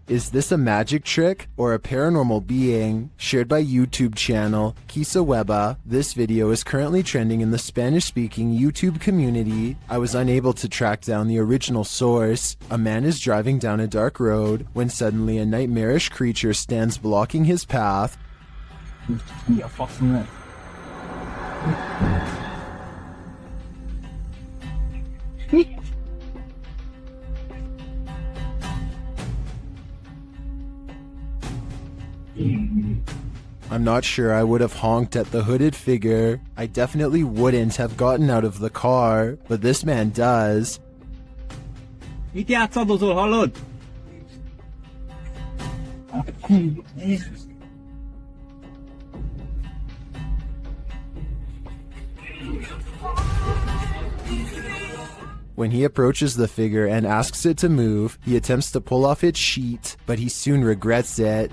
Is this a magic trick or a paranormal being? Shared by YouTube channel Kisa Weba, this video is currently trending in the Spanish-speaking YouTube community. I was unable to track down the original source. A man is driving down a dark road when suddenly a nightmarish creature stands blocking his path. I'm not sure I would have honked at the hooded figure. I definitely wouldn't have gotten out of the car, but this man does. When he approaches the figure and asks it to move, he attempts to pull off its sheet, but he soon regrets it.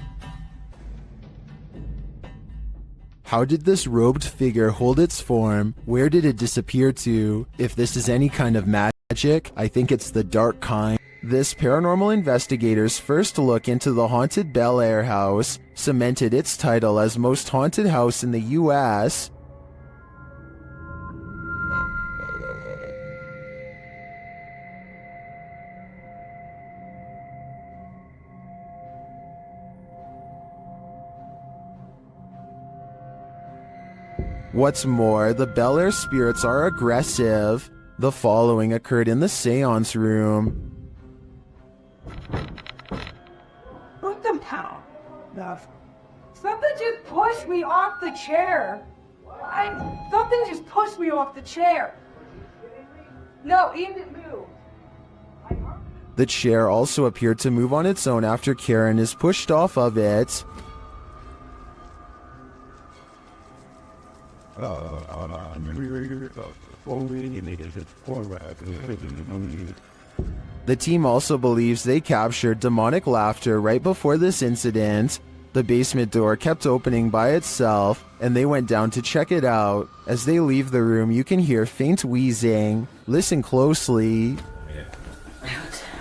How did this robed figure hold its form? Where did it disappear to? If this is any kind of magic, I think it's the dark kind. This paranormal investigator's first look into the haunted Bel Air house cemented its title as most haunted house in the US. What's more, the Bel Air spirits are aggressive. The following occurred in the seance room. What the hell? Something just pushed me off the chair. Something just pushed me off the chair. No, it didn't move. The chair also appeared to move on its own after Karen is pushed off of it. The team also believes they captured demonic laughter right before this incident. The basement door kept opening by itself, and they went down to check it out. As they leave the room, you can hear faint wheezing. Listen closely.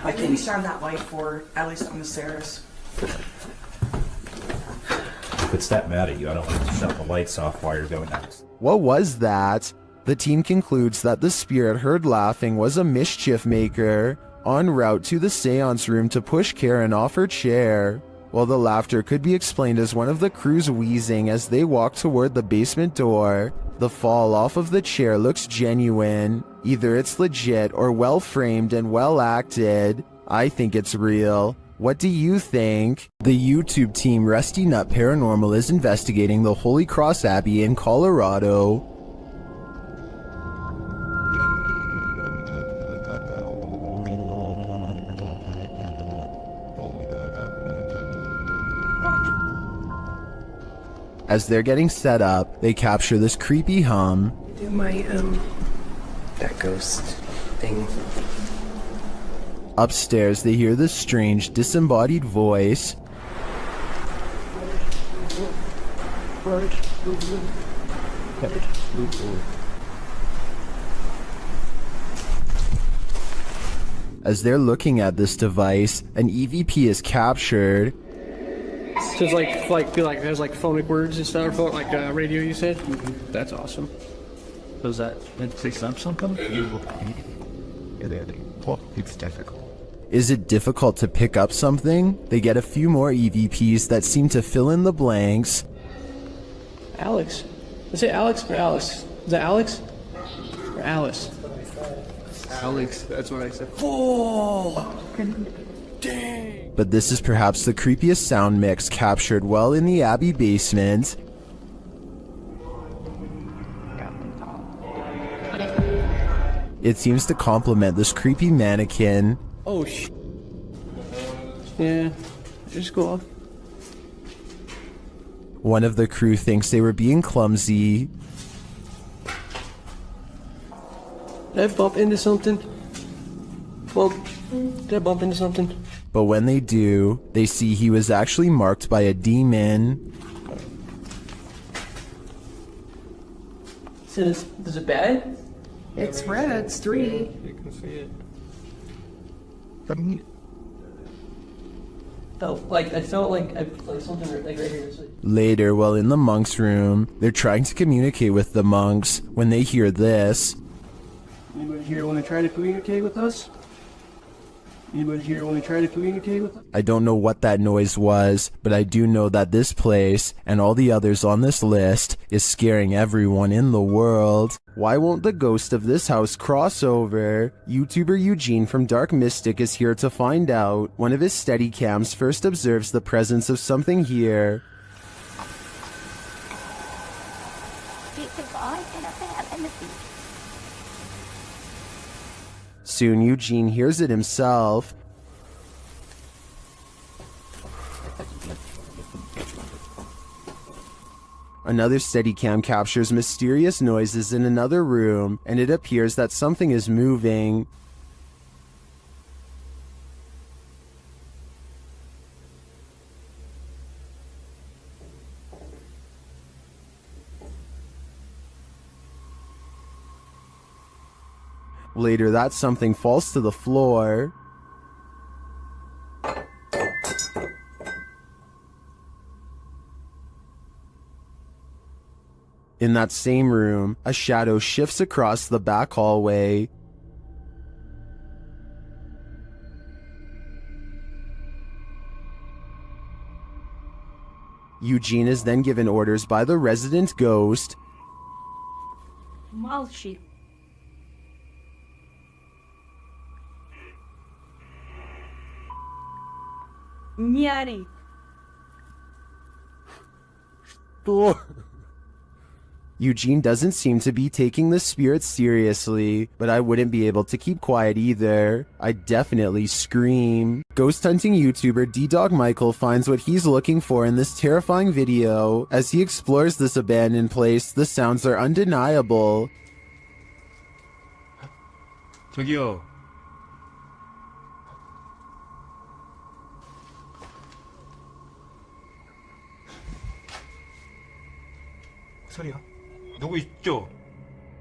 I think we shine that light for at least on the stairs. If it's that mad at you, I don't want to shut the lights off while you're going down. What was that? The team concludes that the spirit heard laughing was a mischief maker en route to the seance room to push Karen off her chair. While the laughter could be explained as one of the crew's wheezing as they walk toward the basement door, the fall off of the chair looks genuine. Either it's legit or well framed and well acted. I think it's real. What do you think? The YouTube team Rusty Nut Paranormal is investigating the Holy Cross Abbey in Colorado. As they're getting set up, they capture this creepy hum. Do my, that ghost thing. Upstairs, they hear this strange, disembodied voice. As they're looking at this device, an EVP is captured. So it's it has like phonic words and stuff, like radio, you said? That's awesome. Does that say something? It's difficult. Is it difficult to pick up something? They get a few more EVPs that seem to fill in the blanks. Alex. Is it Alex or Alice? Is that Alex? Or Alice? Alex, that's what I said. Oh! Dang! But this is perhaps the creepiest sound mix captured well in the Abbey basement. It seems to complement this creepy mannequin. Oh, yeah, just go off. One of the crew thinks they were being clumsy. Did I bump into something? Well, did I bump into something? But when they do, they see he was actually marked by a demon. So is it bad? It's red, it's 3. You can see it. felt like something like right here. Later, while in the monks' room, they're trying to communicate with the monks when they hear this. Anybody here want to try to communicate with us? Anybody here want to try to communicate with us? I don't know what that noise was, but I do know that this place, and all the others on this list, is scaring everyone in the world. Why won't the ghost of this house cross over? YouTuber Eugene from Dark Mystic is here to find out. One of his Steadicams first observes the presence of something here. Soon Eugene hears it himself. Another Steadicam captures mysterious noises in another room, and it appears that something is moving. Later, that something falls to the floor. In that same room, a shadow shifts across the back hallway. Eugene is then given orders by the resident ghost. Malshi. Nyari. Eugene doesn't seem to be taking the spirits seriously, but I wouldn't be able to keep quiet either. I'd definitely scream. Ghost hunting YouTuber D-Dog Michael finds what he's looking for in this terrifying video. As he explores this abandoned place, the sounds are undeniable. 저기요. 소리야? 누구 있죠?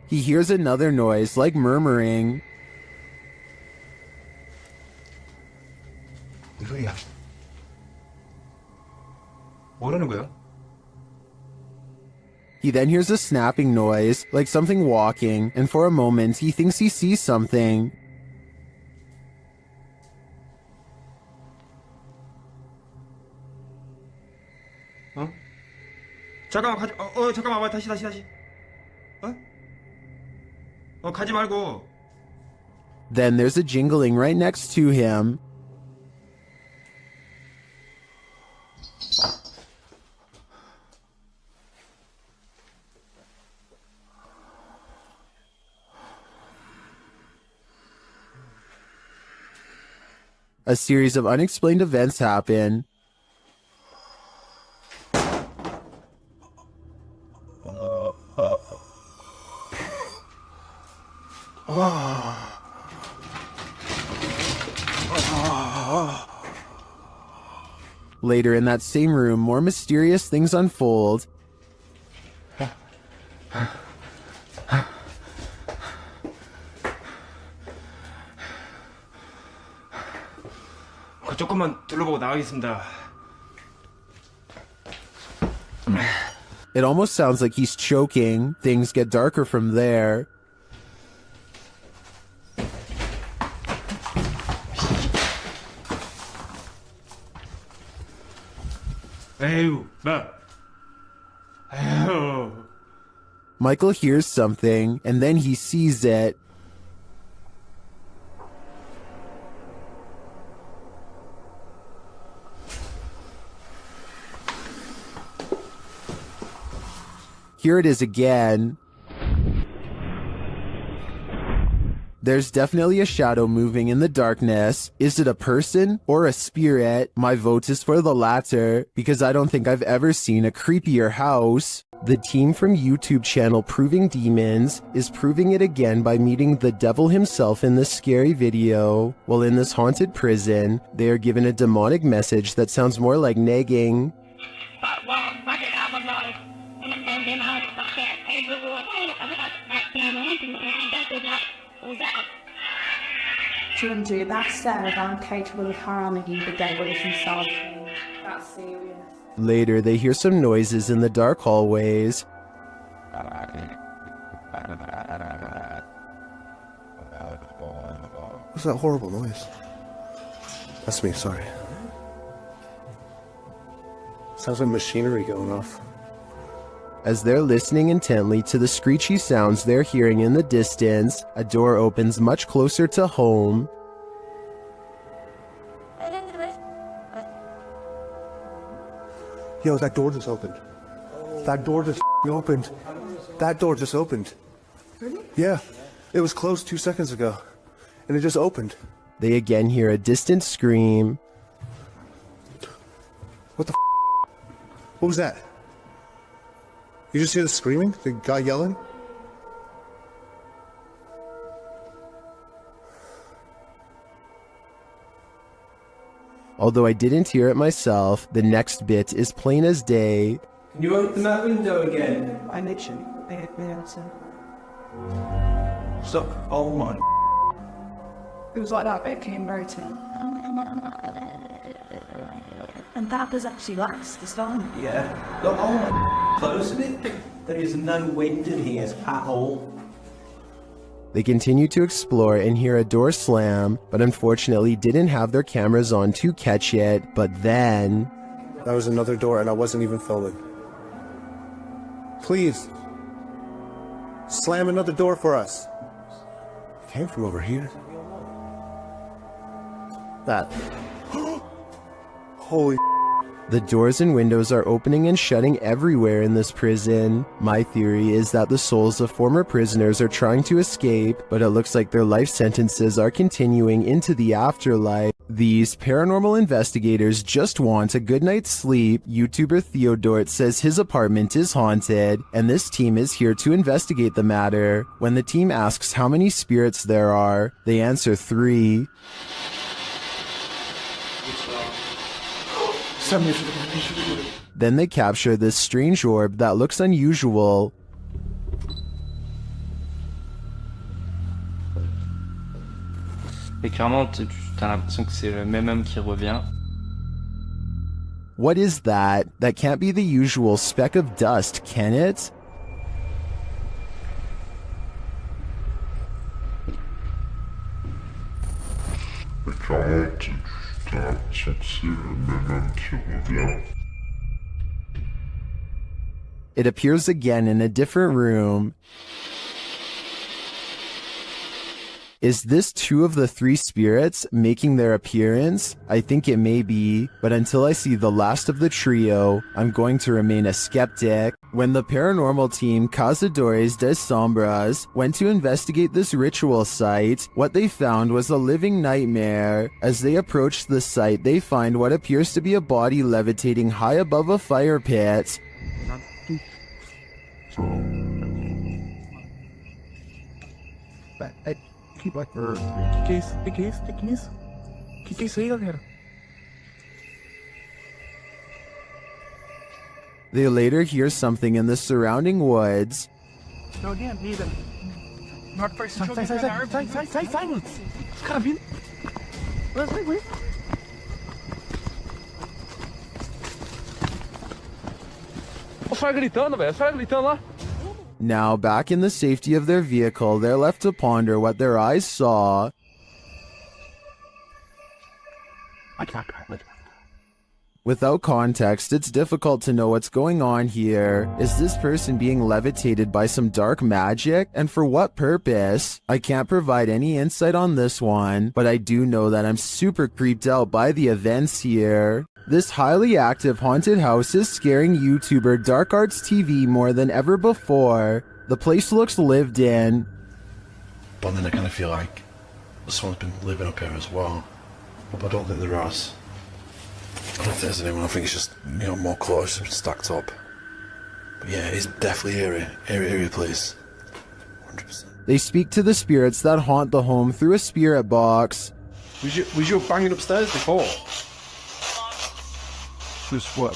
He hears another noise, like murmuring. 무슨 소리야? 뭐라는 거야? He then hears a snapping noise, like something walking, and for a moment he thinks he sees something. 어? 잠깐만 가지 잠깐만 와 다시 가지 말고. Then there's a jingling right next to him. A series of unexplained events happen. Later in that same room, more mysterious things unfold. 조금만 둘러보고 나가겠습니다. It almost sounds like he's choking. Things get darker from there. 에휴, 에휴. Michael hears something, and then he sees it. Here it is again. There's definitely a shadow moving in the darkness. Is it a person or a spirit? My vote is for the latter, because I don't think I've ever seen a creepier house. The team from YouTube channel Proving Demons is proving it again by meeting the devil himself in this scary video. While in this haunted prison, they are given a demonic message that sounds more like nagging. Ginger, that said, I'm capable of harming the devil if you solve me. That's serious. Later, they hear some noises in the dark hallways. What's that horrible noise? That's me, sorry. Sounds like machinery going off. As they're listening intently to the screechy sounds they're hearing in the distance, a door opens much closer to home. Yo, that door just opened. That door just opened. That door just opened. Yeah, it was closed 2 seconds ago, and it just opened. They again hear a distant scream. What the What was that? You just hear the screaming? The guy yelling? Although I didn't hear it myself, the next bit is plain as day. Can you open that window again? I literally yeah, so. Stop. Oh my. It was like that bit came rotating. And that was actually last this time. Yeah. Look, oh my. Close it. There is no wind in here at all. They continue to explore and hear a door slam, but unfortunately didn't have their cameras on to catch it. But then... That was another door, and I wasn't even filming. Please. Slam another door for us. It came from over here. That. Holy. The doors and windows are opening and shutting everywhere in this prison. My theory is that the souls of former prisoners are trying to escape, but it looks like their life sentences are continuing into the afterlife. These paranormal investigators just want a good night's sleep. YouTuber Theodort says his apartment is haunted, and this team is here to investigate the matter. When the team asks how many spirits there are, they answer 3. Then they capture this strange orb that looks unusual. Et clairement, t'as l'impression que c'est le même homme qui revient. What is that? That can't be the usual speck of dust, can it? It appears again in a different room. Is this 2 of the 3 spirits making their appearance? I think it may be, but until I see the last of the trio, I'm going to remain a skeptic. When the paranormal team Cazadores de Sombras went to investigate this ritual site, what they found was a living nightmare. As they approach the site, they find what appears to be a body levitating high above a fire pit. Que isso aí, galera? They later hear something in the surrounding woods. Não, nem a vida. Not for sai, mano. Os caras vindo. Vai. Os caras gritando, velho. Os caras gritando lá. Now, back in the safety of their vehicle, they're left to ponder what their eyes saw. Without context, it's difficult to know what's going on here. Is this person being levitated by some dark magic? And for what purpose? I can't provide any insight on this one, but I do know that I'm super creeped out by the events here. This highly active haunted house is scaring YouTuber Dark Arts TV more than ever before. The place looks lived in. But then I kind of feel like someone's been living up here as well. But I don't think there is. I don't think there's anyone. I think it's just, you know, more close stacked up. But yeah, it's definitely eerie place. 100%. They speak to the spirits that haunt the home through a spirit box. Was you banging upstairs before? Just what?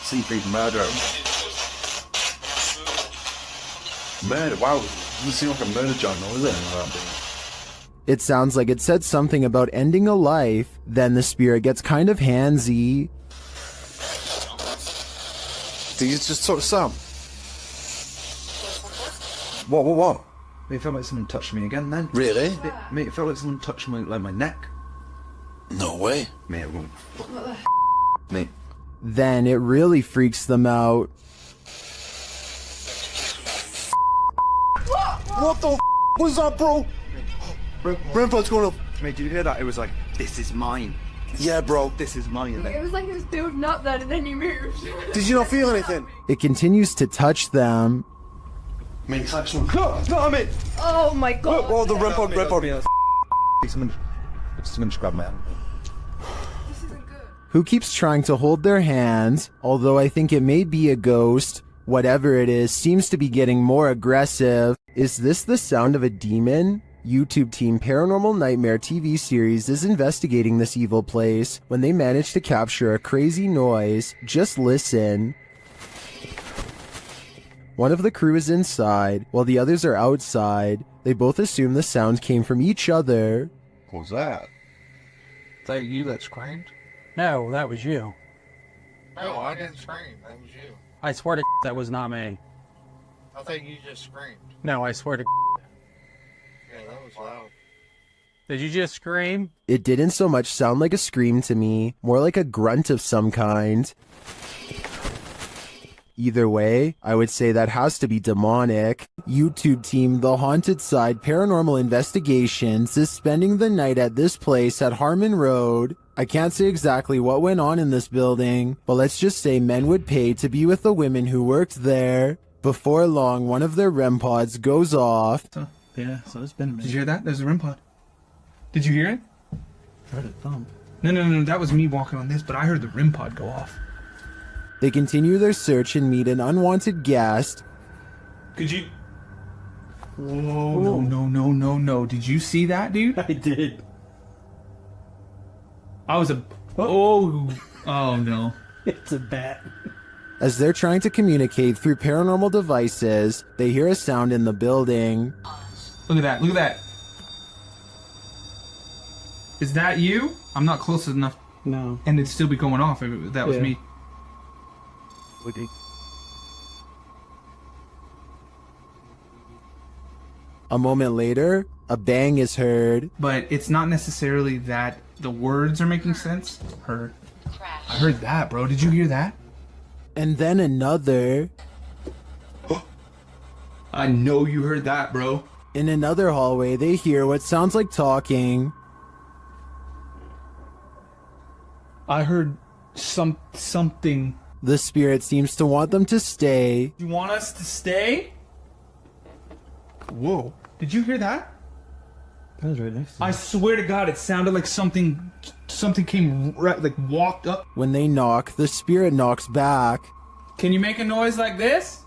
CP murder. Murder? Wow, it doesn't seem like a murder journal, is it? It sounds like it said something about ending a life. Then the spirit gets kind of handsy. Did you just sort of sound? What? It felt like someone touched me again then. Really? Mate, it felt like someone touched my neck. No way. Mate, it won't. Mate. Then it really freaks them out. What the was that, bro? Grandpa's going up. Mate, did you hear that? It was like, this is mine. Yeah, bro. This is mine. It was like it was building up then, and then you moved. Did you not feel anything? It continues to touch them. Mate, clap some. No, mate. Oh my god. Oh, the red pod. Someone just grabbed my hand. Who keeps trying to hold their hands, although I think it may be a ghost. Whatever it is, seems to be getting more aggressive. Is this the sound of a demon? YouTube team Paranormal Nightmare TV series is investigating this evil place when they manage to capture a crazy noise. Just listen. One of the crew is inside, while the others are outside. They both assume the sound came from each other. What was that? Is that you that screamed? No, that was you. No, I didn't scream. That was you. I swear to that was not me. I think you just screamed. No, I swear to Yeah, that was loud. Did you just scream? It didn't so much sound like a scream to me, more like a grunt of some kind. Either way, I would say that has to be demonic. YouTube team The Haunted Side Paranormal Investigations is spending the night at this place at Harmon Road. I can't say exactly what went on in this building, but let's just say men would pay to be with the women who worked there. Before long, one of their REM pods goes off. Yeah, so it's been a minute. Did you hear that? There's a REM pod. Did you hear it? I heard a thump. No, that was me walking on this, but I heard the REM pod go off. They continue their search and meet an unwanted guest. Could you... Whoa, no. Did you see that, dude? I did. I was a... Oh no. It's a bat. As they're trying to communicate through paranormal devices, they hear a sound in the building. Look at that. Is that you? I'm not close enough. No. And it'd still be going off if that was me. Would he? A moment later, a bang is heard. But it's not necessarily that the words are making sense. I heard that, bro. Did you hear that? And then another. I know you heard that, bro. In another hallway, they hear what sounds like talking. I heard something. The spirit seems to want them to stay. You want us to stay? Whoa. Did you hear that? That was right next to me. I swear to God, it sounded like something came right, like walked up. When they knock, the spirit knocks back. Can you make a noise like this?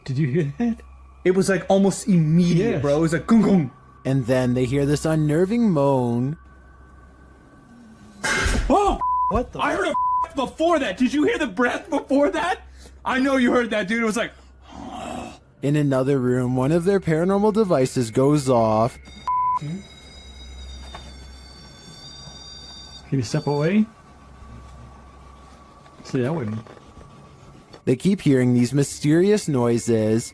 Did you hear that? It was like almost immediate, Yes. bro. It was like gung gung. And then they hear this unnerving moan. Oh! What the? I heard a before that. Did you hear the breath before that? I know you heard that, dude. It was like... In another room, one of their paranormal devices goes off. Can you step away? See, that wouldn't. They keep hearing these mysterious noises.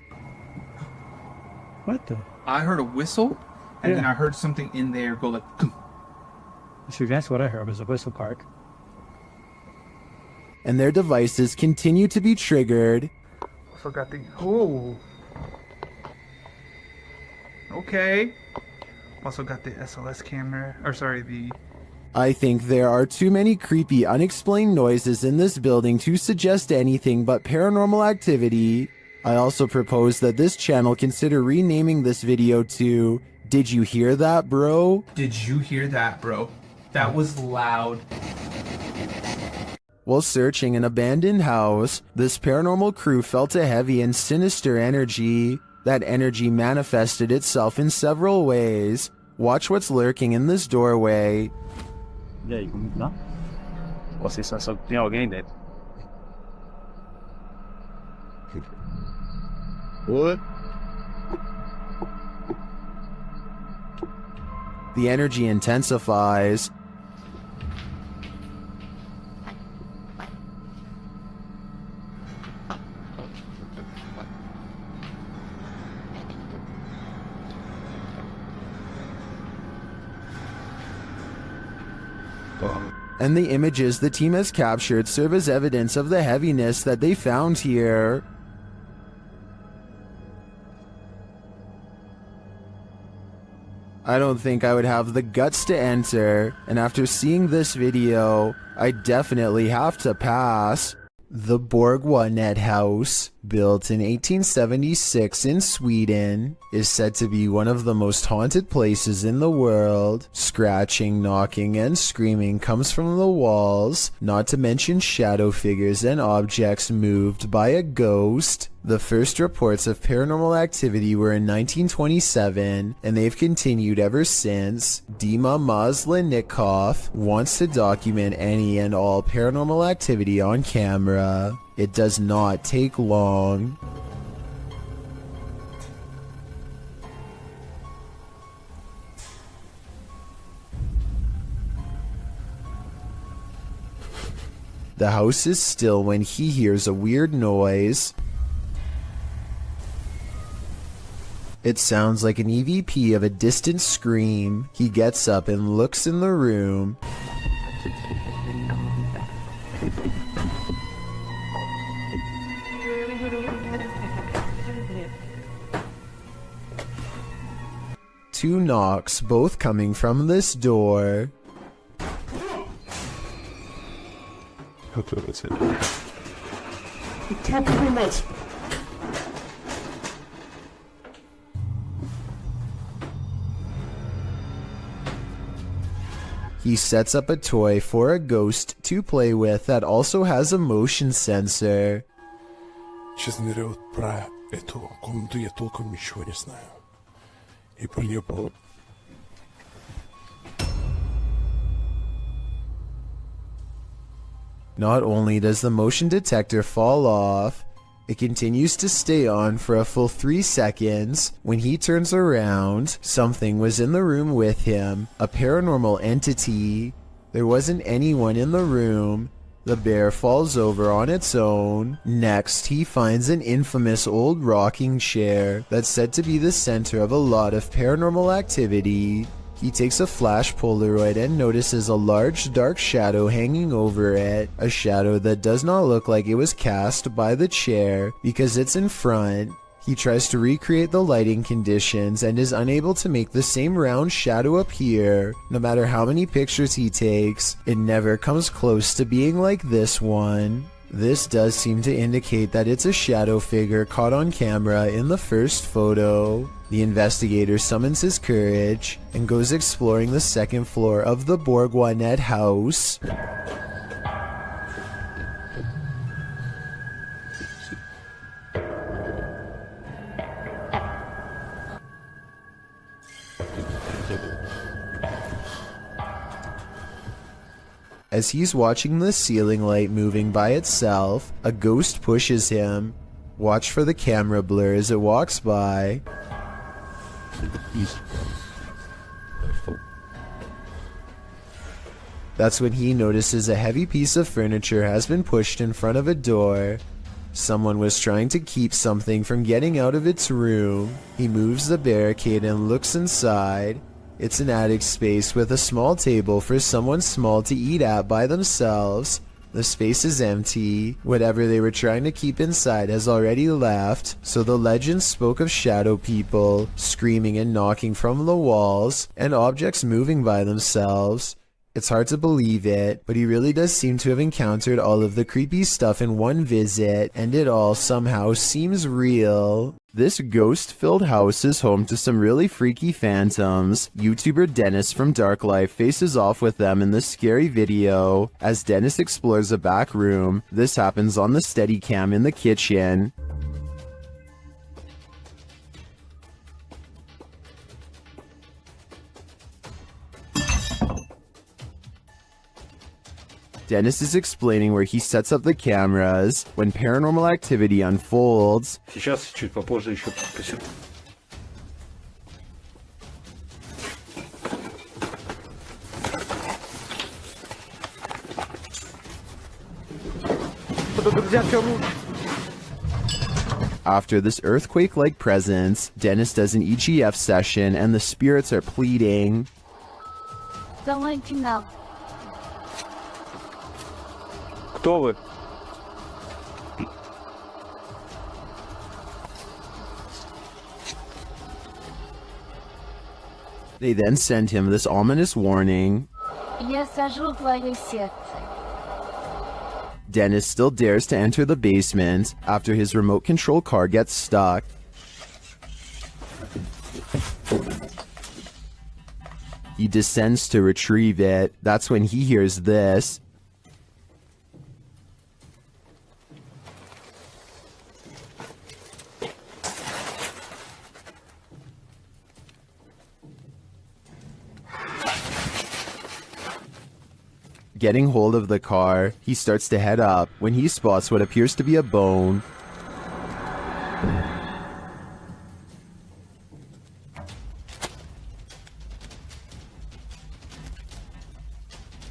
What the? I heard a whistle, and Yeah. then I heard something in there go like... "Gung." See, that's what I heard was a whistle park. And their devices continue to be triggered. I forgot the... Oh. Okay. Also got the SLS camera. Or sorry, the... I think there are too many creepy, unexplained noises in this building to suggest anything but paranormal activity. I also propose that this channel consider renaming this video to Did You Hear That, Bro? Did you hear that, bro? That was loud. While searching an abandoned house, this paranormal crew felt a heavy and sinister energy. That energy manifested itself in several ways. Watch what's lurking in this doorway. E aí, como tá? Vocês só tem alguém dentro. What? The energy intensifies. And the images the team has captured serve as evidence of the heaviness that they found here. I don't think I would have the guts to enter, and after seeing this video, I definitely have to pass. The Borgwanet House, built in 1876 in Sweden, is said to be one of the most haunted places in the world. Scratching, knocking, and screaming comes from the walls, not to mention shadow figures and objects moved by a ghost. The first reports of paranormal activity were in 1927, and they've continued ever since. Dima Maslenikov wants to document any and all paranormal activity on camera. It does not take long. The house is still when he hears a weird noise. It sounds like an EVP of a distant scream. He gets up and looks in the room. Two knocks, both coming from this door. He sets up a toy for a ghost to play with that also has a motion sensor. Сейчас ныряют про эту комнату, я толком ничего не знаю. И про нее было... Not only does the motion detector fall off, it continues to stay on for a full 3 seconds. When he turns around, something was in the room with him, a paranormal entity. There wasn't anyone in the room. The bear falls over on its own. Next, he finds an infamous old rocking chair that's said to be the center of a lot of paranormal activity. He takes a flash Polaroid and notices a large dark shadow hanging over it, a shadow that does not look like it was cast by the chair because it's in front. He tries to recreate the lighting conditions and is unable to make the same round shadow appear. No matter how many pictures he takes, it never comes close to being like this one. This does seem to indicate that it's a shadow figure caught on camera in the first photo. The investigator summons his courage and goes exploring the second floor of the Borgwanet house. As he's watching the ceiling light moving by itself, a ghost pushes him. Watch for the camera blur as it walks by. That's when he notices a heavy piece of furniture has been pushed in front of a door. Someone was trying to keep something from getting out of its room. He moves the barricade and looks inside. It's an attic space with a small table for someone small to eat at by themselves. The space is empty. Whatever they were trying to keep inside has already left, so the legend spoke of shadow people, screaming and knocking from the walls, and objects moving by themselves. It's hard to believe it, but he really does seem to have encountered all of the creepy stuff in one visit, and it all somehow seems real. This ghost-filled house is home to some really freaky phantoms. YouTuber Dennis from Dark Life faces off with them in this scary video. As Dennis explores a back room, this happens on the Steadicam in the kitchen. Dennis is explaining where he sets up the cameras when paranormal activity unfolds. Сейчас, чуть попозже еще After this earthquake-like presence, Dennis does an EGF session and the spirits are pleading. Don't let you know. Кто вы? They then send him this ominous warning. Я сажу твое сердце. Dennis still dares to enter the basement after his remote control car gets stuck. He descends to retrieve it. That's when he hears this. Getting hold of the car, he starts to head up when he spots what appears to be a bone.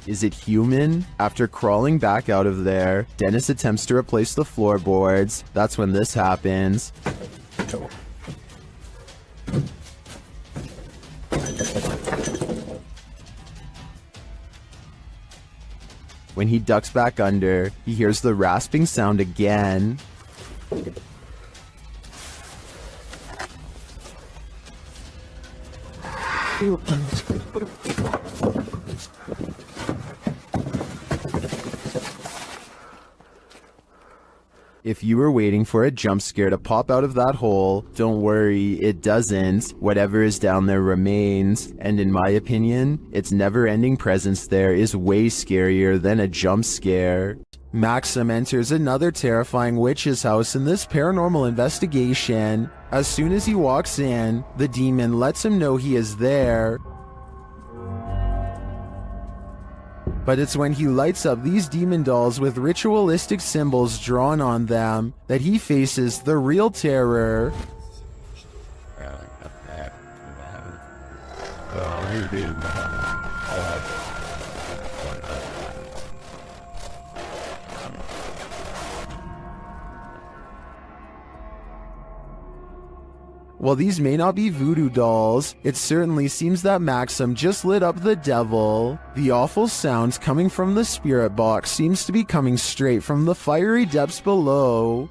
Is it human? After crawling back out of there, Dennis attempts to replace the floorboards. That's when this happens. When he ducks back under, he hears the rasping sound again. If you were waiting for a jump scare to pop out of that hole, don't worry, it doesn't. Whatever is down there remains, and in my opinion, its never-ending presence there is way scarier than a jump scare. Maxim enters another terrifying witch's house in this paranormal investigation. As soon as he walks in, the demon lets him know he is there. But it's when he lights up these demon dolls with ritualistic symbols drawn on them that he faces the real terror. While these may not be voodoo dolls, it certainly seems that Maxim just lit up the devil. The awful sounds coming from the spirit box seems to be coming straight from the fiery depths below.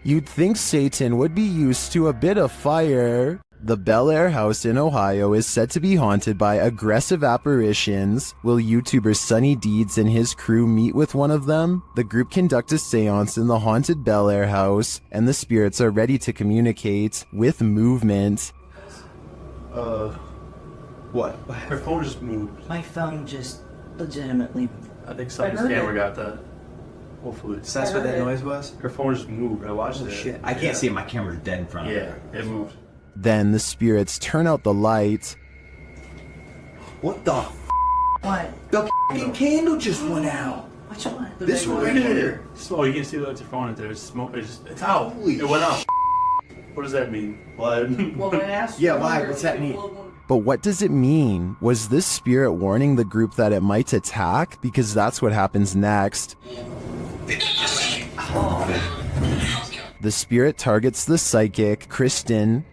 You'd think Satan would be used to a bit of fire. The Bel Air house in Ohio is said to be haunted by aggressive apparitions. Will YouTuber Sunny Deeds and his crew meet with one of them? The group conduct a seance in the haunted Bel Air house, and the spirits are ready to communicate with movement. What? Her phone just moved. My phone just legitimately. I think someone's camera got that. Hopefully. So that's what that noise was? Her phone just moved. I watched it. Shit. I can't see it. My camera's dead in front of me. Yeah, it moved. Then the spirits turn out the light. What the What? The f***ing candle just went out. Which one? This one right here. Oh, you can see that your phone in there. It's smoke. It's out. Holy it went out. What does that mean? Blood. Well, when I asked Yeah, why? What's that mean? But what does it mean? Was this spirit warning the group that it might attack? Because that's what happens next. The spirit targets the psychic, Kristen.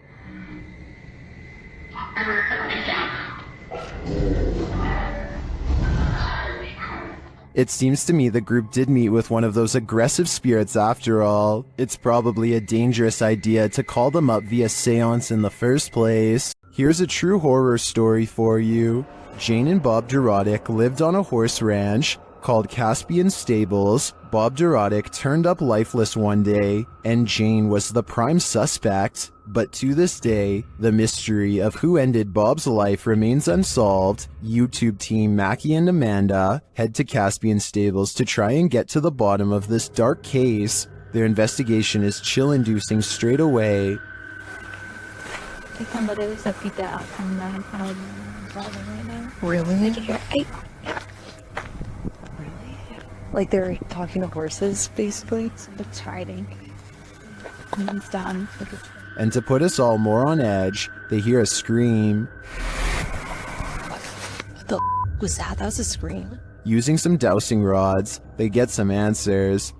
It seems to me the group did meet with one of those aggressive spirits after all. It's probably a dangerous idea to call them up via seance in the first place. Here's a true horror story for you. Jane and Bob Durotic lived on a horse ranch called Caspian Stables. Bob Durotic turned up lifeless one day, and Jane was the prime suspect. But to this day, the mystery of who ended Bob's life remains unsolved. YouTube team Mackie and Amanda head to Caspian Stables to try and get to the bottom of this dark case. Their investigation is chill-inducing straight away. Really? Like they're talking to horses, basically? It's hiding. It's done. And to put us all more on edge, they hear a scream. What the was that? That was a scream. Using some dowsing rods, they get some answers.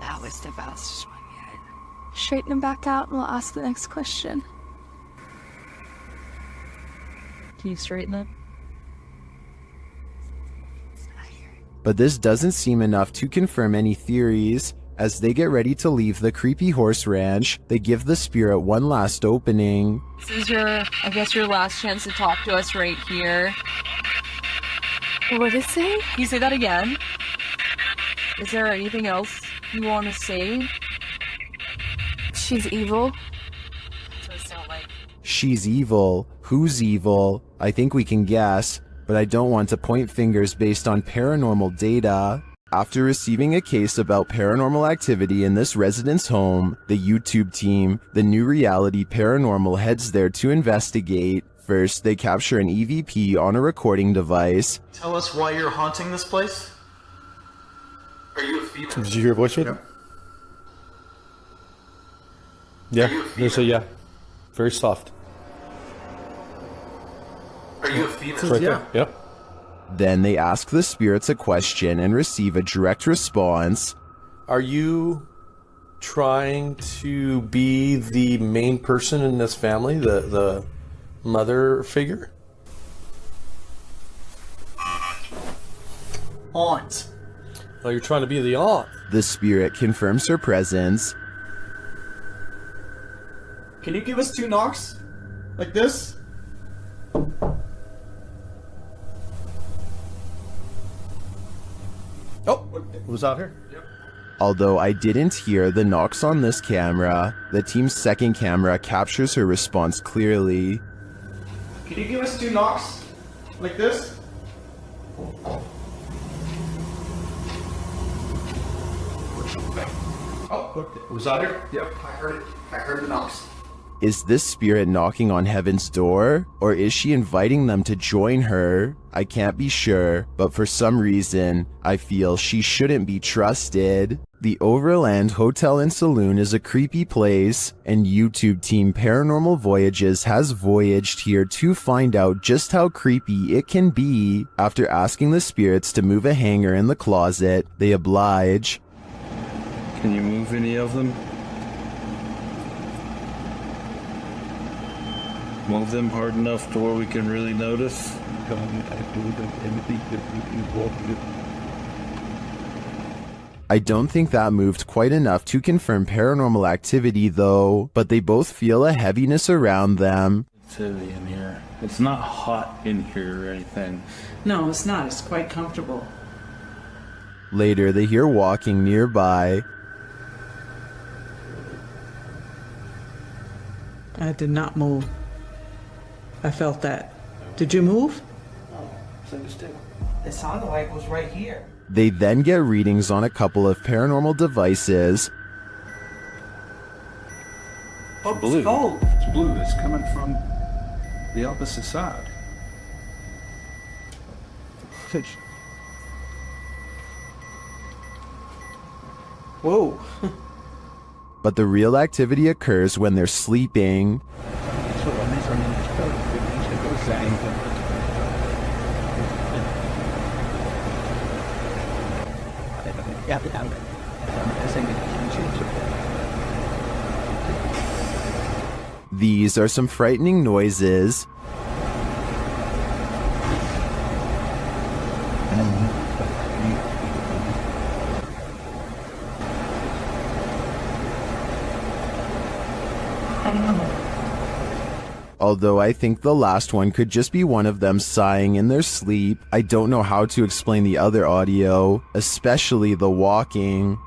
That was the fastest one yet. Straighten him back out and we'll ask the next question. Can you straighten it? But this doesn't seem enough to confirm any theories. As they get ready to leave the creepy horse ranch, they give the spirit one last opening. This is I guess your last chance to talk to us right here. What did it say? Can you say that again? Is there anything else you want to say? She's evil. That's what it sounds like. She's evil. Who's evil? I think we can guess, but I don't want to point fingers based on paranormal data. After receiving a case about paranormal activity in this resident's home, the YouTube team, the New Reality Paranormal, heads there to investigate. First, they capture an EVP on a recording device. Tell us why you're haunting this place? Are you a female? Did you hear a voice read? Yeah, there's a yeah. Very soft. Are you a female? It's right there. Yep. Then they ask the spirits a question and receive a direct response. Are you trying to be the main person in this family, the mother figure? Aunt. Oh, you're trying to be the aunt. The spirit confirms her presence. Can you give us 2 knocks? Like this? Oh, was out here? Yep. Although I didn't hear the knocks on this camera, the team's second camera captures her response clearly. Can you give us 2 knocks? Like this? Oh, was out here? Yep, I heard it. I heard the knocks. Is this spirit knocking on heaven's door, or is she inviting them to join her? I can't be sure, but for some reason, I feel she shouldn't be trusted. The Overland Hotel and Saloon is a creepy place, and YouTube team Paranormal Voyages has voyaged here to find out just how creepy it can be. After asking the spirits to move a hanger in the closet, they oblige. Can you move any of them? Move them hard enough to where we can really notice? I don't think that moved quite enough to confirm paranormal activity though, but they both feel a heaviness around them. It's heavy in here. It's not hot in here or anything. No, it's not. It's quite comfortable. Later, they hear walking nearby. I did not move. I felt that. Did you move? It sounded like it was right here. They then get readings on a couple of paranormal devices. Oh, blue. Oh. It's blue. It's coming from the opposite side. Whoa. But the real activity occurs when they're sleeping. These are some frightening noises. Although I think the last one could just be one of them sighing in their sleep, I don't know how to explain the other audio, especially the walking.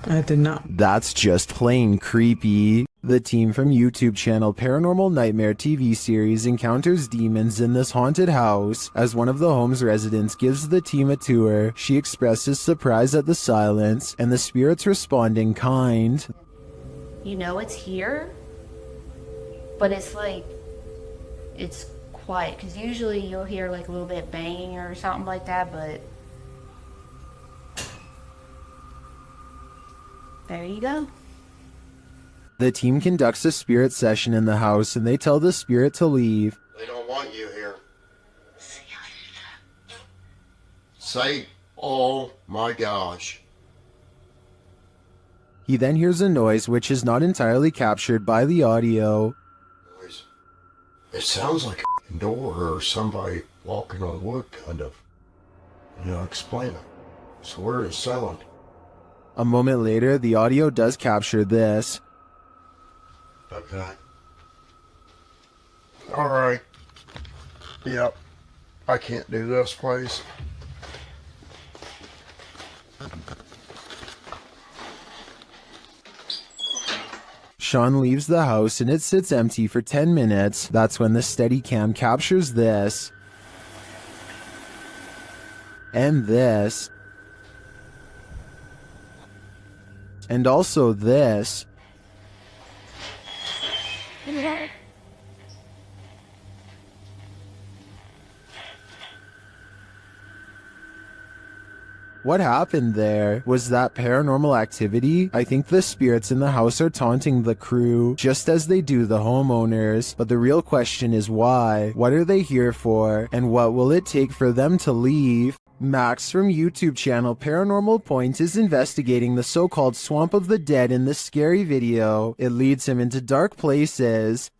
I did not. That's just plain creepy. The team from YouTube channel Paranormal Nightmare TV series encounters demons in this haunted house. As one of the home's residents gives the team a tour, she expresses surprise at the silence, and the spirits respond in kind. You know it's here, but it's like, it's quiet, because usually you'll hear like a little bit banging or something like that, but There you go. The team conducts a spirit session in the house and they tell the spirit to leave. They don't want you here. Say, oh my gosh. He then hears a noise which is not entirely captured by the audio. It sounds like a door or somebody walking on wood, kind of. Explain it. So where is silent? A moment later, the audio does capture this. Okay. Alright. Yep. I can't do this, please. Sean leaves the house and it sits empty for 10 minutes. That's when the Steadicam captures this. And this. And also this. What happened there? Was that paranormal activity? I think the spirits in the house are taunting the crew, just as they do the homeowners. But the real question is why? What are they here for? And what will it take for them to leave? Max from YouTube channel Paranormal Point is investigating the so-called Swamp of the Dead in this scary video. It leads him into dark places.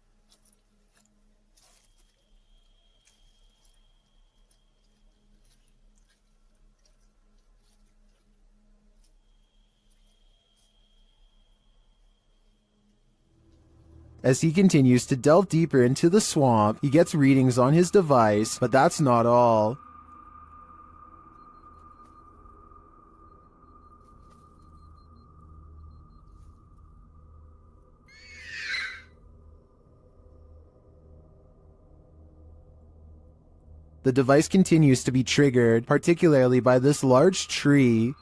As he continues to delve deeper into the swamp, he gets readings on his device, but that's not all. The device continues to be triggered, particularly by this large tree.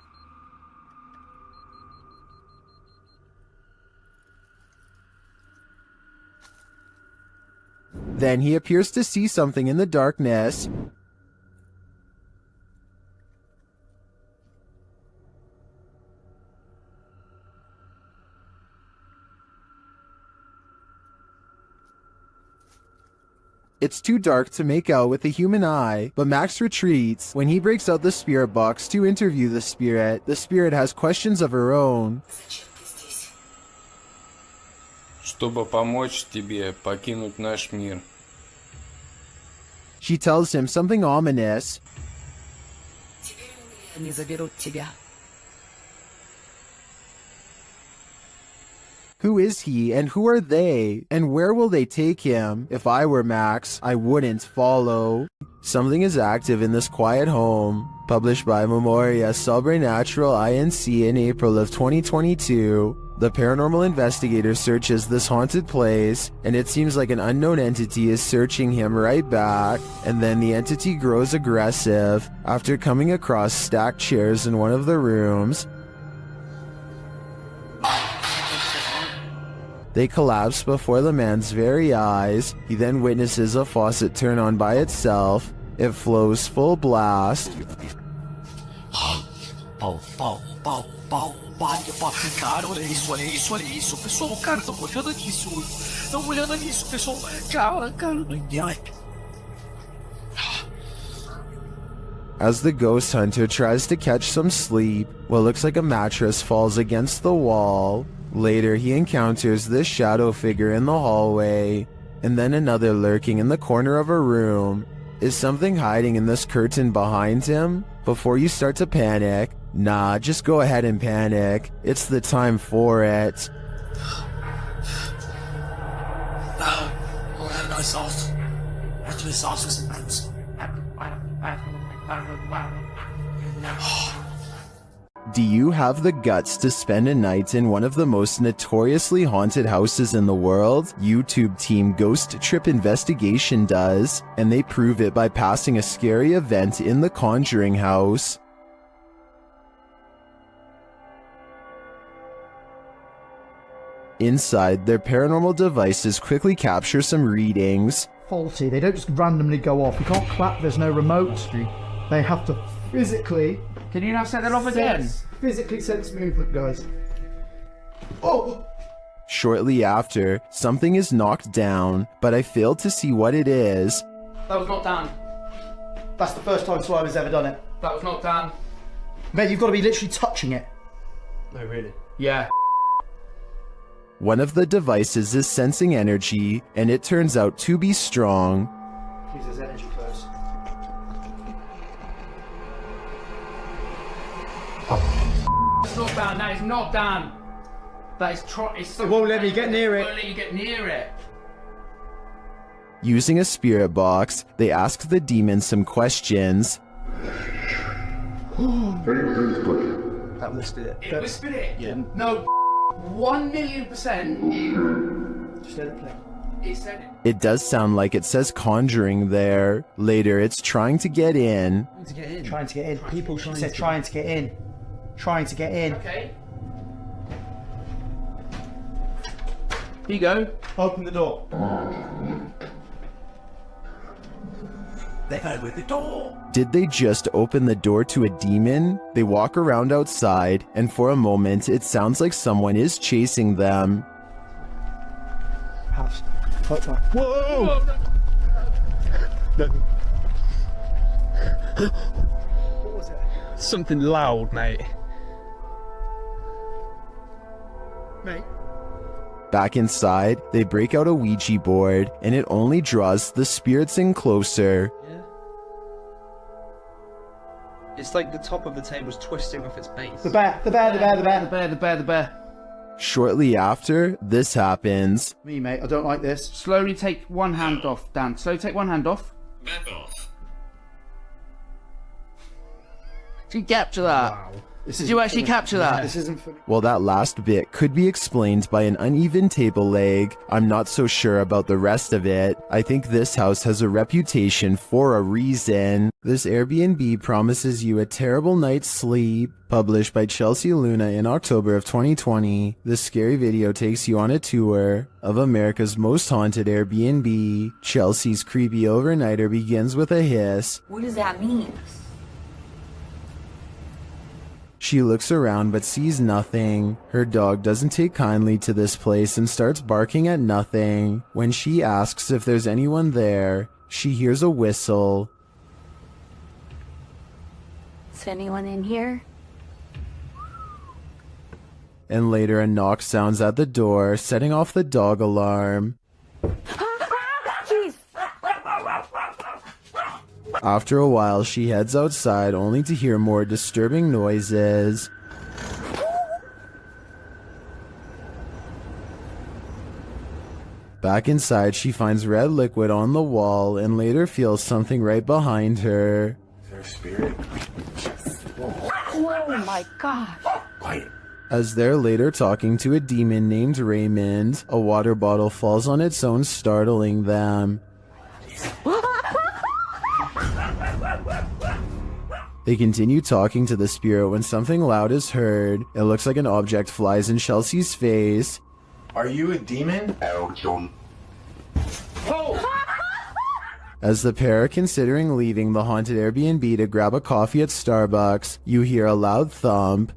Then he appears to see something in the darkness. It's too dark to make out with the human eye, but Max retreats. When he breaks out the spirit box to interview the spirit has questions of her own. Чтобы помочь тебе покинуть наш мир. She tells him something ominous. Они заберут тебя. Who is he and who are they? And where will they take him? If I were Max, I wouldn't follow. Something is active in this quiet home. Published by Memoria Sobrenatural Inc. in April of 2022. The paranormal investigator searches this haunted place, and it seems like an unknown entity is searching him right back, and then the entity grows aggressive. After coming across stacked chairs in one of the rooms, they collapse before the man's very eyes. He then witnesses a faucet turn on by itself. It flows full blast. Cara, olha isso, olha isso, olha isso. Pessoal, cara, estão olhando nisso. Estão olhando nisso, pessoal. Cara. As the ghost hunter tries to catch some sleep, what looks like a mattress falls against the wall. Later, he encounters this shadow figure in the hallway, and then another lurking in the corner of a room. Is something hiding in this curtain behind him? Before you start to panic, nah, just go ahead and panic. It's the time for it. Do you have the guts to spend a night in one of the most notoriously haunted houses in the world? YouTube team Ghost Trip Investigation does, and they prove it by passing a scary event in the Conjuring house. Inside, their paranormal devices quickly capture some readings. Faulty, they don't just randomly go off. You can't clap, there's no remote. They have to physically... Can you now set that off again? Physically sense movement, guys. Oh! Shortly after, something is knocked down, but I failed to see what it is. That was not Dan. That's the first time Slimer's ever done it. That was not Dan. Mate, you've got to be literally touching it. No, really? Yeah. One of the devices is sensing energy, and it turns out to be strong. Please, there's energy close. It's not Dan. That is not Dan. That is it's It won't let me get near it. It won't let you get near it. Using a spirit box, they ask the demon some questions. That whispered it. It whispered it? Yeah. No, 1,000,000%. Just let it play. It said it. It does sound like it says conjuring there. Later, it's trying to get in. Trying to get in. Trying to get in. People said trying to get in. Trying to get in. Okay. Here you go. Open the door. They've opened the door. Did they just open the door to a demon? They walk around outside, and for a moment, it sounds like someone is chasing them. House. Whoa! No. What was it? Something loud, mate. Mate. Back inside, they break out a Ouija board, and it only draws the spirits in closer. Yeah. It's like the top of the table's twisting off its base. The bear. The bear. Shortly after, this happens. Me, mate, I don't like this. Slowly take one hand off, Dan. Slowly take one hand off. Back off. Did you capture that? Wow. Did you actually capture that? This isn't funny. Well, that last bit could be explained by an uneven table leg. I'm not so sure about the rest of it. I think this house has a reputation for a reason. This Airbnb promises you a terrible night's sleep. Published by Chelsea Luna in October of 2020, this scary video takes you on a tour of America's most haunted Airbnb. Chelsea's creepy overnighter begins with a hiss. What does that mean? She looks around but sees nothing. Her dog doesn't take kindly to this place and starts barking at nothing. When she asks if there's anyone there, she hears a whistle. Is anyone in here? And later a knock sounds at the door, setting off the dog alarm. Jeez. After a while, she heads outside only to hear more disturbing noises. Back inside, she finds red liquid on the wall and later feels something right behind her. Is there a spirit? Oh my gosh. Quiet. As they're later talking to a demon named Raymond, a water bottle falls on its own, startling them. They continue talking to the spirit when something loud is heard. It looks like an object flies in Chelsea's face. Are you a demon? As the pair are considering leaving the haunted Airbnb to grab a coffee at Starbucks, you hear a loud thump.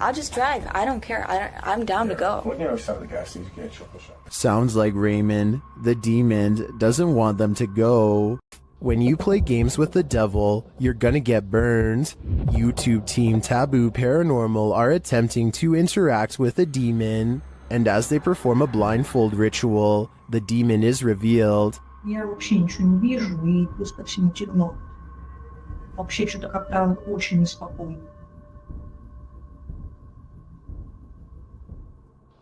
I'll just drive. I don't care. I'm down to go. What near outside the gas station? Get chocolate shop. Sounds like Raymond, the demon, doesn't want them to go. When you play games with the devil, you're gonna get burned. YouTube team Taboo Paranormal are attempting to interact with a demon, and as they perform a blindfold ritual, the demon is revealed. Я вообще ничего не вижу, и просто всем темно. Вообще что-то как-то очень неспокойно.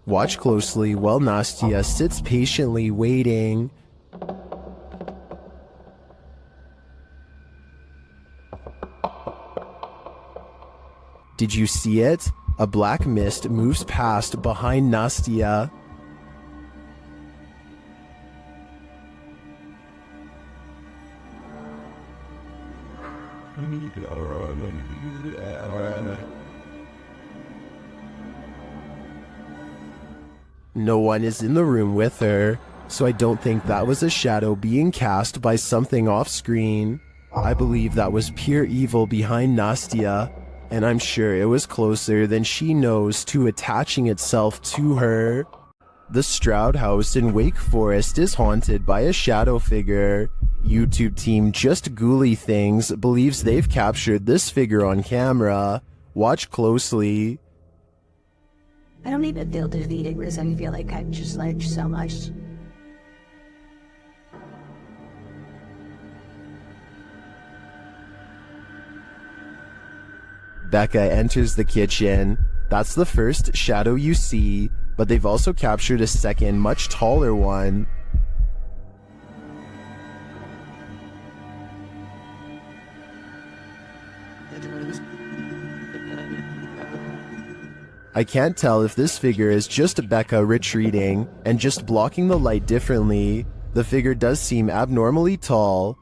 Watch closely while Nastya sits patiently waiting. Did you see it? A black mist moves past behind Nastya. No one is in the room with her, so I don't think that was a shadow being cast by something off screen. I believe that was pure evil behind Nastya, and I'm sure it was closer than she knows to attaching itself to her. The Stroud House in Wake Forest is haunted by a shadow figure. YouTube team Just Ghouly Things believes they've captured this figure on camera. Watch closely. I don't even feel defeated because I feel like I've just learned so much. Becca enters the kitchen. That's the first shadow you see, but they've also captured a second, much taller one. I can't tell if this figure is just Becca retreating and just blocking the light differently. The figure does seem abnormally tall.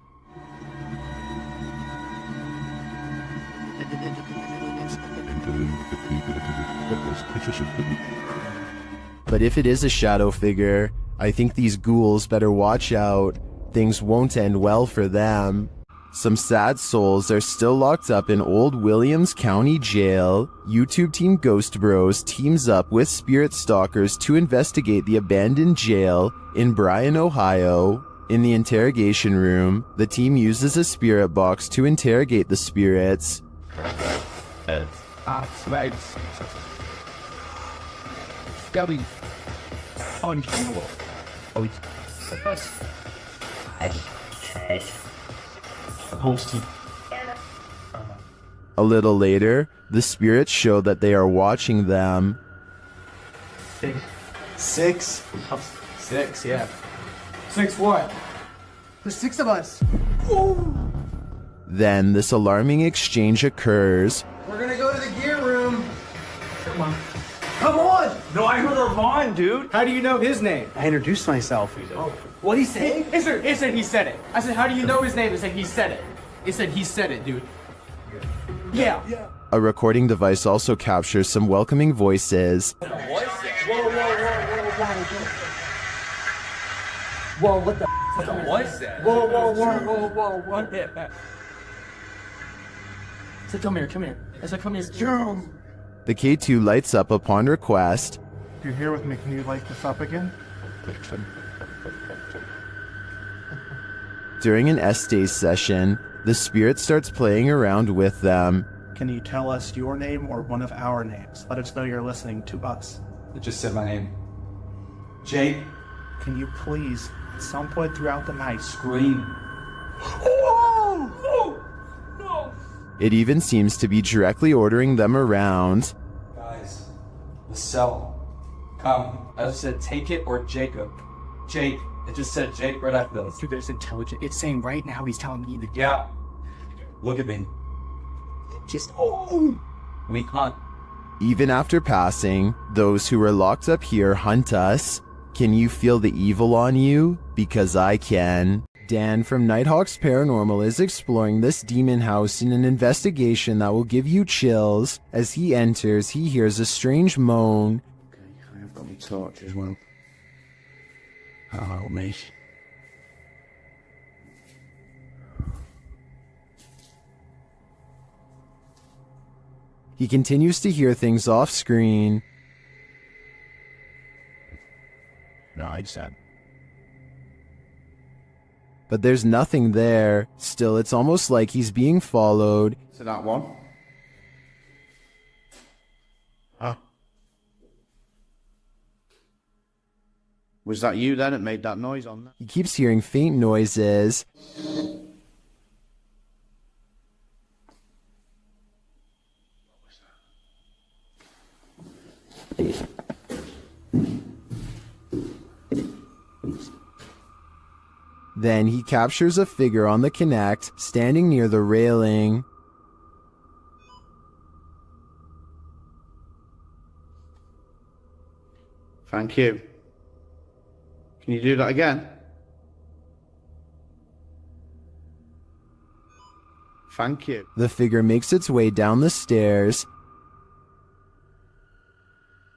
But if it is a shadow figure, I think these ghouls better watch out. Things won't end well for them. Some sad souls are still locked up in Old Williams County Jail. YouTube team Ghost Bros teams up with spirit stalkers to investigate the abandoned jail in Bryan, Ohio. In the interrogation room, the team uses a spirit box to interrogate the spirits. A little later, the spirits show that they are watching them. Six, yeah. 6 what? There's 6 of us. Then this alarming exchange occurs. We're gonna go to the gear room. Come on. Come on! No, I heard Armand, dude. How do you know his name? I introduced myself. Oh, what'd he say? It said he said it. I said, how do you know his name? It said he said it. It said he said it, dude. Yeah. A recording device also captures some welcoming voices. Whoa, what the What was that? Whoa, what hit that? I said, come here. I said, come here. The K2 lights up upon request. If you're here with me, can you light this up again? During an Estes session, the spirit starts playing around with them. Can you tell us your name or one of our names? Let us know you're listening to us. It just said my name. Jake. Can you please, at some point throughout the night, Scream. It even seems to be directly ordering them around. Guys, the cell. Come. I just said take it or Jacob. Jake. It just said Jake right after this. Dude, there's intelligent. It's saying right now he's telling me the. Yeah. Look at me. Just. We can't. Even after passing, those who are locked up here hunt us. Can you feel the evil on you? Because I can. Dan from Nighthawk's Paranormal is exploring this demon house in an investigation that will give you chills. As he enters, he hears a strange moan. Okay, I've got my torch as well. That'll help me. He continues to hear things off screen. No, I said. But there's nothing there. Still, it's almost like he's being followed. So that one? Huh? Was that you then that made that noise on that? He keeps hearing faint noises. Then he captures a figure on the Connect, standing near the railing. Thank you. Can you do that again? Thank you. The figure makes its way down the stairs.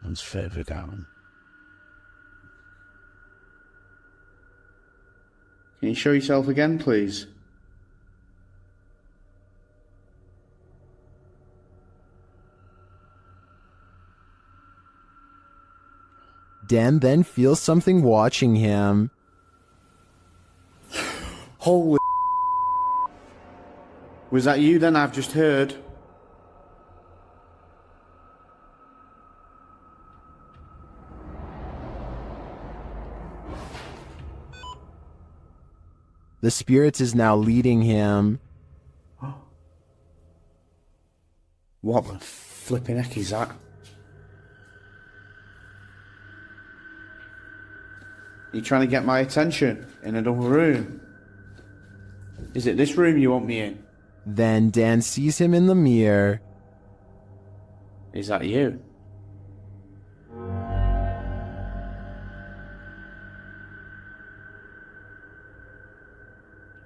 And further down. Can you show yourself again, please? Dan then feels something watching him. Holy. Was that you then? I've just heard. The spirit is now leading him. What the flipping heck is that? You trying to get my attention in another room? Is it this room you want me in? Then Dan sees him in the mirror. Is that you?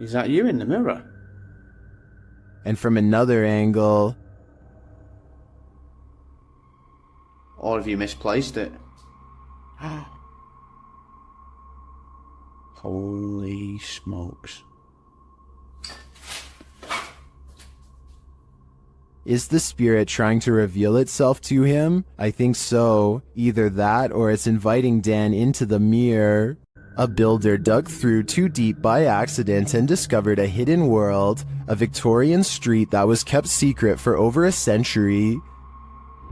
Is that you in the mirror? And from another angle... Or have you misplaced it? Holy smokes. Is the spirit trying to reveal itself to him? I think so. Either that or it's inviting Dan into the mirror. A builder dug through too deep by accident and discovered a hidden world, a Victorian street that was kept secret for over a century.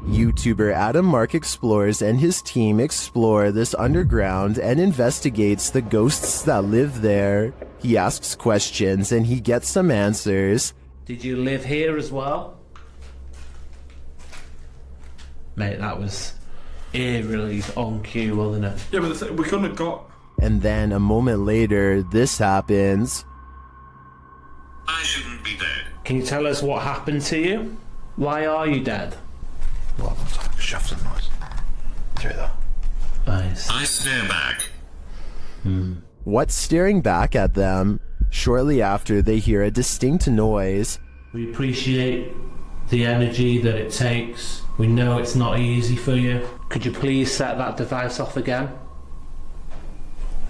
YouTuber Adam Mark Explores and his team explore this underground and investigates the ghosts that live there. He asks questions and he gets some answers. Did you live here as well? Mate, that was eerily on cue, wasn't it? Yeah, but we couldn't have got... And then a moment later, this happens. I shouldn't be dead. Can you tell us what happened to you? Why are you dead? Well, it's like a shuffling noise. Through there. Nice. I stare back. What's staring back at them? Shortly after, they hear a distinct noise. We appreciate the energy that it takes. We know it's not easy for you. Could you please set that device off again?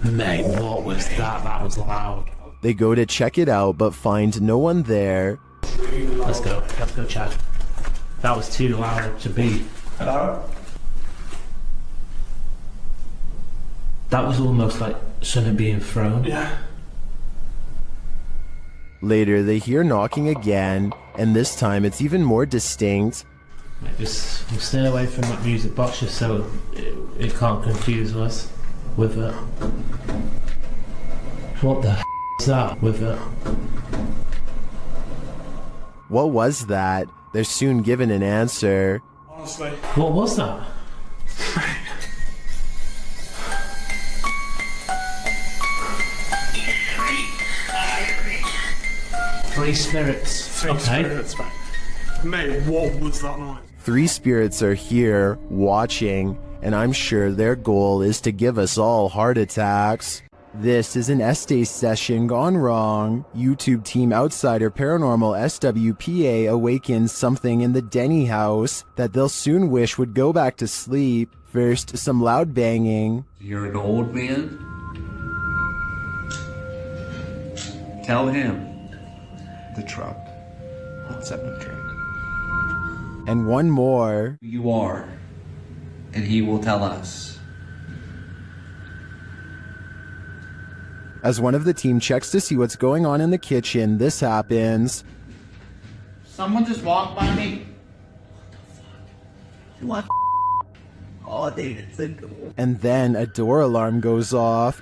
Mate, what was that? That was loud. They go to check it out, but find no one there. Let's go check. That was too loud to beat. Hello? That was almost like something being thrown. Yeah. Later, they hear knocking again, and this time it's even more distinct. Mate, just we'll stay away from that music box just so it can't confuse us with it. What the is that with it? What was that? They're soon given an answer. Honestly. What was that? Three spirits. Three spirits, mate. Mate, what was that noise? 3 spirits are here, watching, and I'm sure their goal is to give us all heart attacks. This is an Estee session gone wrong. YouTube team outsider Paranormal SWPA awakens something in the Denny house that they'll soon wish would go back to sleep. First, some loud banging. You're an old man? Tell him. The truck. What's up, the truck? And one more. Who you are, and he will tell us. As one of the team checks to see what's going on in the kitchen, this happens. Someone just walked by me. What? Oh, dude, it's uncomfortable. And then a door alarm goes off.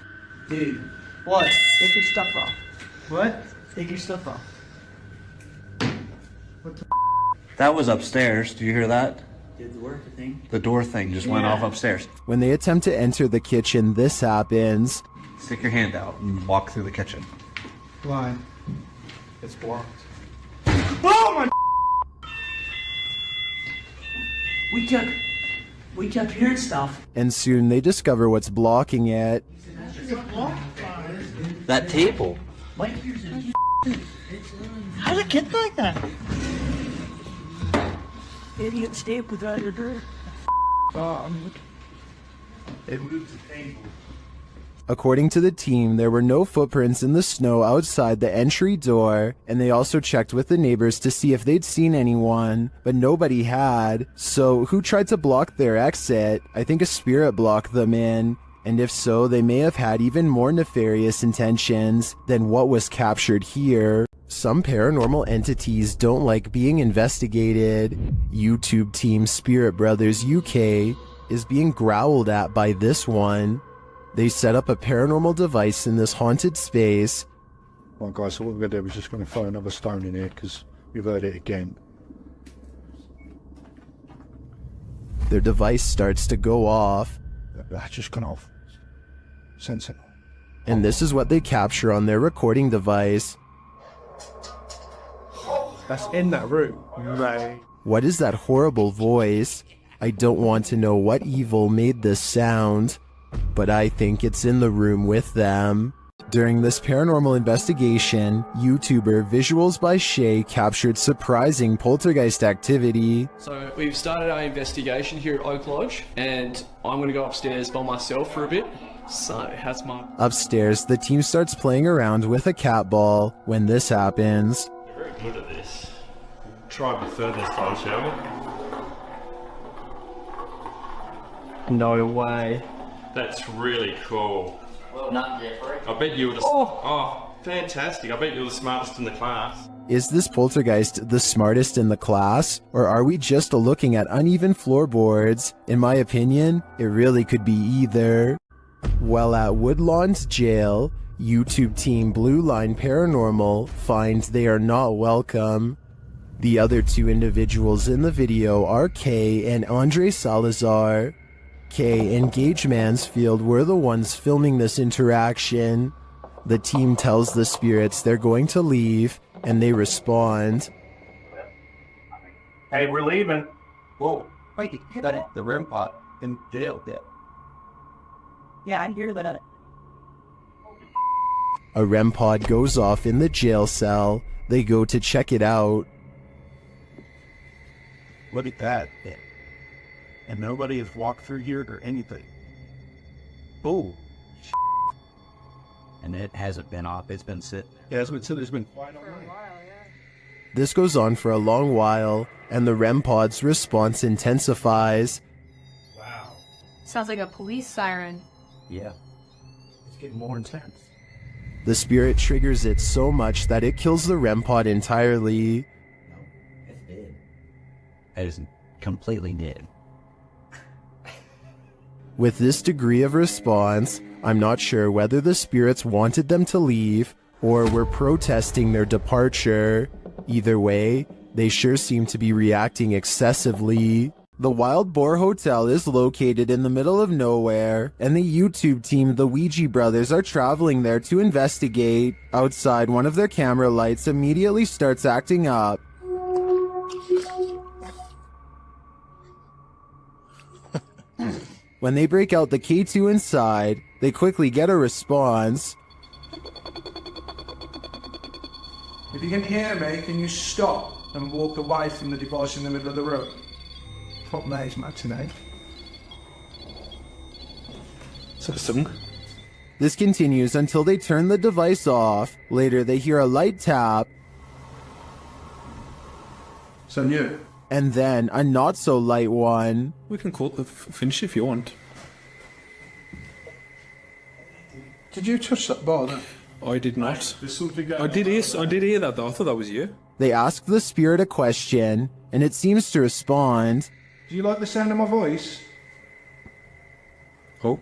Dude, what? Take your stuff off. What? Take your stuff off. What the? That was upstairs. Do you hear that? Did the work thing? The door thing just went off upstairs. When they attempt to enter the kitchen, this happens. Stick your hand out and walk through the kitchen. Why? It's blocked. Oh my! We kept hearing stuff. And soon they discover what's blocking it. That table. What? How did it get like that? Idiot stayed without your door. It moved the table. According to the team, there were no footprints in the snow outside the entry door, and they also checked with the neighbors to see if they'd seen anyone, but nobody had. So who tried to block their exit? I think a spirit blocked them in, and if so, they may have had even more nefarious intentions than what was captured here. Some paranormal entities don't like being investigated. YouTube team Spirit Brothers UK is being growled at by this one. They set up a paranormal device in this haunted space. Right guys, so what we're going to do is just going to throw another stone in here because we've heard it again. Their device starts to go off. That's just gone off. Sensible. And this is what they capture on their recording device. That's in that room. Right. What is that horrible voice? I don't want to know what evil made this sound, but I think it's in the room with them. During this paranormal investigation, YouTuber Visuals by Shay captured surprising poltergeist activity. So we've started our investigation here at Oak Lodge, and I'm going to go upstairs by myself for a bit. So how's my... Upstairs, the team starts playing around with a cat ball when this happens. You're very good at this. Try a bit further this time, shall we? No way. That's really cool. Well done, Jeffrey. I bet you were the... Oh, fantastic. I bet you were the smartest in the class. Is this poltergeist the smartest in the class, or are we just looking at uneven floorboards? In my opinion, it really could be either. While at Woodlawn's jail, YouTube team Blue Line Paranormal finds they are not welcome. The other two individuals in the video are Kay and Andre Salazar. Kay and Gage Mansfield were the ones filming this interaction. The team tells the spirits they're going to leave, and they respond. Hey, we're leaving. Whoa. Wait, you hit the REM pod in jail yet? Yeah, I hear that. A REM pod goes off in the jail cell. They go to check it out. Look at that. And nobody has walked through here or anything. Oh. And it hasn't been off. It's been sitting. Yeah, that's what it said. It's been This goes on for a long while, and the REM pod's response intensifies. Wow. Sounds like a police siren. Yeah. It's getting more intense. The spirit triggers it so much that it kills the REM pod entirely. No, it's dead. It is completely dead. With this degree of response, I'm not sure whether the spirits wanted them to leave or were protesting their departure. Either way, they sure seem to be reacting excessively. The Wild Boar Hotel is located in the middle of nowhere, and the YouTube team, the Ouija Brothers, are traveling there to investigate. Outside, one of their camera lights immediately starts acting up. When they break out the K2 inside, they quickly get a response. If you can hear me, can you stop and walk away from the device in the middle of the room? Fuck that is matinee. Is that a song? This continues until they turn the device off. Later, they hear a light tap. So new. And then a not-so-light one. We can call it finish if you want. Did you touch that bar then? I did not. There's something going I did hear that though. I thought that was you. They ask the spirit a question, and it seems to respond. Do you like the sound of my voice? Oh.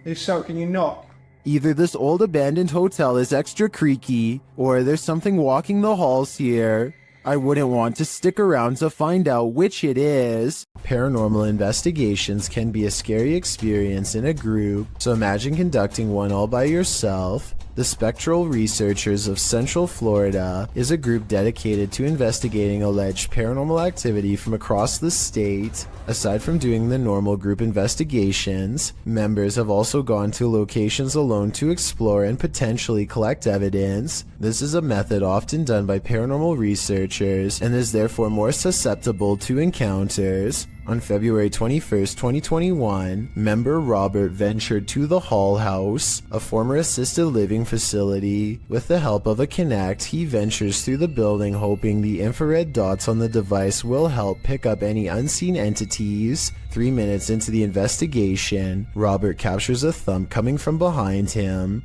If so, can you knock? Either this old abandoned hotel is extra creaky, or there's something walking the halls here. I wouldn't want to stick around to find out which it is. Paranormal investigations can be a scary experience in a group, so imagine conducting one all by yourself. The Spectral Researchers of Central Florida is a group dedicated to investigating alleged paranormal activity from across the state. Aside from doing the normal group investigations, members have also gone to locations alone to explore and potentially collect evidence. This is a method often done by paranormal researchers and is therefore more susceptible to encounters. On February 21st, 2021, member Robert ventured to the Hall House, a former assisted living facility. With the help of a Kinect, he ventures through the building hoping the infrared dots on the device will help pick up any unseen entities. 3 minutes into the investigation, Robert captures a thump coming from behind him.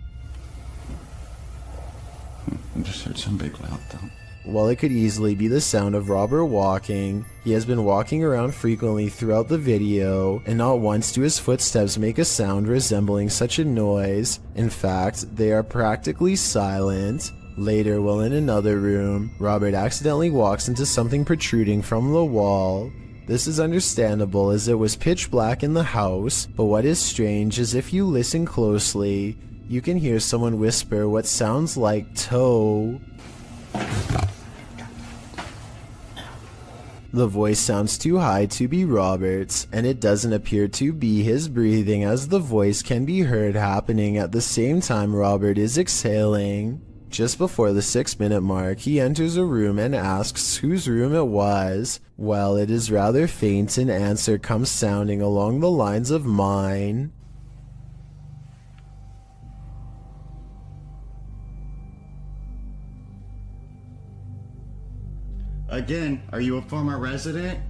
I just heard some big loud thump. While it could easily be the sound of Robert walking, he has been walking around frequently throughout the video, and not once do his footsteps make a sound resembling such a noise. In fact, they are practically silent. Later, while in another room, Robert accidentally walks into something protruding from the wall. This is understandable as it was pitch black in the house, but what is strange is if you listen closely, you can hear someone whisper what sounds like toe. The voice sounds too high to be Robert's, and it doesn't appear to be his breathing as the voice can be heard happening at the same time Robert is exhaling. Just before the 6-minute mark, he enters a room and asks whose room it was. Well, it is rather faint, an answer comes sounding along the lines of mine. Again, are you a former resident?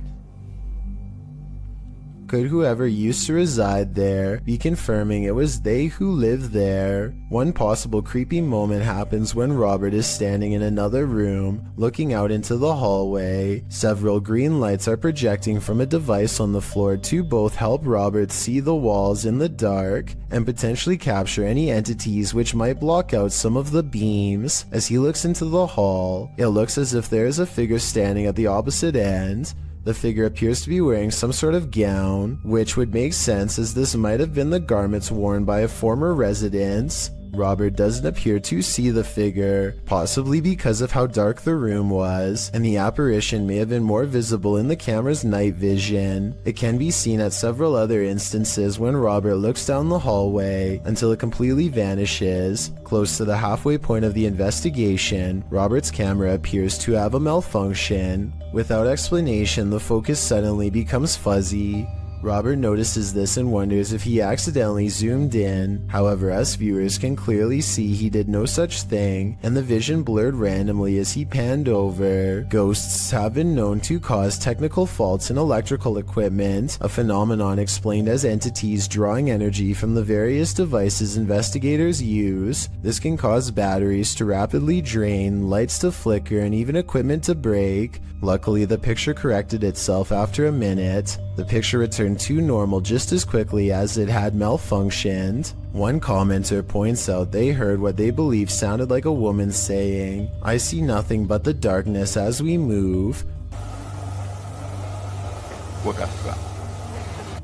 Could whoever used to reside there be confirming it was they who lived there? One possible creepy moment happens when Robert is standing in another room, looking out into the hallway. Several green lights are projecting from a device on the floor to both help Robert see the walls in the dark and potentially capture any entities which might block out some of the beams. As he looks into the hall, it looks as if there is a figure standing at the opposite end. The figure appears to be wearing some sort of gown, which would make sense as this might have been the garments worn by a former resident. Robert doesn't appear to see the figure, possibly because of how dark the room was, and the apparition may have been more visible in the camera's night vision. It can be seen at several other instances when Robert looks down the hallway until it completely vanishes. Close to the halfway point of the investigation, Robert's camera appears to have a malfunction. Without explanation, the focus suddenly becomes fuzzy. Robert notices this and wonders if he accidentally zoomed in. However, us viewers can clearly see he did no such thing, and the vision blurred randomly as he panned over. Ghosts have been known to cause technical faults in electrical equipment, a phenomenon explained as entities drawing energy from the various devices investigators use. This can cause batteries to rapidly drain, lights to flicker, and even equipment to break. Luckily, the picture corrected itself after a minute. The picture returned to normal just as quickly as it had malfunctioned. One commenter points out they heard what they believe sounded like a woman saying, "I see nothing but the darkness as we move."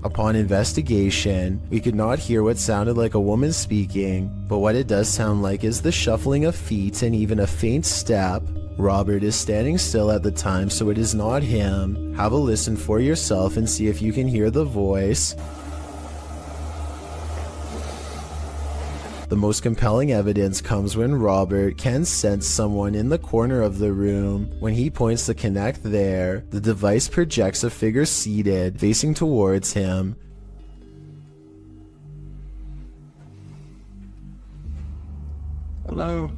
Upon investigation, we could not hear what sounded like a woman speaking, but what it does sound like is the shuffling of feet and even a faint step. Robert is standing still at the time, so it is not him. Have a listen for yourself and see if you can hear the voice. The most compelling evidence comes when Robert can sense someone in the corner of the room. When he points the Kinect there, the device projects a figure seated, facing towards him. Hello?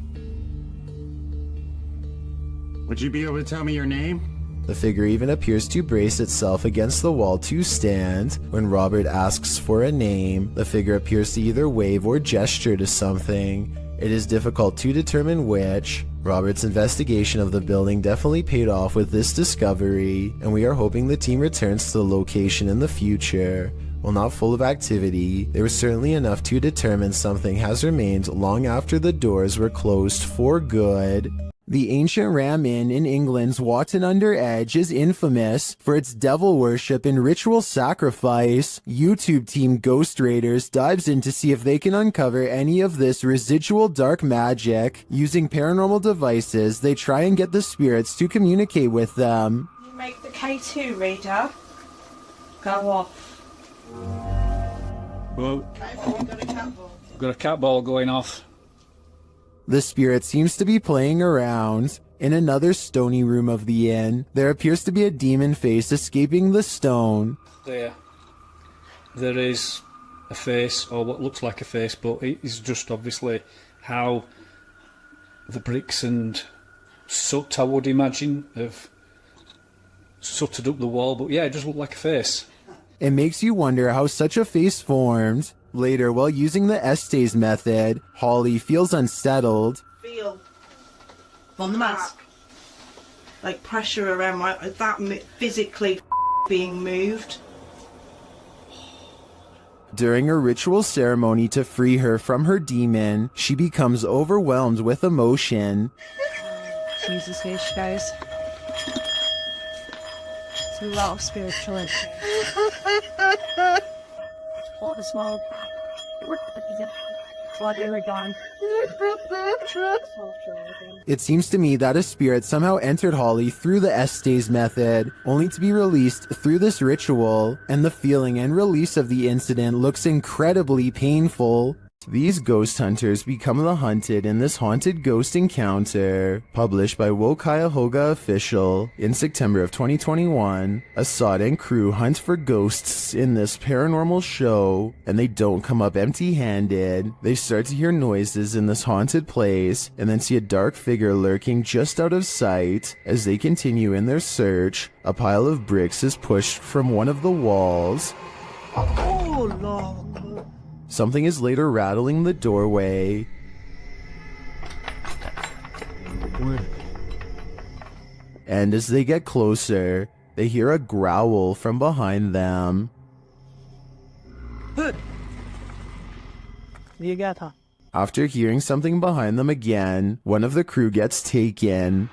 Would you be able to tell me your name? The figure even appears to brace itself against the wall to stand. When Robert asks for a name, the figure appears to either wave or gesture to something. It is difficult to determine which. Robert's investigation of the building definitely paid off with this discovery, and we are hoping the team returns to the location in the future. While not full of activity, there was certainly enough to determine something has remained long after the doors were closed for good. The ancient Ram Inn in England's Watton-under-Edge is infamous for its devil worship and ritual sacrifice. YouTube team Ghost Raiders dives in to see if they can uncover any of this residual dark magic. Using paranormal devices, they try and get the spirits to communicate with them. You make the K2 reader go off. Well, got a cat ball going off. The spirit seems to be playing around. In another stony room of the inn, there appears to be a demon face escaping the stone. There is a face, or what looks like a face, but it is just obviously how the bricks and soot, I would imagine, have sooted up the wall. But yeah, it does look like a face. It makes you wonder how such a face formed. Later, while using the Estes method, Holly feels unsettled. Feel on the mask, like pressure around that physically being moved. During a ritual ceremony to free her from her demon, she becomes overwhelmed with emotion. Jesus H, guys. It's a lot of spiritual energy. All the smoke. It seems to me that a spirit somehow entered Holly through the Estes method, only to be released through this ritual, and the feeling and release of the incident looks incredibly painful. These ghost hunters become the hunted in this haunted ghost encounter. Published by Cuyahoga Official in September of 2021, Assad and crew hunt for ghosts in this paranormal show, and they don't come up empty-handed. They start to hear noises in this haunted place, and then see a dark figure lurking just out of sight. As they continue in their search, a pile of bricks is pushed from one of the walls. Oh, Lord. Something is later rattling the doorway. And as they get closer, they hear a growl from behind them. After hearing something behind them again, one of the crew gets taken.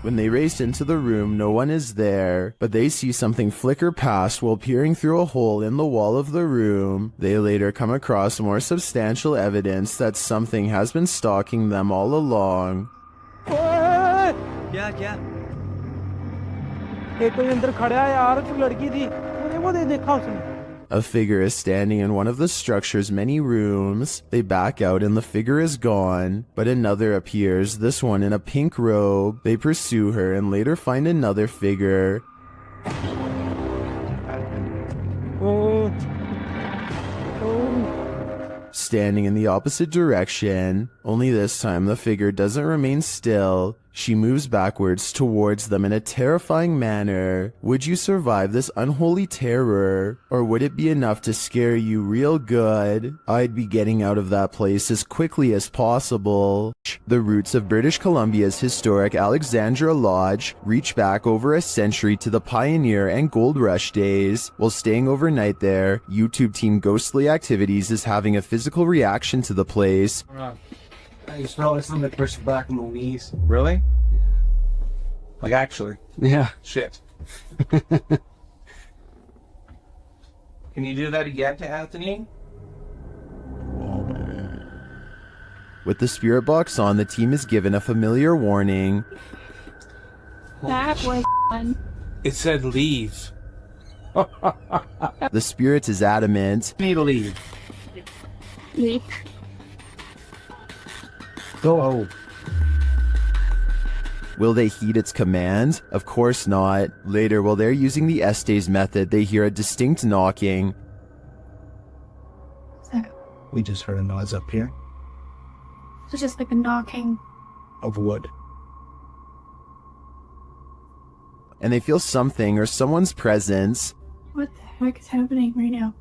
When they race into the room, no one is there, but they see something flicker past while peering through a hole in the wall of the room. They later come across more substantial evidence that something has been stalking them all along. A figure is standing in one of the structure's many rooms. They back out and the figure is gone, but another appears, this one in a pink robe. They pursue her and later find another figure. Standing in the opposite direction, only this time the figure doesn't remain still. She moves backwards towards them in a terrifying manner. Would you survive this unholy terror? Or would it be enough to scare you real good? I'd be getting out of that place as quickly as possible. The roots of British Columbia's historic Alexandra Lodge reach back over a century to the pioneer and gold rush days. While staying overnight there, YouTube team Ghostly Activities is having a physical reaction to the place. You smell like something that pushed back on the knees. Really? Like actually? Yeah. Shit. Can you do that again to Anthony? With the spirit box on, the team is given a familiar warning. That was fun. It said leave. The spirit is adamant. Need to leave. Leave. Go. Will they heed its command? Of course not. Later, while they're using the Estes method, they hear a distinct knocking. We just heard a noise up here. So just like a knocking. Of wood. And they feel something or someone's presence. What the heck is happening right now?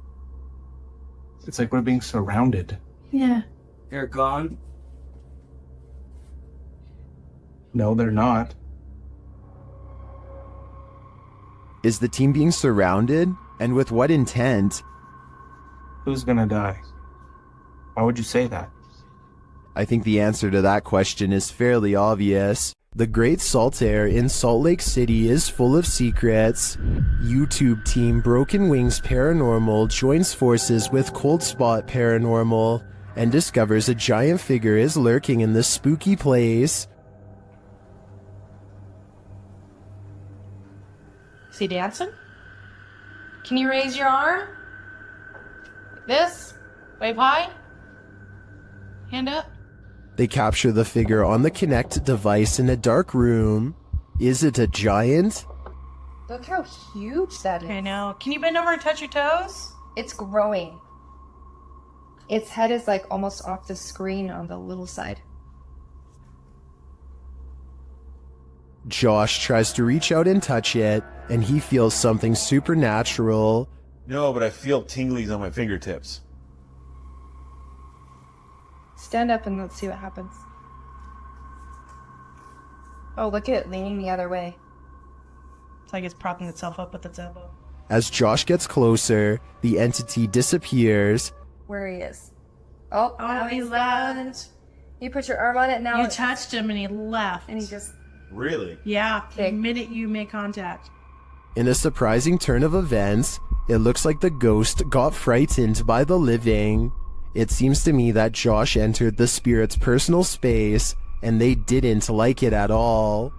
It's like we're being surrounded. Yeah. They're gone. No, they're not. Is the team being surrounded? And with what intent? Who's gonna die? Why would you say that? I think the answer to that question is fairly obvious. The Great Salt Air in Salt Lake City is full of secrets. YouTube team Broken Wings Paranormal joins forces with Cold Spot Paranormal and discovers a giant figure is lurking in this spooky place. Is he dancing? Can you raise your arm? Like this? Wave high? Hand up. They capture the figure on the Kinect device in a dark room. Is it a giant? Look how huge that is. Okay, now, can you bend over and touch your toes? It's growing. Its head is like almost off the screen on the little side. Josh tries to reach out and touch it, and he feels something supernatural. No, but I feel tinglies on my fingertips. Stand up and let's see what happens. Oh, look at it leaning the other way. It's like it's propping itself up with its elbow. As Josh gets closer, the entity disappears. Where he is. Oh, Oh, he left. You put your arm on it now. You touched him and he left. And he just... Really? Yeah, the minute you make contact. In a surprising turn of events, it looks like the ghost got frightened by the living. It seems to me that Josh entered the spirit's personal space, and they didn't like it at all.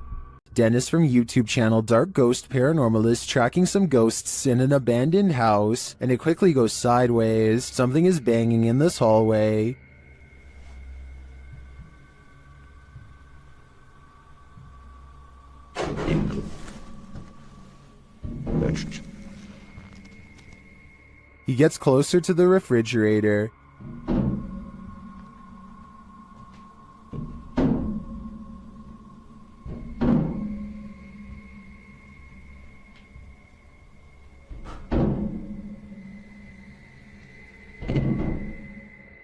Dennis from YouTube channel Dark Ghost Paranormal is tracking some ghosts in an abandoned house, and it quickly goes sideways. Something is banging in this hallway. He gets closer to the refrigerator.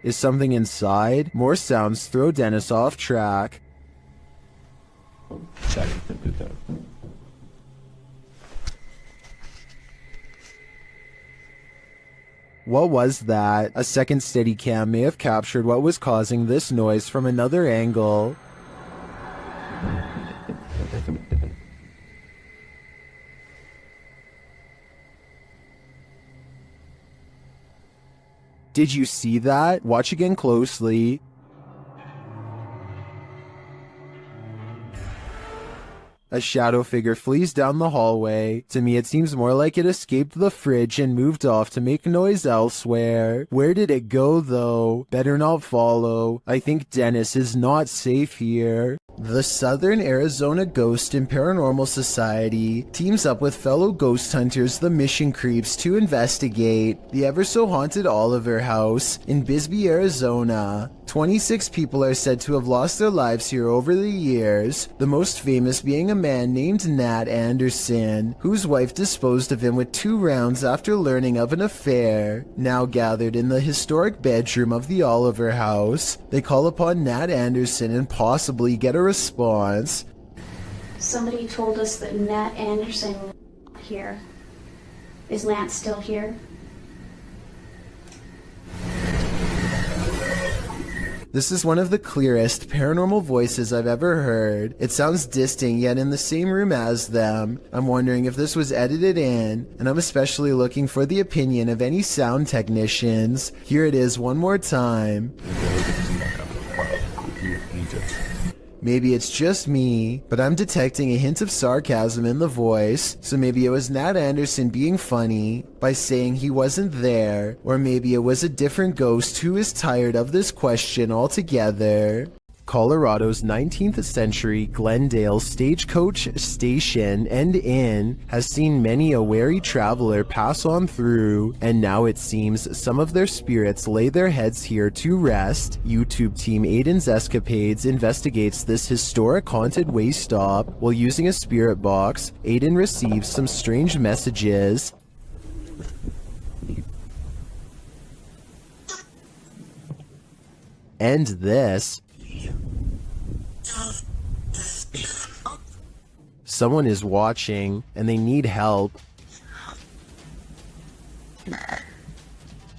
Is something inside? More sounds throw Dennis off track. What was that? A second Steadicam may have captured what was causing this noise from another angle. Did you see that? Watch again closely. A shadow figure flees down the hallway. To me, it seems more like it escaped the fridge and moved off to make noise elsewhere. Where did it go, though? Better not follow. I think Dennis is not safe here. The Southern Arizona Ghost and Paranormal Society teams up with fellow ghost hunters, the Mission Creeps, to investigate the ever-so-haunted Oliver House in Bisbee, Arizona. 26 people are said to have lost their lives here over the years, the most famous being a man named Nat Anderson, whose wife disposed of him with 2 rounds after learning of an affair. Now gathered in the historic bedroom of the Oliver House, they call upon Nat Anderson and possibly get a response. Somebody told us that Nat Anderson was here. Is Nat still here? This is one of the clearest paranormal voices I've ever heard. It sounds distant, yet in the same room as them. I'm wondering if this was edited in, and I'm especially looking for the opinion of any sound technicians. Here it is one more time. Maybe it's just me, but I'm detecting a hint of sarcasm in the voice, so maybe it was Nat Anderson being funny by saying he wasn't there, or maybe it was a different ghost who is tired of this question altogether. Colorado's 19th century Glendale Stagecoach Station and Inn has seen many a wary traveler pass on through, and now it seems some of their spirits lay their heads here to rest. YouTube team Aiden's Escapades investigates this historic haunted way stop. While using a spirit box, Aiden receives some strange messages. And this. Someone is watching, and they need help.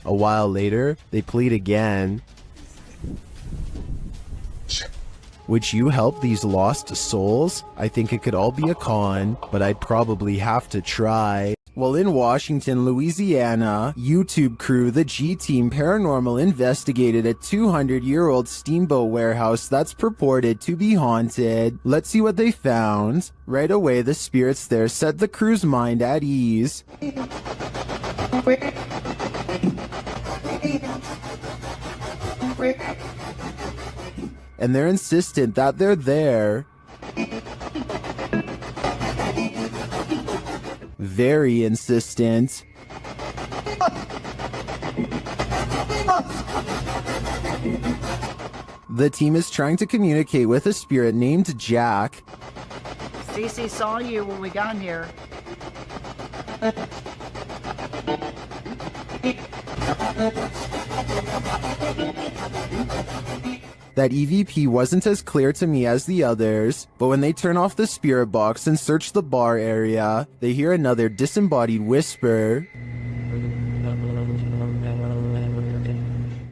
A while later, they plead again. Would you help these lost souls? I think it could all be a con, but I'd probably have to try. Well, in Washington, Louisiana, YouTube crew, the G-Team Paranormal investigated a 200-year-old steamboat warehouse that's purported to be haunted. Let's see what they found. Right away, the spirits there set the crew's mind at ease. and they're insistent that they're there. Very insistent. The team is trying to communicate with a spirit named Jack. Cece saw you when we got here. That EVP wasn't as clear to me as the others, but when they turn off the spirit box and search the bar area, they hear another disembodied whisper.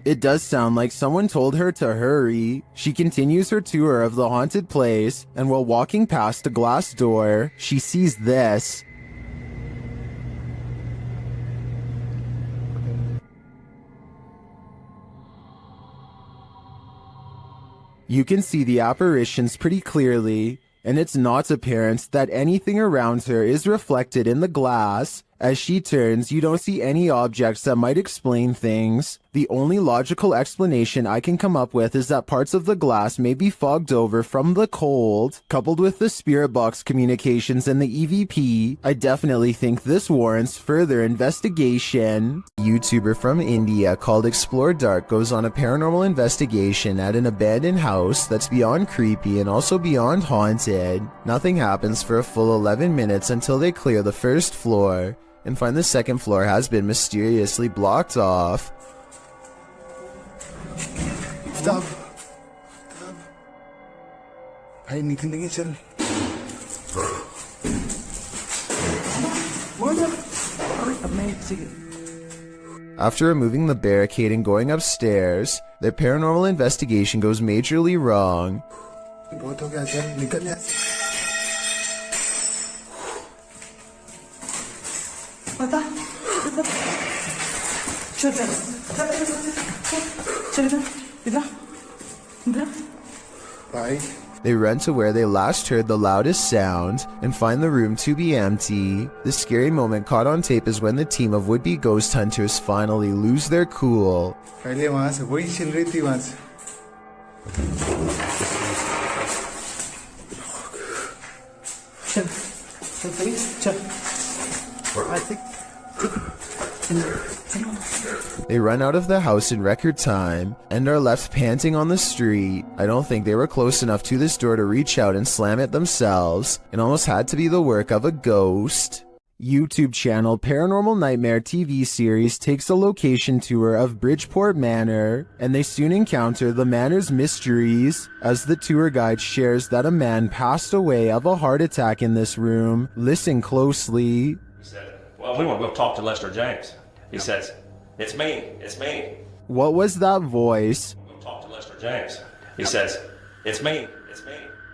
It does sound like someone told her to hurry. She continues her tour of the haunted place, and while walking past a glass door, she sees this. You can see the apparitions pretty clearly, and it's not apparent that anything around her is reflected in the glass. As she turns, you don't see any objects that might explain things. The only logical explanation I can come up with is that parts of the glass may be fogged over from the cold. Coupled with the spirit box communications and the EVP, I definitely think this warrants further investigation. A YouTuber from India called Explore Dark goes on a paranormal investigation at an abandoned house that's beyond creepy and also beyond haunted. Nothing happens for a full 11 minutes until they clear the first floor and find the second floor has been mysteriously blocked off. Stop. Ay, tingin sir. After removing the barricade and going upstairs, their paranormal investigation goes majorly wrong. They run to where they last heard the loudest sound and find the room to be empty. The scary moment caught on tape is when the team of would-be ghost hunters finally lose their cool. They run out of the house in record time and are left panting on the street. I don't think they were close enough to this door to reach out and slam it themselves. It almost had to be the work of a ghost. YouTube channel Paranormal Nightmare TV series takes a location tour of Bridgeport Manor, and they soon encounter the manor's mysteries as the tour guide shares that a man passed away of a heart attack in this room. Listen closely. He said, well, we want to go talk to Lester James. He says, it's me. What was that voice? We'll talk to Lester James. He says, it's me.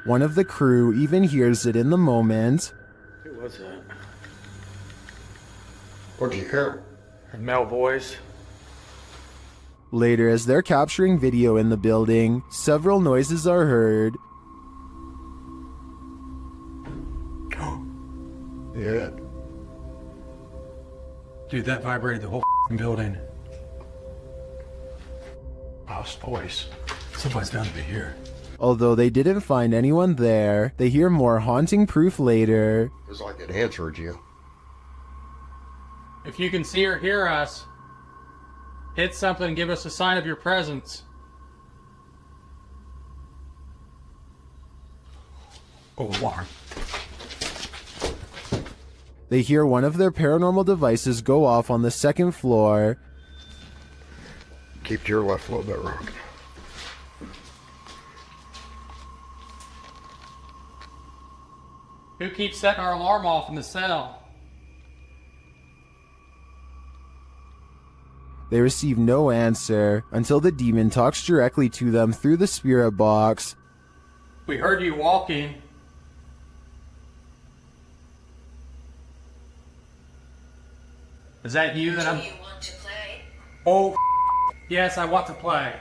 One of the crew even hears it in the moment. Who was that? What did you hear? A male voice. Later, as they're capturing video in the building, several noises are heard. Yeah. Dude, that vibrated the whole building. Lost voice. Somebody's bound to be here. Although they didn't find anyone there, they hear more haunting proof later. It's like it answered you. If you can see or hear us, hit something and give us a sign of your presence. Oh, alarm. They hear one of their paranormal devices go off on the second floor. Keep to your left a little bit, Rock. Who keeps setting our alarm off in the cell? They receive no answer until the demon talks directly to them through the spirit box. We heard you walking. Is that you that I'm... Do you want to play? Oh, yes, I want to play.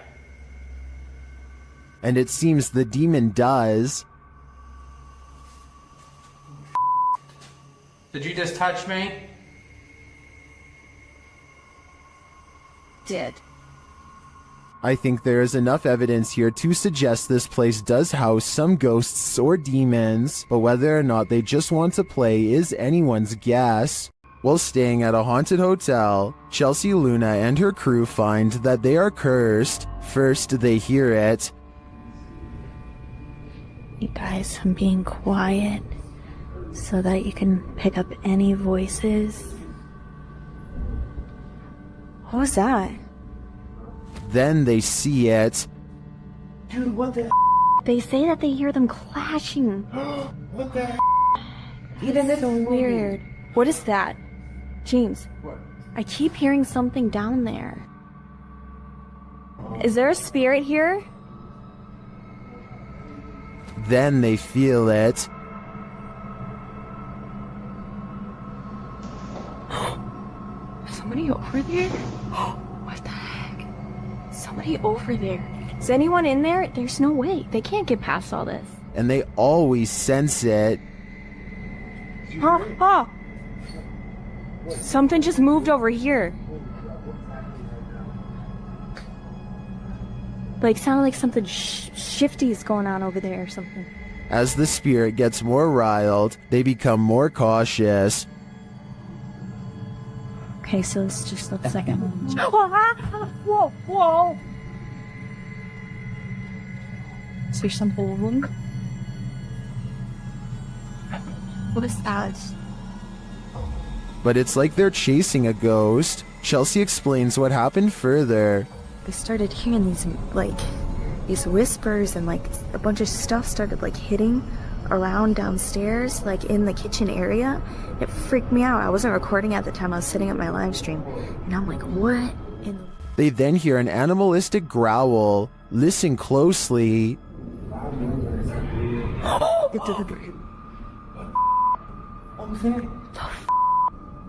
And it seems the demon does. Did you just touch me? Did. I think there is enough evidence here to suggest this place does house some ghosts or demons, but whether or not they just want to play is anyone's guess. While staying at a haunted hotel, Chelsea Luna and her crew find that they are cursed. First, they hear it. You guys, I'm being quiet so that you can pick up any voices. What was that? Then they see it. Dude, what the? They say that they hear them clashing. What the? It's so weird. What is that? James, What? I keep hearing something down there. Is there a spirit here? Then they feel it. Somebody over there? What the heck? Somebody over there. Is anyone in there? There's no way. They can't get past all this. And they always sense it. Oh! Something just moved over here. Like, sounded like something shifty is going on over there or something. As the spirit gets more riled, they become more cautious. Okay, so it's just the second one. Whoa, whoa! Is there something? What is that? But it's like they're chasing a ghost. Chelsea explains what happened further. I started hearing these whispers, and a bunch of stuff started hitting around downstairs, in the kitchen area. It freaked me out. I wasn't recording at the time. I was sitting at my live stream, and I'm like, what in the... They then hear an animalistic growl. Listen closely.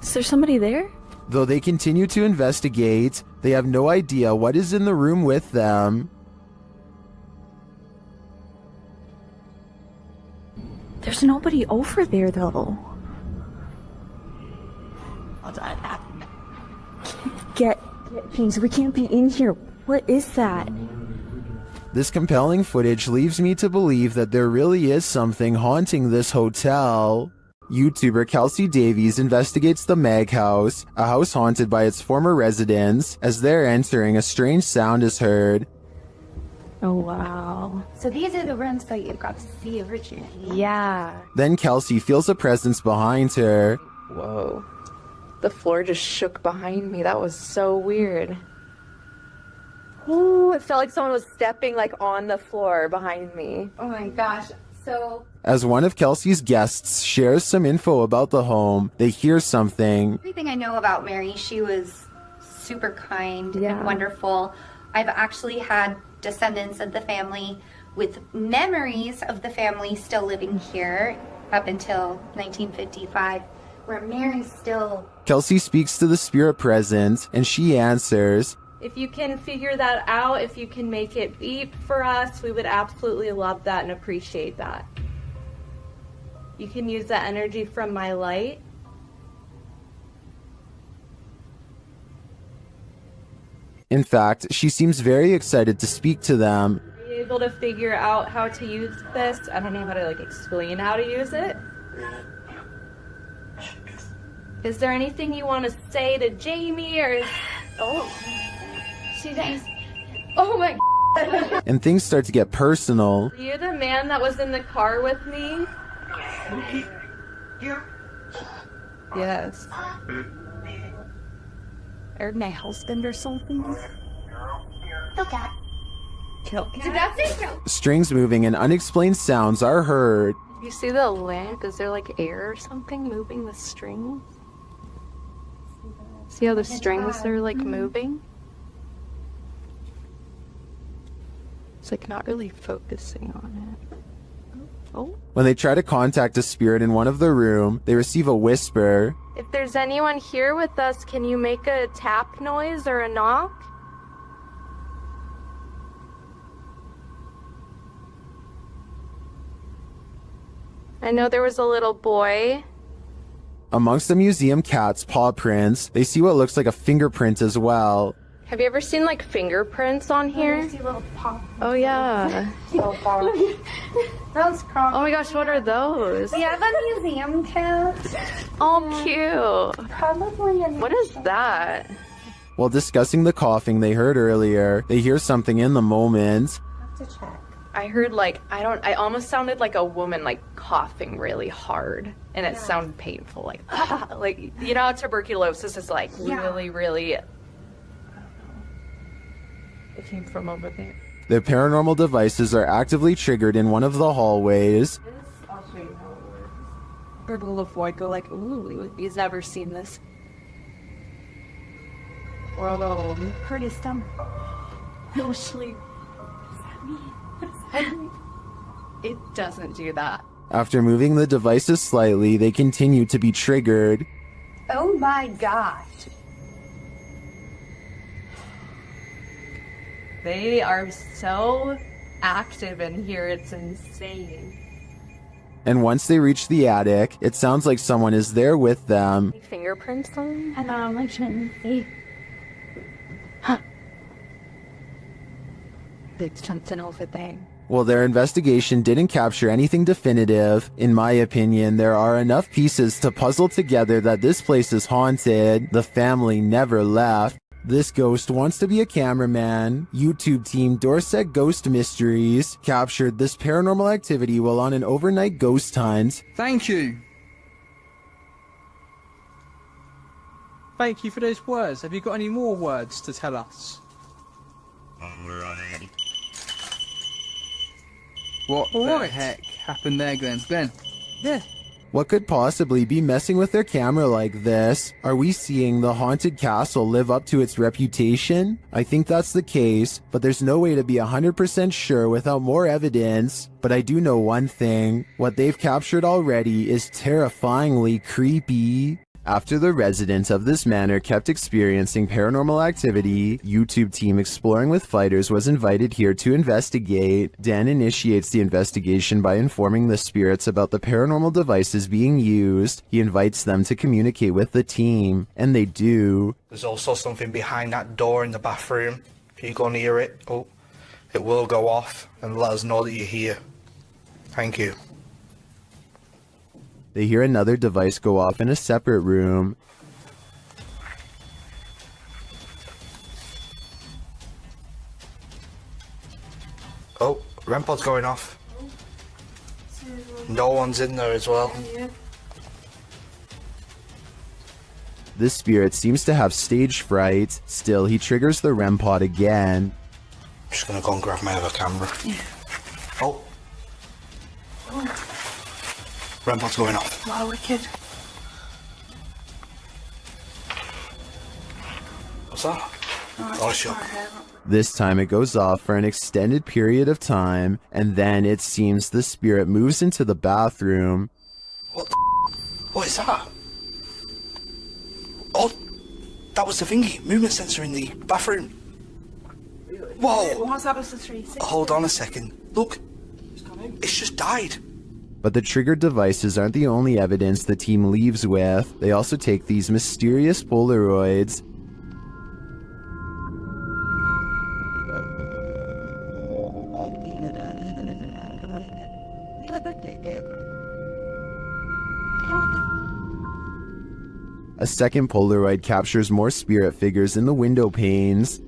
Is there somebody there? Though they continue to investigate, they have no idea what is in the room with them. There's nobody over there, though. Get things. We can't be in here. What is that? This compelling footage leaves me to believe that there really is something haunting this hotel. YouTuber Kelsey Davies investigates the Mag House, a house haunted by its former residents. As they're entering, a strange sound is heard. Oh, wow. So these are the rooms that you got to see originally. Yeah. Then Kelsey feels a presence behind her. Whoa. The floor just shook behind me. That was so weird. Ooh, it felt like someone was stepping on the floor behind me. Oh my gosh. So As one of Kelsey's guests shares some info about the home, they hear something. everything I know about Mary, she was super kind and wonderful. I've actually had descendants of the family with memories of the family still living here up until 1955, where Mary's still... Kelsey speaks to the spirit present, and she answers. If you can figure that out, if you can make it beep for us, we would absolutely love that and appreciate that. You can use that energy from my light. In fact, she seems very excited to speak to them. Are you able to figure out how to use this? I don't know how to explain how to use it. Is there anything you want to say to Jamie or is... Oh, she does. Oh my God. And things start to get personal. Are you the man that was in the car with me? Yes. Or my husband or something? Okay. Kill. Strings moving and unexplained sounds are heard. You see the lamp? Is there air or something moving the strings? See how the strings are moving? It's not really focusing on it. Oh. When they try to contact a spirit in one of the room, they receive a whisper. If there's anyone here with us, can you make a tap noise or a knock? I know there was a little boy. Amongst the museum cat's paw prints, they see what looks like a fingerprint as well. Have you ever seen like fingerprints on here? See little pop. Oh yeah. Those crawling. Oh my gosh, what are those? We have a museum cat. Oh, cute. Probably a What is that? While discussing the coughing they heard earlier, they hear something in the moment. to check. I heard like, I almost sounded like a woman like coughing really hard. And it sounded painful, like, like, you know how tuberculosis is like really, really, I don't know. It came from over there. Their paranormal devices are actively triggered in one of the hallways. I'll show you how it works. Gurgle of void go like, ooh, he's never seen this. Or although, Hurt his stomach. no sleep. It doesn't do that. After moving the devices slightly, they continue to be triggered. Oh my gosh. They are so active in here, it's insane. And once they reach the attic, it sounds like someone is there with them. Fingerprints on? Hello, my Trinity. Huh. There's something over there. While their investigation didn't capture anything definitive, in my opinion, there are enough pieces to puzzle together that this place is haunted. The family never left. This ghost wants to be a cameraman. YouTube team Dorset Ghost Mysteries captured this paranormal activity while on an overnight ghost hunt. Thank you. Thank you for those words. Have you got any more words to tell us? We're on it. What the heck happened there, Glenn? Glenn? Yeah. What could possibly be messing with their camera like this? Are we seeing the haunted castle live up to its reputation? I think that's the case, but there's no way to be 100% sure without more evidence. But I do know one thing. What they've captured already is terrifyingly creepy. After the residents of this manor kept experiencing paranormal activity, YouTube team Exploring with Fighters was invited here to investigate. Dan initiates the investigation by informing the spirits about the paranormal devices being used. He invites them to communicate with the team, and they do. There's also something behind that door in the bathroom. If you go near it, it will go off and let us know that you're here. Thank you. They hear another device go off in a separate room. Oh, REM pod's going off. No one's in there as well. This spirit seems to have stage fright. Still, he triggers the REM pod again. I'm just gonna go and grab my other camera. Oh. REM pod's going off. Wow, wicked. What's that? Oh, sure. This time it goes off for an extended period of time, and then it seems the spirit moves into the bathroom. What the What is that? Oh, that was the thingy, movement sensor in the bathroom. Whoa! What's that with the 360? Hold on a second. Look, it's just died. But the triggered devices aren't the only evidence the team leaves with. They also take these mysterious Polaroids. A second Polaroid captures more spirit figures in the window panes.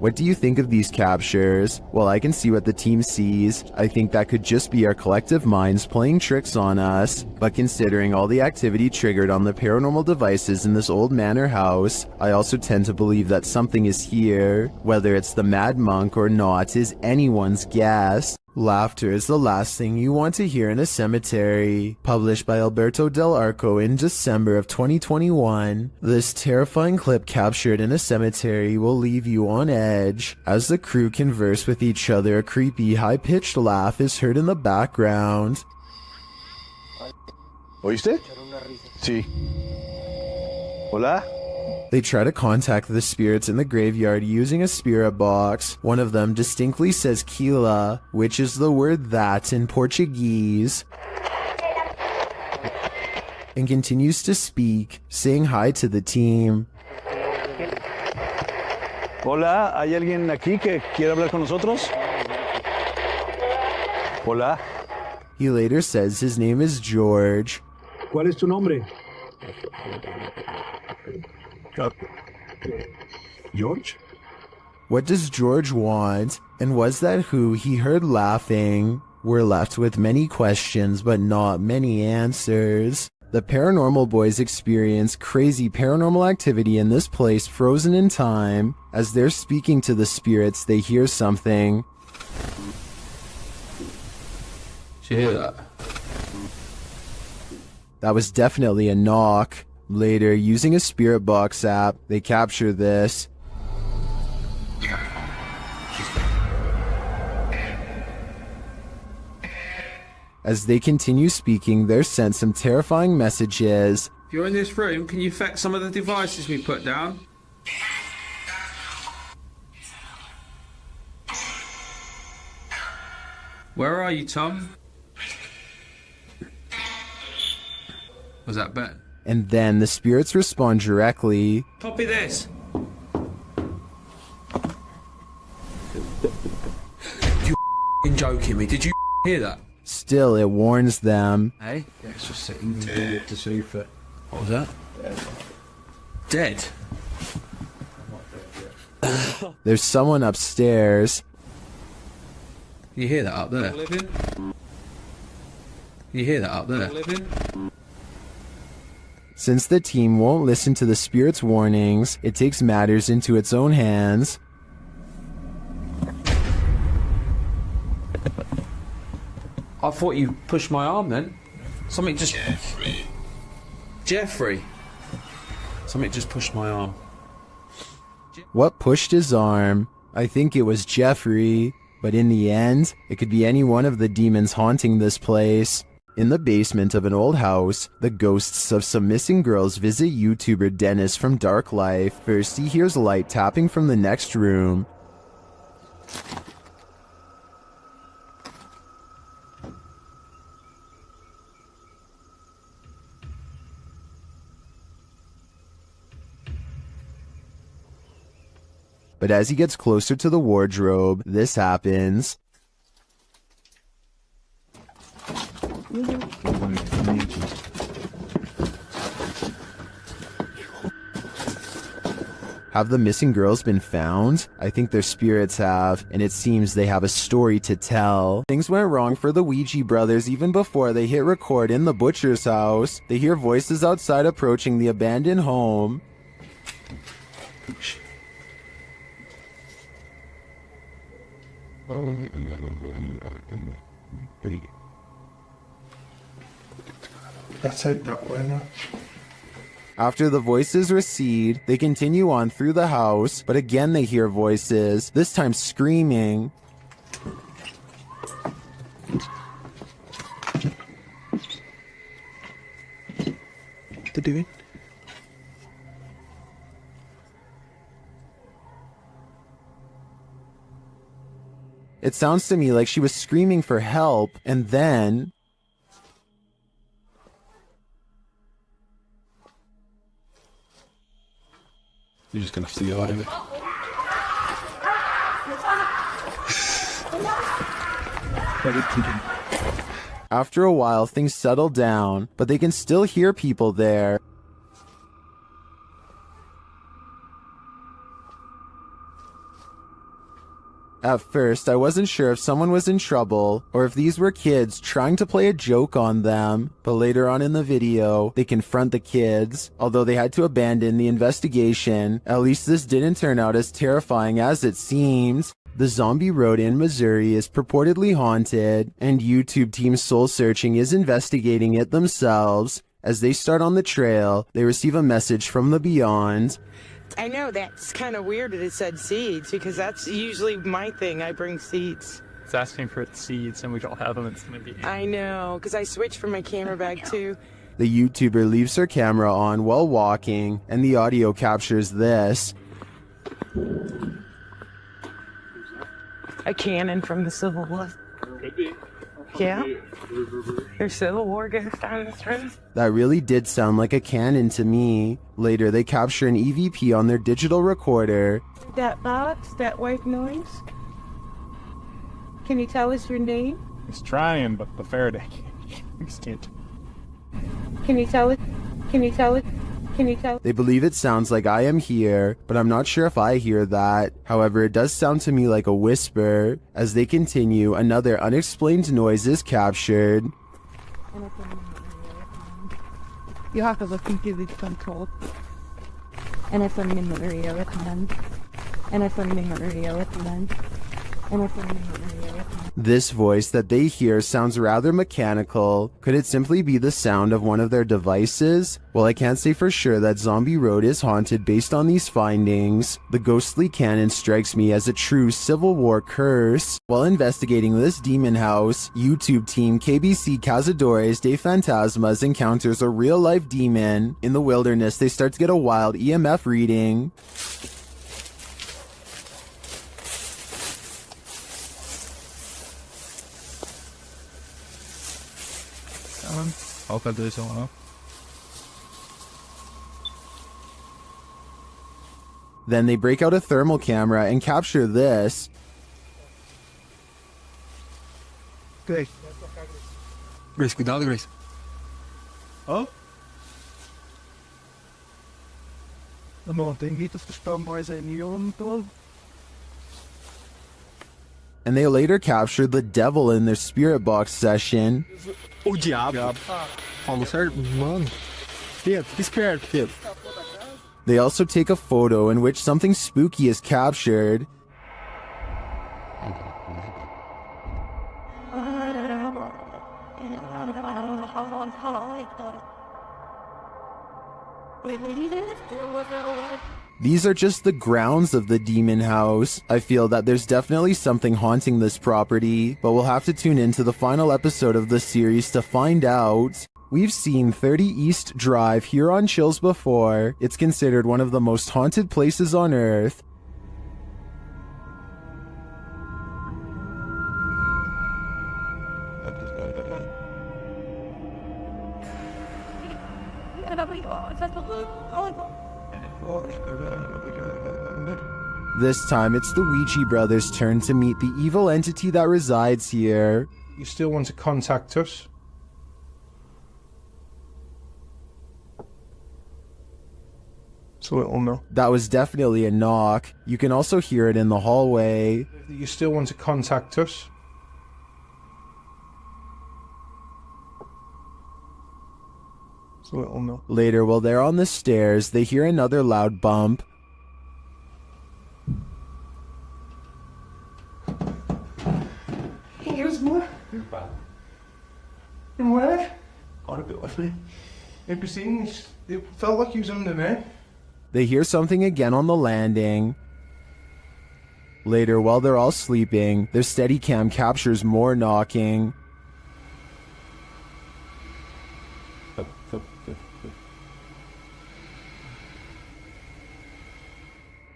What do you think of these captures? Well, I can see what the team sees. I think that could just be our collective minds playing tricks on us. But considering all the activity triggered on the paranormal devices in this old manor house, I also tend to believe that something is here. Whether it's the Mad Monk or not is anyone's guess. Laughter is the last thing you want to hear in a cemetery. Published by Alberto Del Arco in December of 2021. This terrifying clip captured in a cemetery will leave you on edge. As the crew converse with each other, a creepy, high-pitched laugh is heard in the background. ¿Oíste? Sí. Hola. They try to contact the spirits in the graveyard using a spirit box. One of them distinctly says Kila, which is the word that in Portuguese, and continues to speak, saying hi to the team. Hola, ¿hay alguien aquí que quiere hablar con nosotros? Hola. He later says his name is George. ¿Cuál es tu nombre? George? What does George want? And was that who he heard laughing? We're left with many questions, but not many answers. The paranormal boys experience crazy paranormal activity in this place frozen in time. As they're speaking to the spirits, they hear something. Did you hear that? That was definitely a knock. Later, using a spirit box app, they capture this. As they continue speaking, they're sent some terrifying messages. If you're in this room, can you affect some of the devices we put down? Where are you, Tom? Was that Ben? And then the spirits respond directly. Copy this. You joking me? Did you hear that? Still, it warns them. Hey? Yeah, it's just sitting there to see if it... What was that? Dead. There's someone upstairs. You hear that up there? You hear that up there? Since the team won't listen to the spirit's warnings, it takes matters into its own hands. I thought you pushed my arm then. Something just... Jeffrey. Something just pushed my arm. What pushed his arm? I think it was Jeffrey, but in the end, it could be any one of the demons haunting this place. In the basement of an old house, the ghosts of some missing girls visit YouTuber Dennis from Dark Life. First, he hears light tapping from the next room. But as he gets closer to the wardrobe, this happens. Have the missing girls been found? I think their spirits have, and it seems they have a story to tell. Things went wrong for the Ouija brothers even before they hit record in the butcher's house. They hear voices outside approaching the abandoned home. Let's hope that way now. After the voices recede, they continue on through the house, but again they hear voices, this time screaming. What they're doing? It sounds to me like she was screaming for help, and then... You're just gonna have to go over. After a while, things settle down, but they can still hear people there. At first, I wasn't sure if someone was in trouble or if these were kids trying to play a joke on them, but later on in the video, they confront the kids. Although they had to abandon the investigation, at least this didn't turn out as terrifying as it seems. The zombie road in Missouri is purportedly haunted, and YouTube Team Soul Searching is investigating it themselves. As they start on the trail, they receive a message from the beyond. I know that's kind of weird that it said seeds, because that's usually my thing. I bring seeds. It's asking for seeds and we don't have them. It's gonna be... I know, because I switched from my camera bag too. The YouTuber leaves her camera on while walking, and the audio captures this. A cannon from the Civil War. Could be. Yeah. There's Civil War goes down the street. That really did sound like a cannon to me. Later, they capture an EVP on their digital recorder. That box, that white noise. Can you tell us your name? He's trying, but the Faraday can't. Can you tell it? Can you tell it? Can you tell? They believe it sounds like I am here, but I'm not sure if I hear that. However, it does sound to me like a whisper. As they continue, another unexplained noise is captured. You have to look into the control. And if I'm in the area with them. And if I'm in the area with them. And if I'm in the area with them. This voice that they hear sounds rather mechanical. Could it simply be the sound of one of their devices? Well, I can't say for sure that Zombie Road is haunted based on these findings. The ghostly cannon strikes me as a true Civil War curse. While investigating this demon house, YouTube team KBC Cazadores de Fantasmas encounters a real-life demon. In the wilderness, they start to get a wild EMF reading. Ook al doe je zo af. Then they break out a thermal camera and capture this. Grace. Grace, cuidado, Grace. Oh? Dan moet ik niet te verstaan, maar zijn niet om te. And they later captured the devil in their spirit box session. O diabo. Falou certo? Mano. Fica esperto, filho. They also take a photo in which something spooky is captured. These are just the grounds of the demon house. I feel that there's definitely something haunting this property, but we'll have to tune into the final episode of the series to find out. We've seen 30 East Drive here on Chills before. It's considered one of the most haunted places on Earth. This time, it's the Ouija brothers' turn to meet the evil entity that resides here. You still want to contact us? So it'll know. That was definitely a knock. You can also hear it in the hallway. You still want to contact us? So it'll know. Later, while they're on the stairs, they hear another loud bump. Here's more. En waar? Got a bit with me. Heb je gezien? It felt like he was under me. They hear something again on the landing. Later, while they're all sleeping, their Steadicam captures more knocking.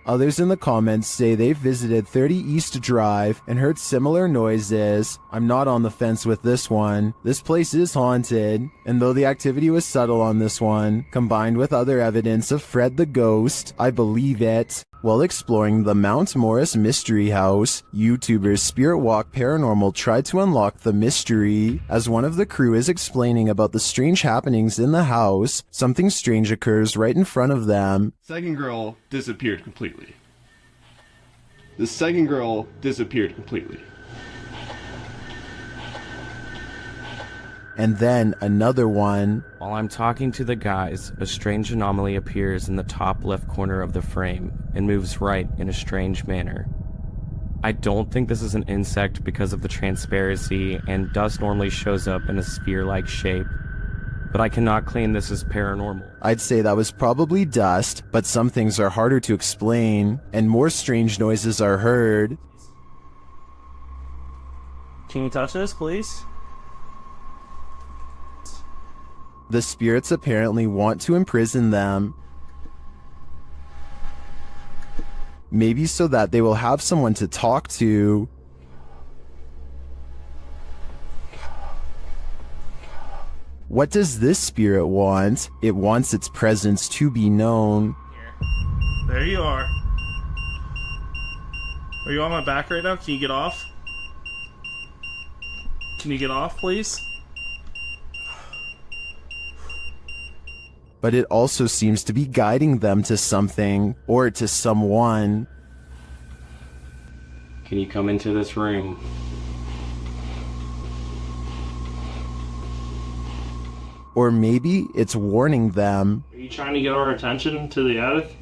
Others in the comments say they've visited 30 East Drive and heard similar noises. I'm not on the fence with this one. This place is haunted, and though the activity was subtle on this one, combined with other evidence of Fred the Ghost, I believe it. While exploring the Mount Morris Mystery House, YouTubers Spirit Walk Paranormal tried to unlock the mystery. As one of the crew is explaining about the strange happenings in the house, something strange occurs right in front of them. Second girl disappeared completely. The second girl disappeared completely. And then another one. While I'm talking to the guys, a strange anomaly appears in the top left corner of the frame and moves right in a strange manner. I don't think this is an insect because of the transparency, and dust normally shows up in a sphere-like shape, but I cannot claim this is paranormal. I'd say that was probably dust, but some things are harder to explain, and more strange noises are heard. Can you touch this, please? The spirits apparently want to imprison them. Maybe so that they will have someone to talk to. What does this spirit want? It wants its presence to be known. There you are. Are you on my back right now? Can you get off? Can you get off, please? But it also seems to be guiding them to something, or to someone. Can you come into this room? Or maybe it's warning them. Are you trying to get our attention to the attic?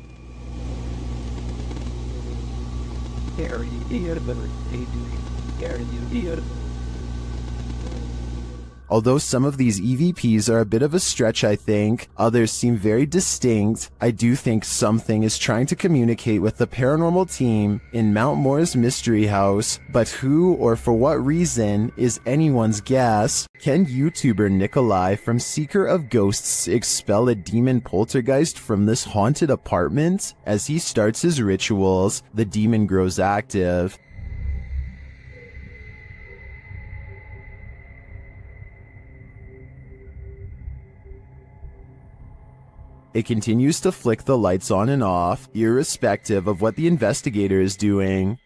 Although some of these EVPs are a bit of a stretch, I think, others seem very distinct, I do think something is trying to communicate with the paranormal team in Mount Moore's mystery house, but who or for what reason is anyone's guess. Can YouTuber Nikolai from Seeker of Ghosts expel a demon poltergeist from this haunted apartment? As he starts his rituals, the demon grows active. It continues to flick the lights on and off, irrespective of what the investigator is doing.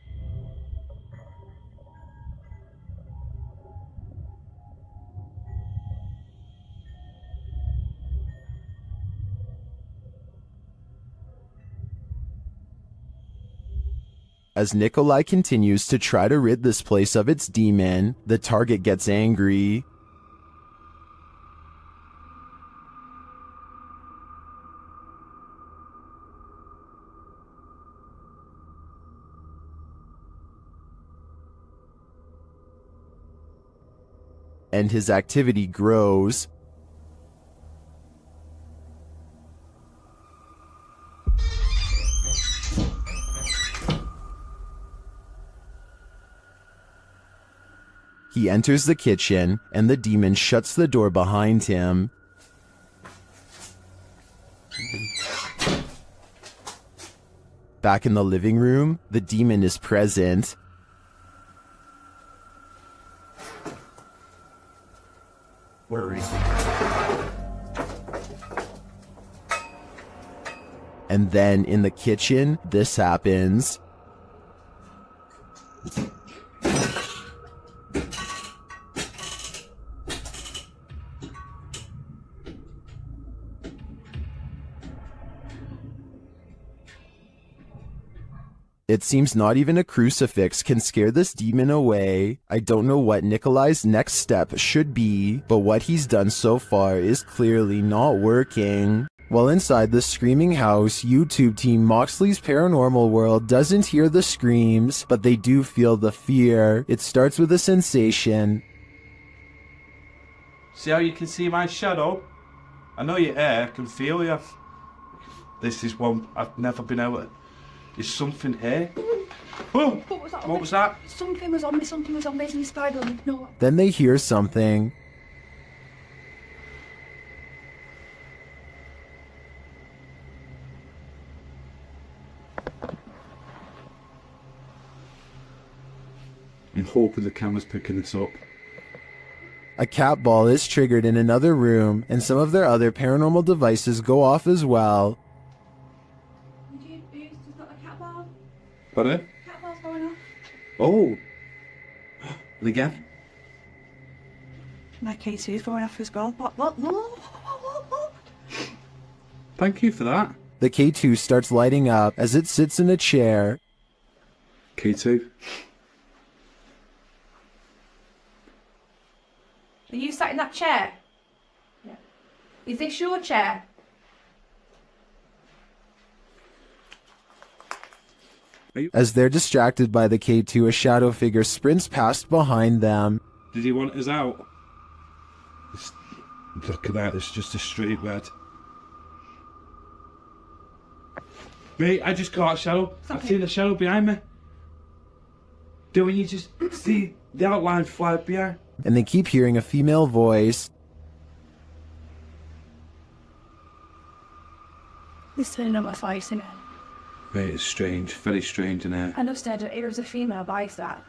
As Nikolai continues to try to rid this place of its demon, the target gets angry. And his activity grows. He enters the kitchen, and the demon shuts the door behind him. Back in the living room, the demon is present. Where is he? And then in the kitchen, this happens. It seems not even a crucifix can scare this demon away. I don't know what Nikolai's next step should be, but what he's done so far is clearly not working. While inside the screaming house, YouTube team Moxley's Paranormal World doesn't hear the screams, but they do feel the fear. It starts with a sensation. See how you can see my shadow? I know you're here, I can feel you. This is one I've never been able to... There's something here. Oh! What was that? Something was on me, there's a spider on me. No. Then they hear something. I'm hoping the camera's picking this up. A cat ball is triggered in another room, and some of their other paranormal devices go off as well. Pardon? Cat ball's going off. Oh! And again? My K2's going off as well. Look. Thank you for that. The K2 starts lighting up as it sits in a chair. K2. Are you sat in that chair? Yeah. Is this your chair? As they're distracted by the K2, a shadow figure sprints past behind them. Did he want us out? Look at that, it's just a straight red. Mate, I just got a shadow. I've seen a shadow behind me. Do when you just see the outline fly behind? And they keep hearing a female voice. This turning on my face, innit? Very strange in here. I understand that it was a female voice that.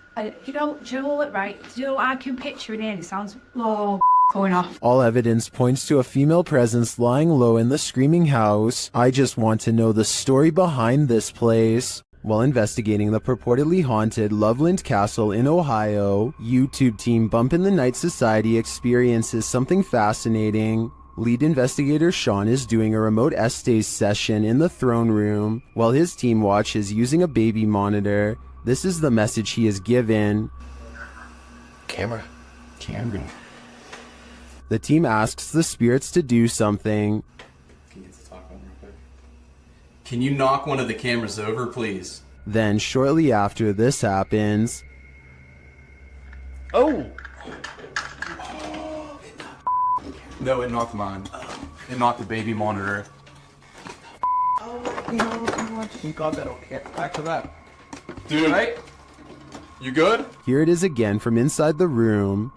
You know what, right? I can picture it in. It sounds going off. All evidence points to a female presence lying low in the screaming house. I just want to know the story behind this place. While investigating the purportedly haunted Loveland Castle in Ohio, YouTube team Bump in the Night Society experiences something fascinating. Lead investigator Sean is doing a remote Estays session in the throne room while his team watches using a baby monitor. This is the message he is given. Camera. The team asks the spirits to do something. Can you knock one of the cameras over, please? Then, shortly after this happens... Oh! No, it knocked mine. It knocked the baby monitor. You got that okay. Back to that. Dude, right? You good? Here it is again from inside the room.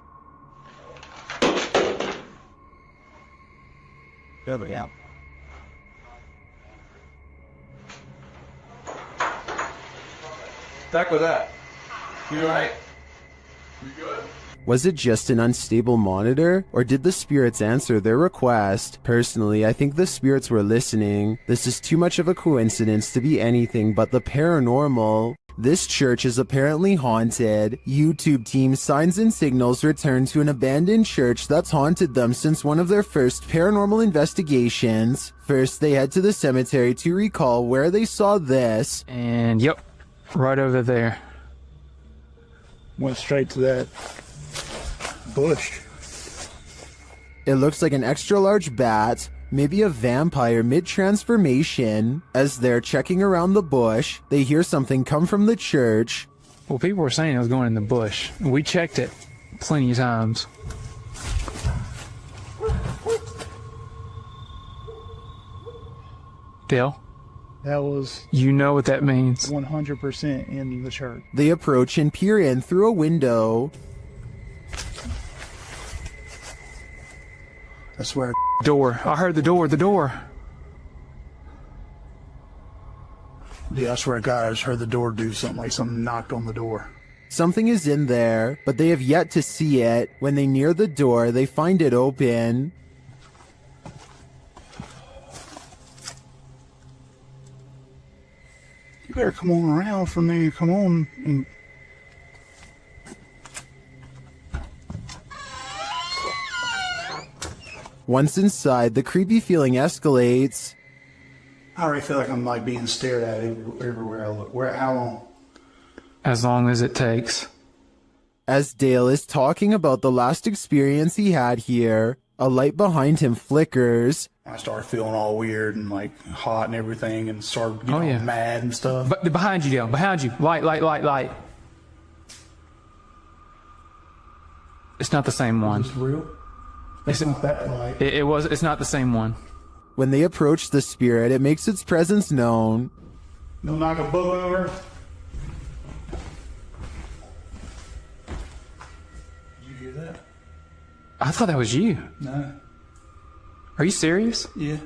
Yeah. Back with that. You alright? You good? Was it just an unstable monitor, or did the spirits answer their request? Personally, I think the spirits were listening. This is too much of a coincidence to be anything but the paranormal. This church is apparently haunted. YouTube team Signs and Signals return to an abandoned church that's haunted them since one of their first paranormal investigations. First, they head to the cemetery to recall where they saw this. And yep, right over there. Went straight to that bush. It looks like an extra large bat, maybe a vampire mid-transformation. As they're checking around the bush, they hear something come from the church. Well, people were saying it was going in the bush. We checked it plenty of times. Dale? That was... You know what that means. 100% in the church. They approach and peer in through a window. I swear. Door. I heard the door. Yeah, I swear to God, I just heard the door do something, like something knocked on the door. Something is in there, but they have yet to see it. When they near the door, they find it open. You better come on around from there. Come on. And... Once inside, the creepy feeling escalates. I already feel like I'm like being stared at everywhere I look. How long? As long as it takes. As Dale is talking about the last experience he had here, a light behind him flickers. I started feeling all weird and like hot and everything and started getting mad and stuff. But behind you, Dale. Behind you. Light. It's not the same one. Is this real? It's not that light. It's not the same one. When they approach the spirit, it makes its presence known. Don't knock a book over. Did you hear that? I thought that was you. No. Are you serious? Yeah.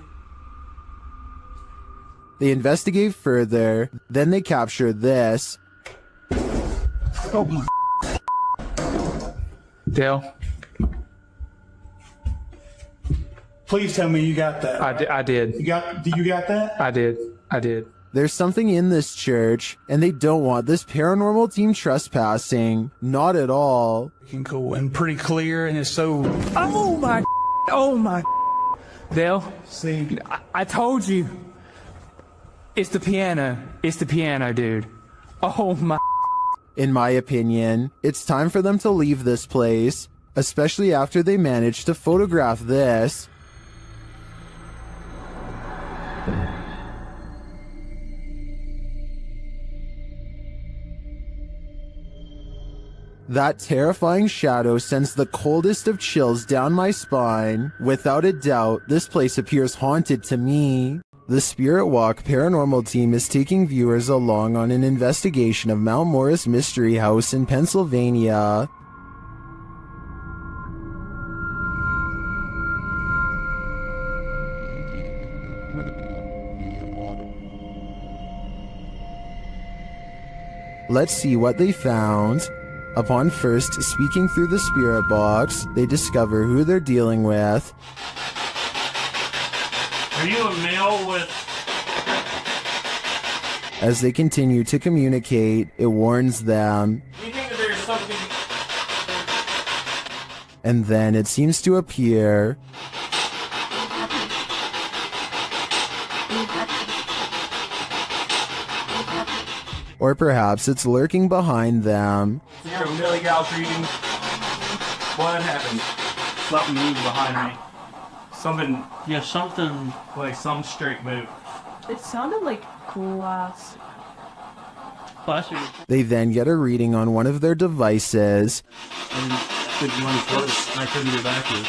They investigate further, then they capture this. Oh my. Dale. Please tell me you got that. Right? I did. You got that? I did. There's something in this church, and they don't want this paranormal team trespassing. Not at all. Cool and pretty clear, and it's so... Oh my... Dale, see, I told you. It's the piano, dude. Oh my... In my opinion, it's time for them to leave this place, especially after they managed to photograph this. That terrifying shadow sends the coldest of chills down my spine. Without a doubt, this place appears haunted to me. The Spirit Walk Paranormal team is taking viewers along on an investigation of Mount Morris Mystery House in Pennsylvania. Let's see what they found. Upon first speaking through the spirit box, they discover who they're dealing with. Are you a male with... As they continue to communicate, it warns them. Do you think that there's something... And then it seems to appear. Or perhaps it's lurking behind them. Here, Millie Gal's reading. What happened? Something moved behind me. Something. Yeah, something... Like some straight move. It sounded like glass. They then get a reading on one of their devices. And I couldn't get back to it.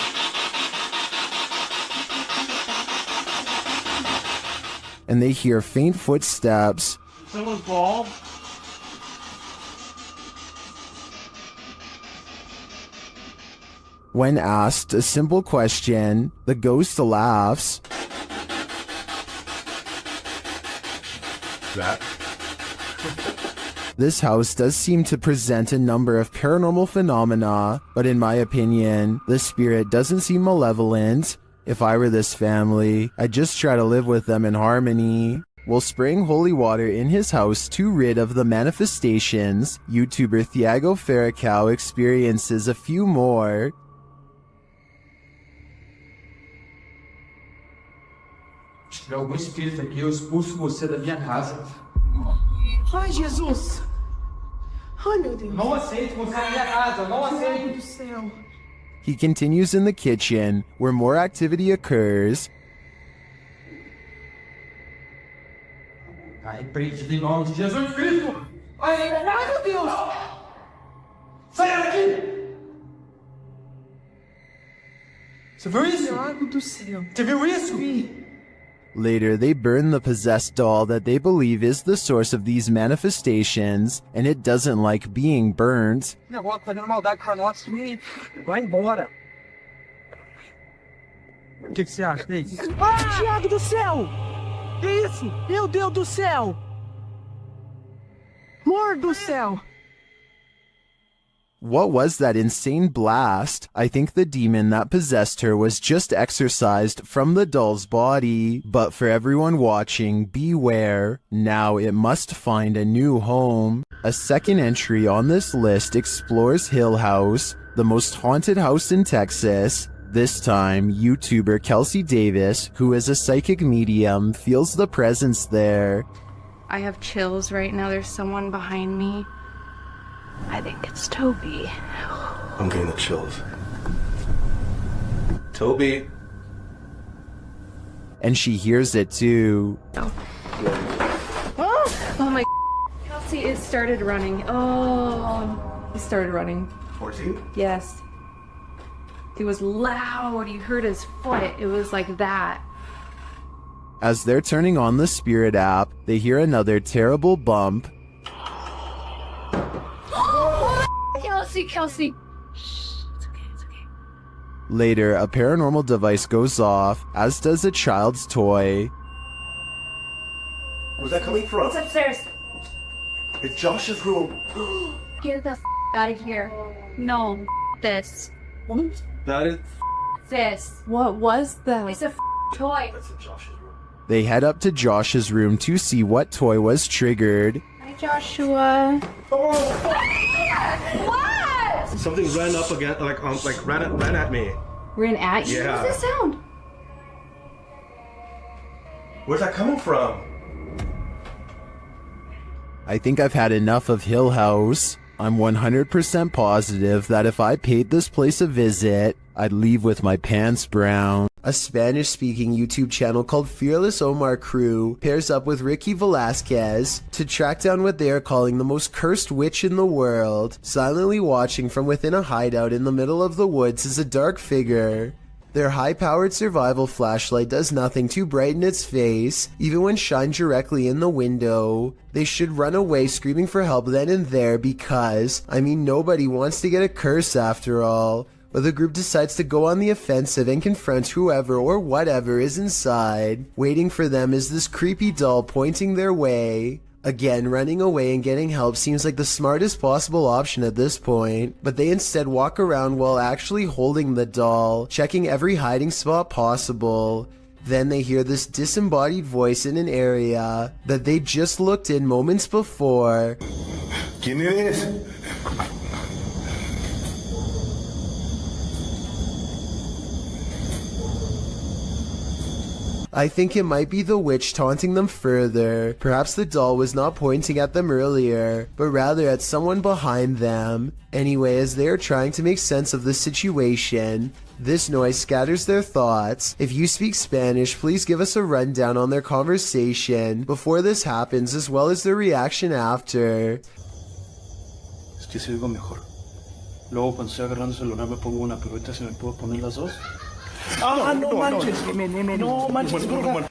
And they hear faint footsteps. Someone fall? When asked a simple question, the ghost laughs. That. This house does seem to present a number of paranormal phenomena, but in my opinion, the spirit doesn't seem malevolent. If I were this family, I'd just try to live with them in harmony. While spraying holy water in his house to rid of the manifestations, YouTuber Thiago Ferracao experiences a few more. Se tiver algum espírito aqui, eu expulso você da minha casa. Ai, Jesus! Ai, meu Deus! Não aceito você na minha casa, não aceito! Meu Deus do céu! He continues in the kitchen, where more activity occurs. Ai, repreendido em nome de Jesus Cristo! Ai, meu Deus! Sai daqui! Você viu isso? Lago do céu! Você viu isso? Vi. Later, they burn the possessed doll that they believe is the source of these manifestations, and it doesn't like being burnt. Negócio fazendo maldade com nós. Vai embora. O que você acha disso? Ah, Tiago do céu! Que isso? Meu Deus do céu! Amor do céu! What was that insane blast? I think the demon that possessed her was just exorcised from the doll's body. But for everyone watching, beware. Now it must find a new home. A second entry on this list explores Hill House, the most haunted house in Texas. This time, YouTuber Kelsey Davis, who is a psychic medium, feels the presence there. I have chills right now. There's someone behind me. I think it's Toby. I'm getting the chills. Toby. And she hears it too. Oh my. Kelsey, it started running. Oh, he started running. 14? Yes. It was loud. You heard his foot. It was like that. As they're turning on the Spirit app, they hear another terrible bump. Kelsey. Later, a paranormal device goes off, as does a child's toy. Where's that coming from? It's upstairs. It's Josh's room. Get the out of here. No, this. That is... This. What was that? It's a toy. That's in Josh's room. They head up to Josh's room to see what toy was triggered. Hi, Joshua. What? Something ran up again, ran at me. Ran at you? Yeah. What does that sound? Where's that coming from? I think I've had enough of Hill House. I'm 100% positive that if I paid this place a visit, I'd leave with my pants brown. A Spanish-speaking YouTube channel called Fearless Omar Crew pairs up with Ricky Velasquez to track down what they are calling the most cursed witch in the world. Silently watching from within a hideout in the middle of the woods is a dark figure. Their high-powered survival flashlight does nothing to brighten its face, even when shined directly in the window. They should run away screaming for help then and there because, nobody wants to get a curse after all. But the group decides to go on the offensive and confront whoever or whatever is inside. Waiting for them is this creepy doll pointing their way. Again, running away and getting help seems like the smartest possible option at this point, but they instead walk around while actually holding the doll, checking every hiding spot possible. Then they hear this disembodied voice in an area that they just looked in moments before. ¿Quién eres? I think it might be the witch taunting them further. Perhaps the doll was not pointing at them earlier, but rather at someone behind them. Anyway, as they are trying to make sense of the situation, this noise scatters their thoughts. If you speak Spanish, please give us a rundown on their conversation before this happens, as well as their reaction after. Es que se oigo mejor. Luego cuando estoy agarrando el celular me pongo una, pero ahorita se me puedo poner las dos.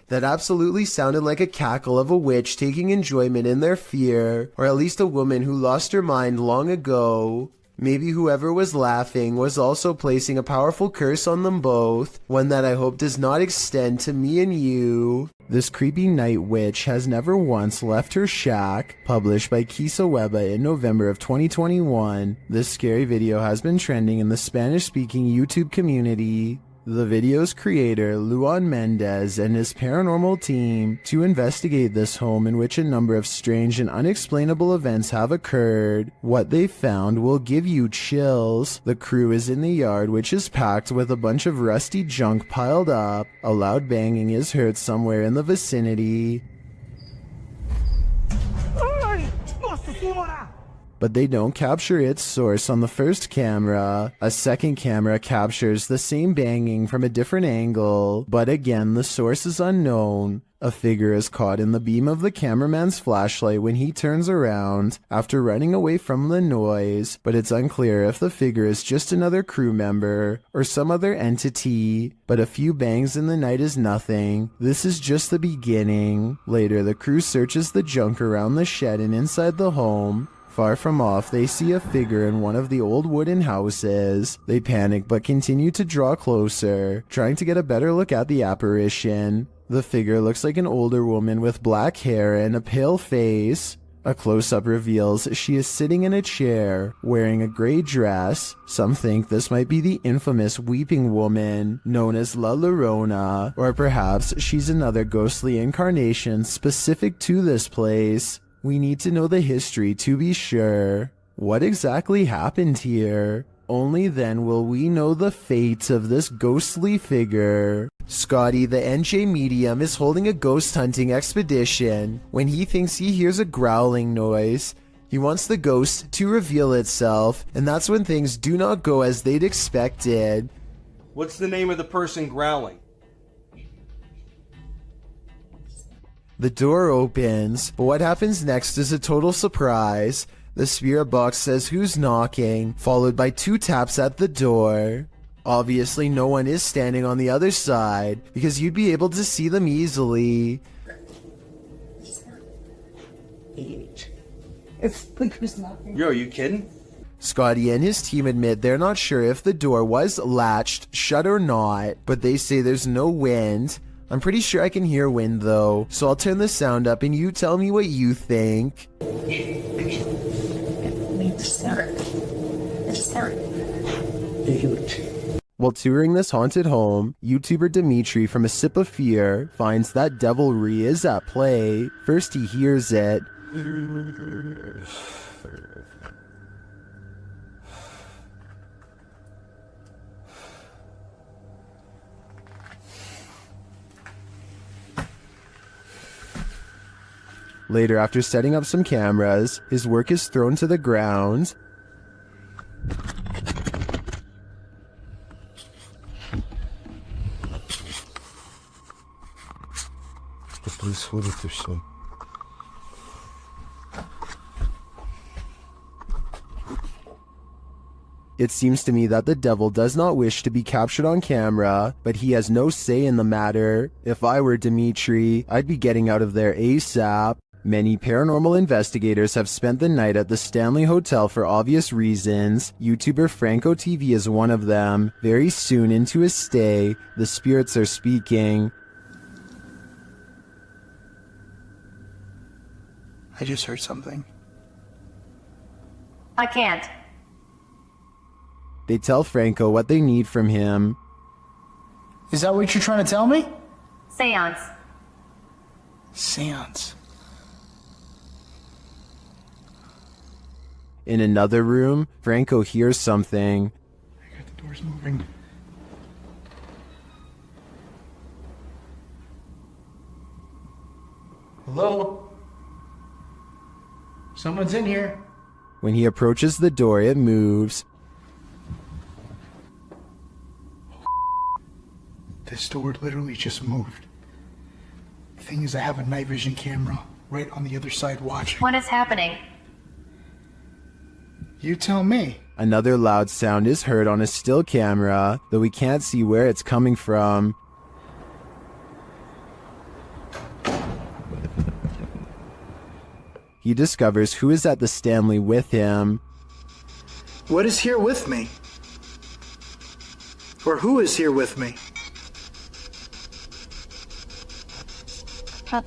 That absolutely sounded like a cackle of a witch taking enjoyment in their fear, or at least a woman who lost her mind long ago. Maybe whoever was laughing was also placing a powerful curse on them both, one that I hope does not extend to me and you. This creepy night witch has never once left her shack, published by Kisa Weba in November of 2021. This scary video has been trending in the Spanish-speaking YouTube community. The video's creator, Luan Mendez, and his paranormal team to investigate this home in which a number of strange and unexplainable events have occurred. What they found will give you chills. The crew is in the yard, which is packed with a bunch of rusty junk piled up. A loud banging is heard somewhere in the vicinity. But they don't capture its source on the first camera. A second camera captures the same banging from a different angle, but again the source is unknown. A figure is caught in the beam of the cameraman's flashlight when he turns around after running away from the noise, but it's unclear if the figure is just another crew member or some other entity. But a few bangs in the night is nothing. This is just the beginning. Later, the crew searches the junk around the shed and inside the home. Far from off, they see a figure in one of the old wooden houses. They panic but continue to draw closer, trying to get a better look at the apparition. The figure looks like an older woman with black hair and a pale face. A close-up reveals she is sitting in a chair, wearing a gray dress. Some think this might be the infamous Weeping Woman, known as La Llorona, or perhaps she's another ghostly incarnation specific to this place. We need to know the history to be sure. What exactly happened here? Only then will we know the fate of this ghostly figure. Scotty, the NJ medium, is holding a ghost hunting expedition when he thinks he hears a growling noise. He wants the ghost to reveal itself, and that's when things do not go as they'd expected. What's the name of the person growling? The door opens, but what happens next is a total surprise. The spirit box says who's knocking, followed by 2 taps at the door. Obviously no one is standing on the other side, because you'd be able to see them easily. Yo, are you kidding? Scotty and his team admit they're not sure if the door was latched shut or not, but they say there's no wind. I'm pretty sure I can hear wind though, so I'll turn the sound up and you tell me what you think. While touring this haunted home, YouTuber Dimitri from A Sip of Fear finds that devilry is at play. First he hears it. Later, after setting up some cameras, his work is thrown to the ground. Что происходит и все? It seems to me that the devil does not wish to be captured on camera, but he has no say in the matter. If I were Dimitri, I'd be getting out of there ASAP. Many paranormal investigators have spent the night at the Stanley Hotel for obvious reasons. YouTuber Franco TV is one of them. Very soon into his stay, the spirits are speaking. I just heard something. I can't. They tell Franco what they need from him. Is that what you're trying to tell me? Seance. Seance. In another room, Franco hears something. The door's moving. Hello? Someone's in here. When he approaches the door, it moves. This door literally just moved. The thing is, I have a night vision camera right on the other side watching. What is happening? You tell me. Another loud sound is heard on a still camera, though we can't see where it's coming from. He discovers who is at the Stanley with him. What is here with me? Or who is here with me? You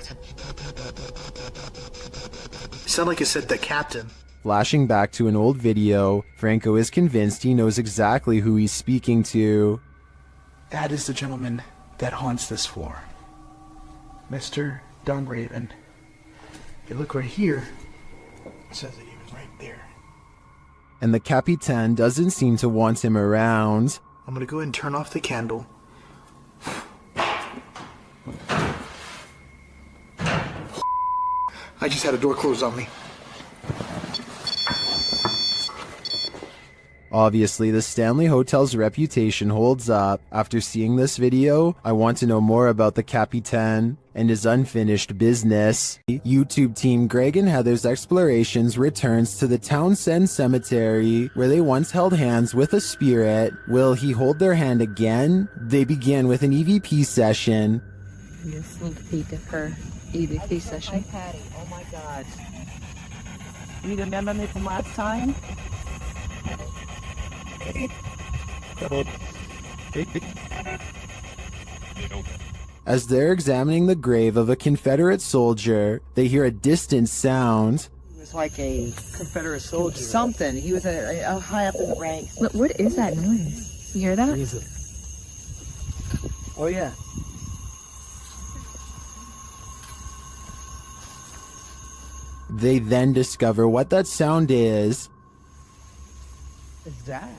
sound like you said the captain. Flashing back to an old video, Franco is convinced he knows exactly who he's speaking to. That is the gentleman that haunts this floor. Mr. Dunraven. If you look right here, it says that he was right there. And the Capitan doesn't seem to want him around. I'm gonna go ahead and turn off the candle. I just had a door closed on me. Obviously, the Stanley Hotel's reputation holds up. After seeing this video, I want to know more about the Capitan and his unfinished business. YouTube team Greg and Heather's Explorations returns to the Townsend Cemetery, where they once held hands with a spirit. Will he hold their hand again? They begin with an EVP session. A sneak peek of her EVP session. Hi, Patty. Oh my God. You remember me from last time? As they're examining the grave of a Confederate soldier, they hear a distant sound. He was like a Confederate soldier. Something. He was a high up in the ranks. What is that noise? You hear that? Oh yeah. They then discover what that sound is. What's that?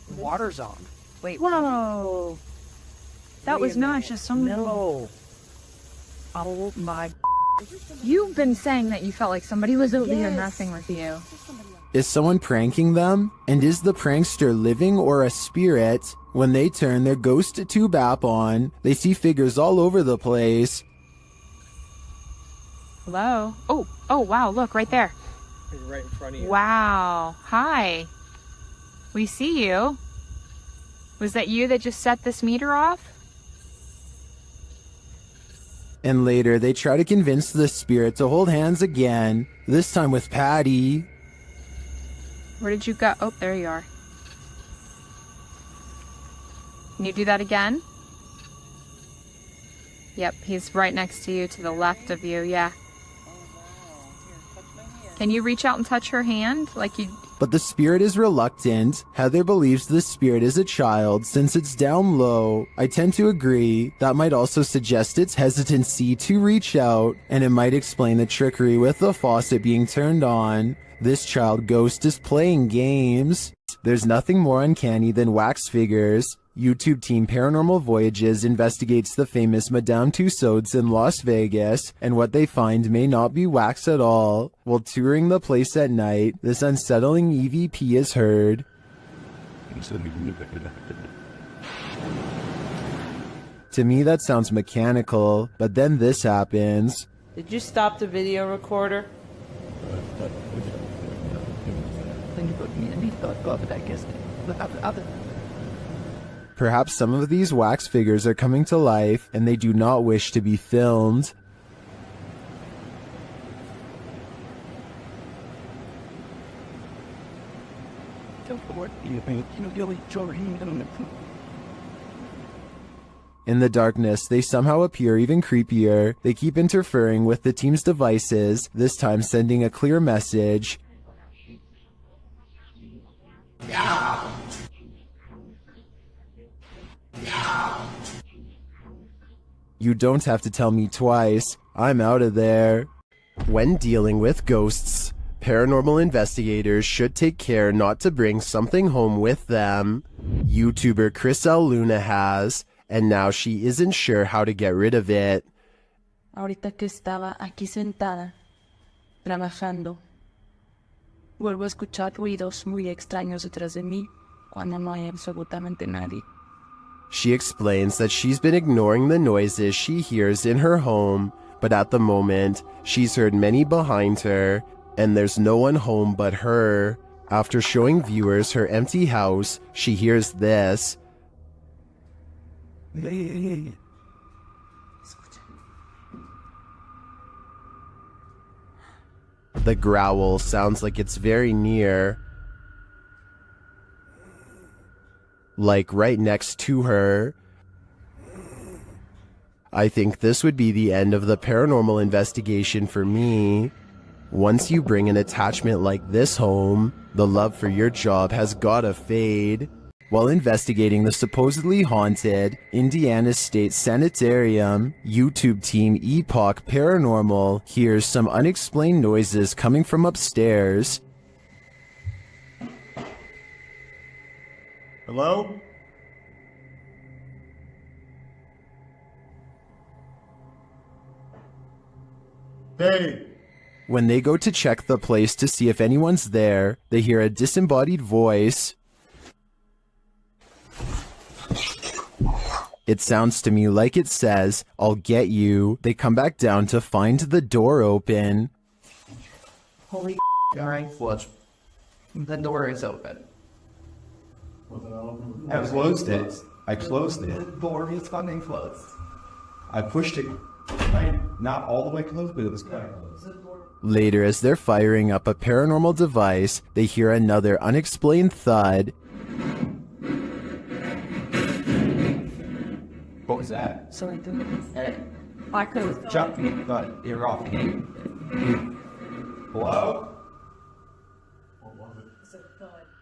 The water's on. Wait. Whoa. That was not just some. No. Oh my. You've been saying that you felt like somebody was over here messing with you. Is someone pranking them? And is the prankster living or a spirit? When they turn their ghost tube app on, they see figures all over the place. Hello? Oh, wow, look, right there. Right in front of you. Wow. Hi. We see you. Was that you that just set this meter off? And later, they try to convince the spirit to hold hands again, this time with Patty. Where did you go? Oh, there you are. Can you do that again? Yep, he's right next to you, to the left of you, yeah. Can you reach out and touch her hand? Like you... But the spirit is reluctant. Heather believes the spirit is a child since it's down low. I tend to agree. That might also suggest its hesitancy to reach out, and it might explain the trickery with the faucet being turned on. This child ghost is playing games. There's nothing more uncanny than wax figures. YouTube team Paranormal Voyages investigates the famous Madame Tussauds in Las Vegas, and what they find may not be wax at all. While touring the place at night, this unsettling EVP is heard. To me, that sounds mechanical, but then this happens. Did you stop the video recorder? Perhaps some of these wax figures are coming to life, and they do not wish to be filmed. In the darkness, they somehow appear even creepier. They keep interfering with the team's devices, this time sending a clear message. You don't have to tell me twice. I'm out of there. When dealing with ghosts, paranormal investigators should take care not to bring something home with them. YouTuber Chris L. Luna has, and now she isn't sure how to get rid of it. Ahorita que estaba aquí sentada, trabajando, vuelvo a escuchar ruidos muy extraños detrás de mí cuando no hay absolutamente nadie. She explains that she's been ignoring the noises she hears in her home, but at the moment, she's heard many behind her, and there's no one home but her. After showing viewers her empty house, she hears this. The growl sounds like it's very near, like right next to her. I think this would be the end of the paranormal investigation for me. Once you bring an attachment like this home, the love for your job has gotta fade. While investigating the supposedly haunted Indiana State Sanitarium, YouTube team Epoch Paranormal hears some unexplained noises coming from upstairs. Hello? Hey! When they go to check the place to see if anyone's there, they hear a disembodied voice. It sounds to me like it says, "I'll get you." They come back down to find the door open. Holy alright, watch. The door is open. I closed it. I closed The it. door is fucking closed. I pushed it. Not all the way closed, but it was quite close. Later, as they're firing up a paranormal device, they hear another unexplained thud. What was that? Sorry, I could. Chuck, you're off. Hello?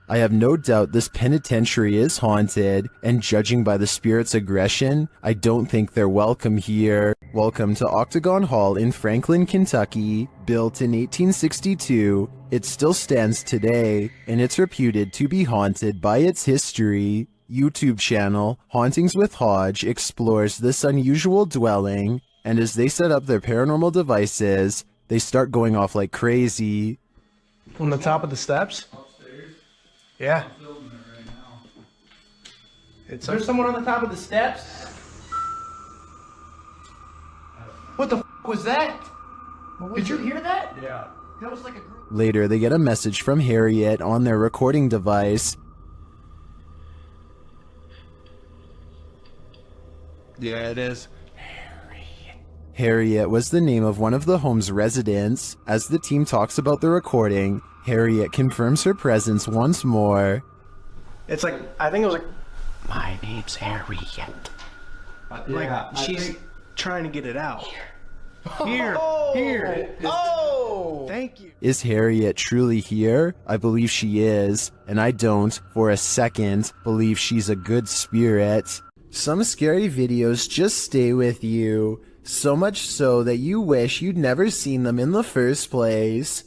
I have no doubt this penitentiary is haunted, and judging by the spirit's aggression, I don't think they're welcome here. Welcome to Octagon Hall in Franklin, Kentucky. Built in 1862, it still stands today, and it's reputed to be haunted by its history. YouTube channel Hauntings with Hodge explores this unusual dwelling, and as they set up their paranormal devices, they start going off like crazy. On the top of the steps? Yeah. Is there someone on the top of the steps? What the f was that? Did you hear that? Yeah. That was like a group. Later, they get a message from Harriet on their recording device. Yeah, it is. Harriet was the name of one of the home's residents. As the team talks about the recording, Harriet confirms her presence once more. It's like, I think it was like, My name's Harriet. like she's trying to get it out. Here. Oh! Thank you. Is Harriet truly here? I believe she is, and I don't, for a second, believe she's a good spirit. Some scary videos just stay with you, so much so that you wish you'd never seen them in the first place.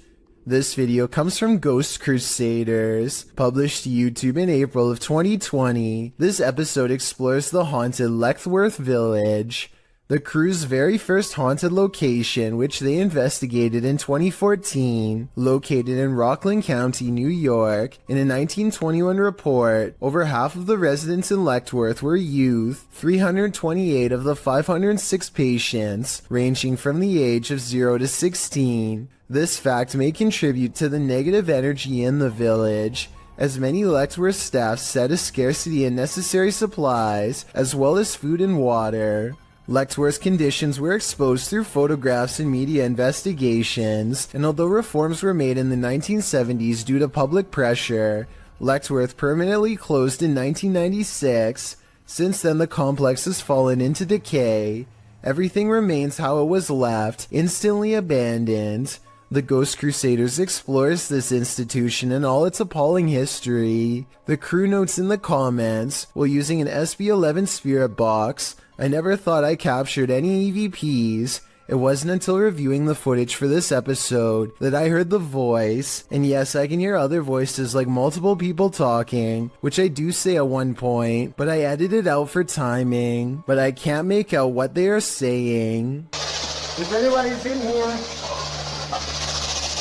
This video comes from Ghost Crusaders, published to YouTube in April of 2020. This episode explores the haunted Leckworth Village, the crew's very first haunted location, which they investigated in 2014. Located in Rockland County, New York, in a 1921 report, over half of the residents in Leckworth were youth, 328 of the 506 patients, ranging from the age of 0 to 16. This fact may contribute to the negative energy in the village, as many Leckworth staff said a scarcity in necessary supplies, as well as food and water. Leckworth's conditions were exposed through photographs and media investigations, and although reforms were made in the 1970s due to public pressure, Leckworth permanently closed in 1996. Since then, the complex has fallen into decay. Everything remains how it was left, instantly abandoned. The Ghost Crusaders explores this institution and all its appalling history. The crew notes in the comments, while using an SB11 spirit box, I never thought I captured any EVPs. It wasn't until reviewing the footage for this episode that I heard the voice, and yes, I can hear other voices like multiple people talking, which I do say at one point, but I edited out for timing, but I can't make out what they are saying. If anybody's in here,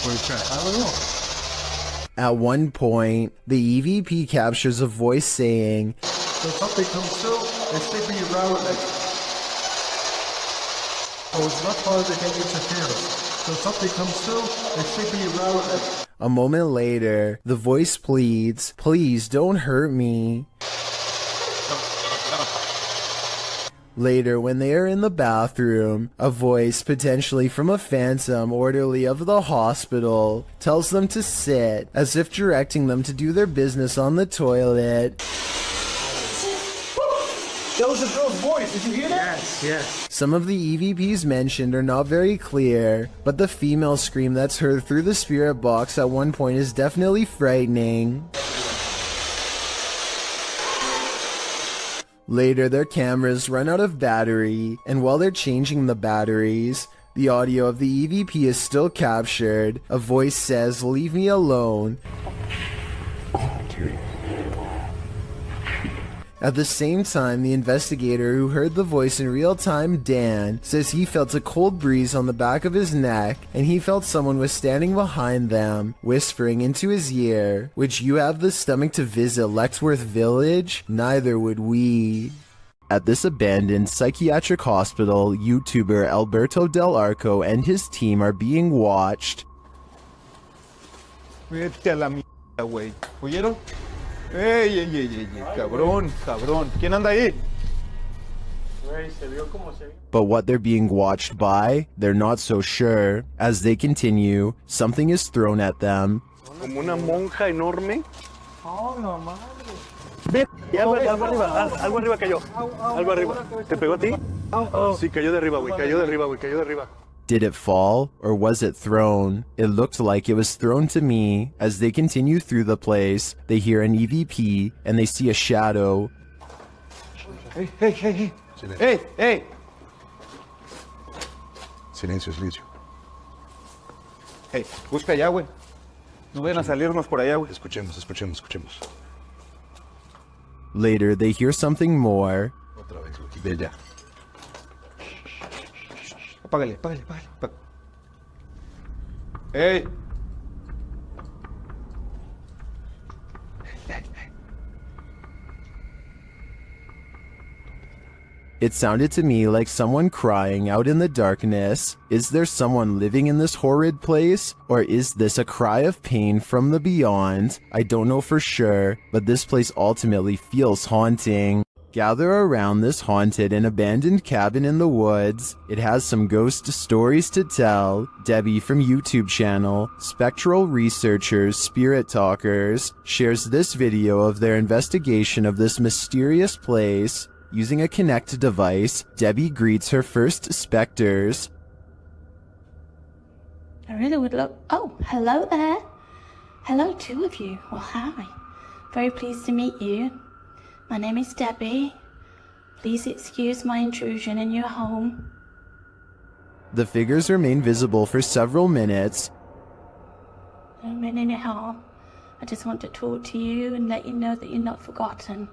I don't know. At one point, the EVP captures a voice saying, So something comes through, they stick me around like. So it's not part of the game interference. So something comes through, they stick me around like. A moment later, the voice pleads, please don't hurt me. Later, when they are in the bathroom, a voice, potentially from a phantom orderly of the hospital, tells them to sit, as if directing them to do their business on the toilet. That was a girl's voice. Did you hear that? Yes. Some of the EVPs mentioned are not very clear, but the female scream that's heard through the spirit box at one point is definitely frightening. Later, their cameras run out of battery, and while they're changing the batteries, the audio of the EVP is still captured. A voice says, "Leave me alone." At the same time, the investigator who heard the voice in real time, Dan, says he felt a cold breeze on the back of his neck, and he felt someone was standing behind them, whispering into his ear, "Would you have the stomach to visit Lexworth Village? Neither would we." At this abandoned psychiatric hospital, YouTuber Alberto Del Arco and his team are being watched. Vete a la mierda, güey. ¿Oyeron? ¡Ey! Cabrón, cabrón. ¿Quién anda ahí? But what they're being watched by, they're not so sure. As they continue, something is thrown at them. Como una monja enorme. Oh, no, madre. Ve, algo arriba, algo arriba cayó. Algo arriba. ¿Te pegó a ti? Sí, cayó de arriba, güey. Cayó de arriba, güey. Cayó de arriba. Did it fall, or was it thrown? It looked like it was thrown to me. As they continue through the place, they hear an EVP, and they see a shadow. Hey, hey, hey, hey. Hey, hey. Silencio, silencio. Hey, busca allá, güey. No vayan a salirnos por allá, güey. Escuchemos, escuchemos, escuchemos. Later, they hear something more. Otra vez, güey. De allá. Apágale, apágale, apágale. Hey. It sounded to me like someone crying out in the darkness. Is there someone living in this horrid place? Or is this a cry of pain from the beyond? I don't know for sure, but this place ultimately feels haunting. Gather around this haunted and abandoned cabin in the woods. It has some ghost stories to tell. Debbie from YouTube channel, Spectral Researchers, Spirit Talkers, shares this video of their investigation of this mysterious place. Using a Kinect device, Debbie greets her first specters. I really would love... Oh, hello there. Hello, two of you. Well, hi. Very pleased to meet you. My name is Debbie. Please excuse my intrusion in your home. The figures remain visible for several minutes. I don't mean any harm. I just want to talk to you and let you know that you're not forgotten.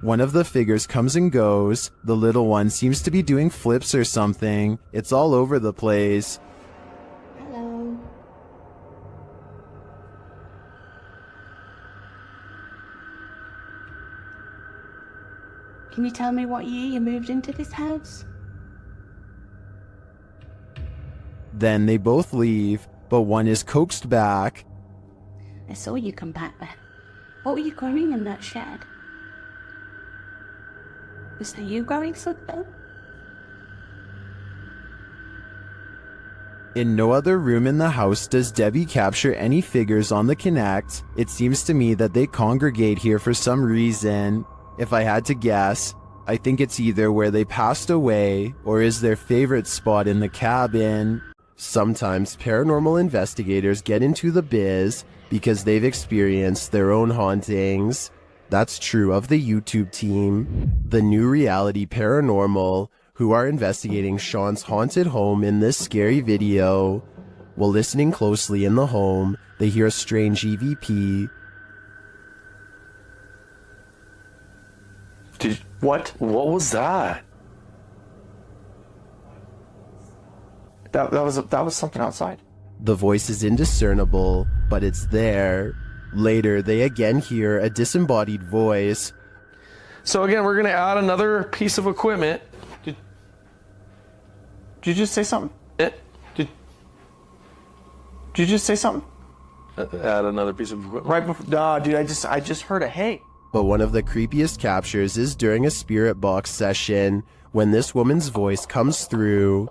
One of the figures comes and goes. The little one seems to be doing flips or something. It's all over the place. Hello. Can you tell me what year you moved into this house? Then they both leave, but one is coaxed back. I saw you come back there. What were you growing in that shed? Was that you growing something? In no other room in the house does Debbie capture any figures on the Kinect. It seems to me that they congregate here for some reason. If I had to guess, I think it's either where they passed away or is their favorite spot in the cabin. Sometimes paranormal investigators get into the biz because they've experienced their own hauntings. That's true of the YouTube team, the New Reality Paranormal, who are investigating Sean's haunted home in this scary video. While listening closely in the home, they hear a strange EVP. What was that? That was something outside. The voice is indiscernible, but it's there. Later, they again hear a disembodied voice. So again, we're gonna add another piece of equipment. Did you just say something? Did you just say something? Add another piece of equipment. Right before, nah, dude, I just heard a hey. But one of the creepiest captures is during a spirit box session when this woman's voice comes through.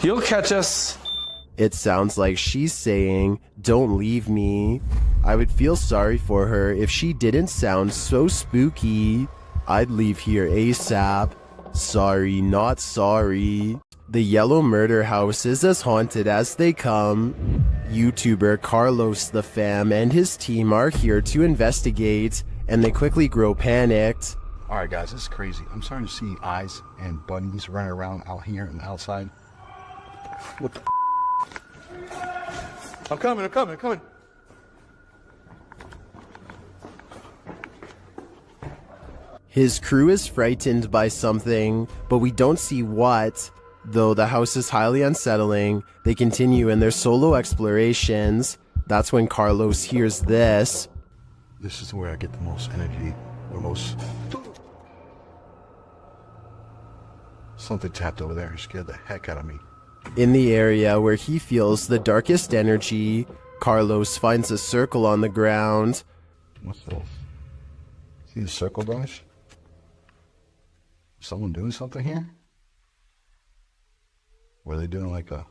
You'll catch us. It sounds like she's saying, "Don't leave me." I would feel sorry for her if she didn't sound so spooky. I'd leave here ASAP. Sorry, not sorry. The Yellow Murder House is as haunted as they come. YouTuber Carlos the Fam and his team are here to investigate, and they quickly grow panicked. Alright guys, this is crazy. I'm starting to see eyes and bunnies running around out here and outside. What the I'm coming. His crew is frightened by something, but we don't see what. Though the house is highly unsettling, they continue in their solo explorations. That's when Carlos hears this. This is where I get the most energy, or most... Something tapped over there and scared the heck out of me. In the area where he feels the darkest energy, Carlos finds a circle on the ground. What's this? See the circle, guys? Someone doing something here? Were they doing like a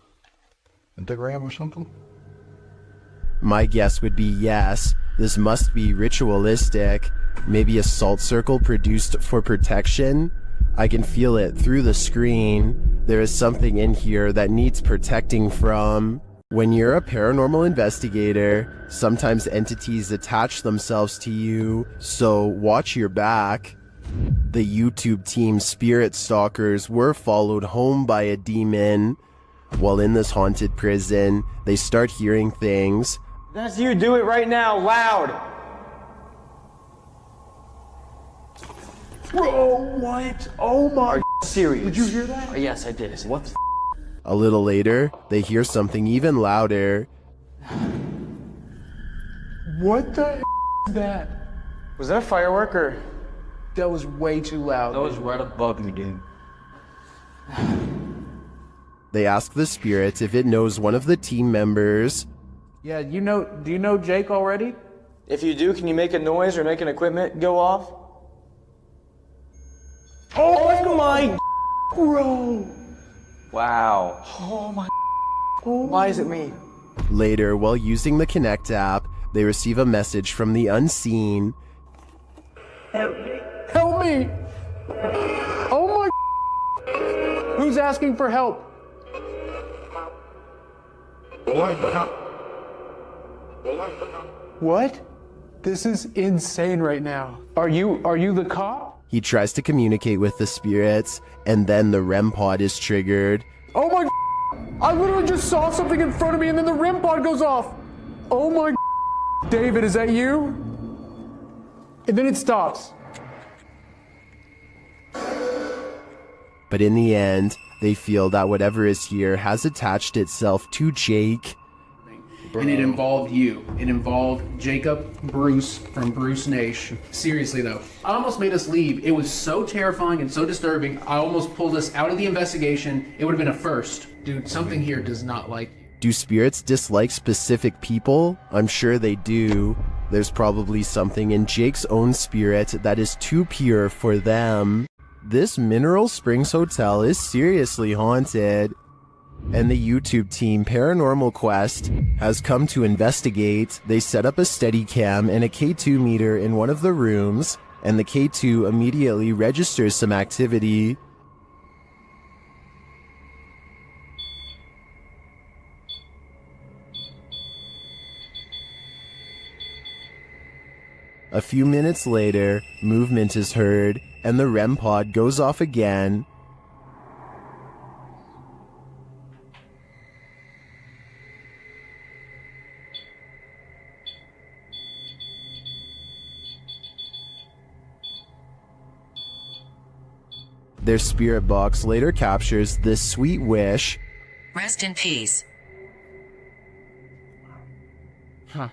pentagram or something? My guess would be yes. This must be ritualistic. Maybe a salt circle produced for protection. I can feel it through the screen. There is something in here that needs protecting from. When you're a paranormal investigator, sometimes entities attach themselves to you, so watch your back. The YouTube team Spirit Stalkers were followed home by a demon. While in this haunted prison, they start hearing things. That's you, do it right now, loud. Bro, what? Oh my... Are you serious? Did you hear that? Oh, yes, I did. What the A little later, they hear something even louder. What the is that? Was that a firework or? That was way too loud. That was right above me, dude. They ask the spirit if it knows one of the team members. Yeah, do you know Jake already? If you do, can you make a noise or make an equipment go off? Oh my bro! Wow. Oh my Why is it me? Later, while using the Kinect app, they receive a message from the unseen. Help me! Help me! Oh my... Who's asking for help? What? This is insane right now. Are you the cop? He tries to communicate with the spirits, and then the REM pod is triggered. Oh my... I literally just saw something in front of me and then the REM pod goes off. Oh my... David, is that you? And then it stops. But in the end, they feel that whatever is here has attached itself to Jake. And it involved you. It involved Jacob Bruce from Bruce Nation. Seriously though, I almost made us leave. It was so terrifying and so disturbing. I almost pulled us out of the investigation. It would have been a first. Dude, something here does not like you. Do spirits dislike specific people? I'm sure they do. There's probably something in Jake's own spirit that is too pure for them. This Mineral Springs hotel is seriously haunted, and the YouTube team Paranormal Quest has come to investigate. They set up a Steadicam and a K2 meter in one of the rooms, and the K2 immediately registers some activity. A few minutes later, movement is heard, and the REM pod goes off again. Their spirit box later captures this sweet wish. Rest in peace. Huh.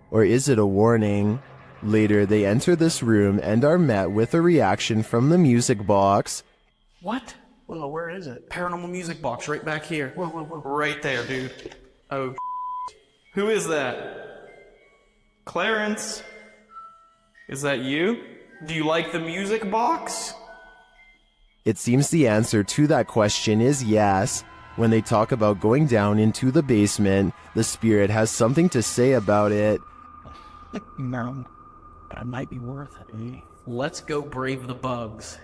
Or is it a warning? Later, they enter this room and are met with a reaction from the music box. What? Whoa, where is it? Paranormal music box right back here. Whoa, whoa, whoa. Right there, dude. Oh, who is that? Clarence? Is that you? Do you like the music box? It seems the answer to that question is yes. When they talk about going down into the basement, the spirit has something to say about it. No, but it might be worth it. Eh? Let's go brave the bugs.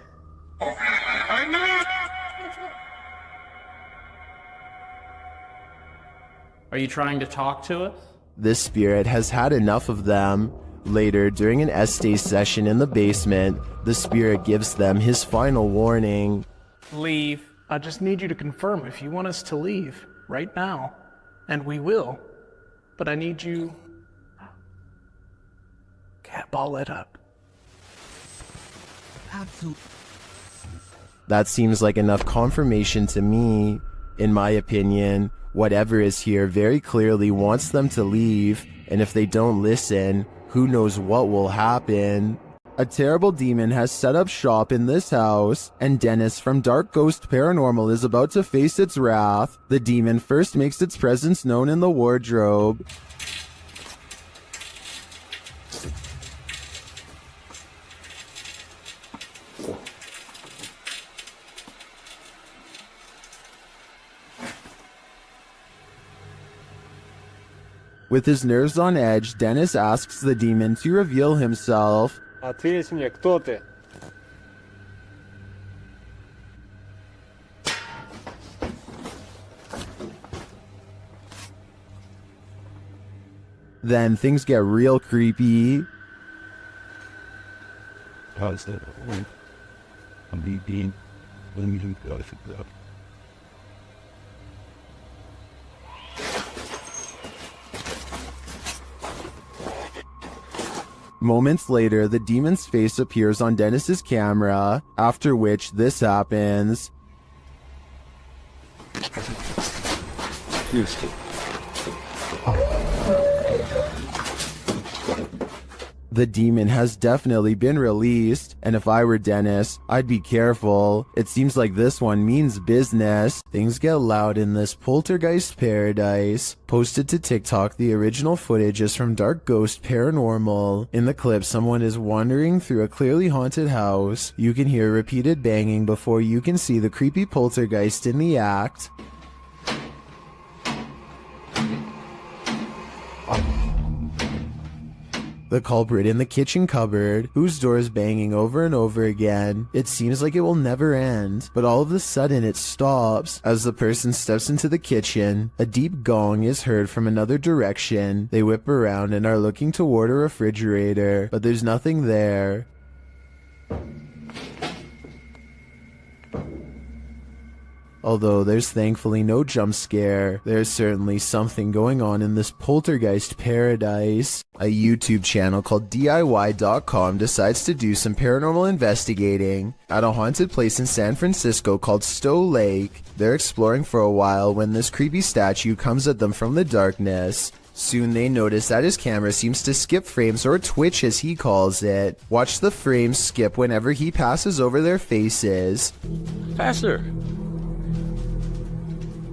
Are you trying to talk to us? This spirit has had enough of them. Later, during an Estee session in the basement, the spirit gives them his final warning. Leave. I just need you to confirm if you want us to leave right now. And we will. But I need you... Cat ball it up. Absolutely. That seems like enough confirmation to me. In my opinion, whatever is here very clearly wants them to leave, and if they don't listen, who knows what will happen. A terrible demon has set up shop in this house, and Dennis from Dark Ghost Paranormal is about to face its wrath. The demon first makes its presence known in the wardrobe. With his nerves on edge, Dennis asks the demon to reveal himself. Ответь мне, кто ты? Then things get real creepy. How's that? I'm being. Let me do that. Moments later, the demon's face appears on Dennis's camera, after which this happens. The demon has definitely been released, and if I were Dennis, I'd be careful. It seems like this one means business. Things get loud in this poltergeist paradise. Posted to TikTok, the original footage is from Dark Ghost Paranormal. In the clip, someone is wandering through a clearly haunted house. You can hear repeated banging before you can see the creepy poltergeist in the act. The culprit in the kitchen cupboard, whose door is banging over and over again. It seems like it will never end, but all of a sudden it stops. As the person steps into the kitchen, a deep gong is heard from another direction. They whip around and are looking toward a refrigerator, but there's nothing there. Although there's thankfully no jump scare, there's certainly something going on in this poltergeist paradise. A YouTube channel called DIY.com decides to do some paranormal investigating at a haunted place in San Francisco called Stowe Lake. They're exploring for a while when this creepy statue comes at them from the darkness. Soon they notice that his camera seems to skip frames, or twitch as he calls it. Watch the frames skip whenever he passes over their faces. Faster!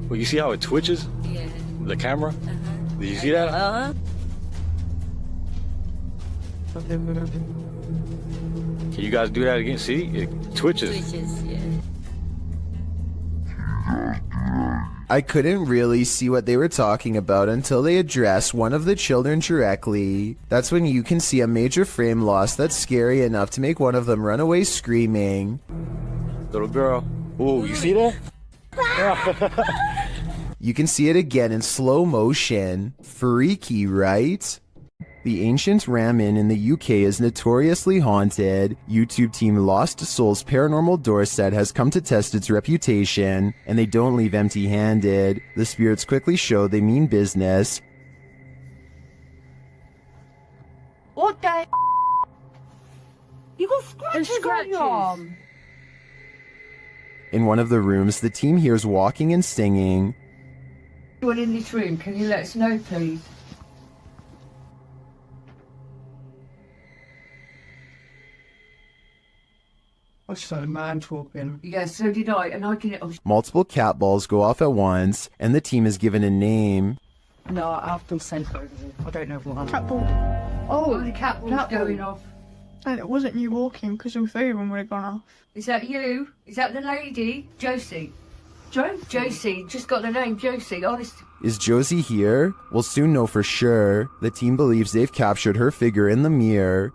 Well, you see how it twitches? Yeah. The camera? Did you see that? Can you guys do that again? See, it twitches. I couldn't really see what they were talking about until they addressed one of the children directly. That's when you can see a major frame loss that's scary enough to make one of them run away screaming. Little girl. Ooh, you see that? You can see it again in slow motion. Freaky, right? The ancient Ramen in the UK is notoriously haunted. YouTube team Lost Souls Paranormal Dorset has come to test its reputation, and they don't leave empty-handed. The spirits quickly show they mean business. What the? You got scratches on your arm. In one of the rooms, the team hears walking and singing. Anyone in this room, can you let us know, please? I saw a man talking. Yeah, so did I, and I didn't. Multiple cat balls go off at once, and the team is given a name. No, I've been sent over here. I don't know what. Cat ball. Oh, the cat ball's going off. And it wasn't you walking, because the three of them would have gone off. Is that you? Is that the lady? Josie. Josie, just got the name Josie, honest. Is Josie here? We'll soon know for sure. The team believes they've captured her figure in the mirror.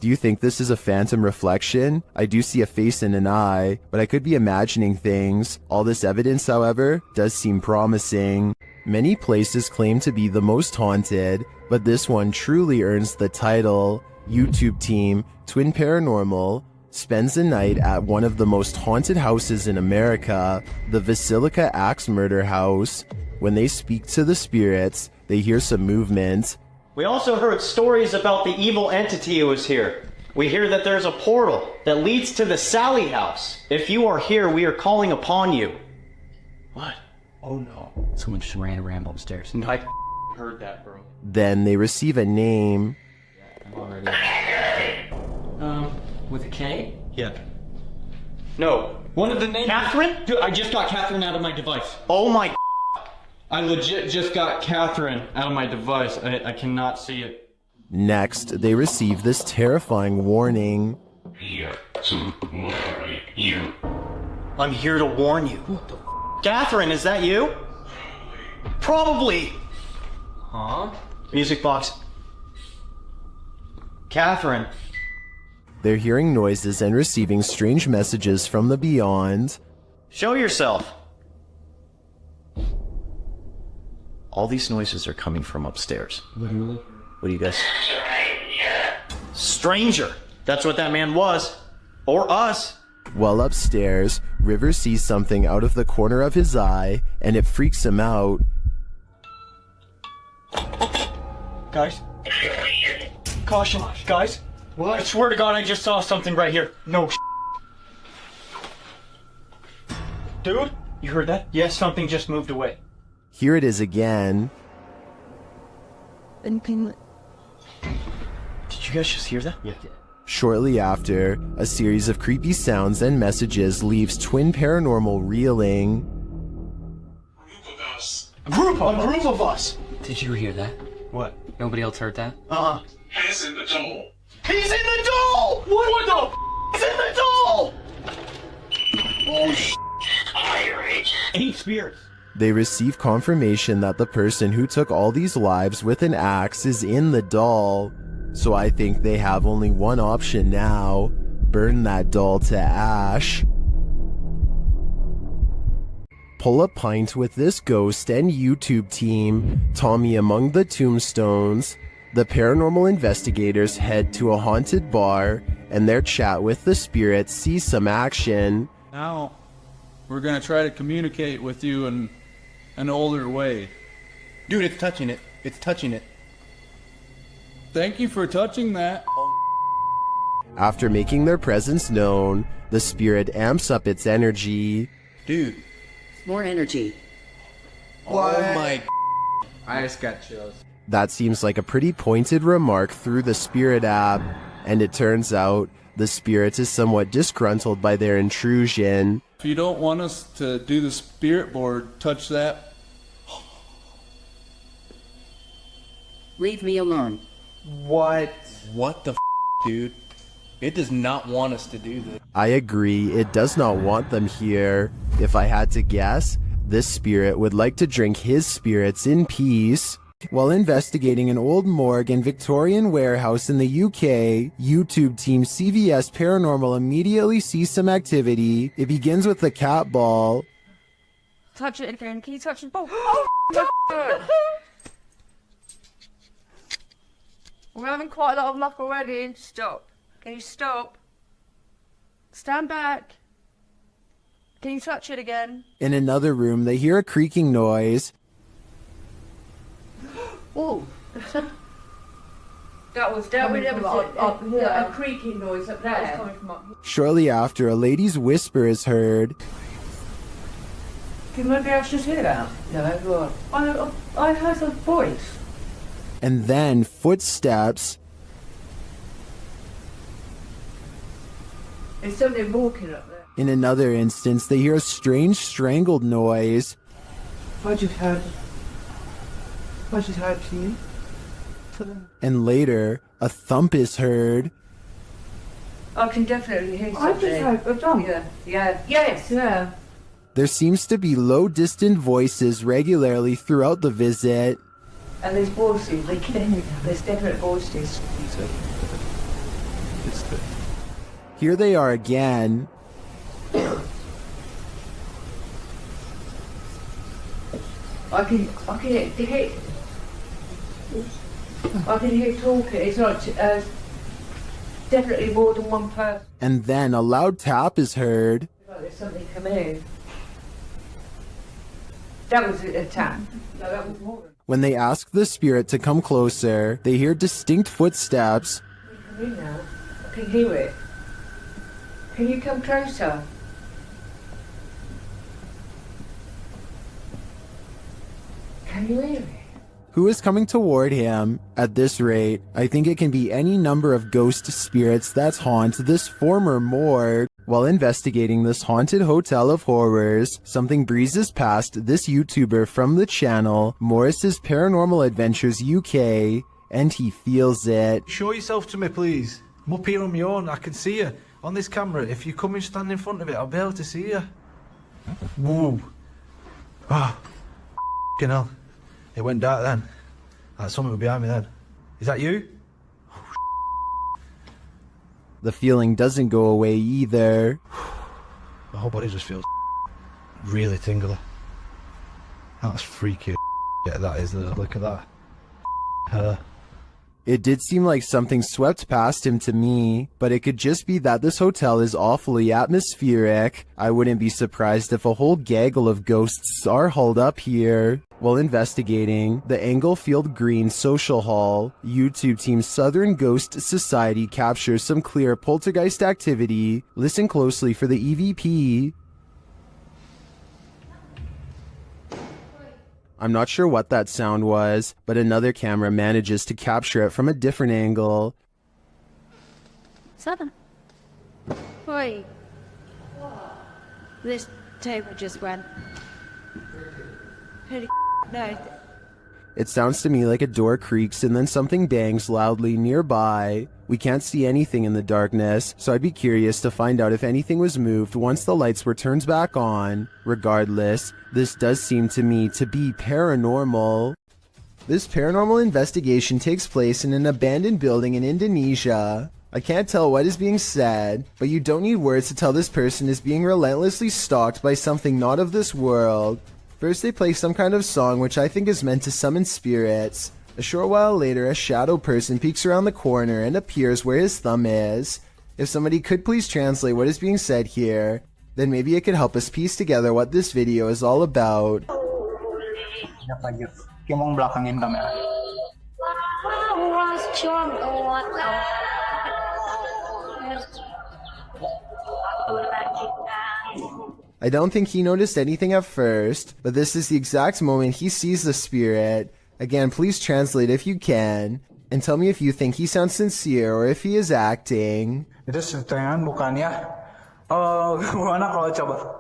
Do you think this is a phantom reflection? I do see a face and an eye, but I could be imagining things. All this evidence, however, does seem promising. Many places claim to be the most haunted, but this one truly earns the title. YouTube team Twin Paranormal spends the night at one of the most haunted houses in America, the Basilica Axe Murder House. When they speak to the spirits, they hear some movement. We also heard stories about the evil entity who was here. We hear that there's a portal that leads to the Sally house. If you are here, we are calling upon you. What? Oh no. Someone just ran around upstairs. No, I heard that, bro. Then they receive a name. I'm already... with a K? Yeah. No. One of the names... Catherine? Dude, I just got Catherine out of my device. Oh my... I legit just got Catherine out of my device. I cannot see it. Next, they receive this terrifying warning. Here to warn you. I'm here to warn you. Catherine, is that you? Probably. Huh? Music box. Catherine. They're hearing noises and receiving strange messages from the beyond. Show yourself. All these noises are coming from upstairs. Literally? What do you guys... Stranger! That's what that man was. Or us. While upstairs, River sees something out of the corner of his eye, and it freaks him out. Guys. Caution, guys. What? I swear to God, I just saw something right here. No Dude, you heard that? Yes, something just moved away. Here it is again. Did you guys just hear that? Yeah. Shortly after, a series of creepy sounds and messages leaves Twin Paranormal reeling. A group of us! Did you hear that? What? Nobody else heard that? He's in the doll! He's in the doll! What the He's in the doll! Oh, Pirate. 8 spirits. They receive confirmation that the person who took all these lives with an axe is in the doll. So I think they have only one option now. Burn that doll to ash. Pull a pint with this ghost and YouTube team, Tommy among the tombstones. The paranormal investigators head to a haunted bar, and their chat with the spirits sees some action. Now, we're gonna try to communicate with you in an older way. Dude, it's touching it. It's touching it. Thank you for touching that. After making their presence known, the spirit amps up its energy. Dude. More energy. What? Oh my... I just got chills. That seems like a pretty pointed remark through the spirit app, and it turns out the spirit is somewhat disgruntled by their intrusion. If you don't want us to do the spirit board, touch that. Leave me alone. What? What the dude? It does not want us to do this. I agree, it does not want them here. If I had to guess, this spirit would like to drink his spirits in peace. While investigating an old morgue and Victorian warehouse in the UK, YouTube team CVS Paranormal immediately sees some activity. It begins with the cat ball. Touch it again. Can you touch the ball? Oh, God. We're having quite a lot of luck already. Stop. Can you stop? Stand back. Can you touch it again? In another room, they hear a creaking noise. Oh, that was coming from up here. A creaking noise up there. That was coming from up here. Shortly after, a lady's whisper is heard. Can maybe I should hear that? No, I heard a voice. And then footsteps. There's somebody walking up there. In another instance, they hear a strange strangled noise. I just heard to you. And later, a thump is heard. I can definitely hear something. I just heard a thump. Yeah. There seems to be low, distant voices regularly throughout the visit. And there's voices. They can hear them. There's definite voices. Here they are again. I can hear talking. It's not definitely more than one person. And then a loud tap is heard. There's something coming in. That was a tap. No, that was more. When they ask the spirit to come closer, they hear distinct footsteps. Come in now. I can hear it. Can you come closer? Can you hear it? Who is coming toward him? At this rate, I think it can be any number of ghost spirits that haunt this former morgue. While investigating this haunted hotel of horrors, something breezes past this YouTuber from the channel, Morris's Paranormal Adventures UK, and he feels it. Show yourself to me, please. I'm up here on my own. I can see you on this camera. If you come and stand in front of it, I'll be able to see you. Whoa. Ah. F***ing hell. It went dark then. Like something behind me then. Is that you? The feeling doesn't go away either. My whole body just feels really tingly. That's freaky. Yeah, that is. Look at that. It did seem like something swept past him to me, but it could just be that this hotel is awfully atmospheric. I wouldn't be surprised if a whole gaggle of ghosts are hauled up here. While investigating the Englefield Green Social Hall, YouTube team Southern Ghost Society captures some clear poltergeist activity. Listen closely for the EVP. I'm not sure what that sound was, but another camera manages to capture it from a different angle. 7. Wait. This table just went. Holy no. It sounds to me like a door creaks and then something bangs loudly nearby. We can't see anything in the darkness, so I'd be curious to find out if anything was moved once the lights were turned back on. Regardless, this does seem to me to be paranormal. This paranormal investigation takes place in an abandoned building in Indonesia. I can't tell what is being said, but you don't need words to tell this person is being relentlessly stalked by something not of this world. First they play some kind of song which I think is meant to summon spirits. A short while later, a shadow person peeks around the corner and appears where his thumb is. If somebody could please translate what is being said here, then maybe it could help us piece together what this video is all about. I don't think he noticed anything at first, but this is the exact moment he sees the spirit. Again, please translate if you can, and tell me if you think he sounds sincere or if he is acting. Itu setengah bukannya. Oh, gimana kalau coba?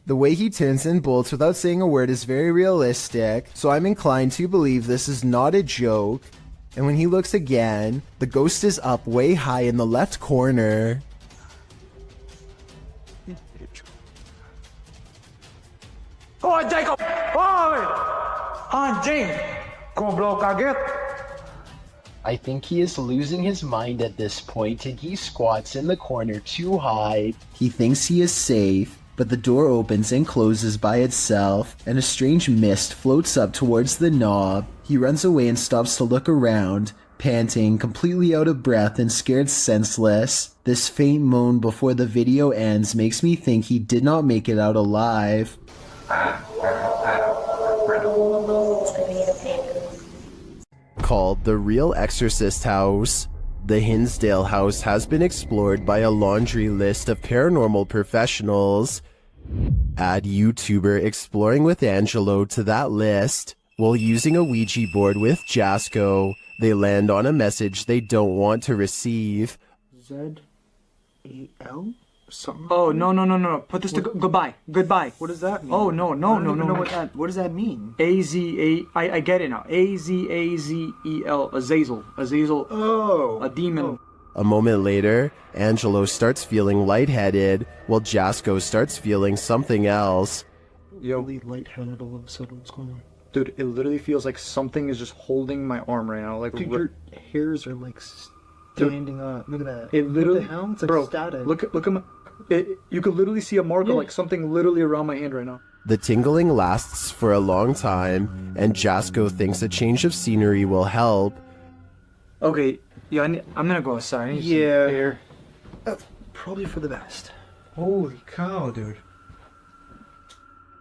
The way he turns and bolts without saying a word is very realistic, so I'm inclined to believe this is not a joke. And when he looks again, the ghost is up way high in the left corner. Oh, Jacob! Oh, James! Go get. I think he is losing his mind at this point and he squats in the corner to hide. He thinks he is safe, but the door opens and closes by itself, and a strange mist floats up towards the knob. He runs away and stops to look around, panting, completely out of breath and scared senseless. This faint moan before the video ends makes me think he did not make it out alive. Called the Real Exorcist House, the Hinsdale house has been explored by a laundry list of paranormal professionals. Add YouTuber Exploring with Angelo to that list. While using a Ouija board with Jasco, they land on a message they don't want to receive. Z-E-L? Something? Oh, no. Put this to goodbye. Goodbye. What does that mean? Oh, no. I don't even know what does that mean? A-Z-A... I get it now. A-Z-A-Z-E-L. Azazel. Oh. A demon. A moment later, Angelo starts feeling lightheaded, while Jasco starts feeling something else. Yo. Really lightheaded all of a sudden. What's going on? Dude, it literally feels like something is just holding my arm right now. Like, dude, your hairs are like standing up. Look at that. It literally, what the hell? It's like static. Look at my. You could literally see a mark of like something literally around my hand right now. The tingling lasts for a long time, and Jasco thinks a change of scenery will help. Okay, yeah, I'm gonna go outside. I need some air. That's probably for the best. Holy cow, dude.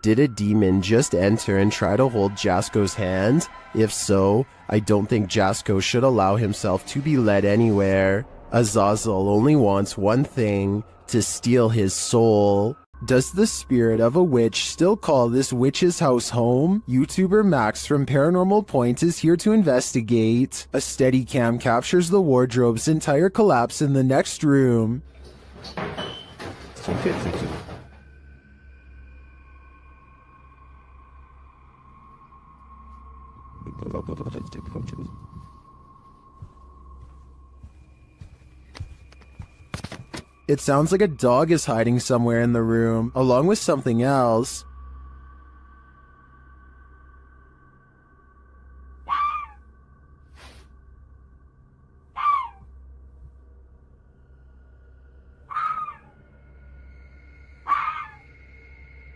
Did a demon just enter and try to hold Jasco's hand? If so, I don't think Jasco should allow himself to be led anywhere. Azazel only wants one thing, to steal his soul. Does the spirit of a witch still call this witch's house home? YouTuber Max from Paranormal Point is here to investigate. A Steadicam captures the wardrobe's entire collapse in the next room. It sounds like a dog is hiding somewhere in the room, along with something else.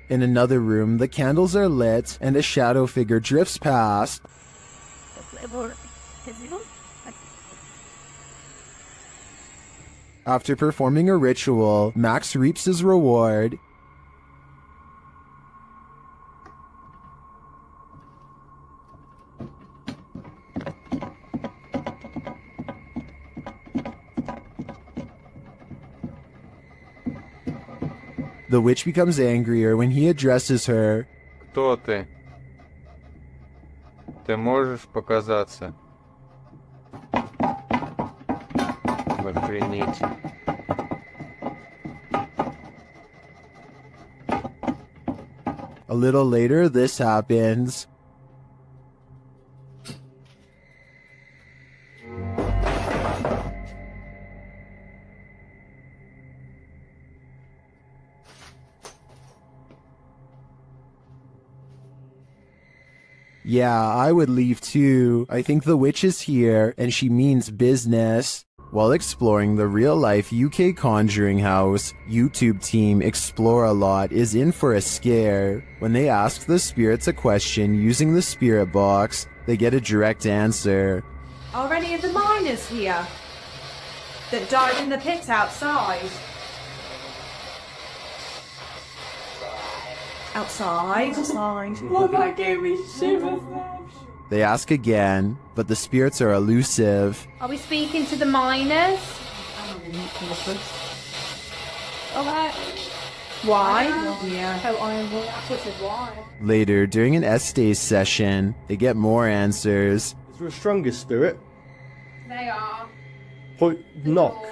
In another room, the candles are lit, and a shadow figure drifts past. After performing a ritual, Max reaps his reward. The witch becomes angrier when he addresses her. Кто ты? Ты можешь показаться? Охренеть. A little later, this happens. Yeah, I would leave too. I think the witch is here, and she means business. While exploring the real-life UK Conjuring House, YouTube team Explore-A-Lot is in for a scare. When they ask the spirits a question using the spirit box, they get a direct answer. Are any of the miners here that died in the pit outside? Outside? Well, that gave me shivers. They ask again, but the spirits are elusive. Are we speaking to the miners? Okay. Why? Yeah. Why? Later, during an Estays session, they get more answers. Is there a strongest spirit? They are. Point knock.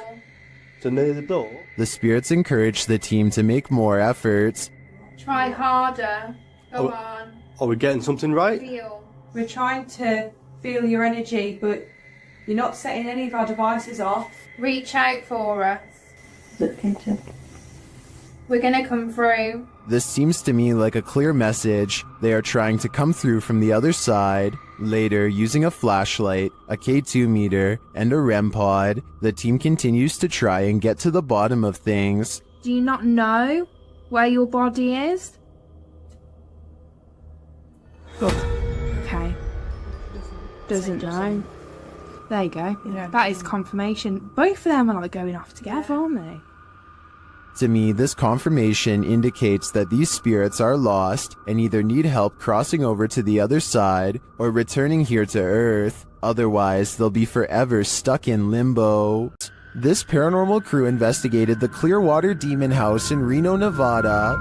To near the door. The spirits encourage the team to make more efforts. Try harder. Come on. Are we getting something right? Feel. We're trying to feel your energy, but you're not setting any of our devices off. Reach out for us. Look into. We're gonna come through. This seems to me like a clear message. They are trying to come through from the other side. Later, using a flashlight, a K2 meter, and a REM pod, the team continues to try and get to the bottom of things. Do you not know where your body is? Okay. Doesn't know. There you go. That is confirmation. Both of them are like going off together, aren't they? To me, this confirmation indicates that these spirits are lost and either need help crossing over to the other side or returning here to Earth. Otherwise, they'll be forever stuck in limbo. This paranormal crew investigated the Clearwater Demon House in Reno, Nevada.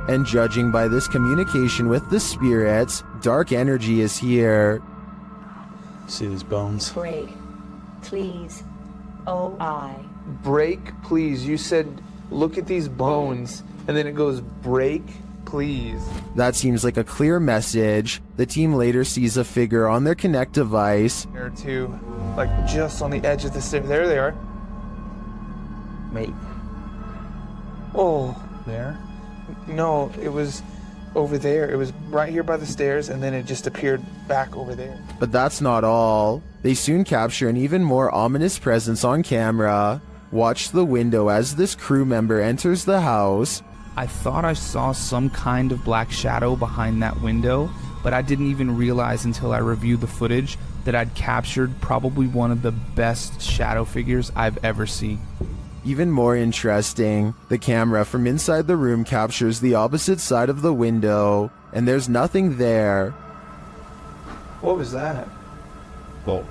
And judging by this communication with the spirits, dark energy is here. See these bones? Break, please. O-I. Break, please. You said, look at these bones. And then it goes, break, please. That seems like a clear message. The team later sees a figure on their Connect device. Or two, like just on the edge of the stairs. There they are. Mate. Oh. There? No, it was over there. It was right here by the stairs, and then it just appeared back over there. But that's not all. They soon capture an even more ominous presence on camera. Watch the window as this crew member enters the house. I thought I saw some kind of black shadow behind that window, but I didn't even realize until I reviewed the footage that I'd captured probably one of the best shadow figures I've ever seen. Even more interesting, the camera from inside the room captures the opposite side of the window, and there's nothing there. What was that? Well,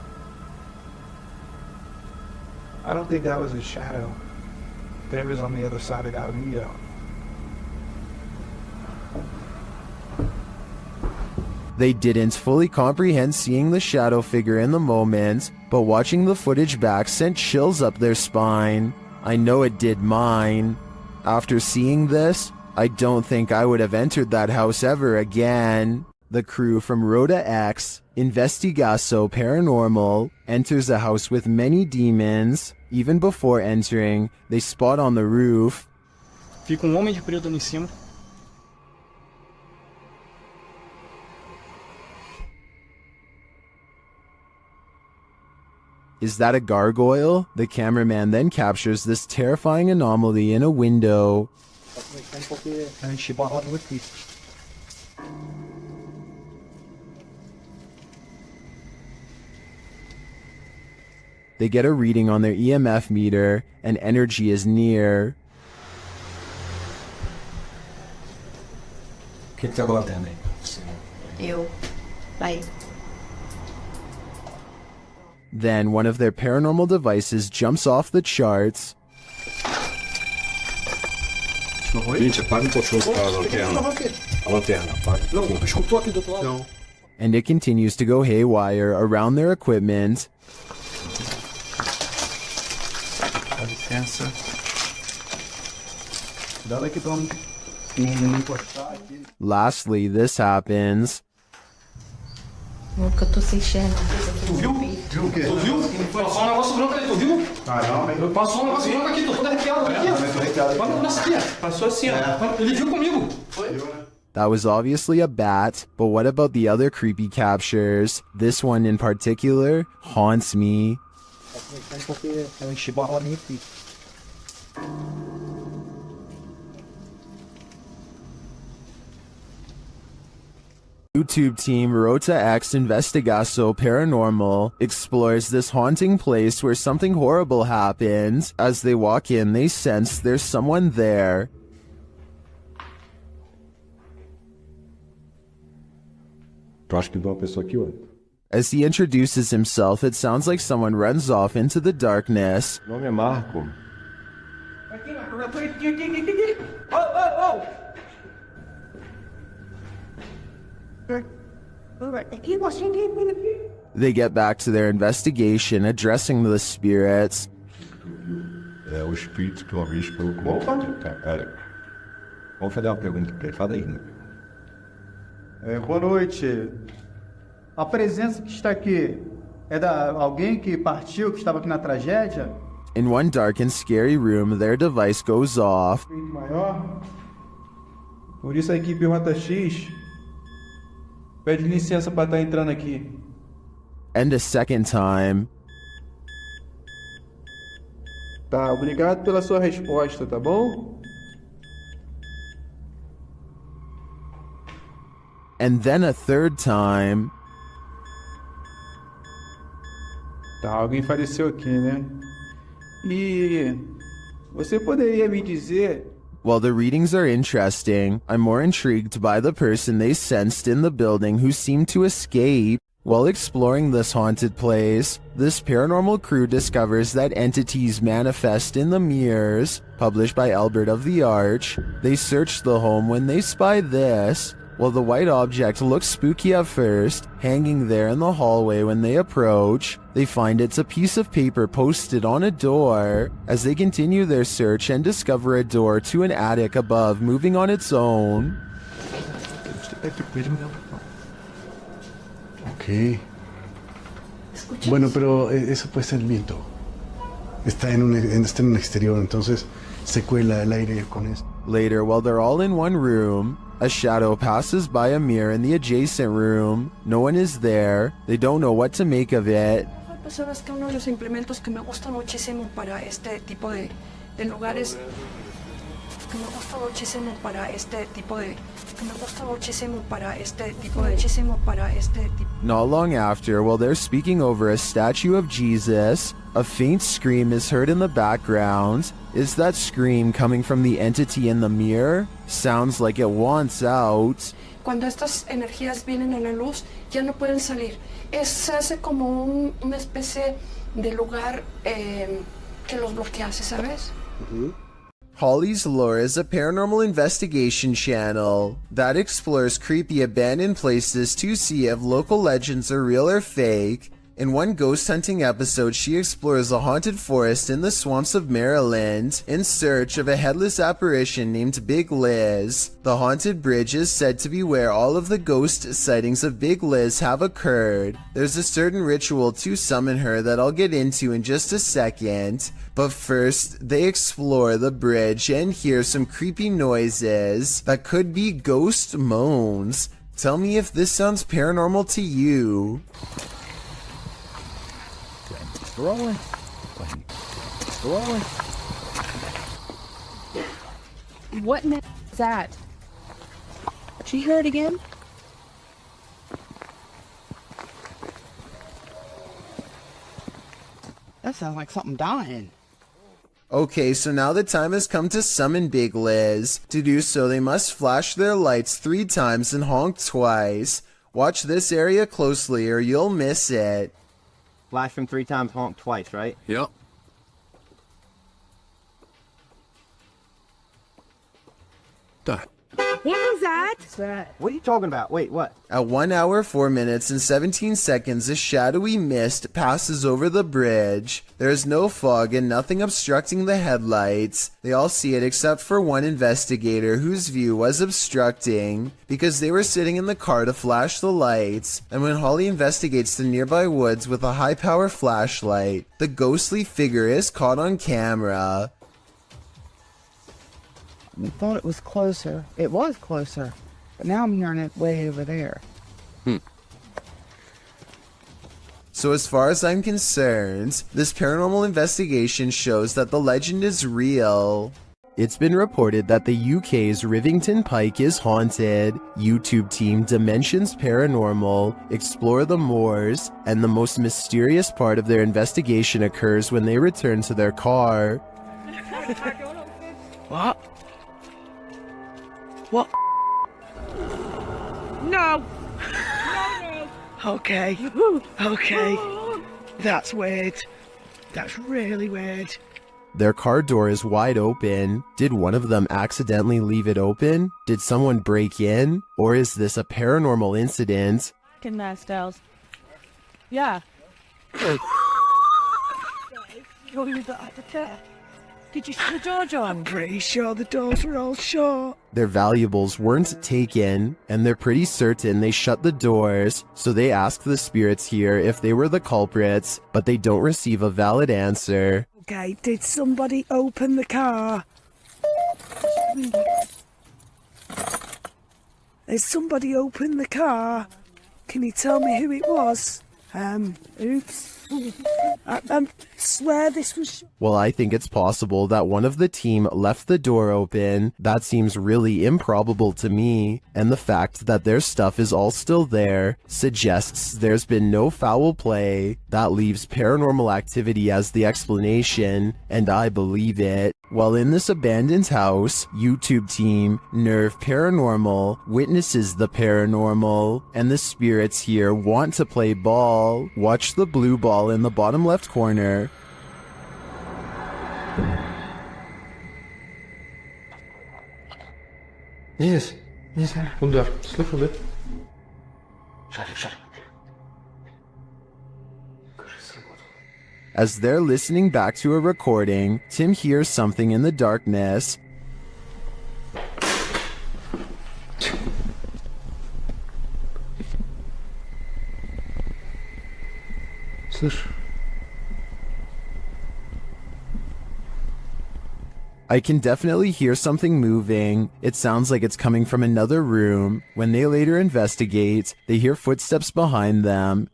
I don't think that was a shadow. But it was on the other side of that window. They didn't fully comprehend seeing the shadow figure in the moment, but watching the footage back sent chills up their spine. I know it did mine. After seeing this, I don't think I would have entered that house ever again. The crew from Rhoda X, Investigaso Paranormal, enters a house with many demons. Even before entering, they spot on the roof. Fica homem de preto ali em cima. Is that a gargoyle? The cameraman then captures this terrifying anomaly in a window. They get a reading on their EMF meter, and energy is near. O que tá acontecendo aí? Eu. Vai. Then one of their paranormal devices jumps off the charts. Gente, apaga um pouquinho a lanterna. Apaga. Não, escutou aqui do outro lado? Não. And it continues to go haywire around their equipment. Dá licença. Cuidado aí que toma. Não encostar aqui. Lastly, this happens. Nunca tô sem enxergar. Tu viu? Viu o quê? Tu viu? Passou um negócio branco ali, tu viu? Caramba. Passou um negócio branco aqui, tô todo arrepiado aqui. Também tô arrepiado. Olha nessa aqui, ó. Passou assim, ó. Ele viu comigo. Foi? That was obviously a bat, but what about the other creepy captures? This one in particular haunts me. Porque eu enchi bola nem aqui. YouTube team Rota X Investigaso Paranormal explores this haunting place where something horrible happens. As they walk in, they sense there's someone there. Tu acha que tem uma pessoa aqui, ó? As he introduces himself, it sounds like someone runs off into the darkness. Meu nome é Marco. Aqui, Marco. Aqui. Oh. They get back to their investigation, addressing the spirits. É o espírito que uma vez falou com... Opa, cara. Vamos fazer uma pergunta pra ele. Fala aí. Boa noite. A presença que está aqui é da alguém que partiu, que estava aqui na tragédia? In one dark and scary room, their device goes off. Maior. Por isso a equipe Rota X pede licença para estar entrando aqui. And a second time. Tá, obrigado pela sua resposta, tá bom? And then a third time. Tá, alguém faleceu aqui, né? E você poderia me dizer... While the readings are interesting, I'm more intrigued by the person they sensed in the building who seemed to escape. While exploring this haunted place, this paranormal crew discovers that entities manifest in the mirrors. Published by Albert of the Arch, they search the home when they spy this. While the white object looks spooky at first, hanging there in the hallway when they approach, they find it's a piece of paper posted on a door. As they continue their search and discover a door to an attic above moving on its own. Ok. Bueno, pero eso puede ser el viento. Está en un exterior, entonces se cuela el aire con esto. Later, while they're all in one room, a shadow passes by a mirror in the adjacent room. No one is there. They don't know what to make of it. Sabes que uno de los implementos que me gusta muchísimo para este tipo de lugares, que me gusta muchísimo para este tipo de, Not long after, while they're speaking over a statue of Jesus, a faint scream is heard in the background. Is that scream coming from the entity in the mirror? Sounds like it wants out. Cuando estas energías vienen a la luz, ya no pueden salir. Se hace como una especie de lugar que los bloquease, ¿sabes? Holly's Lore is a paranormal investigation channel that explores creepy abandoned places to see if local legends are real or fake. In one ghost hunting episode, she explores a haunted forest in the swamps of Maryland in search of a headless apparition named Big Liz. The haunted bridge is said to be where all of the ghost sightings of Big Liz have occurred. There's a certain ritual to summon her that I'll get into in just a second. But first, they explore the bridge and hear some creepy noises that could be ghost moans. Tell me if this sounds paranormal to you. Rolling. Rolling. What is that? Did you hear it again? That sounds like something dying. Okay, so now the time has come to summon Big Liz. To do so, they must flash their lights 3 times and honk twice. Watch this area closely or you'll miss it. Flash them 3 times, honk twice, right? Yep. What was that? What are you talking about? Wait, what? At 1 hour, 4 minutes, and 17 seconds, a shadowy mist passes over the bridge. There is no fog and nothing obstructing the headlights. They all see it except for one investigator whose view was obstructing because they were sitting in the car to flash the lights. And when Holly investigates the nearby woods with a high-power flashlight, the ghostly figure is caught on camera. I thought it was closer. It was closer. But now I'm hearing it way over there. So as far as I'm concerned, this paranormal investigation shows that the legend is real. It's been reported that the UK's Rivington Pike is haunted. YouTube team Dimensions Paranormal explore the moors, and the most mysterious part of their investigation occurs when they return to their car. What? What? No. Okay. Okay. That's weird. That's really weird. Their car door is wide open. Did one of them accidentally leave it open? Did someone break in? Or is this a paranormal incident? Styles. Yeah. You're the advocate. Did you see the door, John? I'm pretty sure the doors were all shut. Their valuables weren't taken, and they're pretty certain they shut the doors, so they ask the spirits here if they were the culprits, but they don't receive a valid answer. Okay, did somebody open the car? Has somebody opened the car? Can you tell me who it was? Oops. I swear this was... Well, I think it's possible that one of the team left the door open. That seems really improbable to me, and the fact that their stuff is all still there suggests there's been no foul play. That leaves paranormal activity as the explanation, and I believe it. While in this abandoned house, YouTube team Nerve Paranormal witnesses the paranormal, and the spirits here want to play ball. Watch the blue ball in the bottom left corner. Yes, kom daar. Slip a bit. Shut it. As they're listening back to a recording, Tim hears something in the darkness. I can definitely hear something moving. It sounds like it's coming from another room. When they later investigate, they hear footsteps behind them.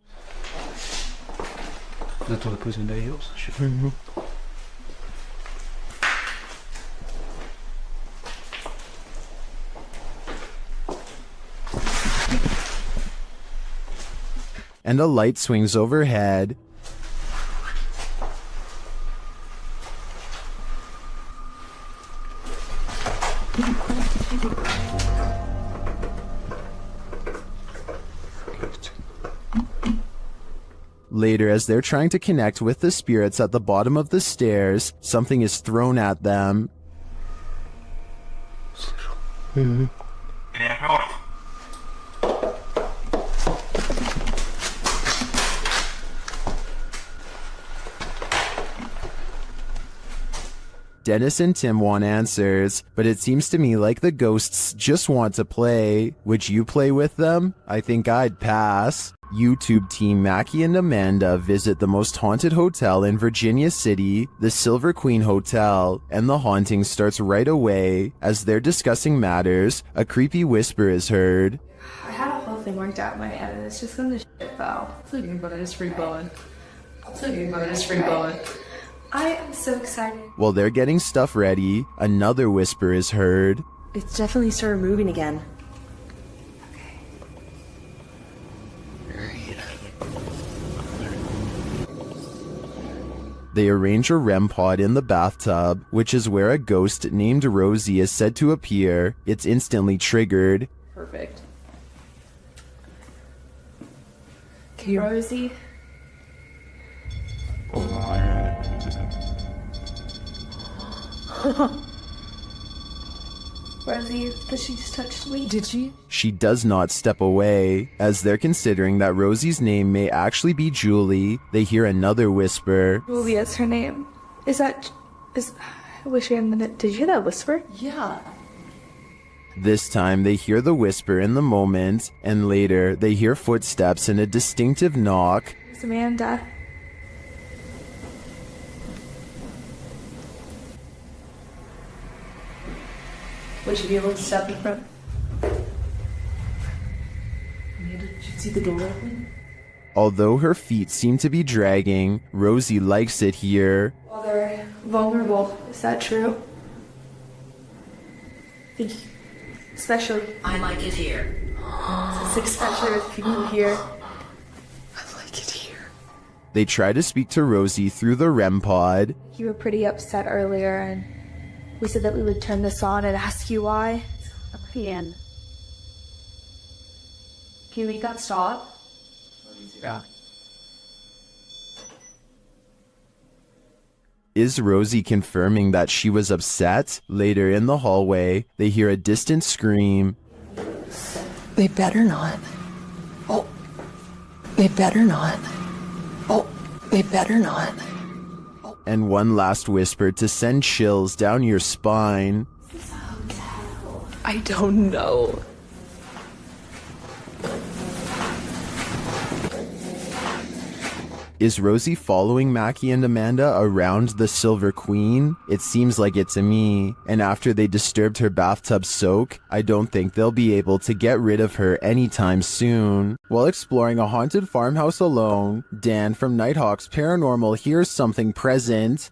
That's all the prison day hills. And a light swings overhead. Later, as they're trying to connect with the spirits at the bottom of the stairs, something is thrown at them. Dennis and Tim want answers, but it seems to me like the ghosts just want to play. Would you play with them? I think I'd pass. YouTube team Mackie and Amanda visit the most haunted hotel in Virginia City, the Silver Queen Hotel, and the haunting starts right away. As they're discussing matters, a creepy whisper is heard. I had a whole thing worked out in my head and it's just gonna shit fell. It's okay, but I just reborn. It's okay, but I just reborn. I am so excited. While they're getting stuff ready, another whisper is heard. It's definitely started moving again. They arrange a REM pod in the bathtub, which is where a ghost named Rosie is said to appear. It's instantly triggered. Perfect. Okay, Rosie. Rosie, does she just touch me? Did she? She does not step away. As they're considering that Rosie's name may actually be Julie, they hear another whisper. Julia's her name. I wish we hadn't. Did you hear that whisper? Yeah. This time they hear the whisper in the moment, and later they hear footsteps and a distinctive knock. It's Amanda. Would you be able to step in front? Amanda, did you see the door open? Although her feet seem to be dragging, Rosie likes it here. Well, they're vulnerable. Is that true? Especially. I like it here. Especially with people here. I like it here. They try to speak to Rosie through the REM pod. You were pretty upset earlier, and we said that we would turn this on and ask you why. Can you make that stop? Yeah. Is Rosie confirming that she was upset? Later in the hallway, they hear a distant scream. They better not. Oh, they better not. Oh, they better not. And one last whisper to send chills down your spine. I don't know. Is Rosie following Mackie and Amanda around the Silver Queen? It seems like it to me. And after they disturbed her bathtub soak, I don't think they'll be able to get rid of her anytime soon. While exploring a haunted farmhouse alone, Dan from Nighthawk's Paranormal hears something present.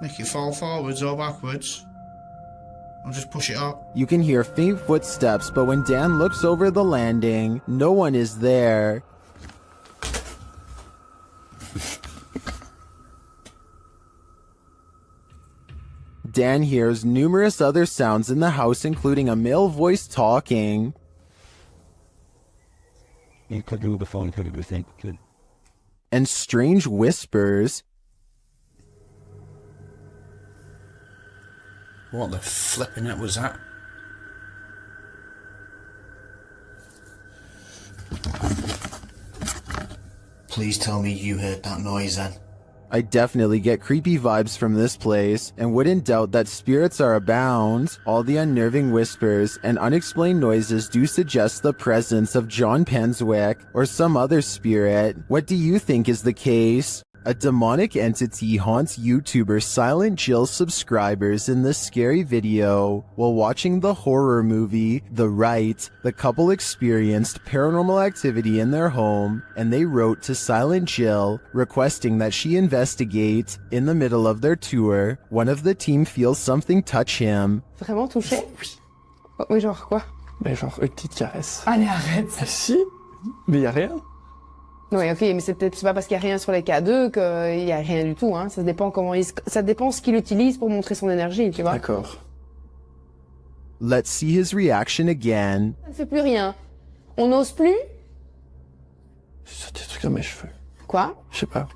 Make it fall forwards or backwards. I'll just push it up. You can hear faint footsteps, but when Dan looks over the landing, no one is there. Dan hears numerous other sounds in the house, including a male voice talking. And strange whispers. What the flipping it was that? Please tell me you heard that noise then. I definitely get creepy vibes from this place, and wouldn't doubt that spirits are abound. All the unnerving whispers and unexplained noises do suggest the presence of John Penswick or some other spirit. What do you think is the case? A demonic entity haunts YouTuber Silent Jill's subscribers in this scary video. While watching the horror movie The Rite, the couple experienced paranormal activity in their home, and they wrote to Silent Jill requesting that she investigate. In the middle of their tour, one of the team feels something touch him. Vraiment touché? Oui, genre quoi? Ben genre une petite caresse. Allez, arrête. Ah, si, mais y a rien. Oui, ok, mais c'est pas parce qu'il n'y a rien sur les K2 qu'il n'y a rien du tout, hein. Ça dépend ça dépend ce qu'il utilise pour montrer son énergie, tu vois. D'accord. Let's see his reaction again. Ça ne fait plus rien. On n'ose plus? C'est des trucs dans mes cheveux. Quoi? Je sais pas.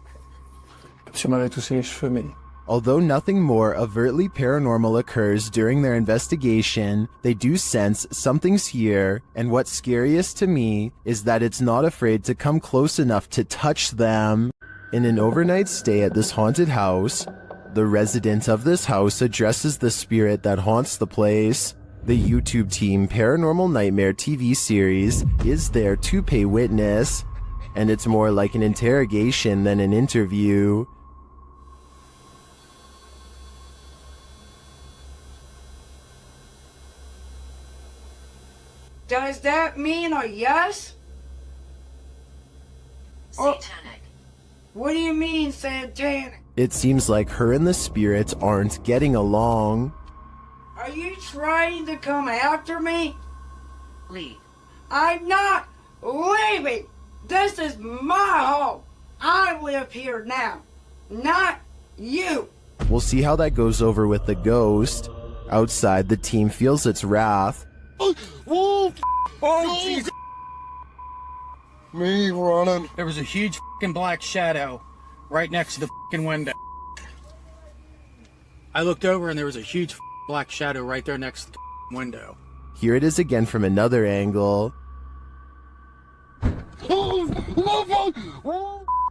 Comme si on m'avait touché les cheveux, mais... Although nothing more overtly paranormal occurs during their investigation, they do sense something's here, and what's scariest to me is that it's not afraid to come close enough to touch them. In an overnight stay at this haunted house, the resident of this house addresses the spirit that haunts the place. The YouTube team Paranormal Nightmare TV series is there to pay witness, and it's more like an interrogation than an interview. Does that mean a yes? Satanic. What do you mean, satanic? It seems like her and the spirits aren't getting along. Are you trying to come after me? Leave. I'm not leaving. This is my home. I live here now, not you. We'll see how that goes over with the ghost. Outside, the team feels its wrath. Oh, Jesus! Me running. There was a huge fucking black shadow right next to the fucking window. I looked over and there was a huge black shadow right there next to the window. Here it is again from another angle.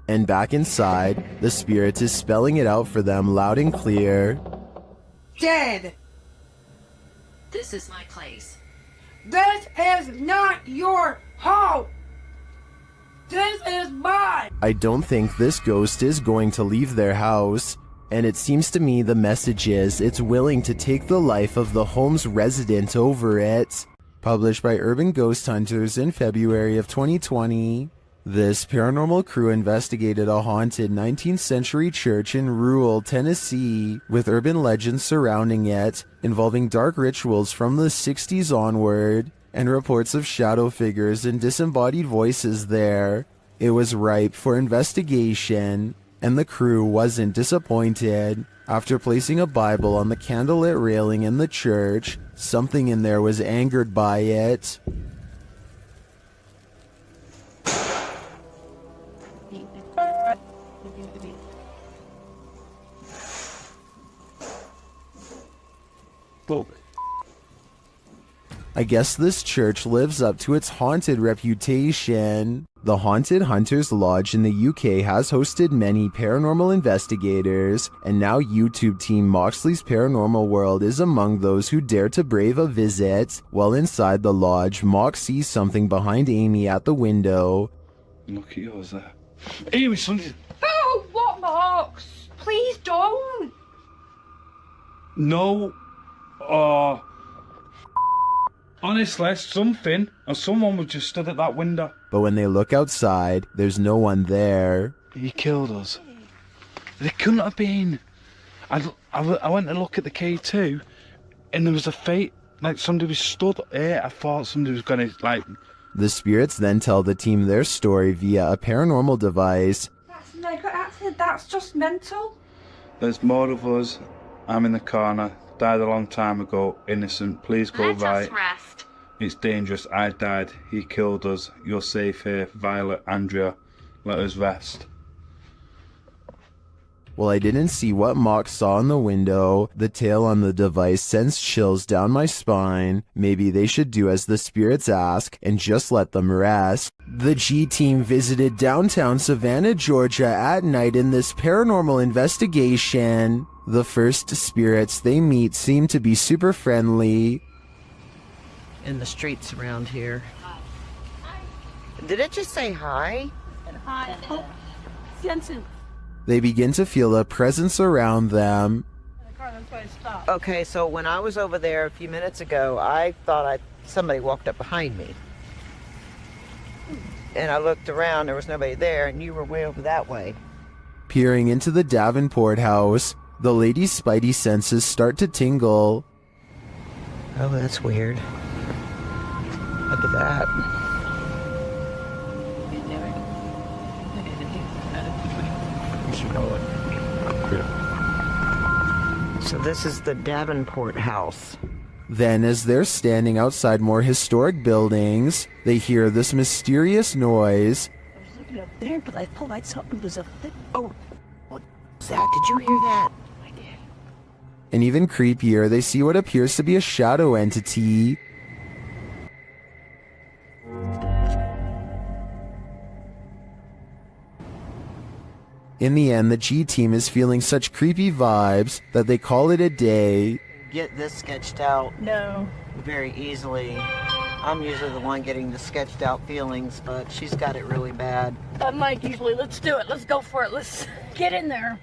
And back inside, the spirit is spelling it out for them loud and clear. Dead. This is my place. This is not your home. This is mine. I don't think this ghost is going to leave their house, and it seems to me the message is it's willing to take the life of the home's resident over it. Published by Urban Ghost Hunters in February of 2020. This paranormal crew investigated a haunted 19th century church in rural Tennessee, with urban legends surrounding it, involving dark rituals from the 60s onward, and reports of shadow figures and disembodied voices there. It was ripe for investigation, and the crew wasn't disappointed. After placing a Bible on the candlelit railing in the church, something in there was angered by it. Well, I guess this church lives up to its haunted reputation. The Haunted Hunters Lodge in the UK has hosted many paranormal investigators, and now YouTube team Moxley's Paranormal World is among those who dare to brave a visit. While inside the lodge, Mox sees something behind Amy at the window. Look at yours there. Amy, something. Oh, what, Marks? Please don't. No. Honestly, something or someone was just stood at that window. But when they look outside, there's no one there. He killed us. They couldn't have been. I went to look at the K2, and there was a fate, like somebody was stood here. I thought somebody was gonna, like... The spirits then tell the team their story via a paranormal device. That's mega accident. That's just mental. There's more of us. I'm in the corner. Died a long time ago. Innocent. Please go Let right. us rest. It's dangerous. I died. He killed us. You're safe here. Violet, Andrea, let us rest. Well, I didn't see what Mox saw in the window. The tale on the device sends chills down my spine. Maybe they should do as the spirits ask and just let them rest. The G team visited downtown Savannah, Georgia at night in this paranormal investigation. The first spirits they meet seem to be super friendly. In the streets around here. Did it just say hi? Hi. Oh, Jensen. They begin to feel a presence around them. Okay, so when I was over there a few minutes ago, I thought somebody walked up behind me. And I looked around, there was nobody there, and you were way over that way. Peering into the Davenport house, the lady's spidey senses start to tingle. Oh, that's weird. Look at that. So this is the Davenport house. Then, as they're standing outside more historic buildings, they hear this mysterious noise. I was looking up there, but I thought I something was a thing. Oh, what's that? Did you hear that? I did. And even creepier, they see what appears to be a shadow entity. In the end, the G team is feeling such creepy vibes that they call it a day. Get this sketched out. No. Very easily. I'm usually the one getting the sketched out feelings, but she's got it really bad. I'm Mike usually. Let's do it. Let's go for it. Let's get in there.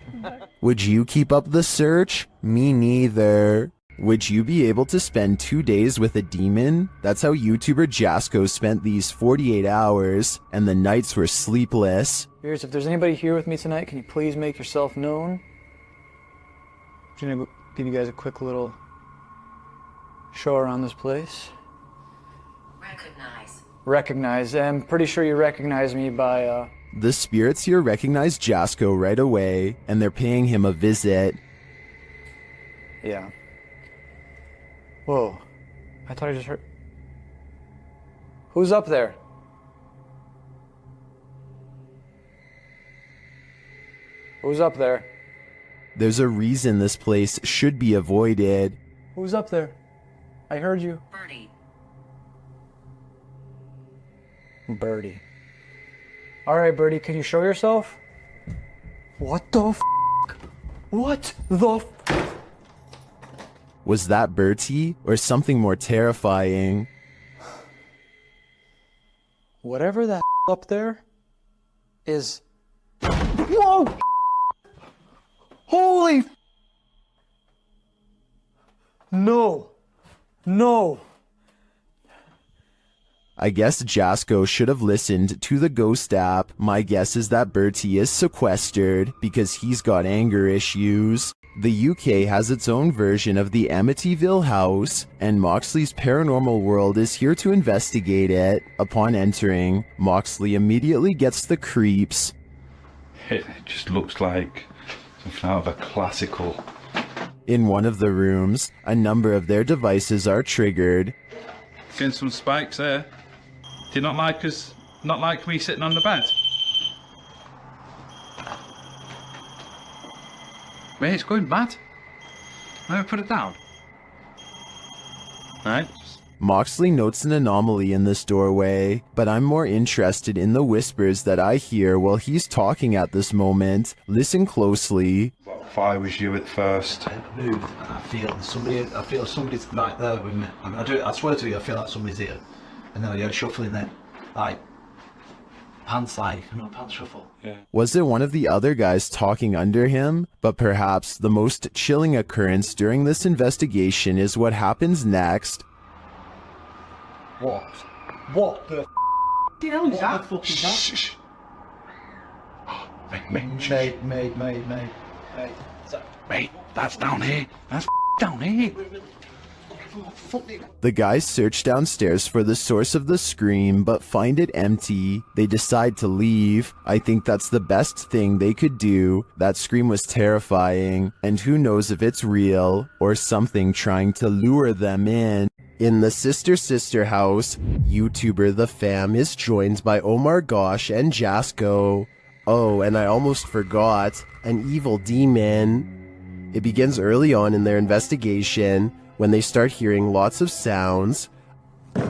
Would you keep up the search? Me neither. Would you be able to spend 2 days with a demon? That's how YouTuber Jasko spent these 48 hours, and the nights were sleepless. Here's, if there's anybody here with me tonight, can you please make yourself known? I'm just gonna give you guys a quick little show around this place. Recognize. I'm pretty sure you recognize me by, The spirits here recognize Jasko right away, and they're paying him a visit. Yeah. Whoa. I thought I just heard... Who's up there? Who's up there? There's a reason this place should be avoided. Who's up there? I heard you. Birdie. Alright, Birdie, can you show yourself? What the f***? What the f***? Was that Bertie, or something more terrifying? Whatever that up there is... Whoa! Holy... No. No. I guess Jasko should have listened to the ghost app. My guess is that Bertie is sequestered because he's got anger issues. The UK has its own version of the Amityville house, and Moxley's Paranormal World is here to investigate it. Upon entering, Moxley immediately gets the creeps. It just looks like something out of a classical. In one of the rooms, a number of their devices are triggered. Getting some spikes there. Do you not like us? Not like me sitting on the bed? Mate, it's going mad. Let me put it down. Alright. Moxley notes an anomaly in this doorway, but I'm more interested in the whispers that I hear while he's talking at this moment. Listen closely. If I was you at first. Move, and I feel somebody's right there with me. I swear to you, I feel like somebody's here. And then I hear shuffling then. Like, pants shuffle. Yeah. Was it one of the other guys talking under him? But perhaps the most chilling occurrence during this investigation is what happens next. What? What the hell is that? What the fuck is that? Shh. Mate, that's down here. That's down here. The guys search downstairs for the source of the scream, but find it empty. They decide to leave. I think that's the best thing they could do. That scream was terrifying, and who knows if it's real or something trying to lure them in. In the Sister house, YouTuber The Fam is joined by Omar Gosh and Jasko. Oh, and I almost forgot, an evil demon. It begins early on in their investigation when they start hearing lots of sounds. You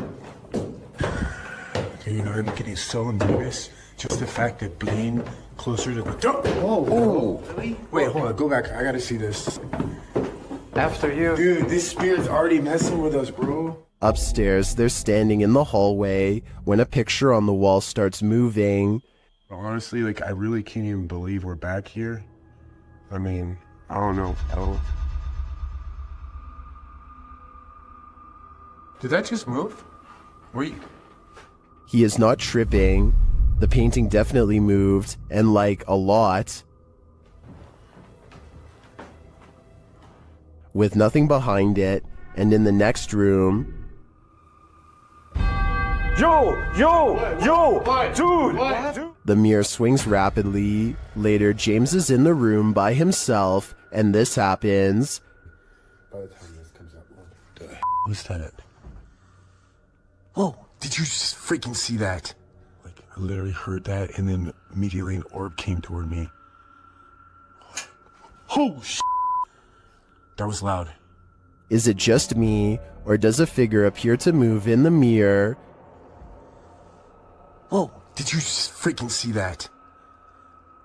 know, I'm getting so nervous. Just the fact that being closer to the door. Oh, really? Wait, hold on, go back. I gotta see this. After you. Dude, this spirit's already messing with us, bro. Upstairs, they're standing in the hallway when a picture on the wall starts moving. Honestly, like, I really can't even believe we're back here. I mean, I don't know. Did that just move? He is not tripping. The painting definitely moved, and like a lot. With nothing behind it, and in the next room... Dude! The mirror swings rapidly. Later, James is in the room by himself, and this happens. By the time this comes up, what the was that? Oh, did you just freaking see that? Like, I literally heard that, and then immediately an orb came toward me. Oh, shit! That was loud. Is it just me, or does a figure appear to move in the mirror? Oh, did you just freaking see that?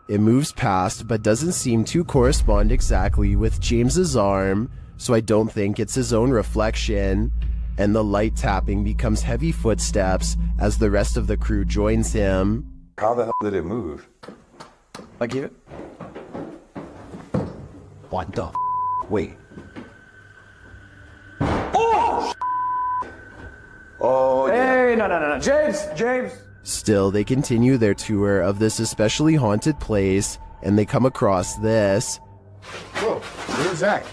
It moves past, but doesn't seem to correspond exactly with James's arm, so I don't think it's his own reflection. And the light tapping becomes heavy footsteps as the rest of the crew joins him. How the hell did it move? I give it. What the Wait. Oh, hey, no. James! Still, they continue their tour of this especially haunted place, and they come across this. Whoa, what was that?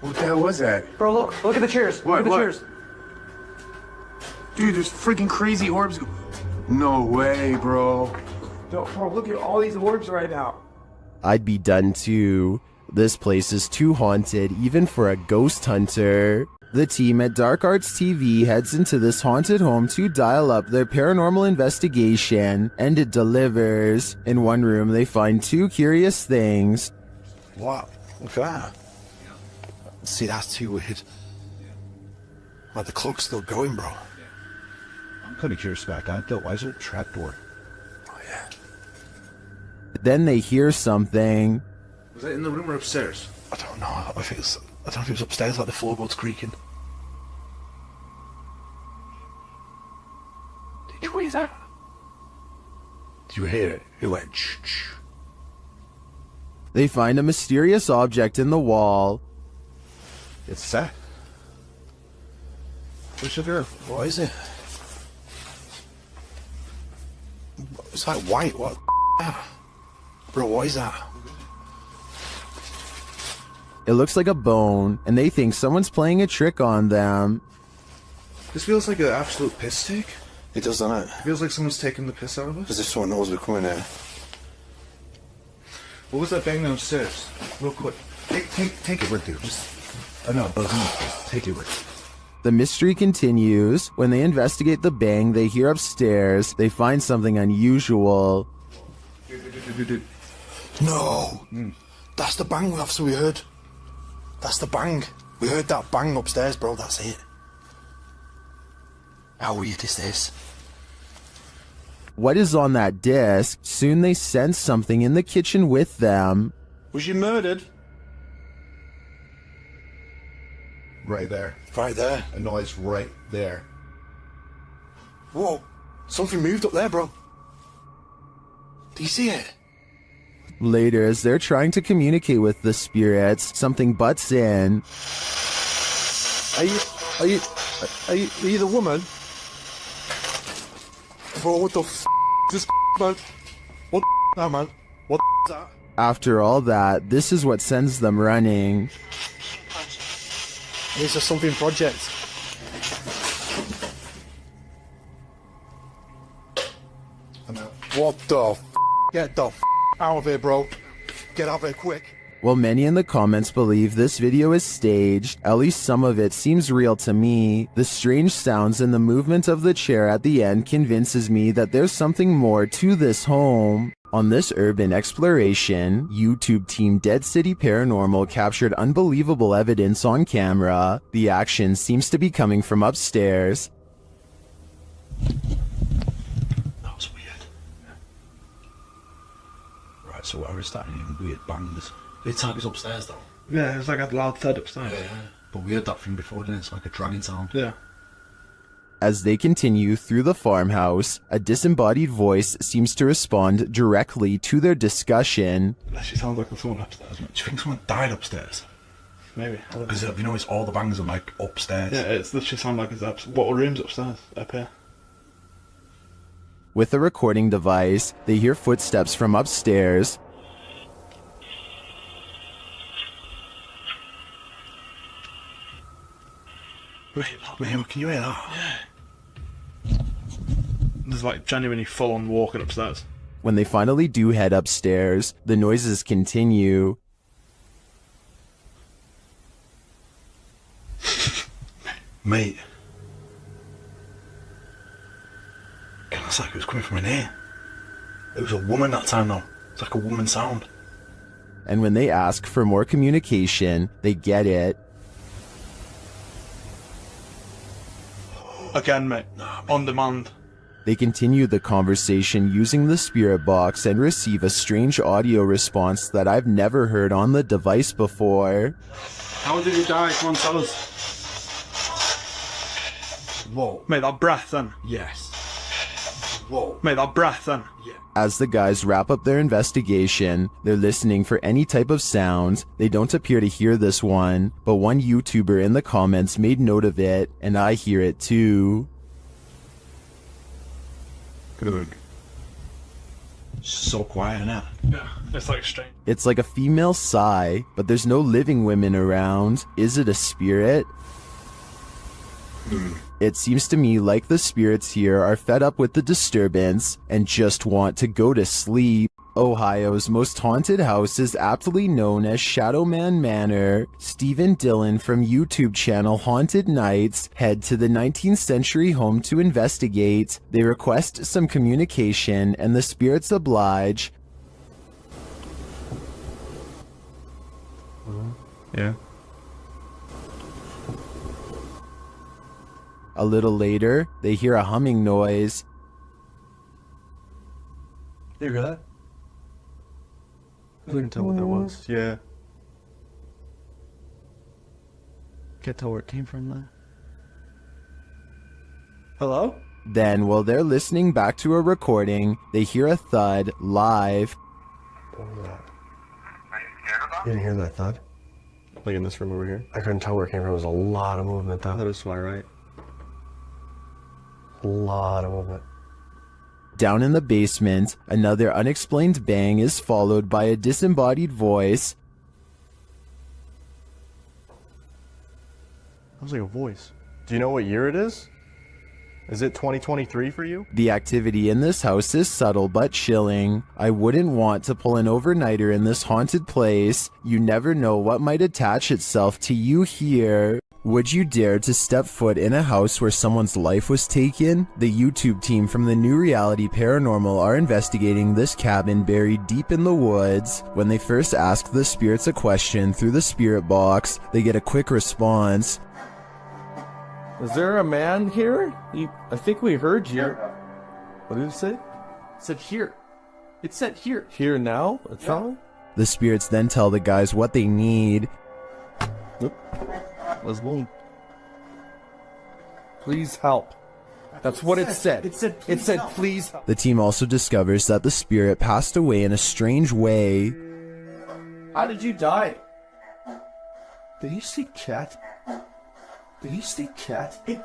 What the hell was that? Bro, look at the chairs. Look at the chairs. Dude, there's freaking crazy orbs. No way, bro. Bro, look at all these orbs right now. I'd be done too. This place is too haunted, even for a ghost hunter. The team at Dark Arts TV heads into this haunted home to dial up their paranormal investigation, and it delivers. In one room, they find two curious things. Wow, look at that. See, that's too weird. But the cloak's still going, bro. I'm kind of curious about that, though. Why is there a trapdoor? Oh, yeah. Then they hear something. Was that in the room or upstairs? I don't know. I don't know if it was upstairs, like the floorboards creaking. Did you hear that? Did you hear it? It went shh, shh. They find a mysterious object in the wall. It's that. What's it there? What is it? It's like white. What? Bro, what is that? It looks like a bone, and they think someone's playing a trick on them. This feels like an absolute piss take. It does, doesn't it? It feels like someone's taking the piss out of us. As if someone knows we're coming here. What was that bang downstairs? Real quick. Take it with you. I know, but take it with you. The mystery continues. When they investigate the bang they hear upstairs, they find something unusual. No! That's the bang we heard. That's the bang. We heard that bang upstairs, bro, that's it. How weird is this? What is on that disc? Soon they sense something in the kitchen with them. Was you murdered? Right there. Right there. A noise right there. Whoa, something moved up there, bro. Do you see it? Later, as they're trying to communicate with the spirits, something butts in. Are you the woman? Bro, what the f*** is this man? What the that, man? What the is that? After all that, this is what sends them running. It's just something project. What the f***? Get the f*** out of here, bro. Get out of here quick. While many in the comments believe this video is staged, at least some of it seems real to me. The strange sounds and the movement of the chair at the end convinces me that there's something more to this home. On this urban exploration, YouTube team Dead City Paranormal captured unbelievable evidence on camera. The action seems to be coming from upstairs. That was weird. Right, so I was starting hearing weird bangs. It's like it's upstairs though. Yeah, it's like a loud thud upstairs. Yeah. But we heard that thing before, didn't it? It's like a dragging sound. Yeah. As they continue through the farmhouse, a disembodied voice seems to respond directly to their discussion. That actually sounds like someone upstairs. Do you think someone died upstairs? Maybe. Because have you noticed all the bangs are like upstairs? Yeah, it's literally sound like it's what room's upstairs? Up here. With a recording device, they hear footsteps from upstairs. Wait, man, can you hear that? Yeah. There's like genuinely full-on walking upstairs. When they finally do head upstairs, the noises continue. Mate. It's like it was coming from in here. It was a woman that time though. It's like a woman sound. And when they ask for more communication, they get it. Again, mate. On demand. They continue the conversation using the spirit box and receive a strange audio response that I've never heard on the device before. How did he die? Come on, tell us. Whoa. Mate, that breath then. Yes. Whoa. Mate, that breath then. Yeah. As the guys wrap up their investigation, they're listening for any type of sound. They don't appear to hear this one, but one YouTuber in the comments made note of it, and I hear it too. Good. So quiet now. Yeah, it's like strange. It's like a female sigh, but there's no living women around. Is it a spirit? It seems to me like the spirits here are fed up with the disturbance and just want to go to sleep. Ohio's most haunted house is aptly known as Shadowman Manor. Stephen Dillon from YouTube channel Haunted Nights head to the 19th century home to investigate. They request some communication and the spirits oblige. Yeah. A little later, they hear a humming noise. You hear that? I couldn't tell what that was. Yeah. Can't tell where it came from though. Hello? Then, while they're listening back to a recording, they hear a thud live. What was that? You didn't hear that thud? Like in this room over here? I couldn't tell where it came from. There was a lot of movement though. That is to my right. A lot of movement. Down in the basement, another unexplained bang is followed by a disembodied voice. That was like a voice. Do you know what year it is? Is it 2023 for you? The activity in this house is subtle but chilling. I wouldn't want to pull an overnighter in this haunted place. You never know what might attach itself to you here. Would you dare to step foot in a house where someone's life was taken? The YouTube team from the new reality Paranormal are investigating this cabin buried deep in the woods. When they first ask the spirits a question through the spirit box, they get a quick response. Is there a man here? I think we heard you. What did it say? It said here. It said here. Here now? It's on? The spirits then tell the guys what they need. Let's go. Please help. That's what it said. It said please help. The team also discovers that the spirit passed away in a strange way. How did you die? Did you see cat? Did you see cat? It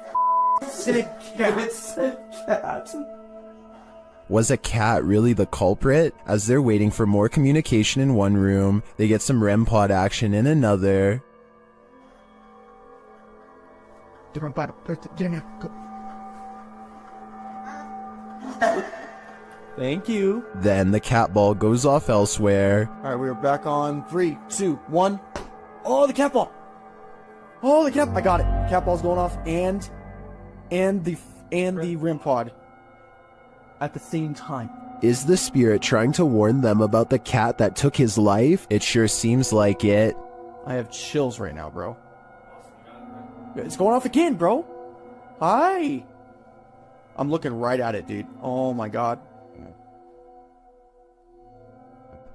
said cat. It said cat. Was a cat really the culprit? As they're waiting for more communication in one room, they get some REM pod action in another. Thank you. Then the cat ball goes off elsewhere. All right, we're back on 3, 2, 1. Oh, the cat ball. Oh, the cat. I got it. Cat ball's going off, and the REM pod at the same time. Is the spirit trying to warn them about the cat that took his life? It sure seems like it. I have chills right now, bro. It's going off again, bro. Hi. I'm looking right at it, dude. Oh my god.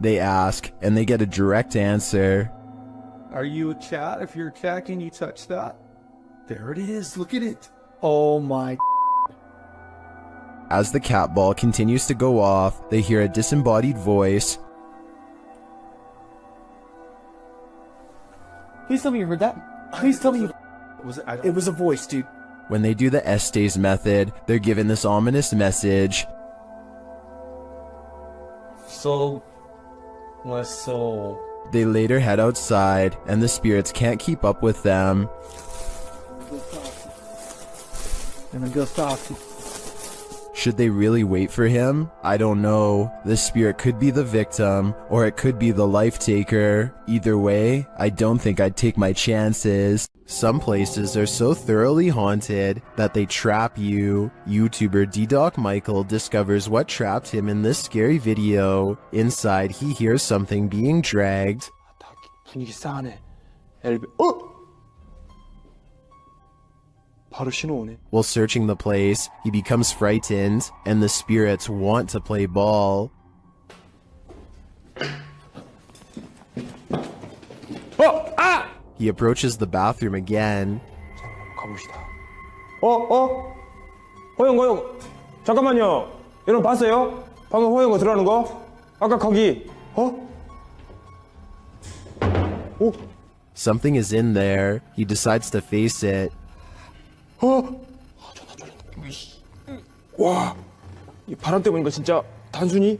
They ask, and they get a direct answer. Are you a cat? If you're a cat, can you touch that? There it is. Look at it. Oh my. As the cat ball continues to go off, they hear a disembodied voice. Please tell me you heard that. Please tell me you... It was a voice, dude. When they do the Estes method, they're given this ominous message. So... my soul. They later head outside, and the spirits can't keep up with them. Gonna go soft. Should they really wait for him? I don't know. The spirit could be the victim, or it could be the life taker. Either way, I don't think I'd take my chances. Some places are so thoroughly haunted that they trap you. YouTuber D-Doc Michael discovers what trapped him in this scary video. Inside, he hears something being dragged. 분위기 싸하네. 바로 신호 오네. While searching the place, he becomes frightened, and the spirits want to play ball. He approaches the bathroom again. 가봅시다. 호영. 잠깐만요. 여러분 봤어요? 방금 호영 들어가는 거? 아까 거기. Something is in there. He decides to face it. 와, 이 바람 때문인 거 진짜 단순히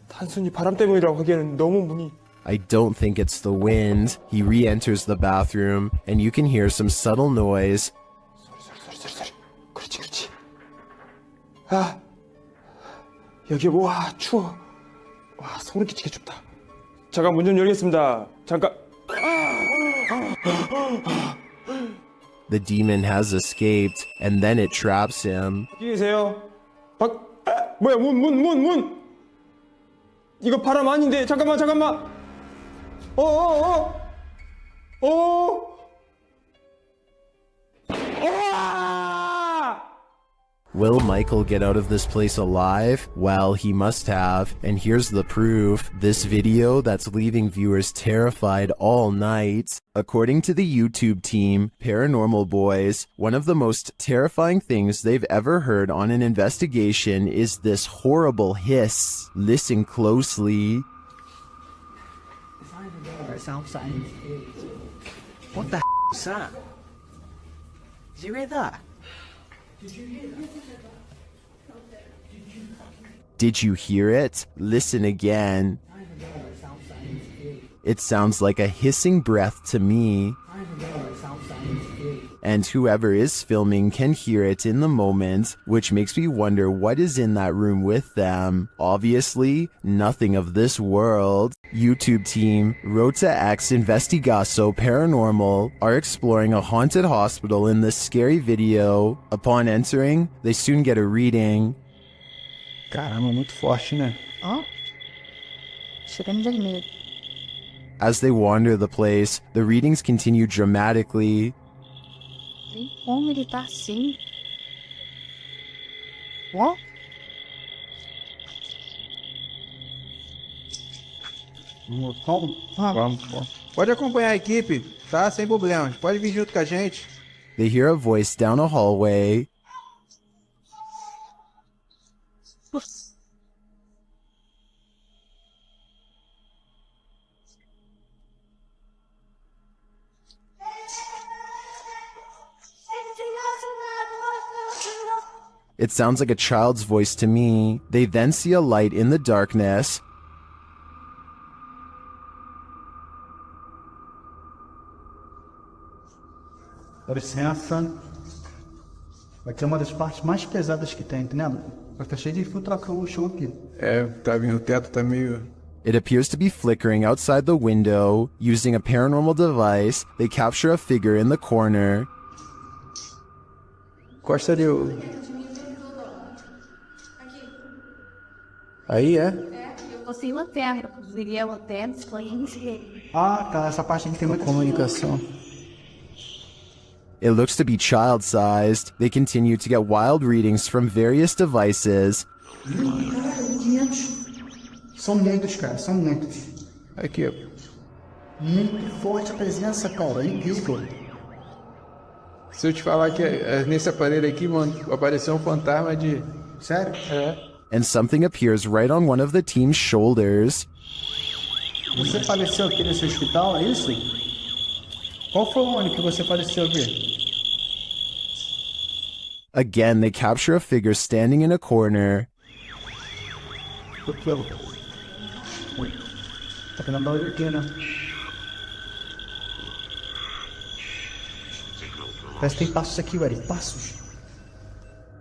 단순히 바람 때문이라고 하기에는 너무 문이. I don't think it's the wind. He re-enters the bathroom, and you can hear some subtle noise. 소리. 그렇지. 아, 여기 와 추워. 와 소름 끼치게 춥다. 잠깐 문 좀 열겠습니다. 잠깐. The demon has escaped, and then it traps him. 어디 계세요? 뭐야 문. 이거 바람 아닌데 잠깐만. Will Michael get out of this place alive? Well, he must have, and here's the proof. This video that's leaving viewers terrified all night. According to the YouTube team, Paranormal Boys, one of the most terrifying things they've ever heard on an investigation is this horrible hiss. Listen closely. What the is that? Did you hear that? Did you hear it? Listen again. It sounds like a hissing breath to me. It sounds like a hissing breath. Did you hear that? Did you hear it? Did you hear it? Did you hear it? Did you hear it? Did you hear it? Did you hear it? Did you hear it? Did you hear it? Did you hear it? Listen again. It sounds like a hissing breath to me. and whoever is filming can hear it in the moment, which makes me wonder what is in that room with them. Obviously, nothing of this world. YouTube team Rota X Investigaso Paranormal are exploring a haunted hospital in this scary video. Upon entering, they soon get a reading. Caramba, muito forte, né? Ó. Chegando vermelho. As they wander the place, the readings continue dramatically. Nem como ele tá assim. Ó. Vamos. Pode acompanhar a equipe, tá? Sem problema. Pode vir junto com a gente. They hear a voice down a hallway. It sounds like a child's voice to me. They then see a light in the darkness. Dá licença. Aqui é uma das partes mais pesadas que tem, entendeu? Tá cheio de infiltração no chão aqui. É, tá vindo, o teto tá meio... It appears to be flickering outside the window. Using a paranormal device, they capture a figure in the corner. Costa ali o... Aí, é? Eu tô sem lanterna. Diria lanterna, esclarecer. Ah, tá. Essa parte aqui tem muita comunicação. It looks to be child-sized. They continue to get wild readings from various devices. São muitos, cara. São muitos. Aqui, ó. Muito forte a presença, cara. É incrível. Se eu te falar que nesse aparelho aqui, mano, apareceu um fantasma de... Sério? É. And something appears right on one of the team's shoulders. Você faleceu aqui nesse hospital, é isso? Qual foi o ano que você faleceu aqui? Again, they capture a figure standing in a corner. Tá vendo barulho aqui, né? Parece que tem passos aqui, velho. Passos.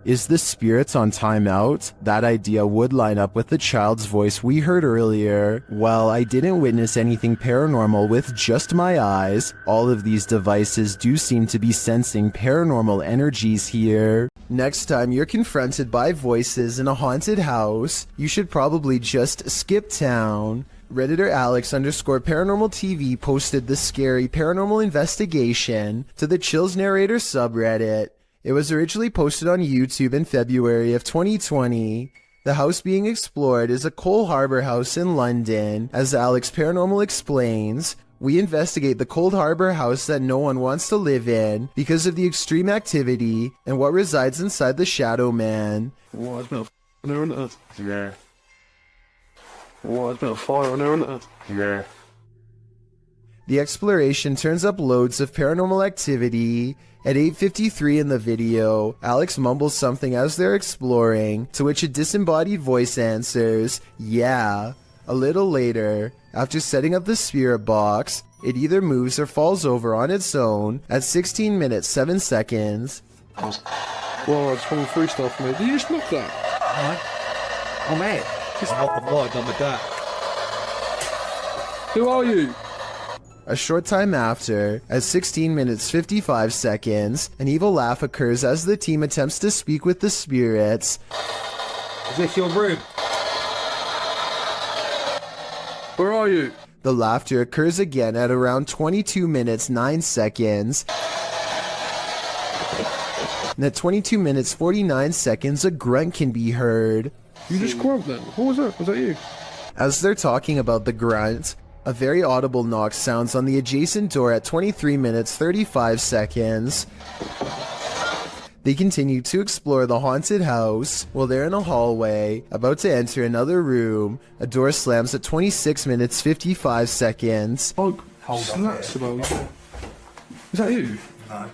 Is the spirits on timeout? That idea would line up with the child's voice we heard earlier. Well, I didn't witness anything paranormal with just my eyes. All of these devices do seem to be sensing paranormal energies here. Next time you're confronted by voices in a haunted house, you should probably just skip town. Redditor Alex_paranormal TV posted the scary paranormal investigation to the Chills Narrator subreddit. It was originally posted on YouTube in February of 2020. The house being explored is a Cole Harbour house in London. As Alex Paranormal explains, we investigate the Cold Harbour house that no one wants to live in because of the extreme activity and what resides inside the Shadow Man. Oh, there's been a there, isn't it? Yeah. Oh, there's been a fire on there, isn't it? Yeah. The exploration turns up loads of paranormal activity. At 8:53 in the video, Alex mumbles something as they're exploring, to which a disembodied voice answers, yeah. A little later, after setting up the spirit box, it either moves or falls over on its own at 16 minutes 7 seconds. Well, I just went through stuff, mate. Did you just knock that? Oh, mate. Just knock the light on the that. Who are you? A short time after, at 16 minutes 55 seconds, an evil laugh occurs as the team attempts to speak with the spirits. Is this your room? Where are you? The laughter occurs again at around 22 minutes 9 seconds. And at 22 minutes 49 seconds, a grunt can be heard. You just grunt then? What was that? Was that you? As they're talking about the grunt, a very audible knock sounds on the adjacent door at 23 minutes 35 seconds. They continue to explore the haunted house. While they're in a hallway, about to enter another room, a door slams at 26 minutes 55 seconds. Oh, snaps about you. Is that you? No.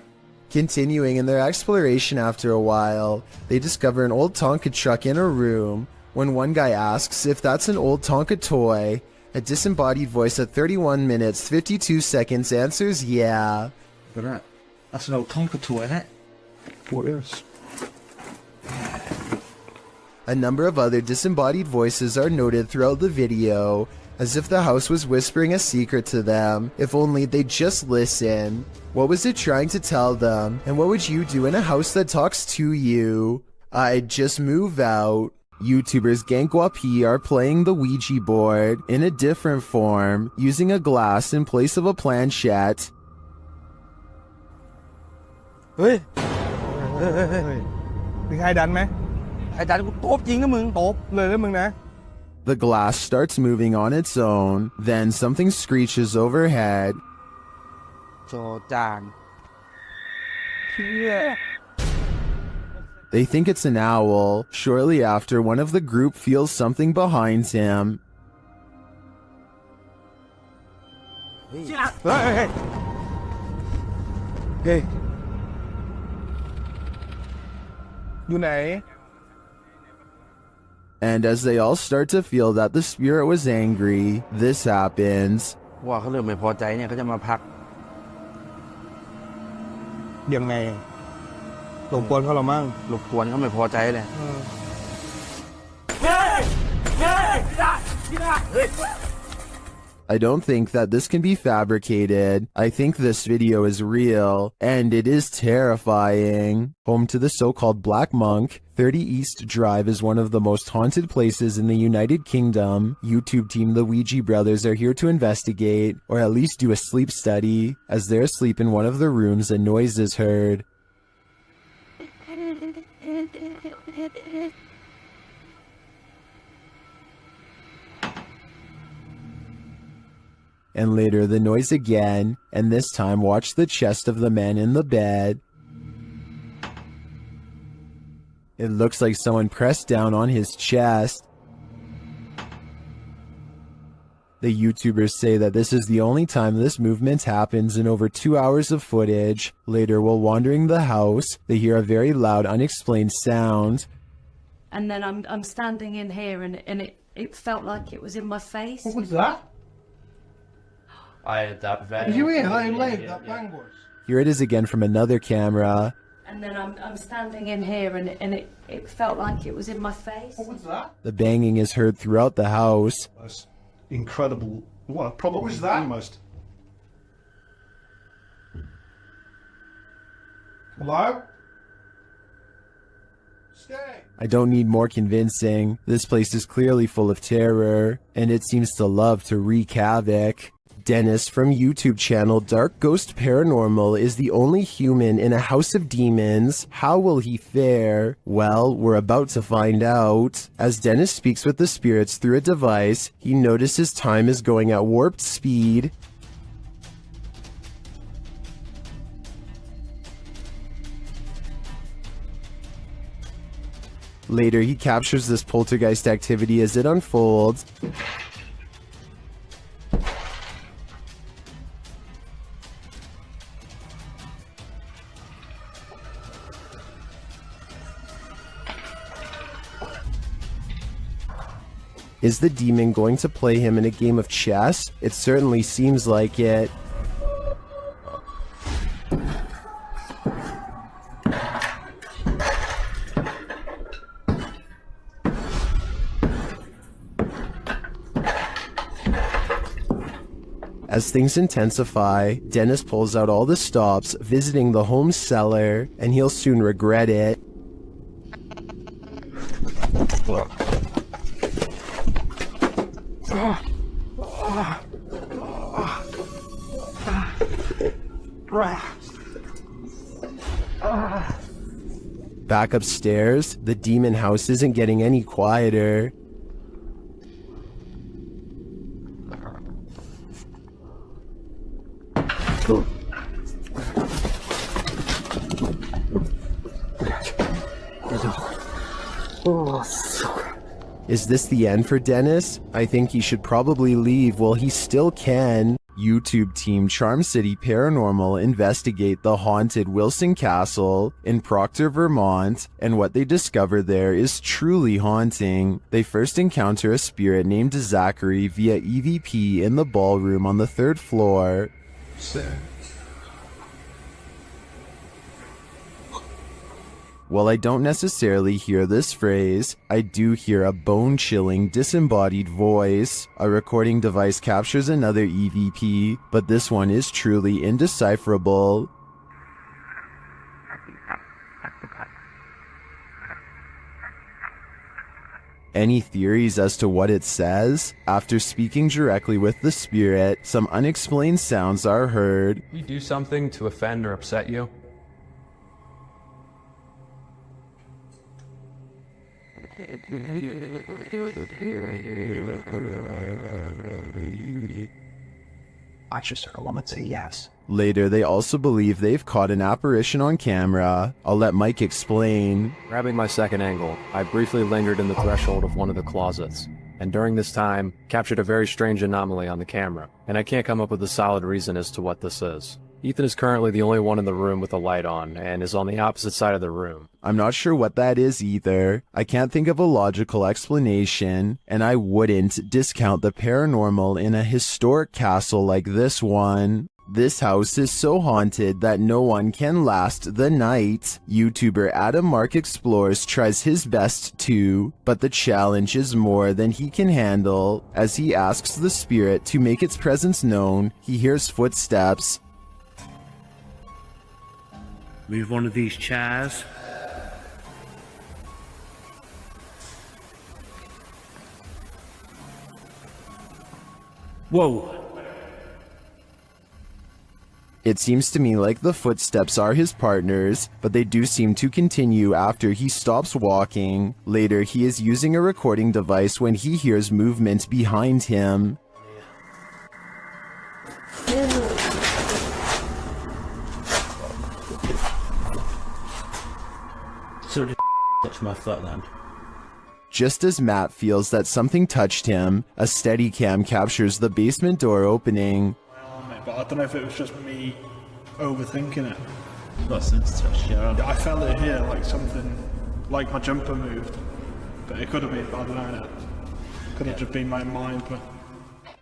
Continuing in their exploration after a while, they discover an old Tonka truck in a room. When one guy asks if that's an old Tonka toy, a disembodied voice at 31 minutes 52 seconds answers yeah. That's an old Tonka toy, isn't it? What is? A number of other disembodied voices are noted throughout the video, as if the house was whispering a secret to them, if only they'd just listen. What was it trying to tell them, and what would you do in a house that talks to you? I'd just move out. YouTubers Gankwapi are playing the Ouija board in a different form, using a glass in place of a planchette. เฮ้ยมีใครดันไหมไอ้ดันกูตบจริงนะมึงตบเลยนะมึงนะ The glass starts moving on its own, then something screeches overhead. โจจาน They think it's an owl. Shortly after, one of the group feels something behind him. เฮ้ยเฮ้ยอยู่ไหน And as they all start to feel that the spirit was angry, this happens. ว่าเขาเริ่มไม่พอใจเนี่ยเขาจะมาพักยังไงรบกวนเขาหรอมั่งรบกวนเขาไม่พอใจเลย I don't think that this can be fabricated. I think this video is real, and it is terrifying. Home to the so-called Black Monk, 30 East Drive is one of the most haunted places in the United Kingdom. YouTube team The Ouija Brothers are here to investigate, or at least do a sleep study. As they're asleep in one of the rooms, a noise is heard. And later the noise again, and this time watch the chest of the man in the bed. It looks like someone pressed down on his chest. The YouTubers say that this is the only time this movement happens in over 2 hours of footage. Later, while wandering the house, they hear a very loud, unexplained sound. And then I'm standing in here, and it felt like it was in my face. What was that? I had that very. You hear that bang was? Here it is again from another camera. And then I'm standing in here, and it felt like it was in my face. What was that? The banging is heard throughout the house. That's incredible. What? Probably what was that? Almost. Hello? Stay. I don't need more convincing. This place is clearly full of terror, and it seems to love to wreak havoc. Dennis from YouTube channel Dark Ghost Paranormal is the only human in a house of demons. How will he fare? Well, we're about to find out. As Dennis speaks with the spirits through a device, he notices time is going at warped speed. Later, he captures this poltergeist activity as it unfolds. Is the demon going to play him in a game of chess? It certainly seems like it. As things intensify, Dennis pulls out all the stops, visiting the home cellar, and he'll soon regret it. Back upstairs, the demon house isn't getting any quieter. Is this the end for Dennis? I think he should probably leave while he still can. YouTube team Charm City Paranormal investigate the haunted Wilson Castle in Proctor, Vermont, and what they discover there is truly haunting. They first encounter a spirit named Zachary via EVP in the ballroom on the 3rd floor. While I don't necessarily hear this phrase, I do hear a bone-chilling, disembodied voice. A recording device captures another EVP, but this one is truly indecipherable. Any theories as to what it says? After speaking directly with the spirit, some unexplained sounds are heard. We do something to offend or upset you? I just heard a woman say yes. Later, they also believe they've caught an apparition on camera. I'll let Mike explain. Grabbing my second angle, I briefly lingered in the threshold of one of the closets, and during this time, captured a very strange anomaly on the camera, and I can't come up with a solid reason as to what this is. Ethan is currently the only one in the room with a light on, and is on the opposite side of the room. I'm not sure what that is either. I can't think of a logical explanation, and I wouldn't discount the paranormal in a historic castle like this one. This house is so haunted that no one can last the night. YouTuber Adam Mark Explores tries his best too, but the challenge is more than he can handle. As he asks the spirit to make its presence known, he hears footsteps. Move one of these chairs. Whoa. It seems to me like the footsteps are his partners, but they do seem to continue after he stops walking. Later, he is using a recording device when he hears movement behind him. So just touch my foot then. Just as Matt feels that something touched him, a Steadicam captures the basement door opening. But I don't know if it was just me overthinking it. Got sense touch, yeah. I felt it here, like something, like my jumper moved. But it could have been, I don't know. Could have just been my mind, but...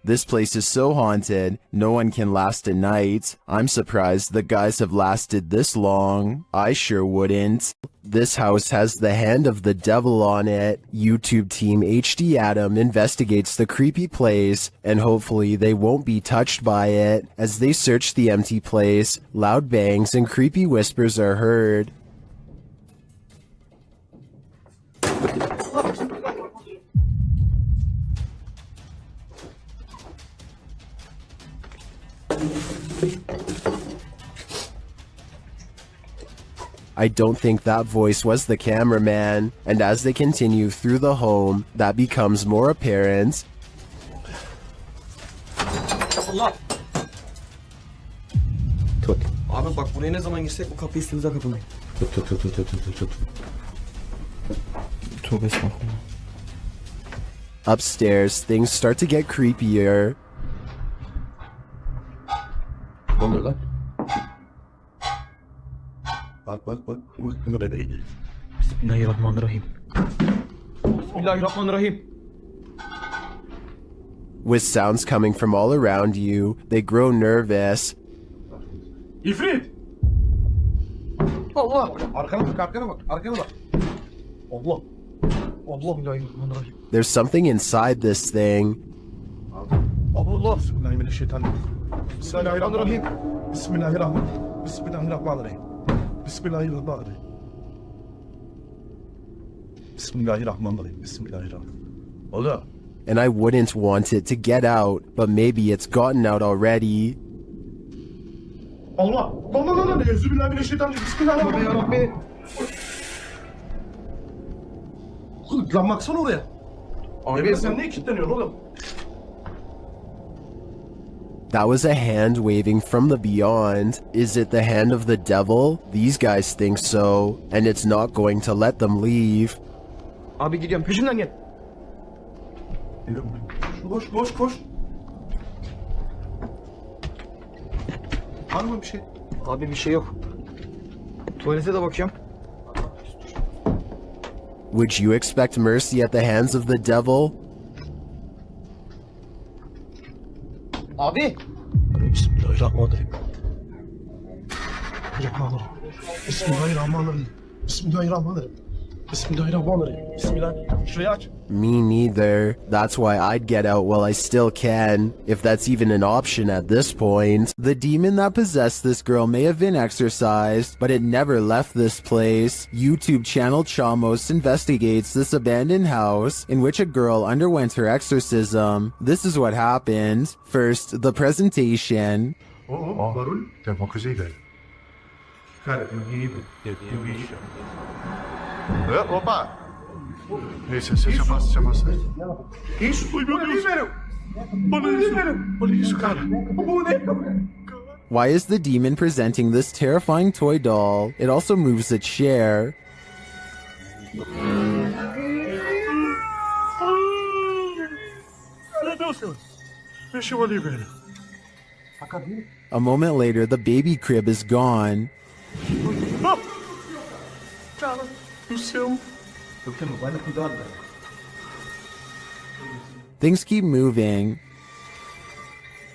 This place is so haunted, no one can last a night. I'm surprised the guys have lasted this long. I sure wouldn't. This house has the hand of the devil on it. YouTube team HD Adam investigates the creepy place, and hopefully they won't be touched by it. As they search the empty place, loud bangs and creepy whispers are heard. I don't think that voice was the cameraman, and as they continue through the home, that becomes more apparent. Tut. Abi bak buraya ne zaman girsek bu kapıyı üstümüze kapamayın. Tut. Tövbe estağfurullah. Upstairs, things start to get creepier. Ne oluyor lan? Bak. Bunu da değil. Bismillahirrahmanirrahim. Bismillahirrahmanirrahim. With sounds coming from all around you, they grow nervous. İfrit! Allah! Arkana bak. Allah! Allah bismillahirrahmanirrahim. There's something inside this thing. Allah! Bismillahirrahmanirrahim. Bismillahirrahmanirrahim. Bismillahirrahmanirrahim. Bismillahirrahmanirrahim. Oluyor. And I wouldn't want it to get out, but maybe it's gotten out already. Allah! Lan! Euzubillahimineşşeytanirracim. Bismillahirrahmanirrahim. Lan baksana oraya. Abi sen niye kilitleniyorsun oğlum? That was a hand waving from the beyond. Is it the hand of the devil? These guys think so, and it's not going to let them leave. Abi gidiyorum peşimden gel. Koş. Var mı bir şey? Abi bir şey yok. Tuvalete de bakıyorum. Would you expect mercy at the hands of the devil? Abi! Bismillahirrahmanirrahim. Bismillahirrahmanirrahim. Bismillahirrahmanirrahim. Bismillahirrahmanirrahim. Bismillah. Şurayı aç. Me neither. That's why I'd get out while I still can, if that's even an option at this point. The demon that possessed this girl may have been exorcised, but it never left this place. YouTube channel Chamos investigates this abandoned house in which a girl underwent her exorcism. This is what happened. First, the presentation. Barulho? Tem alguma coisa aí, velho? Cara, eu vi bicho. Opa! Esse, se afasta. Isso, meu Deus! Olha isso, cara! Why is the demon presenting this terrifying toy doll? It also moves a chair. Meu Deus, Senhor! Mexeu ali, velho. A moment later, the baby crib is gone. No céu. Things keep moving.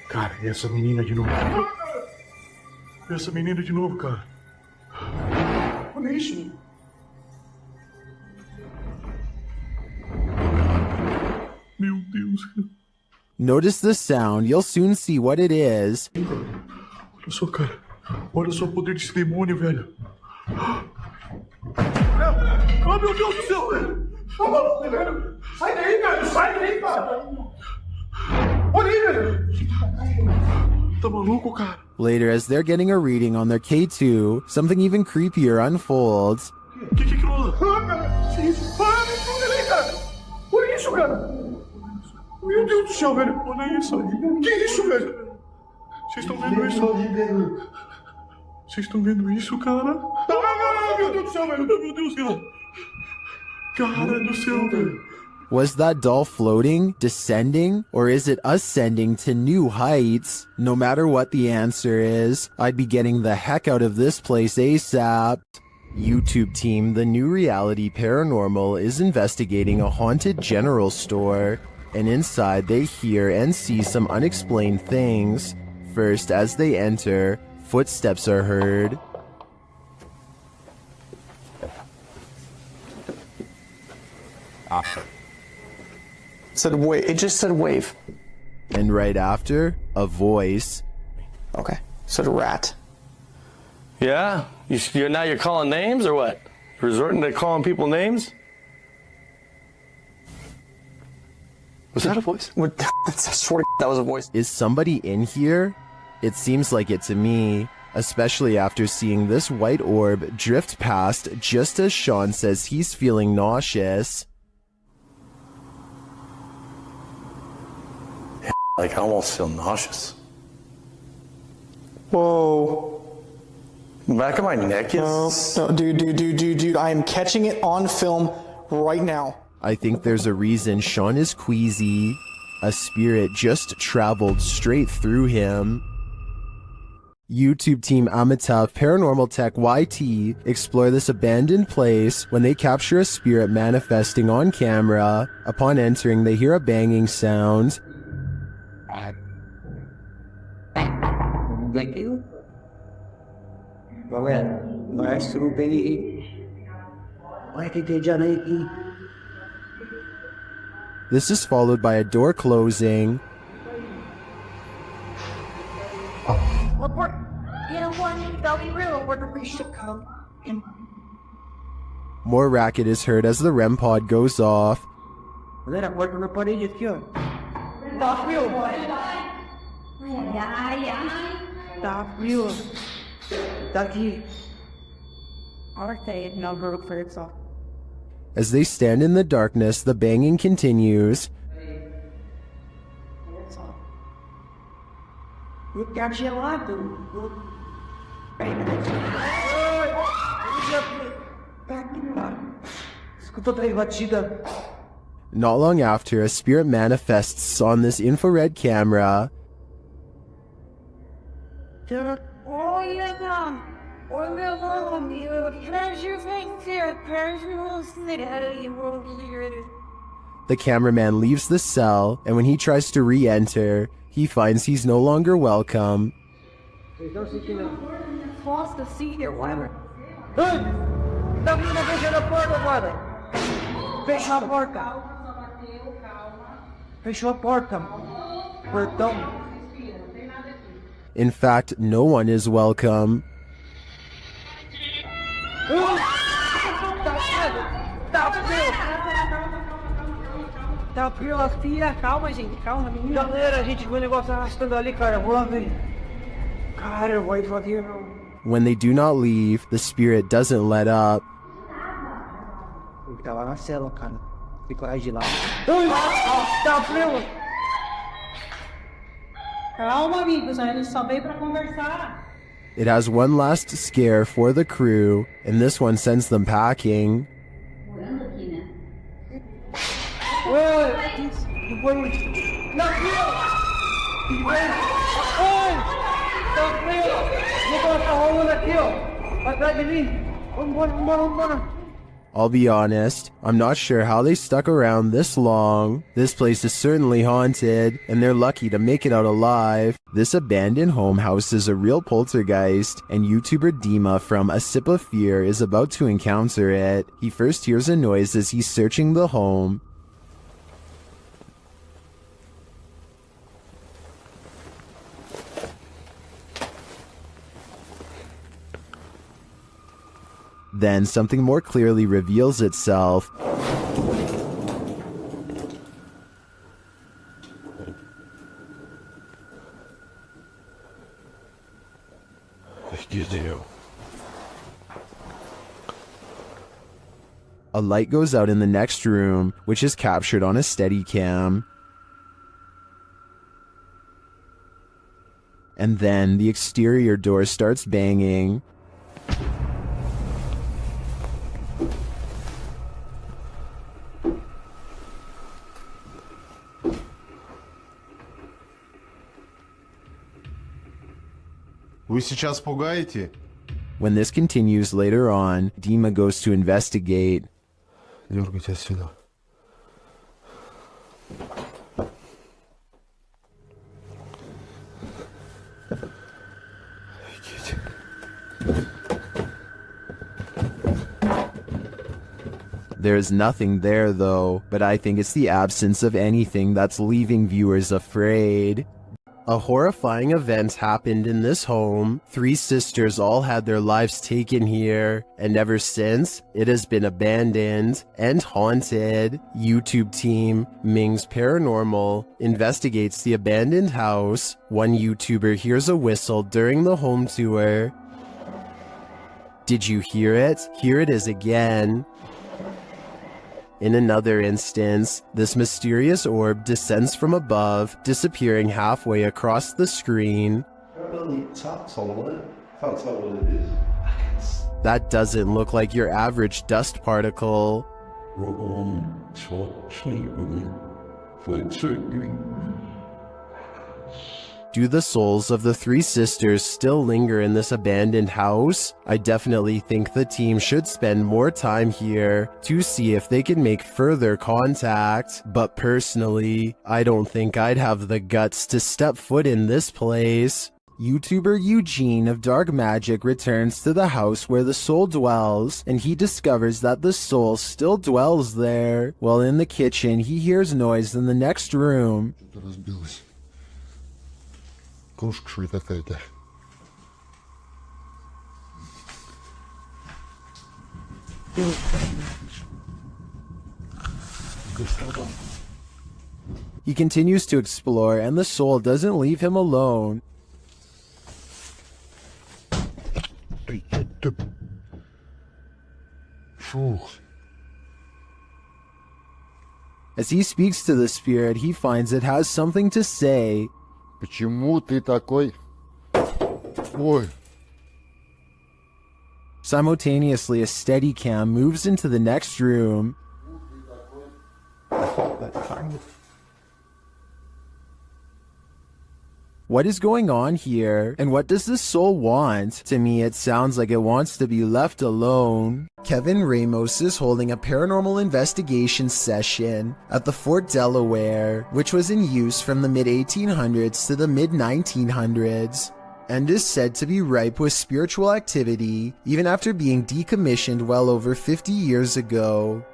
Cara, e essa menina de novo? Cara. Olha isso. Meu Deus. Notice the sound. You'll soon see what it is. Olha só, cara. Olha só o poder desse demônio, velho. Oh, meu Deus do céu, velho. Tá maluco, velho. Sai daí, velho. Sai daí, cara. Olha aí, velho. Tá maluco, cara? Later, as they're getting a reading on their K2, something even creepier unfolds. Que aquilo? Ah, cara. Que isso? Ah, me fuga ali, cara. Olha isso, cara. Meu Deus do céu, velho. Olha isso. Que isso, velho? Vocês estão vendo isso? Vocês estão vendo isso, cara? Ah, meu Deus do céu, velho. Meu Deus, cara. Cara do céu, velho. Was that doll floating, descending, or is it ascending to new heights? No matter what the answer is, I'd be getting the heck out of this place ASAP. YouTube team, the new reality Paranormal is investigating a haunted general store, and inside they hear and see some unexplained things. First, as they enter, footsteps are heard. Said wave. It just said wave. And right after, a voice. Okay. Said rat. Yeah? Now you're calling names or what? Resorting to calling people names? Was that a voice? I swear to God, that was a voice. Is somebody in here? It seems like it to me, especially after seeing this white orb drift past just as Sean says he's feeling nauseous. Like, I almost feel nauseous. Whoa. The back of my neck is... No, dude, I am catching it on film right now. I think there's a reason Sean is queasy. A spirit just traveled straight through him. YouTube team Amitav Paranormal Tech YT explore this abandoned place when they capture a spirit manifesting on camera. Upon entering, they hear a banging sound. Thank you. This is followed by a door closing. More racket is heard as the REM pod goes off. As they stand in the darkness, the banging continues. Not long after, a spirit manifests on this infrared camera. The cameraman leaves the cell, and when he tries to re-enter, he finds he's no longer welcome. Tá menina fechando a porta, mano. Fechou a porta. Fechou a porta. Portão. In fact, no one is welcome. Tá frio, filha. Calma, gente. Calma, menina. Galera, a gente viu o negócio arrastando ali, cara. Vou lá ver. Cara, eu vou ir aqui, meu. When they do not leave, the spirit doesn't let up. Ele tá lá na cela, cara. Fica lá de lá. Tá frio. Calma, amigos, a gente só veio pra conversar. It has one last scare for the crew, and this one sends them packing. Tá frio. Vou colocar rolando aqui, ó. Atrás de mim. Vambora. I'll be honest, I'm not sure how they stuck around this long. This place is certainly haunted, and they're lucky to make it out alive. This abandoned home houses a real poltergeist, and YouTuber Dima from A Sip of Fear is about to encounter it. He first hears a noise as he's searching the home. Then something more clearly reveals itself. A light goes out in the next room, which is captured on a Steadicam. And then the exterior door starts banging. Вы сейчас пугаете? When this continues later on, Dima goes to investigate. Дергайте отсюда. There's nothing there though, but I think it's the absence of anything that's leaving viewers afraid. A horrifying event happened in this home. 3 sisters all had their lives taken here, and ever since, it has been abandoned and haunted. YouTube team Ming's Paranormal investigates the abandoned house. One YouTuber hears a whistle during the home tour. Did you hear it? Here it is again. In another instance, this mysterious orb descends from above, disappearing halfway across the screen. That doesn't look like your average dust particle. Do the souls of the 3 sisters still linger in this abandoned house? I definitely think the team should spend more time here to see if they can make further contact. But personally, I don't think I'd have the guts to step foot in this place. YouTuber Eugene of Dark Magic returns to the house where the soul dwells, and he discovers that the soul still dwells there. While in the kitchen, he hears noise in the next room. Кошка шует какая-то. He continues to explore, and the soul doesn't leave him alone. As he speaks to the spirit, he finds it has something to say. Почему ты такой? Ой. Simultaneously, a Steadicam moves into the next room. What is going on here? And what does this soul want? To me, it sounds like it wants to be left alone. Kevin Ramos is holding a paranormal investigation session at the Fort Delaware, which was in use from the mid-1800s to the mid-1900s. and is said to be ripe with spiritual activity even after being decommissioned well over 50 years ago.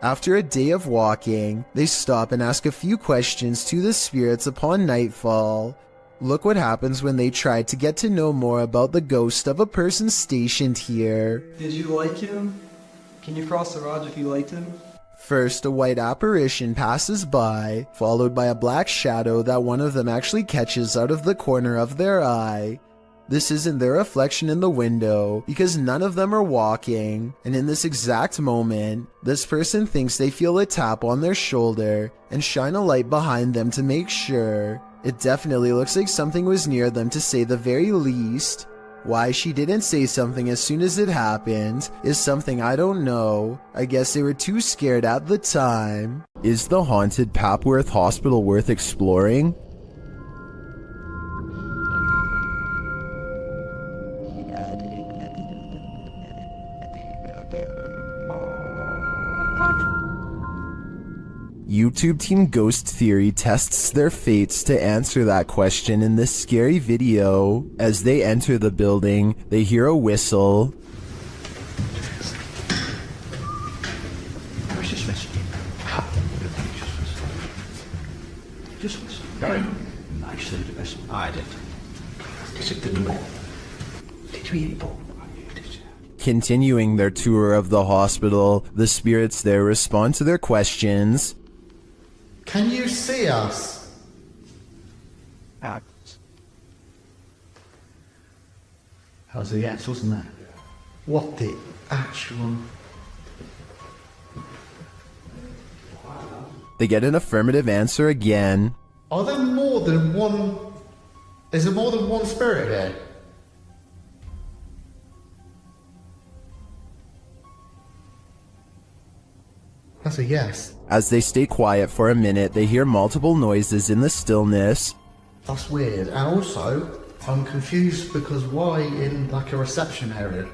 After a day of walking, they stop and ask a few questions to the spirits upon nightfall. Look what happens when they try to get to know more about the ghost of a person stationed here. Did you like him? Can you cross the rods if you liked him? First, a white apparition passes by, followed by a black shadow that one of them actually catches out of the corner of their eye. This isn't their reflection in the window, because none of them are walking, and in this exact moment, this person thinks they feel a tap on their shoulder and shine a light behind them to make sure. It definitely looks like something was near them to say the very least. Why she didn't say something as soon as it happened is something I don't know. I guess they were too scared at the time. Is the haunted Papworth Hospital worth exploring? YouTube Team Ghost Theory tests their fates to answer that question in this scary video. As they enter the building, they hear a whistle. Where's this whistle? Just whistle. I said the whistle. I did. Because it didn't work. Did you eat it? Continuing their tour of the hospital, the spirits there respond to their questions. Can you see us? How's the ass, wasn't that? What the actual... They get an affirmative answer again. Are there more than one... Is there more than one spirit here? That's a yes. As they stay quiet for a minute, they hear multiple noises in the stillness. That's weird. And also, I'm confused because why in like a reception area?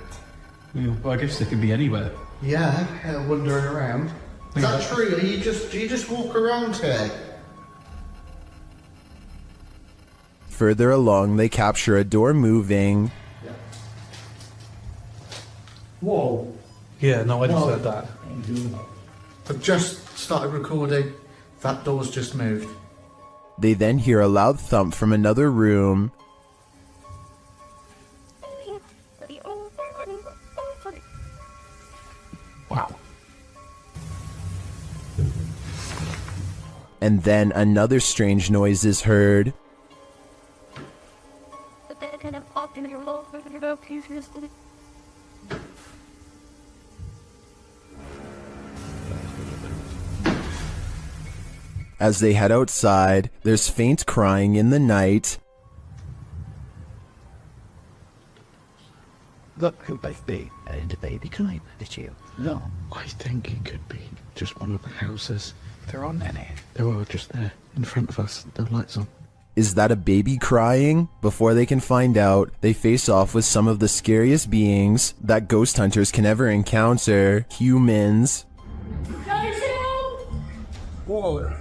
Yeah, well, I guess they could be anywhere. Yeah, wandering around. Is that true? Do you just walk around here? Further along, they capture a door moving. Whoa. Yeah, no, I just heard that. I've just started recording. That door's just moved. They then hear a loud thump from another room. Wow. And then another strange noise is heard. As they head outside, there's faint crying in the night. Look who both be and the baby crying, did you? No, I think it could be just one of the houses. There aren't any. They're all just there, in front of us, the lights on. Is that a baby crying? Before they can find out, they face off with some of the scariest beings that ghost hunters can ever encounter, humans. Whoa.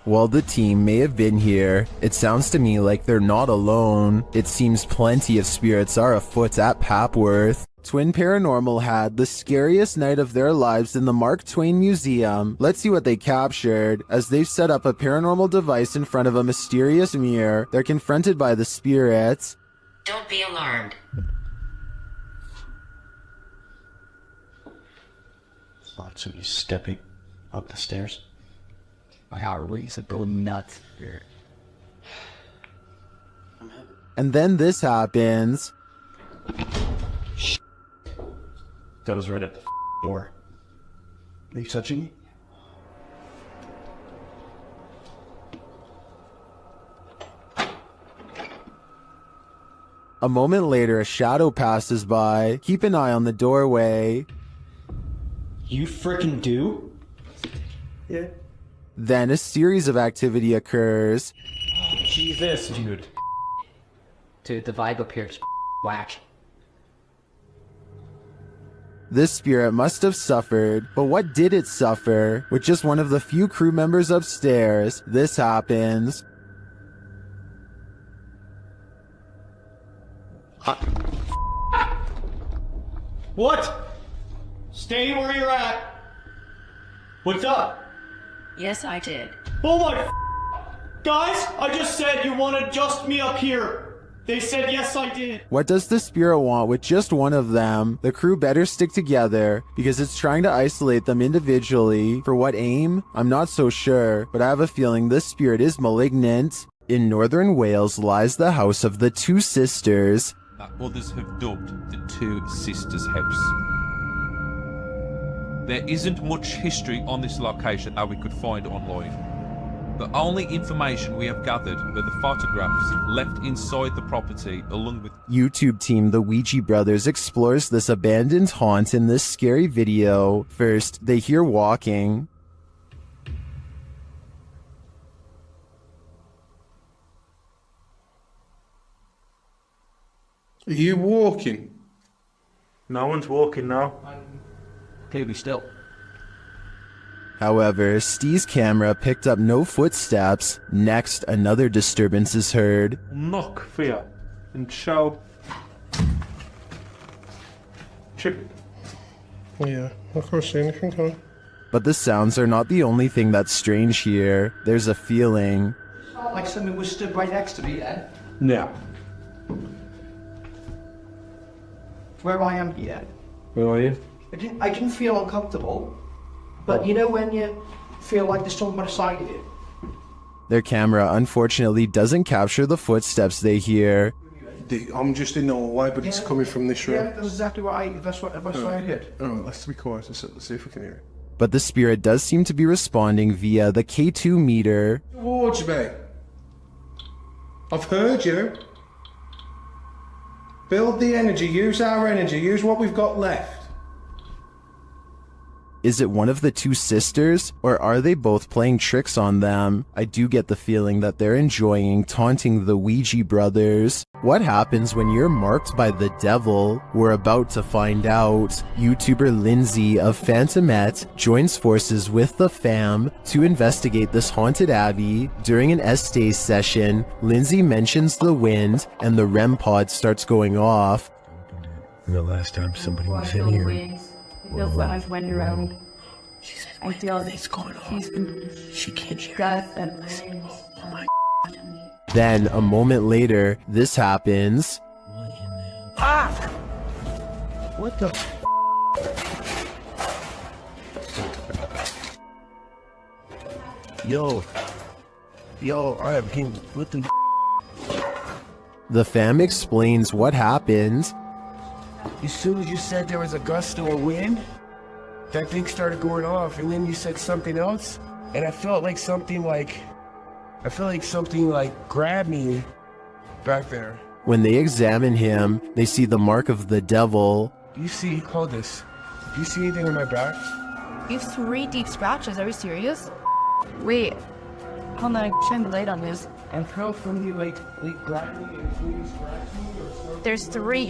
While the team may have been here, it sounds to me like they're not alone. It seems plenty of spirits are afoot at Papworth. Twin Paranormal had the scariest night of their lives in the Mark Twain Museum. Let's see what they captured. As they've set up a paranormal device in front of a mysterious mirror, they're confronted by the spirits. Don't be alarmed. Like somebody stepping up the stairs. My heart release it go nuts. And then this happens. That was right at the door. Are you touching me? A moment later, a shadow passes by. Keep an eye on the doorway. You frickin' do? Yeah. Then a series of activity occurs. Jesus, dude. Dude, the vibe up here is whack. This spirit must have suffered, but what did it suffer? With just one of the few crew members upstairs, this happens. What? Stay where you're at. What's up? Yes, I did. Oh my guys, I just said you want to just me up here. They said yes, I did. What does the spirit want with just one of them? The crew better stick together because it's trying to isolate them individually. For what aim? I'm not so sure, but I have a feeling this spirit is malignant. In northern Wales lies the house of the two sisters. That others have dubbed the Two Sisters House. There isn't much history on this location that we could find online. The only information we have gathered are the photographs left inside the property along with YouTube team The Ouija Brothers explores this abandoned haunt in this scary video. First, they hear walking. Are you walking? No one's walking now. Clearly still. However, Steve's camera picked up no footsteps. Next, another disturbance is heard. Knock for you and show. Chip. Yeah, I can't see anything, can I? But the sounds are not the only thing that's strange here. There's a feeling. Like something was stood right next to me then. No. Where I am here. Where are you? I didn't feel uncomfortable. But you know when you feel like there's someone beside you? Their camera unfortunately doesn't capture the footsteps they hear. I'm just in the hallway, but it's coming from this room. Yeah, that's exactly what I heard. Alright, let's be quiet and let's see if we can hear it. But the spirit does seem to be responding via the K2 meter. Towards me. I've heard you. Build the energy, use our energy, use what we've got left. Is it one of the two sisters, or are they both playing tricks on them? I do get the feeling that they're enjoying taunting the Ouija brothers. What happens when you're marked by the devil? We're about to find out. YouTuber Lindsay of Phantomette joins forces with the fam to investigate this haunted abbey. During an Estee session, Lindsay mentions the wind and the REM pod starts going off. The last time somebody was in here. It feels like I've went around. I feel What's going on? She can't hear. Oh my. Then, a moment later, this happens. Ah! What the? Yo, alright, what the? The fam explains what happened. As soon as you said there was a gust of wind, that thing started going off, and then you said something else, and I felt like something grabbed me back there. When they examine him, they see the mark of the devil. Do you see, hold this, do you see anything on my back? You have 3 deep scratches, are you serious? Wait. Hold on, shine the light on this. And how from you like grab me and scratch me or something? There's 3,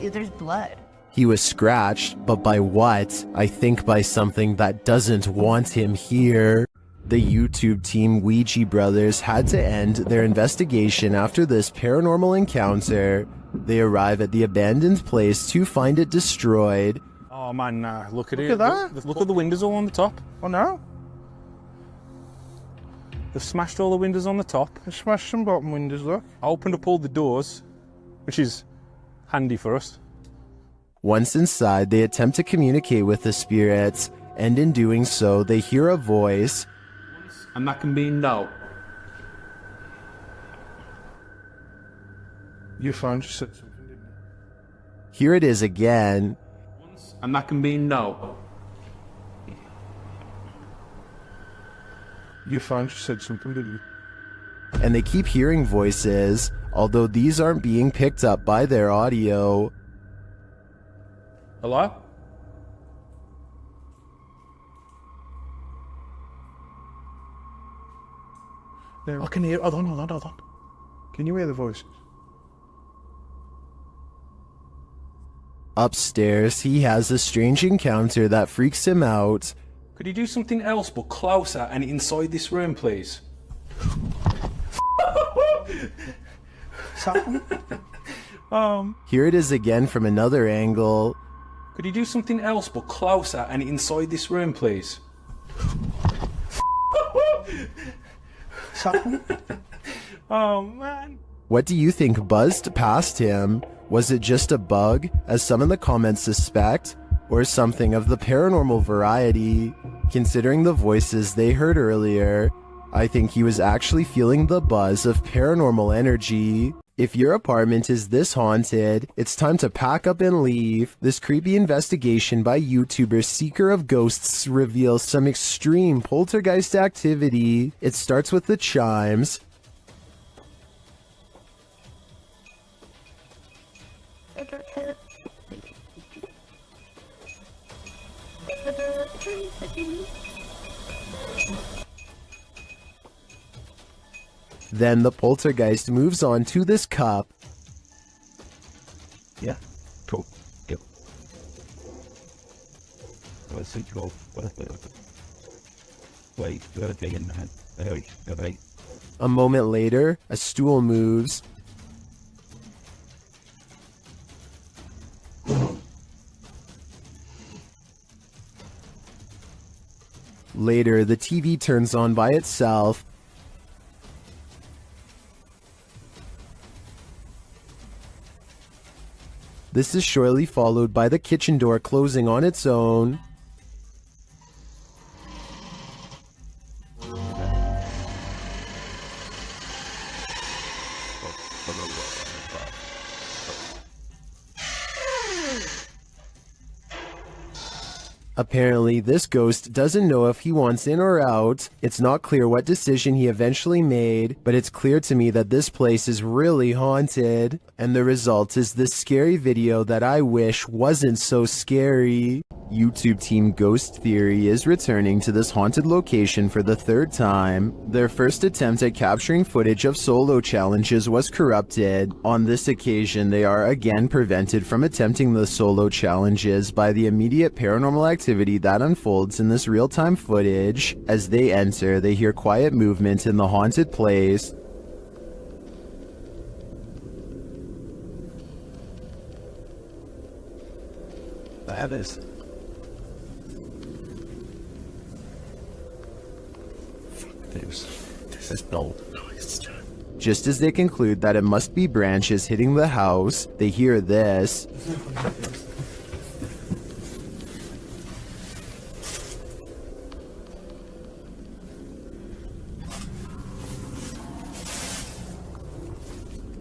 there's blood. He was scratched, but by what? I think by something that doesn't want him here. The YouTube team Ouija Brothers had to end their investigation after this paranormal encounter. They arrive at the abandoned place to find it destroyed. Oh man, nah, look at Look it. at that. Look at the windows all on the top. Oh no? They've smashed all the windows on the top. They smashed some bottom windows, look. I opened up all the doors, which is handy for us. Once inside, they attempt to communicate with the spirits, and in doing so, they hear a voice. And that can be no. Your phone just said something, didn't it? Here it is again. And that can be no. Your phone just said something, didn't it? And they keep hearing voices, although these aren't being picked up by their audio. Hello? I can hear. Hold on. Can you hear the voices? Upstairs, he has a strange encounter that freaks him out. Could you do something else but closer and inside this room, please? Here it is again from another angle. Could you do something else but closer and inside this room, please? Oh man. What do you think buzzed past him? Was it just a bug, as some in the comments suspect, or something of the paranormal variety? Considering the voices they heard earlier, I think he was actually feeling the buzz of paranormal energy. If your apartment is this haunted, it's time to pack up and leave. This creepy investigation by YouTuber Seeker of Ghosts reveals some extreme poltergeist activity. It starts with the chimes. Then the poltergeist moves on to this cup. Yeah, cool. Yep. Wait. A moment later, a stool moves. Later, the TV turns on by itself. This is shortly followed by the kitchen door closing on its own. Apparently, this ghost doesn't know if he wants in or out. It's not clear what decision he eventually made, but it's clear to me that this place is really haunted. And the result is this scary video that I wish wasn't so scary. YouTube team Ghost Theory is returning to this haunted location for the third time. Their first attempt at capturing footage of solo challenges was corrupted. On this occasion, they are again prevented from attempting the solo challenges by the immediate paranormal activity that unfolds in this real-time footage. As they enter, they hear quiet movement in the haunted place. That is. This is no noise. Just as they conclude that it must be branches hitting the house, they hear this.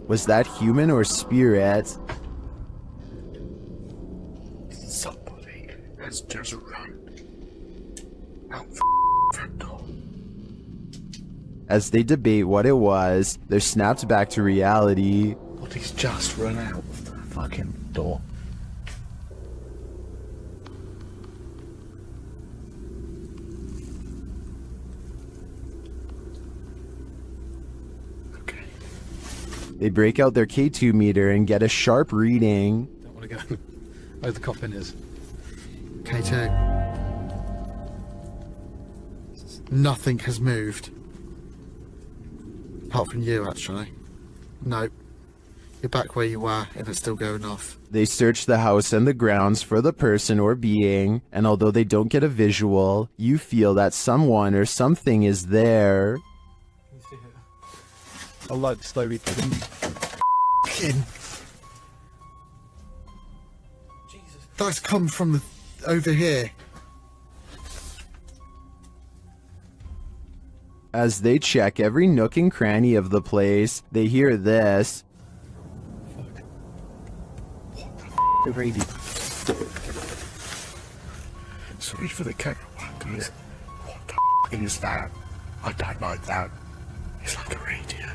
Was that human or spirit? Somebody has just run out front door. As they debate what it was, they're snapped back to reality. But he's just run out of the fucking door. They break out their K2 meter and get a sharp reading. Don't want to go where the coffin is. K2. Nothing has moved. Apart from you, actually. Nope. You're back where you were, and it's still going off. They search the house and the grounds for the person or being, and although they don't get a visual, you feel that someone or something is there. I like the slow read. That's come from over here. As they check every nook and cranny of the place, they hear this. Sorry for the camera guys. What the is that? I don't like that. It's like a radio.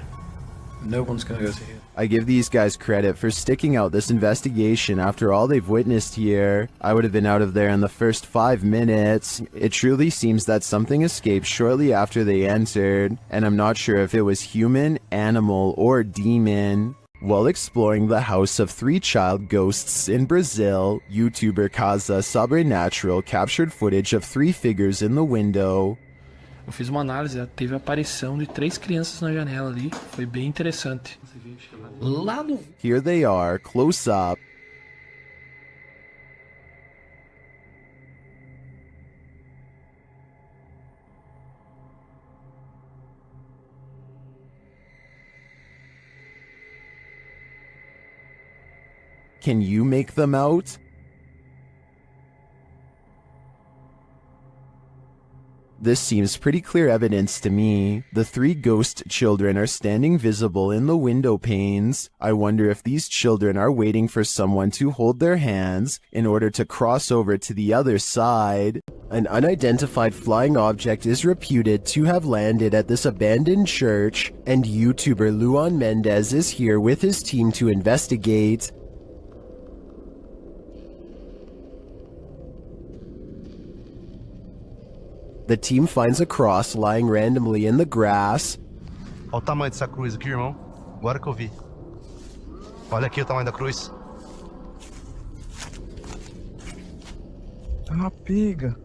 No one's gonna go to here. I give these guys credit for sticking out this investigation after all they've witnessed here. I would have been out of there in the first 5 minutes. It truly seems that something escaped shortly after they entered, and I'm not sure if it was human, animal, or demon. While exploring the house of 3 child ghosts in Brazil, YouTuber Casa Sobrenatural captured footage of 3 figures in the window. Eu fiz uma análise, teve a aparição de 3 crianças na janela ali, foi bem interessante. Lá no... Here they are, close up. Can you make them out? This seems pretty clear evidence to me. The 3 ghost children are standing visible in the window panes. I wonder if these children are waiting for someone to hold their hands in order to cross over to the other side. An unidentified flying object is reputed to have landed at this abandoned church, and YouTuber Luan Mendez is here with his team to investigate. The team finds a cross lying randomly in the grass. Olha o tamanho dessa cruz aqui, irmão. Agora que eu vi. Olha aqui o tamanho da cruz. Tá uma pega.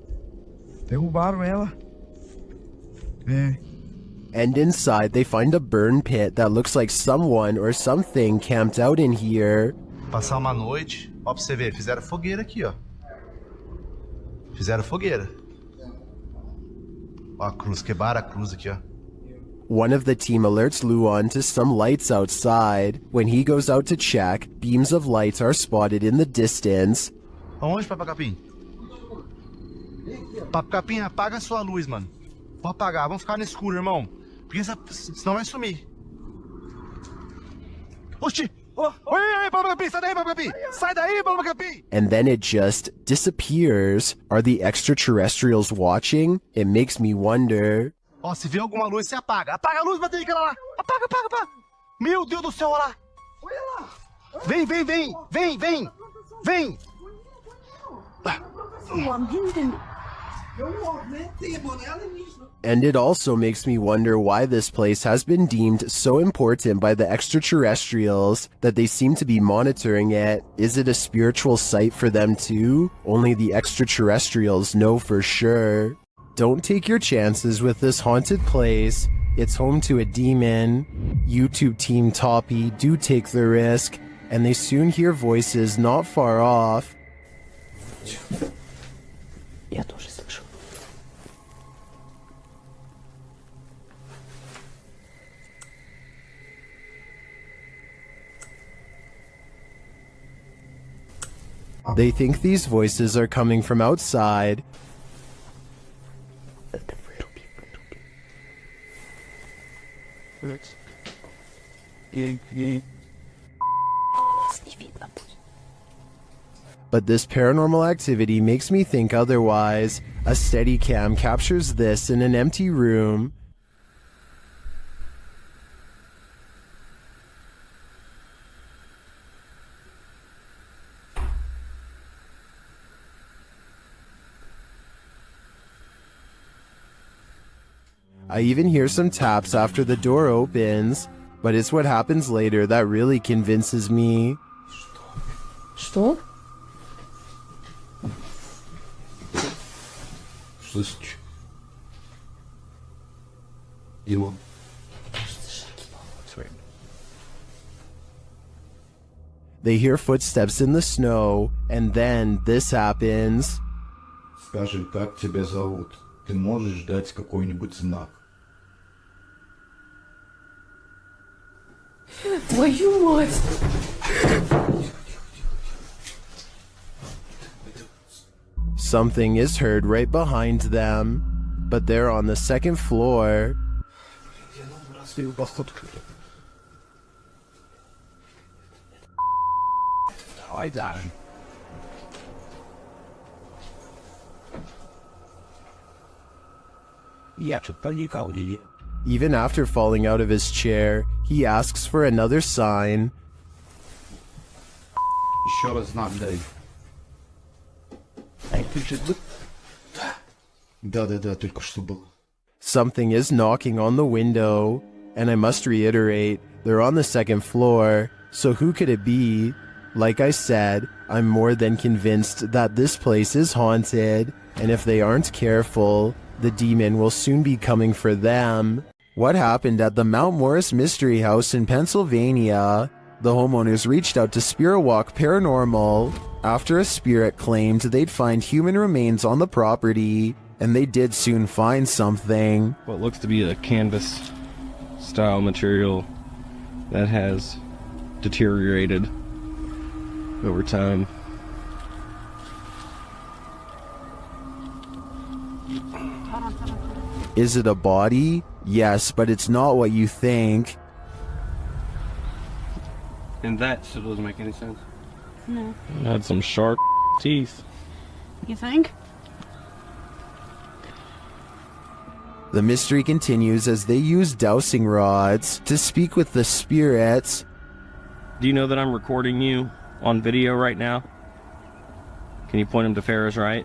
Derrubaram ela. É. And inside they find a burn pit that looks like someone or something camped out in here. Passar uma noite. Ó, pra você ver, fizeram fogueira aqui, ó. Fizeram fogueira. Ó, a cruz, quebraram a cruz aqui, ó. One of the team alerts Luan to some lights outside. When he goes out to check, beams of light are spotted in the distance. Aonde, Papacapim? Papacapim, apaga a sua luz, mano. Pode apagar, vamos ficar no escuro, irmão. Porque senão vai sumir. Oxi! Oi, Papacapim, sai daí, Papacapim! Sai daí, Papacapim! And then it just disappears. Are the extraterrestrials watching? It makes me wonder. Ó, se vê alguma luz, você apaga. Apaga a luz, bateria, aquela lá. Apaga, apaga, apaga. Meu Deus do céu, olha lá. Olha lá. Vem, vem, vem. Vem, vem. Vem. And it also makes me wonder why this place has been deemed so important by the extraterrestrials that they seem to be monitoring it. Is it a spiritual site for them too? Only the extraterrestrials know for sure. Don't take your chances with this haunted place. It's home to a demon. YouTube team Toppy do take the risk, and they soon hear voices not far off. Я тоже слышу. They think these voices are coming from outside. But this paranormal activity makes me think otherwise. A steady cam captures this in an empty room. I even hear some taps after the door opens, but it's what happens later that really convinces me. Что? Слышишь? Его. They hear footsteps in the snow, and then this happens. Скажи, как тебя зовут? Ты можешь дать какой-нибудь знак? Твою мать! Something is heard right behind them, but they're on the second floor. Even after falling out of his chair, he asks for another sign. Еще раз знак дай. Да, только что было. Something is knocking on the window, and I must reiterate, they're on the second floor. So who could it be? Like I said, I'm more than convinced that this place is haunted, and if they aren't careful, the demon will soon be coming for them. What happened at the Mount Morris Mystery House in Pennsylvania? The homeowners reached out to Spirit Walk Paranormal after a spirit claimed they'd find human remains on the property, and they did soon find something. What looks to be a canvas style material that has deteriorated over time. Is it a body? Yes, but it's not what you think. And that still doesn't make any sense. No. It had some sharp teeth. You think? The mystery continues as they use dowsing rods to speak with the spirits. Do you know that I'm recording you on video right now? Can you point him to Farrah's right?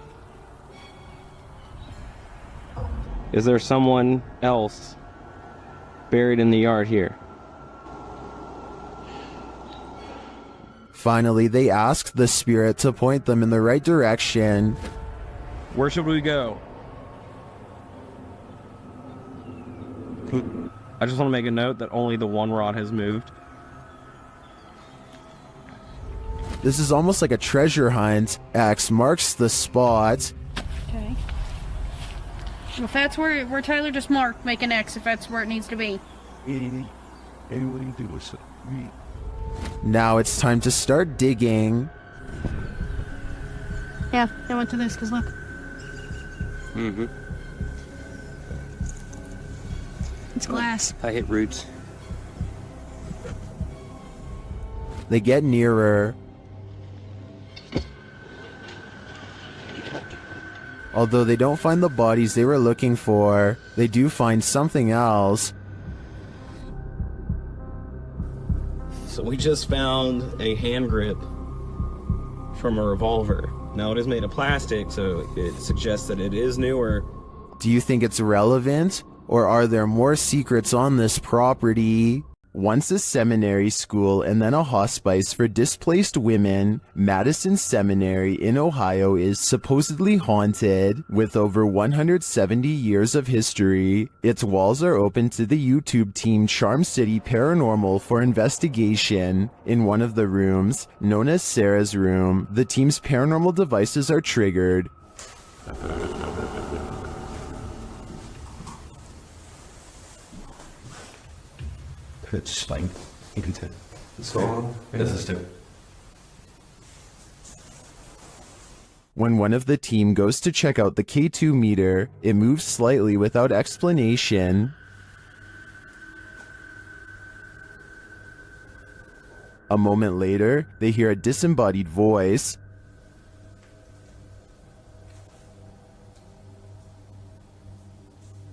Is there someone else buried in the yard here? Finally, they asked the spirit to point them in the right direction. Where should we go? I just want to make a note that only the one rod has moved. This is almost like a treasure hunt. X marks the spot. Okay. If that's where Tyler just marked, make an X if that's where it needs to be. Now it's time to start digging. Yeah, I went to this because look. Mm-hmm. It's glass. I hit roots. They get nearer. Although they don't find the bodies they were looking for, they do find something else. So we just found a hand grip from a revolver. Now it is made of plastic, so it suggests that it is newer. Do you think it's relevant? Or are there more secrets on this property? Once a seminary school and then a hospice for displaced women, Madison Seminary in Ohio is supposedly haunted. With over 170 years of history, its walls are open to the YouTube team Charm City Paranormal for investigation. In one of the rooms, known as Sarah's room, the team's paranormal devices are triggered. It's like into so this is too. When one of the team goes to check out the K2 meter, it moves slightly without explanation. A moment later, they hear a disembodied voice.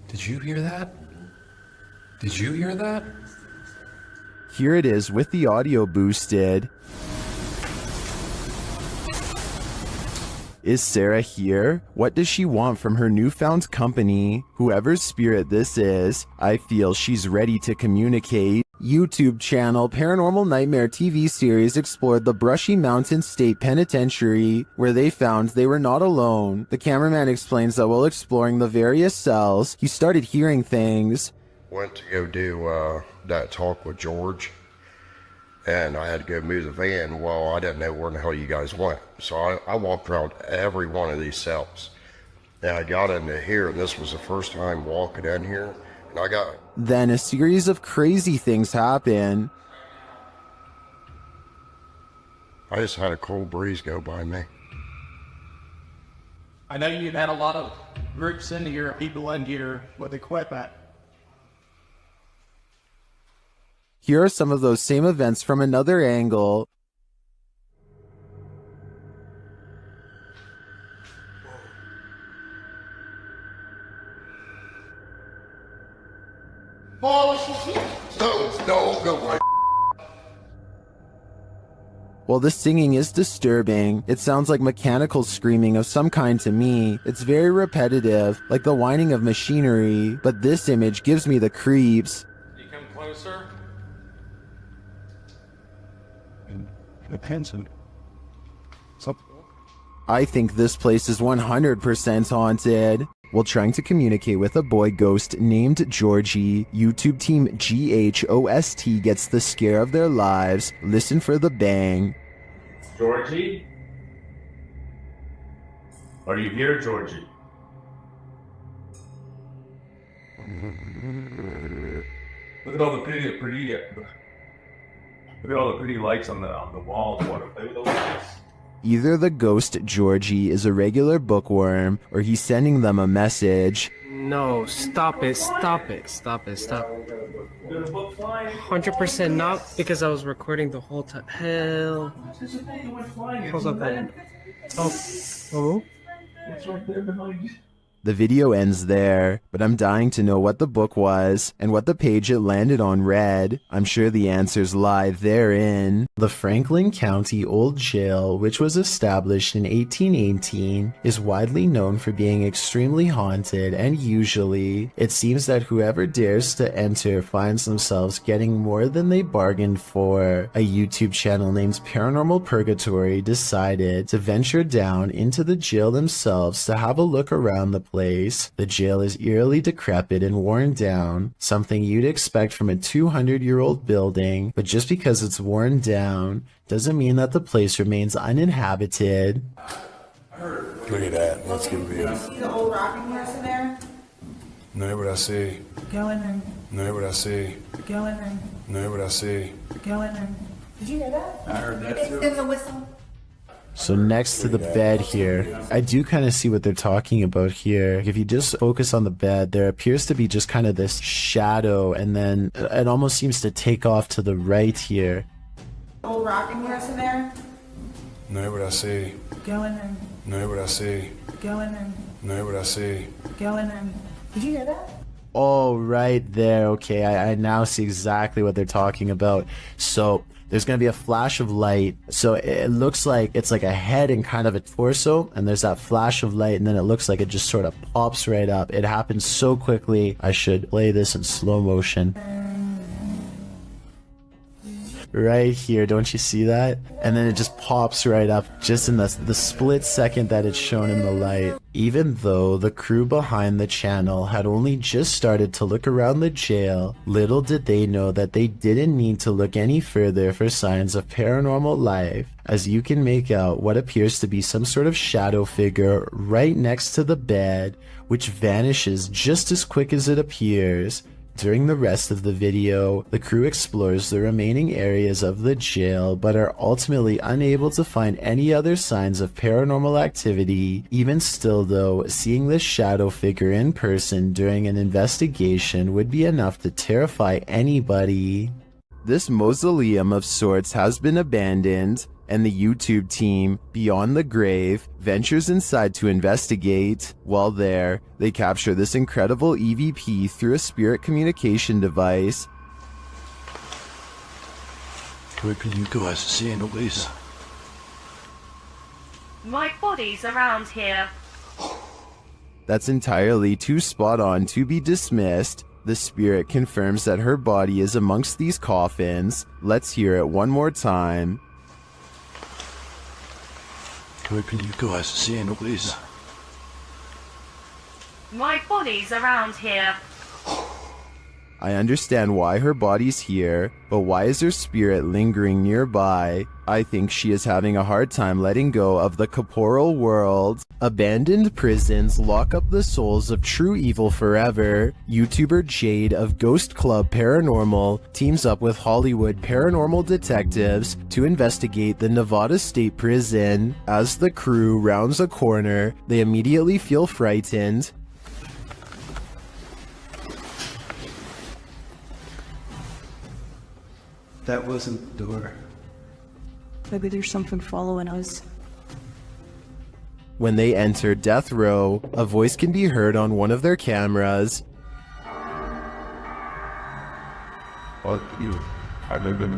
Did you hear that? Did you hear that? Here it is with the audio boosted. Is Sarah here? What does she want from her newfound company? Whoever's spirit this is, I feel she's ready to communicate. YouTube channel Paranormal Nightmare TV series explored the Brushy Mountain State Penitentiary, where they found they were not alone. The cameraman explains that while exploring the various cells, he started hearing things. Went to go do that talk with George, and I had to go move the van. Well, I didn't know where in the hell you guys went, so I walked around every one of these cells, and I got into here, and this was the first time walking in here, and I got... Then a series of crazy things happen. I just had a cold breeze go by me. I know you've had a lot of groups into your people into your what they quit at. Here are some of those same events from another angle. No. While the singing is disturbing, it sounds like mechanical screaming of some kind to me. It's very repetitive, like the whining of machinery, but this image gives me the creeps. You come closer. Hanson. Stop. I think this place is 100% haunted. While trying to communicate with a boy ghost named Georgie, YouTube team GHOST gets the scare of their lives. Listen for the bang. Georgie? Are you here, Georgie? Look at all the pretty lights on the walls. What are they, those lights? Either the ghost Georgie is a regular bookworm, or he's sending them a message. No, stop it, stop it, stop it, stop. 100% not, because I was recording the whole time. Hell. How's up, man? Oh. It's right there behind you. The video ends there, but I'm dying to know what the book was and what the page it landed on read. I'm sure the answers lie therein. The Franklin County Old Jail, which was established in 1818, is widely known for being extremely haunted, and usually, it seems that whoever dares to enter finds themselves getting more than they bargained for. A YouTube channel named Paranormal Purgatory decided to venture down into the jail themselves to have a look around the place. The jail is eerily decrepit and worn down, something you'd expect from a 200-year-old building, but just because it's worn down doesn't mean that the place remains uninhabited. Look at that. Let's give it a See the old rocking horse in there? No, what I see. Go in there. No, what I see. Go in there. No, what I see. Go in there. Did you hear that? I heard that too. There's a whistle. So next to the bed here, I do kind of see what they're talking about here. If you just focus on the bed, there appears to be just kind of this shadow, and then it almost seems to take off to the right here. Old rocking horse in there? No, what I see. Go in there. No, what I see. Go in there. No, what I see. Go in there. Did you hear that? Oh, right there. Okay, I now see exactly what they're talking about. So there's going to be a flash of light. So it looks like it's like a head and kind of a torso, and there's that flash of light, and then it looks like it just sort of pops right up. It happens so quickly. I should play this in slow motion. Right here, don't you see that? And then it just pops right up just in the split second that it's shown in the light. Even though the crew behind the channel had only just started to look around the jail, little did they know that they didn't need to look any further for signs of paranormal life, as you can make out what appears to be some sort of shadow figure right next to the bed, which vanishes just as quick as it appears. During the rest of the video, the crew explores the remaining areas of the jail, but are ultimately unable to find any other signs of paranormal activity. Even still though, seeing this shadow figure in person during an investigation would be enough to terrify anybody. This mausoleum of sorts has been abandoned, and the YouTube team, Beyond the Grave, ventures inside to investigate. While there, they capture this incredible EVP through a spirit communication device. Where can you guys see noise? My body's around here. That's entirely too spot on to be dismissed. The spirit confirms that her body is amongst these coffins. Let's hear it one more time. Where can you guys see noise? My body's around here. I understand why her body's here, but why is her spirit lingering nearby? I think she is having a hard time letting go of the corporal world. Abandoned prisons lock up the souls of true evil forever. YouTuber Jade of Ghost Club Paranormal teams up with Hollywood paranormal detectives to investigate the Nevada State Prison. As the crew rounds a corner, they immediately feel frightened. That wasn't the door. Maybe there's something following us. When they enter death row, a voice can be heard on one of their cameras. Fuck you. I live in.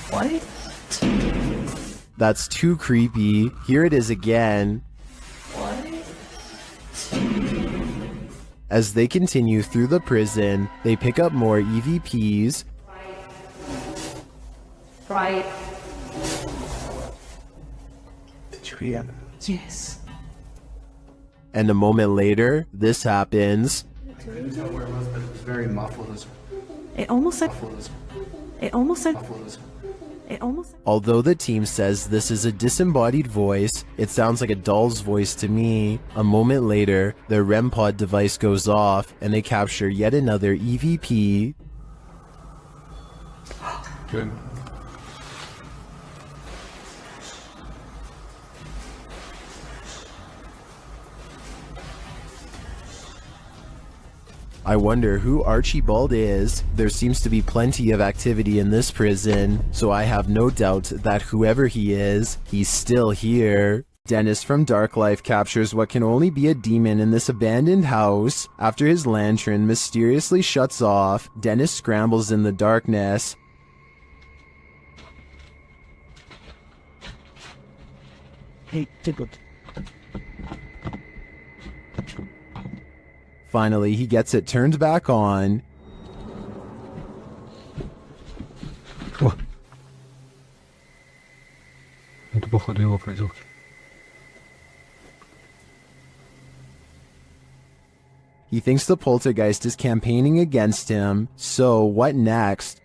What? That's too creepy. Here it is again. As they continue through the prison, they pick up more EVPs. Right. Did you hear? Yes. And a moment later, this happens. I couldn't tell where it was, but it was very muffled. It almost said. It almost said. It almost. Although the team says this is a disembodied voice, it sounds like a doll's voice to me. A moment later, their REM pod device goes off and they capture yet another EVP. Good. I wonder who Archibald is. There seems to be plenty of activity in this prison, so I have no doubt that whoever he is, he's still here. Dennis from Dark Life captures what can only be a demon in this abandoned house. After his lantern mysteriously shuts off, Dennis scrambles in the darkness. Hey, Tiggle. Finally, he gets it turned back on. Это походу его проделки. He thinks the poltergeist is campaigning against him, so what next?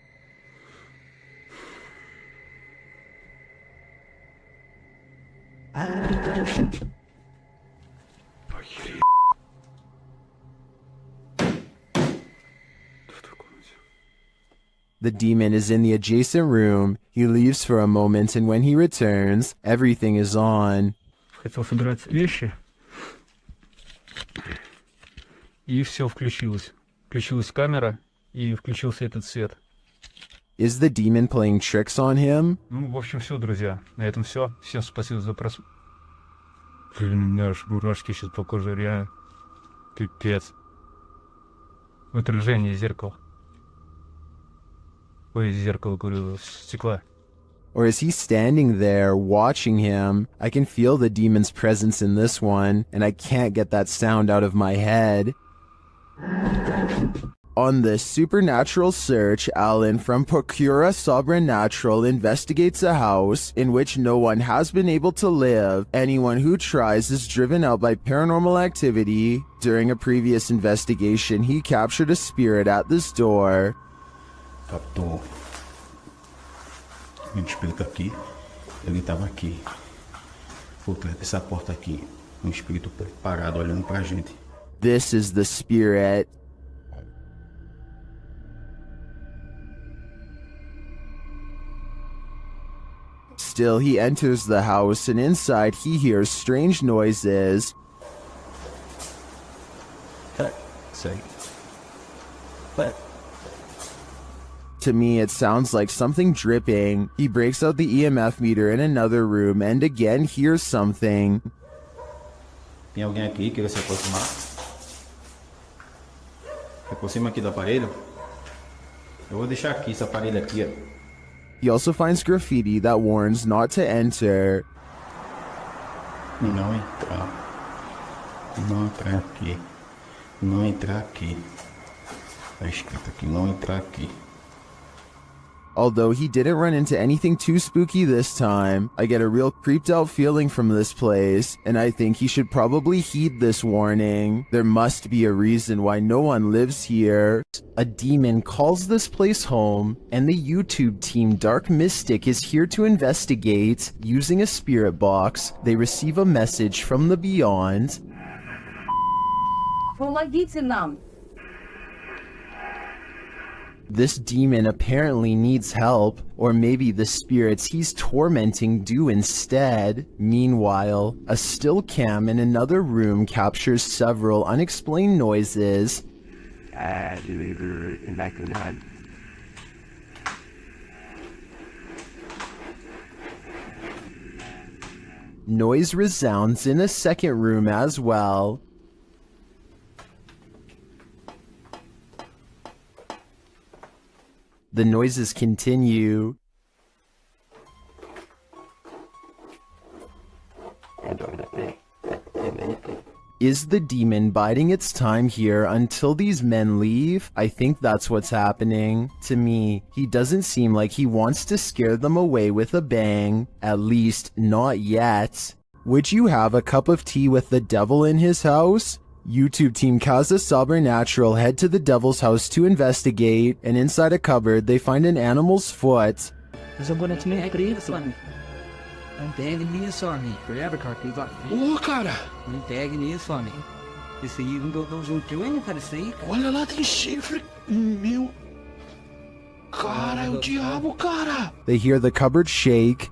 The demon is in the adjacent room. He leaves for a moment, and when he returns, everything is on. Хотел собирать вещи. И все включилось. Включилась камера, и включился этот свет. Is the demon playing tricks on him? Ну, в общем, все, друзья. На этом все. Всем спасибо за просмотр. Блин, у меня аж мурашки сейчас по коже, реально. Пипец. Отражение зеркала. Ой, зеркало, говорю, стекла. Or is he standing there watching him? I can feel the demon's presence in this one, and I can't get that sound out of my head. On this supernatural search, Alan from Procura Sobrenatural investigates a house in which no one has been able to live. Anyone who tries is driven out by paranormal activity. During a previous investigation, he captured a spirit at this door. Captou um espírito aqui, ele estava aqui, por trás dessa porta aqui, um espírito parado olhando pra gente. This is the spirit. Still, he enters the house, and inside he hears strange noises. Sei. But To me, it sounds like something dripping. He breaks out the EMF meter in another room and again hears something. tem alguém aqui que queira se aproximar? Se aproxima aqui do aparelho. Eu vou deixar aqui esse aparelho aqui, ó. He also finds graffiti that warns not to enter. Não entrar. Não entrar aqui. Não entrar aqui. Tá escrito aqui, não entrar aqui. Although he didn't run into anything too spooky this time, I get a real creeped out feeling from this place, and I think he should probably heed this warning. There must be a reason why no one lives here. A demon calls this place home, and the YouTube team Dark Mystic is here to investigate. Using a spirit box, they receive a message from the beyond. Помогите нам. This demon apparently needs help, or maybe the spirits he's tormenting do instead. Meanwhile, a still cam in another room captures several unexplained noises. Noise resounds in a second room as well. The noises continue. Is the demon biding its time here until these men leave? I think that's what's happening. To me, he doesn't seem like he wants to scare them away with a bang. At least, not yet. Would you have a cup of tea with the devil in his house? YouTube team Kaza Sobernatural head to the devil's house to investigate, and inside a cupboard they find an animal's foot. Essa bonequinha é grega, Flamengo. Não pegue nisso, amigo. Forever, cara. Ô, cara! Não pegue nisso, amigo. Esse aí não deu juntinho ainda, cara. Isso aí, cara. Olha lá, tem chifre. Meu. Cara, é o diabo, cara! They hear the cupboard shake.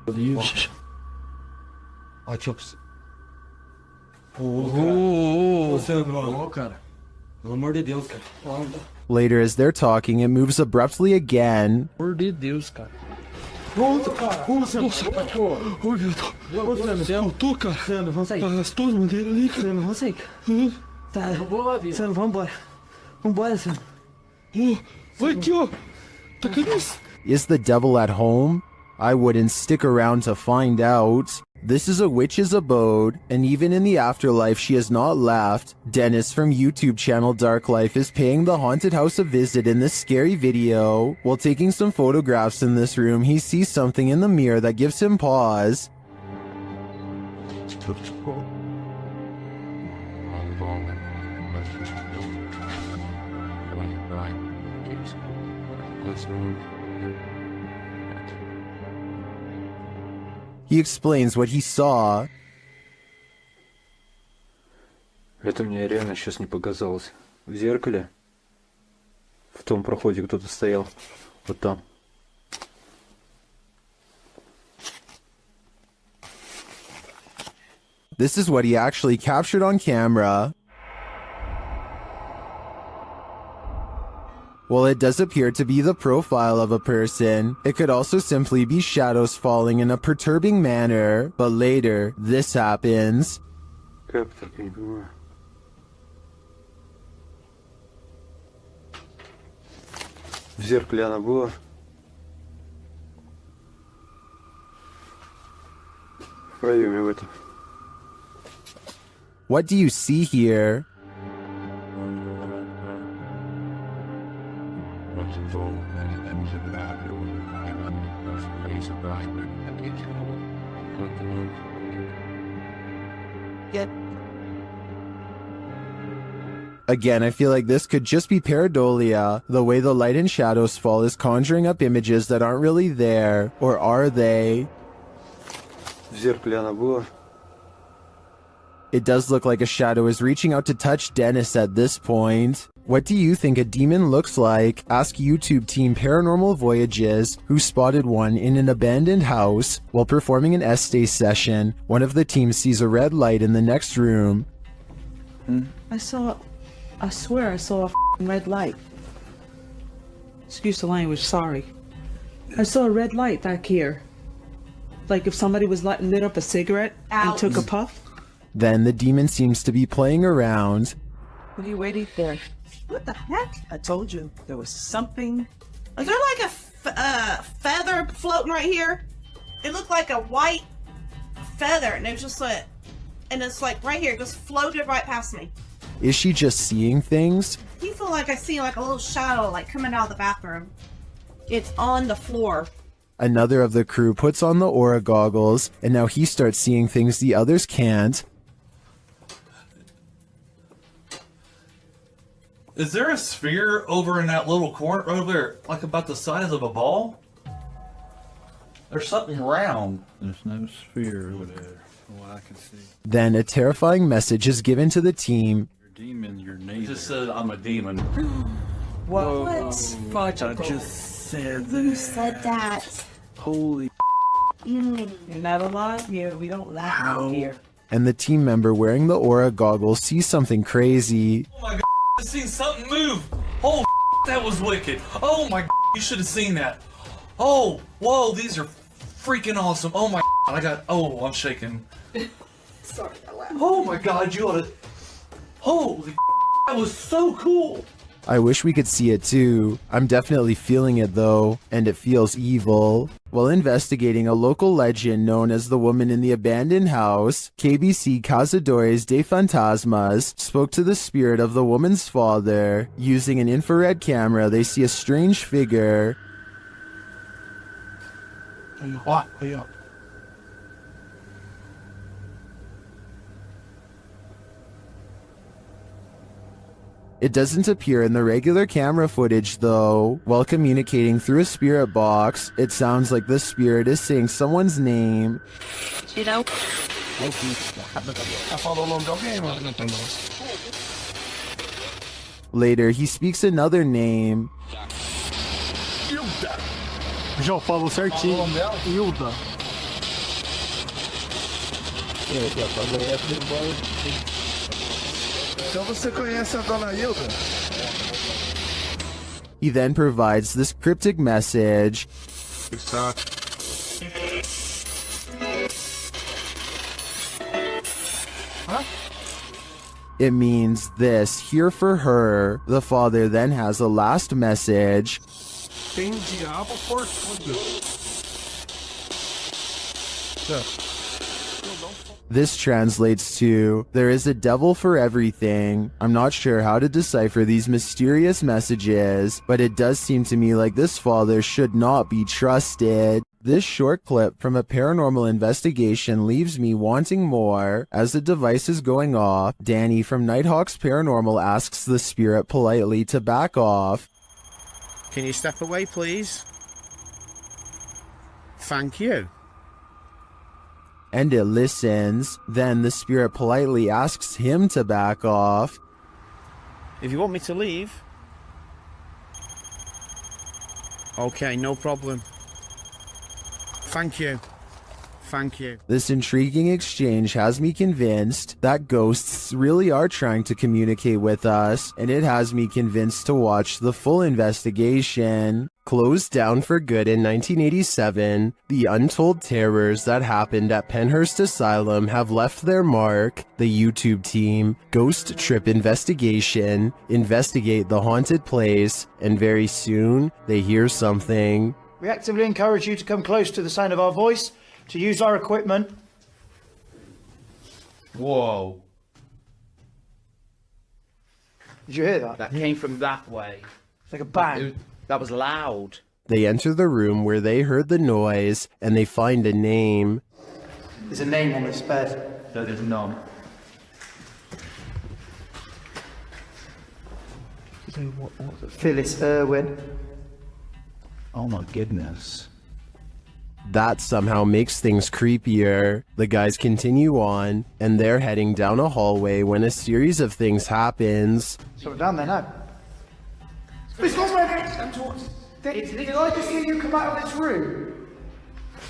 Ó, deixa eu... Ô, cara. Pelo amor de Deus, cara. Later, as they're talking, it moves abruptly again. Pelo amor de Deus, cara. Nossa, cara. Nossa, ô, meu Deus. Eu tô, cara. Sandro, vamos sair. As tuas bandeiras ali, cara. Sandro, vamos sair, cara. Tá. Sandro, vamos embora. Vambora, Sandro. Vai aqui, ó. Tá cadê isso? Is the devil at home? I wouldn't stick around to find out. This is a witch's abode, and even in the afterlife she has not left. Dennis from YouTube channel Dark Life is paying the haunted house a visit in this scary video. While taking some photographs in this room, he sees something in the mirror that gives him pause. He explains what he saw. Это мне реально сейчас не показалось. В зеркале, в том проходе кто-то стоял. Вот там. This is what he actually captured on camera. While it does appear to be the profile of a person, it could also simply be shadows falling in a perturbing manner. But later, this happens. Как так, я не понимаю. В зеркале она была. В проеме в этом. What do you see here? Again, I feel like this could just be pareidolia. The way the light and shadows fall is conjuring up images that aren't really there. Or are they? В зеркале она была. It does look like a shadow is reaching out to touch Dennis at this point. What do you think a demon looks like? Ask YouTube team Paranormal Voyages, who spotted one in an abandoned house. While performing an essay session, one of the team sees a red light in the next room. I swear I saw a red light. Excuse the language, sorry. I saw a red light back here. Like if somebody was lit up a cigarette and took a puff. Then the demon seems to be playing around. What are you waiting for? What the heck? I told you there was something. Is there like a feather floating right here? It looked like a white feather, and it was just like, and it's like right here, just floated right past me. Is she just seeing things? I feel like I see like a little shadow like coming out of the bathroom. It's on the floor. Another of the crew puts on the aura goggles, and now he starts seeing things the others can't. Is there a sphere over in that little corner over there, like about the size of a ball? There's something round. There's no sphere over there, from what I can see. Then a terrifying message is given to the team. Demon, your name. It just said I'm a demon. What? I just said that. Who said that? Holy. You're not alive here. We don't laugh out here. And the team member wearing the aura goggles sees something crazy. Oh my god, I seen something move. Oh, that was wicked. Oh my god, you should have seen that. Oh, whoa, these are freaking awesome. Oh my god, I'm shaking. Sorry, I laughed. Oh my god, you ought to. Holy, that was so cool. I wish we could see it too. I'm definitely feeling it though, and it feels evil. While investigating a local legend known as the woman in the abandoned house, KBC Cazadores de Fantasmas spoke to the spirit of the woman's father. Using an infrared camera, they see a strange figure. It doesn't appear in the regular camera footage though. While communicating through a spirit box, it sounds like the spirit is saying someone's name. Later, he speaks another name. Já falou certinho. Hilda. Então você conhece a dona Hilda? He then provides this cryptic message. It means this, here for her. The father then has a last message. Tem diabo por tudo. This translates to, there is a devil for everything. I'm not sure how to decipher these mysterious messages, but it does seem to me like this father should not be trusted. This short clip from a paranormal investigation leaves me wanting more. As the device is going off, Danny from Nighthawk's Paranormal asks the spirit politely to back off. Can you step away, please? Thank you. And it listens. Then the spirit politely asks him to back off. If you want me to leave. Okay, no problem. Thank you. Thank you. This intriguing exchange has me convinced that ghosts really are trying to communicate with us, and it has me convinced to watch the full investigation. Closed down for good in 1987, the untold terrors that happened at Penhurst Asylum have left their mark. The YouTube team, Ghost Trip Investigation, investigate the haunted place, and very soon they hear something. We actively encourage you to come close to the sound of our voice, to use our equipment. Whoa. Did you hear that? That came from that way. It's like a bang. That was loud. They enter the room where they heard the noise, and they find a name. There's a name on this bed. No, there's none. Phyllis Irwin. Oh my goodness. That somehow makes things creepier. The guys continue on, and they're heading down a hallway when a series of things happens. So we're down there now. Please go back. Did I just hear you come out of this room?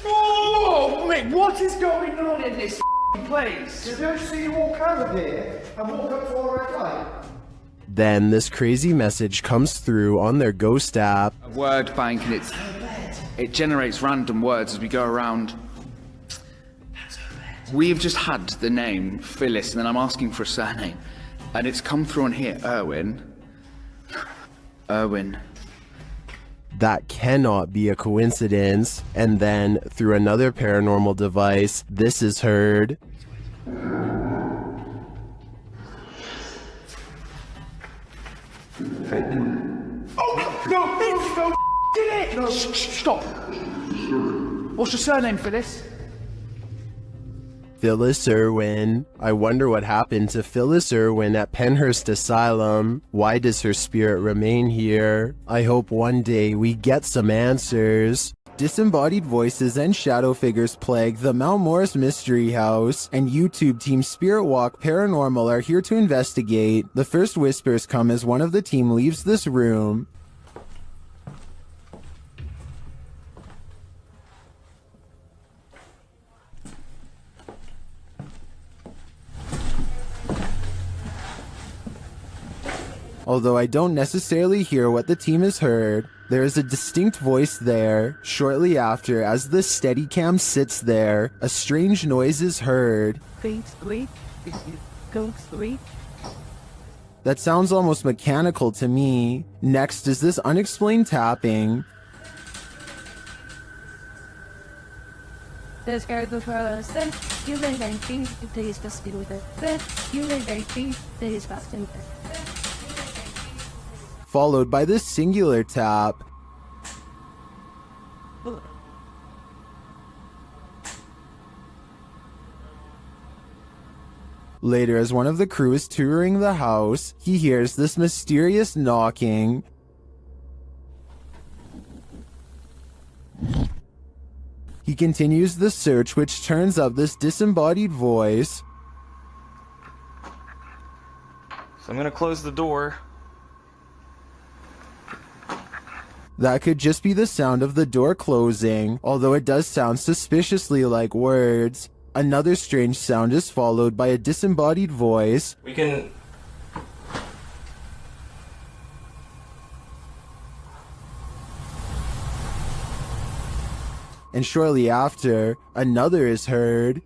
Oh, mate, what is going on in this place? Did I see you walk out of here and walk up to our red light? Then this crazy message comes through on their ghost app. A word bank, and it generates random words as we go around. We've just had the name Phyllis, and then I'm asking for a surname, and it's come through on here, Irwin. Irwin. That cannot be a coincidence. And then, through another paranormal device, this is heard. Oh, no, did it! No, stop. What's your surname, Phyllis? Phyllis Irwin. I wonder what happened to Phyllis Irwin at Penhurst Asylum. Why does her spirit remain here? I hope one day we get some answers. Disembodied voices and shadow figures plague the Mount Morris Mystery House, and YouTube team Spirit Walk Paranormal are here to investigate. The first whispers come as one of the team leaves this room. Although I don't necessarily hear what the team has heard, there is a distinct voice there. Shortly after, as the Steadicam sits there, a strange noise is heard. That sounds almost mechanical to me. Next is this unexplained tapping. This character for us, you may think that is best with it. You may think that is best in it. Followed by this singular tap. Later, as one of the crew is touring the house, he hears this mysterious knocking. He continues the search, which turns up this disembodied voice. So I'm gonna close the door. That could just be the sound of the door closing, although it does sound suspiciously like words. Another strange sound is followed by a disembodied voice. We can... And shortly after, another is heard.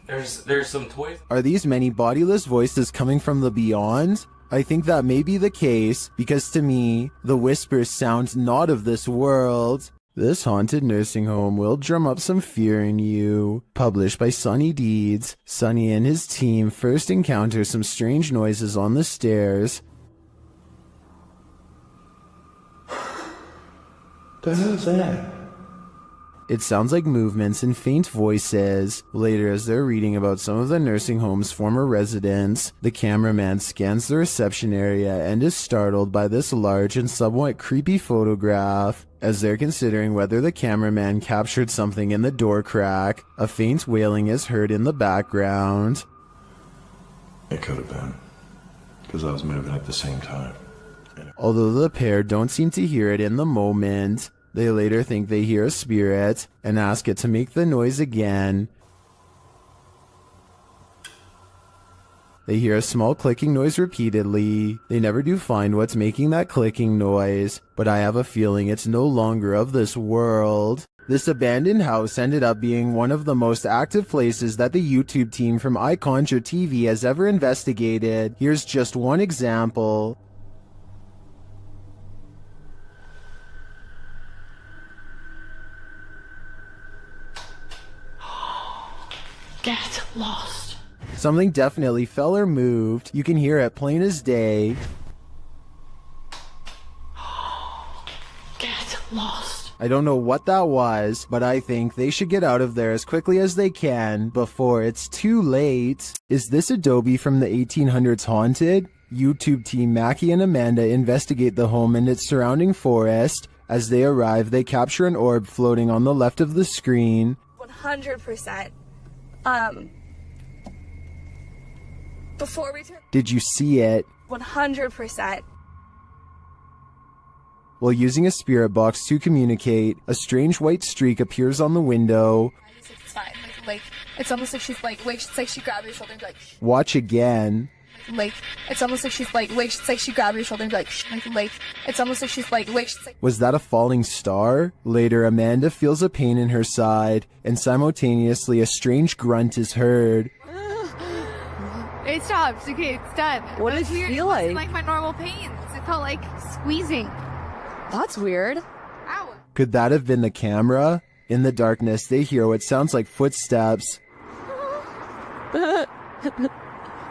There's some toys. Are these many bodiless voices coming from the beyond? I think that may be the case, because to me, the whispers sound not of this world. This haunted nursing home will drum up some fear in you. Published by Sonny Deeds, Sonny and his team first encounter some strange noises on the stairs. The hell's that? It sounds like movements and faint voices. Later, as they're reading about some of the nursing home's former residents, the cameraman scans the reception area and is startled by this large and somewhat creepy photograph. As they're considering whether the cameraman captured something in the door crack, a faint wailing is heard in the background. It could have been, because I was moving at the same time. Although the pair don't seem to hear it in the moment, they later think they hear a spirit and ask it to make the noise again. They hear a small clicking noise repeatedly. They never do find what's making that clicking noise, but I have a feeling it's no longer of this world. This abandoned house ended up being one of the most active places that the YouTube team from iConjure TV has ever investigated. Here's just one example. Get lost. Something definitely fell or moved. You can hear it plain as day. Get lost. I don't know what that was, but I think they should get out of there as quickly as they can before it's too late. Is this Adobe from the 1800s haunted? YouTube team Mackie and Amanda investigate the home and its surrounding forest. As they arrive, they capture an orb floating on the left of the screen. 100%. Before we turn... Did you see it? 100%. While using a spirit box to communicate, a strange white streak appears on the window. It's fine. Like, it's almost like she's like, wait, it's like she grabbed your shoulder and be like, Watch again. like, it's almost like she's like, wait, it's like she grabbed your shoulder and be like, it's almost like she's like, wait, it's like... Was that a falling star? Later, Amanda feels a pain in her side, and simultaneously a strange grunt is heard. It stopped. Okay, it's done. What did it weird. feel It wasn't like? like my normal pains. It felt like squeezing. That's weird. Ow. Could that have been the camera? In the darkness, they hear what sounds like footsteps.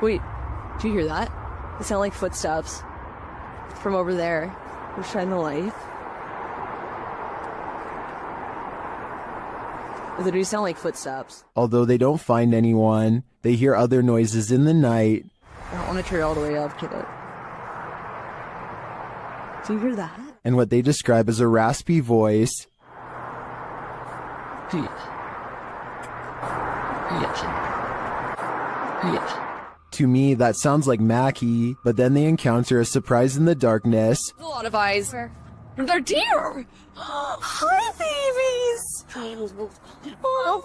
Wait, do you hear that? It sound like footsteps from over there. We're shining the light. They do sound like footsteps. Although they don't find anyone, they hear other noises in the night. I don't want to turn it all the way up, kid. Do you hear that? And what they describe as a raspy voice. To me, that sounds like Mackie, but then they encounter a surprise in the darkness. A lot of eyes. They're deer! Hi, babies! Oh,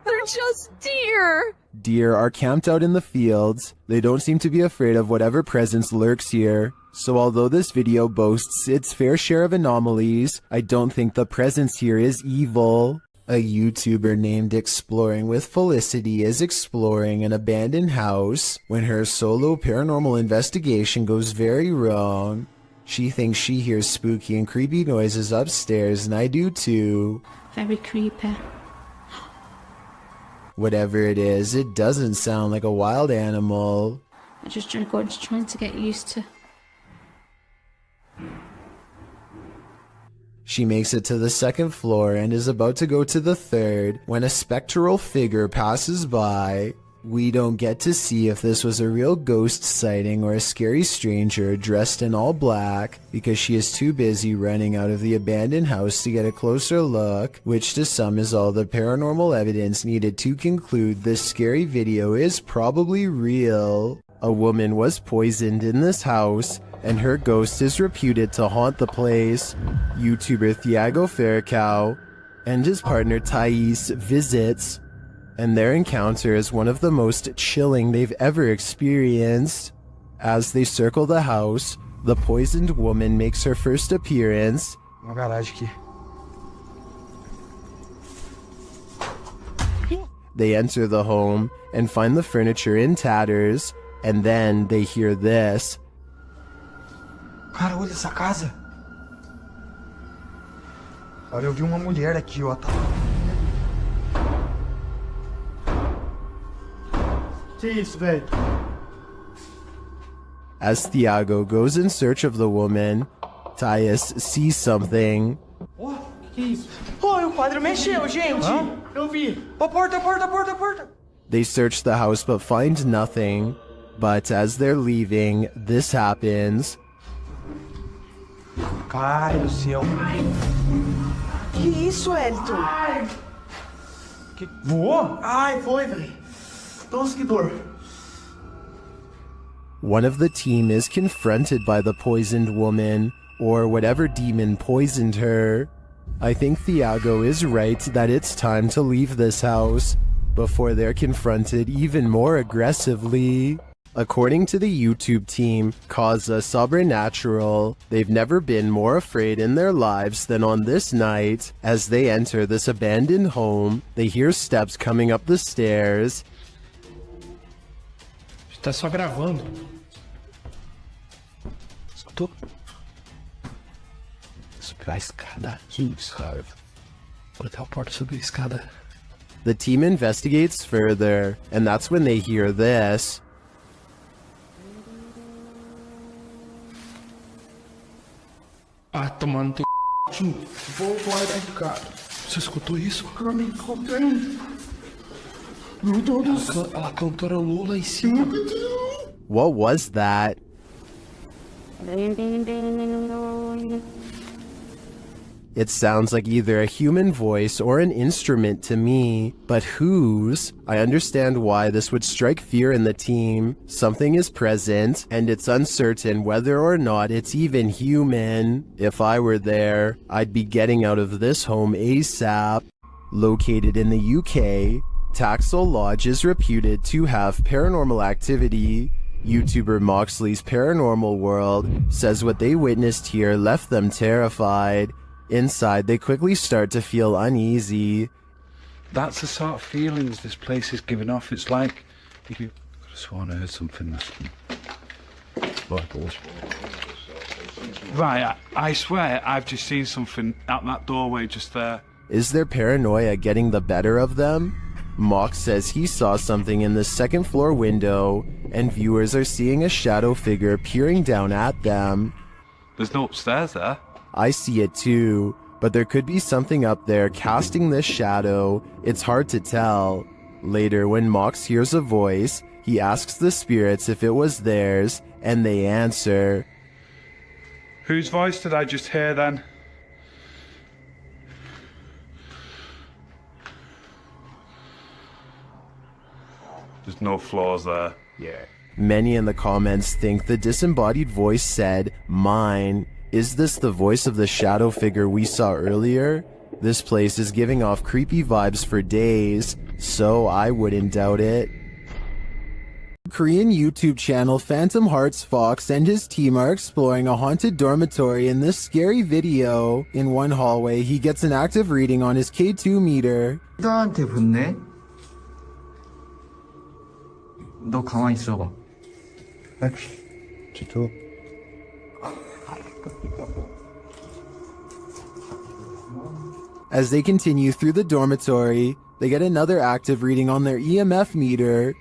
they're just deer! Deer are camped out in the fields. They don't seem to be afraid of whatever presence lurks here. So although this video boasts its fair share of anomalies, I don't think the presence here is evil. A YouTuber named Exploring with Felicity is exploring an abandoned house when her solo paranormal investigation goes very wrong. She thinks she hears spooky and creepy noises upstairs, and I do too. Very creepy. Whatever it is, it doesn't sound like a wild animal. I just trying to get used to. She makes it to the second floor and is about to go to the third when a spectral figure passes by. We don't get to see if this was a real ghost sighting or a scary stranger dressed in all black because she is too busy running out of the abandoned house to get a closer look, which to some is all the paranormal evidence needed to conclude this scary video is probably real. A woman was poisoned in this house, and her ghost is reputed to haunt the place. YouTuber Thiago Ferracao and his partner Thais visits, and their encounter is one of the most chilling they've ever experienced. As they circle the house, the poisoned woman makes her first appearance. Uma garagem aqui. They enter the home and find the furniture in tatters, and then they hear this. Cara, olha essa casa. Olha, eu vi uma mulher aqui, ó. Que isso, velho? As Thiago goes in search of the woman, Thais sees something. Oh, que isso? Oh, o quadro mexeu, gente. Eu vi. Ó, porta. They search the house but find nothing. But as they're leaving, this happens. Ai, do céu. Que isso, Elton? Ai. Que... Voou? Ai, foi, velho. Nossa, que dor. One of the team is confronted by the poisoned woman, or whatever demon poisoned her. I think Thiago is right that it's time to leave this house before they're confronted even more aggressively. According to the YouTube team, Causa Sobrenatural, they've never been more afraid in their lives than on this night. As they enter this abandoned home, they hear steps coming up the stairs. Tá só gravando. Escutou? Subir a escada. Isso, cara. Vou até a porta subir a escada. The team investigates further, and that's when they hear this. Ah, tomando teu c... Vou dentro, cara. Você escutou isso? Eu me encontrei. Meu Deus do céu. A cantora Lula em cima. What was that? It sounds like either a human voice or an instrument to me, but whose? I understand why this would strike fear in the team. Something is present, and it's uncertain whether or not it's even human. If I were there, I'd be getting out of this home ASAP. Located in the UK, Taxel Lodge is reputed to have paranormal activity. YouTuber Moxley's Paranormal World says what they witnessed here left them terrified. Inside, they quickly start to feel uneasy. That's the sort of feelings this place is giving off. It's like if you could have sworn I heard something. Right, I swear I've just seen something out that doorway just there. Is their paranoia getting the better of them? Mox says he saw something in the second floor window, and viewers are seeing a shadow figure peering down at them. There's no upstairs there. I see it too, but there could be something up there casting this shadow. It's hard to tell. Later, when Mox hears a voice, he asks the spirits if it was theirs, and they answer. Whose voice did I just hear then? There's no floors there. Yeah. Many in the comments think the disembodied voice said, "Mine." Is this the voice of the shadow figure we saw earlier? This place is giving off creepy vibes for days, so I wouldn't doubt it. Korean YouTube channel Phantom Hearts Fox and his team are exploring a haunted dormitory in this scary video. In one hallway, he gets an active reading on his K2 meter. 나한테 붙네? 너 가만히 있어봐. Actually, Chito. As they continue through the dormitory, they get another active reading on their EMF meter.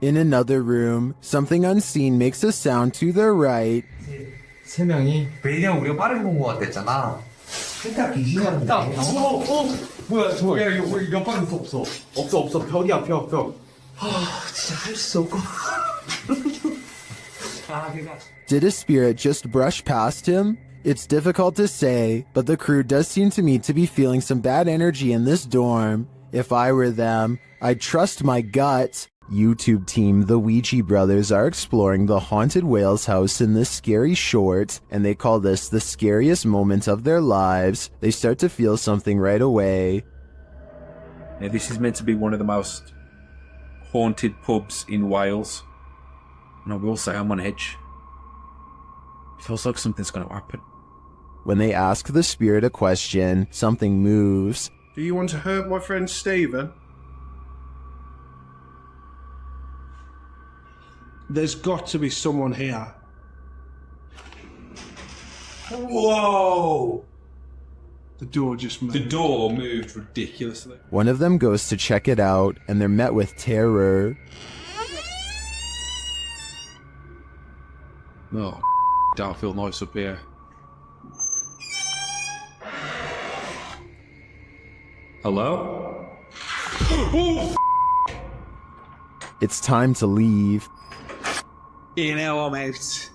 In another room, something unseen makes a sound to their right. 세 명이 왜냐 우리가 빠른 공부 같았잖아. 일단 귀신이라는 게. 뭐야 저거? 야 이거 옆방에 없어. 없어. 벽이야 벽. 진짜 할 수 없고. Did a spirit just brush past him? It's difficult to say, but the crew does seem to me to be feeling some bad energy in this dorm. If I were them, I'd trust my gut. YouTube team The Ouija Brothers are exploring the haunted whale's house in this scary short, and they call this the scariest moment of their lives. They start to feel something right away. Now, this is meant to be one of the most haunted pubs in Wales, and I will say I'm on edge. It feels like something's going to happen. When they ask the spirit a question, something moves. Do you want to hurt my friend Stephen? There's got to be someone here. Whoa! The door just moved. The door moved ridiculously. One of them goes to check it out, and they're met with terror. Oh, don't feel nice up here. Hello? It's time to leave. You know I'm out.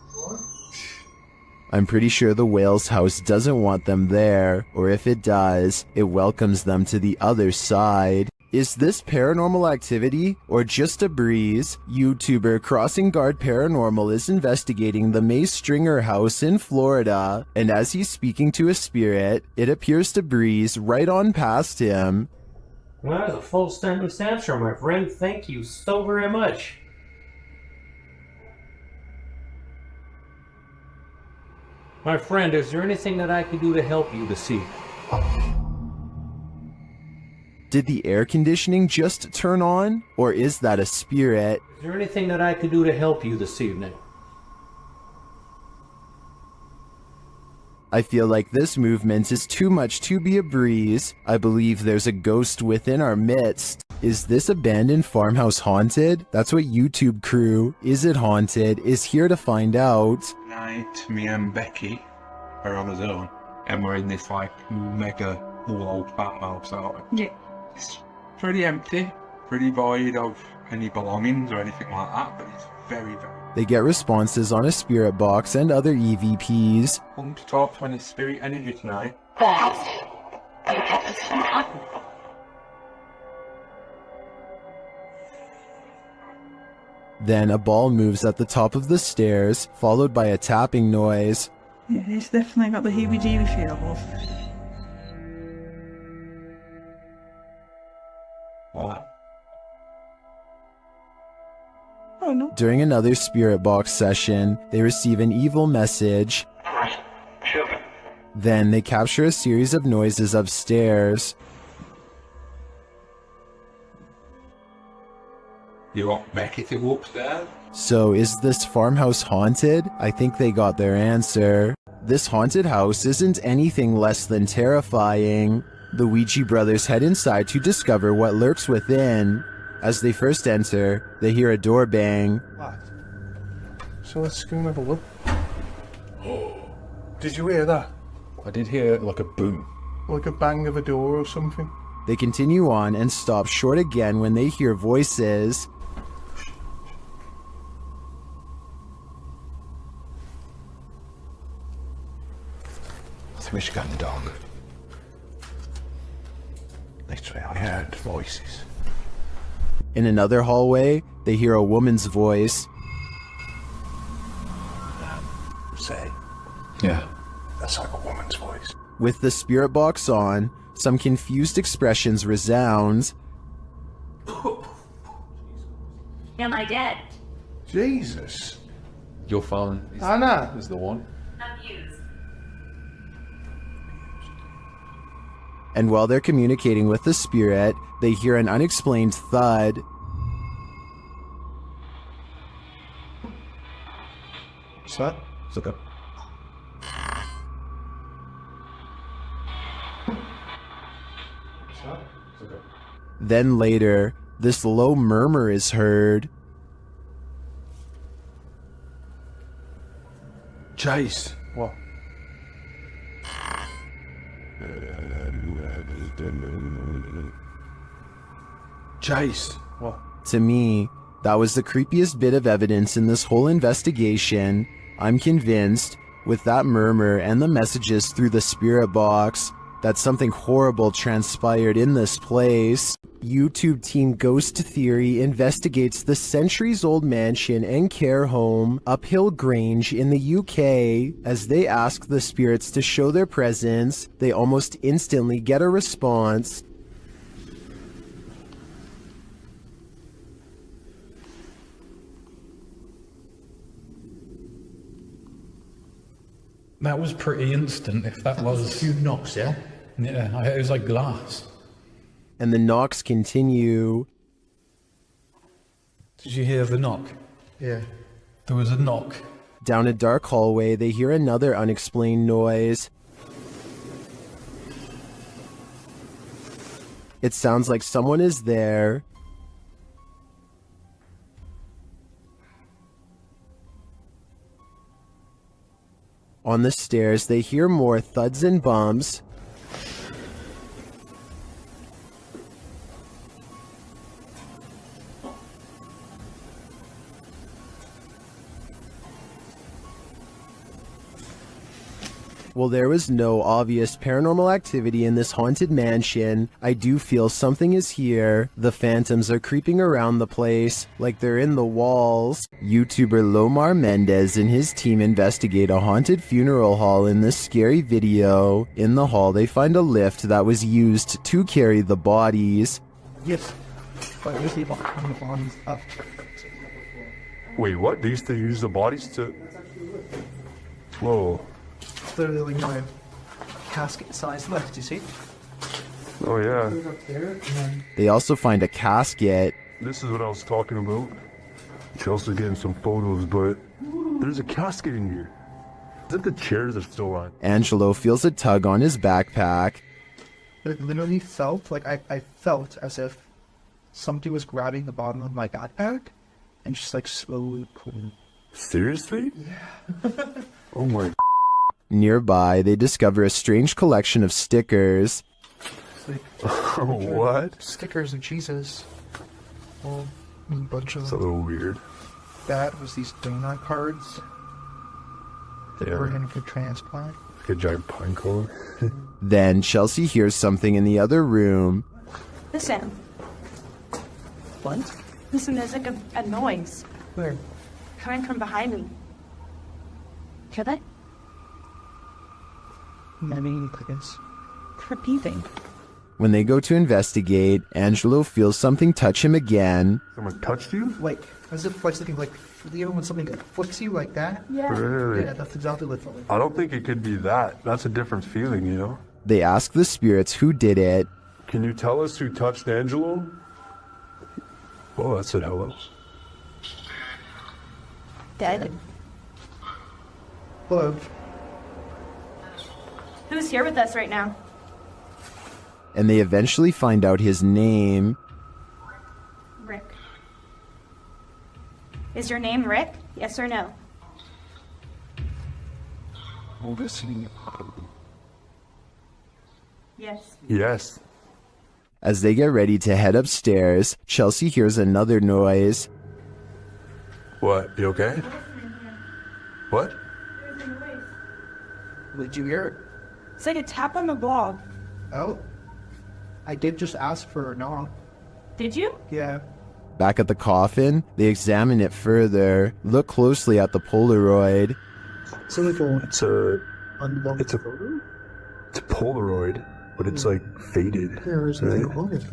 I'm pretty sure the whale's house doesn't want them there, or if it does, it welcomes them to the other side. Is this paranormal activity, or just a breeze? YouTuber Crossing Guard Paranormal is investigating the May Stringer house in Florida, and as he's speaking to a spirit, it appears to breeze right on past him. Well, that was a full sentence answer, my friend. Thank you so very much. My friend, is there anything that I can do to help you this evening? Did the air conditioning just turn on? Or is that a spirit? Is there anything that I can do to help you this evening? I feel like this movement is too much to be a breeze. I believe there's a ghost within our midst. Is this abandoned farmhouse haunted? That's what YouTube crew, Is It Haunted, is here to find out. Tonight, me and Becky are on his own, and we're in this like mega old farmhouse out. Yeah. It's pretty empty, pretty void of any belongings or anything like that, but it's very, very. They get responses on a spirit box and other EVPs. Want to talk to any spirit energy tonight? Then a ball moves at the top of the stairs, followed by a tapping noise. Yeah, he's definitely got the heebie-jeebie feels. What? Oh no. During another spirit box session, they receive an evil message. Then they capture a series of noises upstairs. You want Becky to go upstairs? So is this farmhouse haunted? I think they got their answer. This haunted house isn't anything less than terrifying. The Ouija brothers head inside to discover what lurks within. As they first enter, they hear a door bang. So let's go and have a look. Did you hear that? I did hear like a boom. Like a bang of a door or something? They continue on and stop short again when they hear voices. I think we should go in the dark. Literally, I heard voices. In another hallway, they hear a woman's voice. Say. Yeah. That's like a woman's voice. With the spirit box on, some confused expressions resound. Am I dead? Jesus. Your phone Anna is the one. Abused. and while they're communicating with the spirit, they hear an unexplained thud. What's that? It's okay. Then later, this low murmur is heard. Chase. What? Chase. What? To me, that was the creepiest bit of evidence in this whole investigation. I'm convinced, with that murmur and the messages through the spirit box, that something horrible transpired in this place. YouTube team Ghost Theory investigates the centuries-old mansion and care home Uphill Grange in the UK. As they ask the spirits to show their presence, they almost instantly get a response. That was pretty instant, if that was... A few knocks, yeah? Yeah, it was like glass. And the knocks continue. Did you hear the knock? Yeah. There was a knock. Down a dark hallway, they hear another unexplained noise. It sounds like someone is there. On the stairs, they hear more thuds and bumps. While there was no obvious paranormal activity in this haunted mansion, I do feel something is here. The phantoms are creeping around the place, like they're in the walls. YouTuber Lomar Mendez and his team investigate a haunted funeral hall in this scary video. In the hall, they find a lift that was used to carry the bodies. Yes. But we see the bodies up. Wait, what? They used to use the bodies to... Whoa. Literally like my casket-sized lift, you see? Oh, yeah. Up there, and then... They also find a casket. This is what I was talking about. Chelsea's getting some photos, but there's a casket in here. Is it the chairs are still on? Angelo feels a tug on his backpack. It literally felt like I felt as if somebody was grabbing the bottom of my backpack and just like slowly pulling. Seriously? Yeah. Oh my. Nearby, they discover a strange collection of stickers. What? Stickers of Jesus. Well, a bunch of It's a little weird. that was these donut cards that were in for transplant. Like a giant pine cone. Then Chelsea hears something in the other room. Listen. What? Listen, there's like a noise Where? coming from behind me. Hear that? I mean, I guess. Repeating. When they go to investigate, Angelo feels something touch him again. Someone touched you? Like, as if like something like, you know when something flicks you like that? Yeah. Really? Yeah, that's exactly what it felt like. I don't think it could be that. That's a different feeling, you know? They ask the spirits who did it. Can you tell us who touched Angelo? Oh, that said hello. Dead. Hello. Who's here with us right now? And they eventually find out his name. Rick. Is your name Rick? Yes or no? I'm listening. Yes. Yes. As they get ready to head upstairs, Chelsea hears another noise. What? You okay? What? Did you hear it? It's like a tap on the wall. Oh. I did just ask for a knock. Did you? Yeah. Back at the coffin, they examine it further, look closely at the Polaroid. It's a Polaroid, but it's like faded. Right?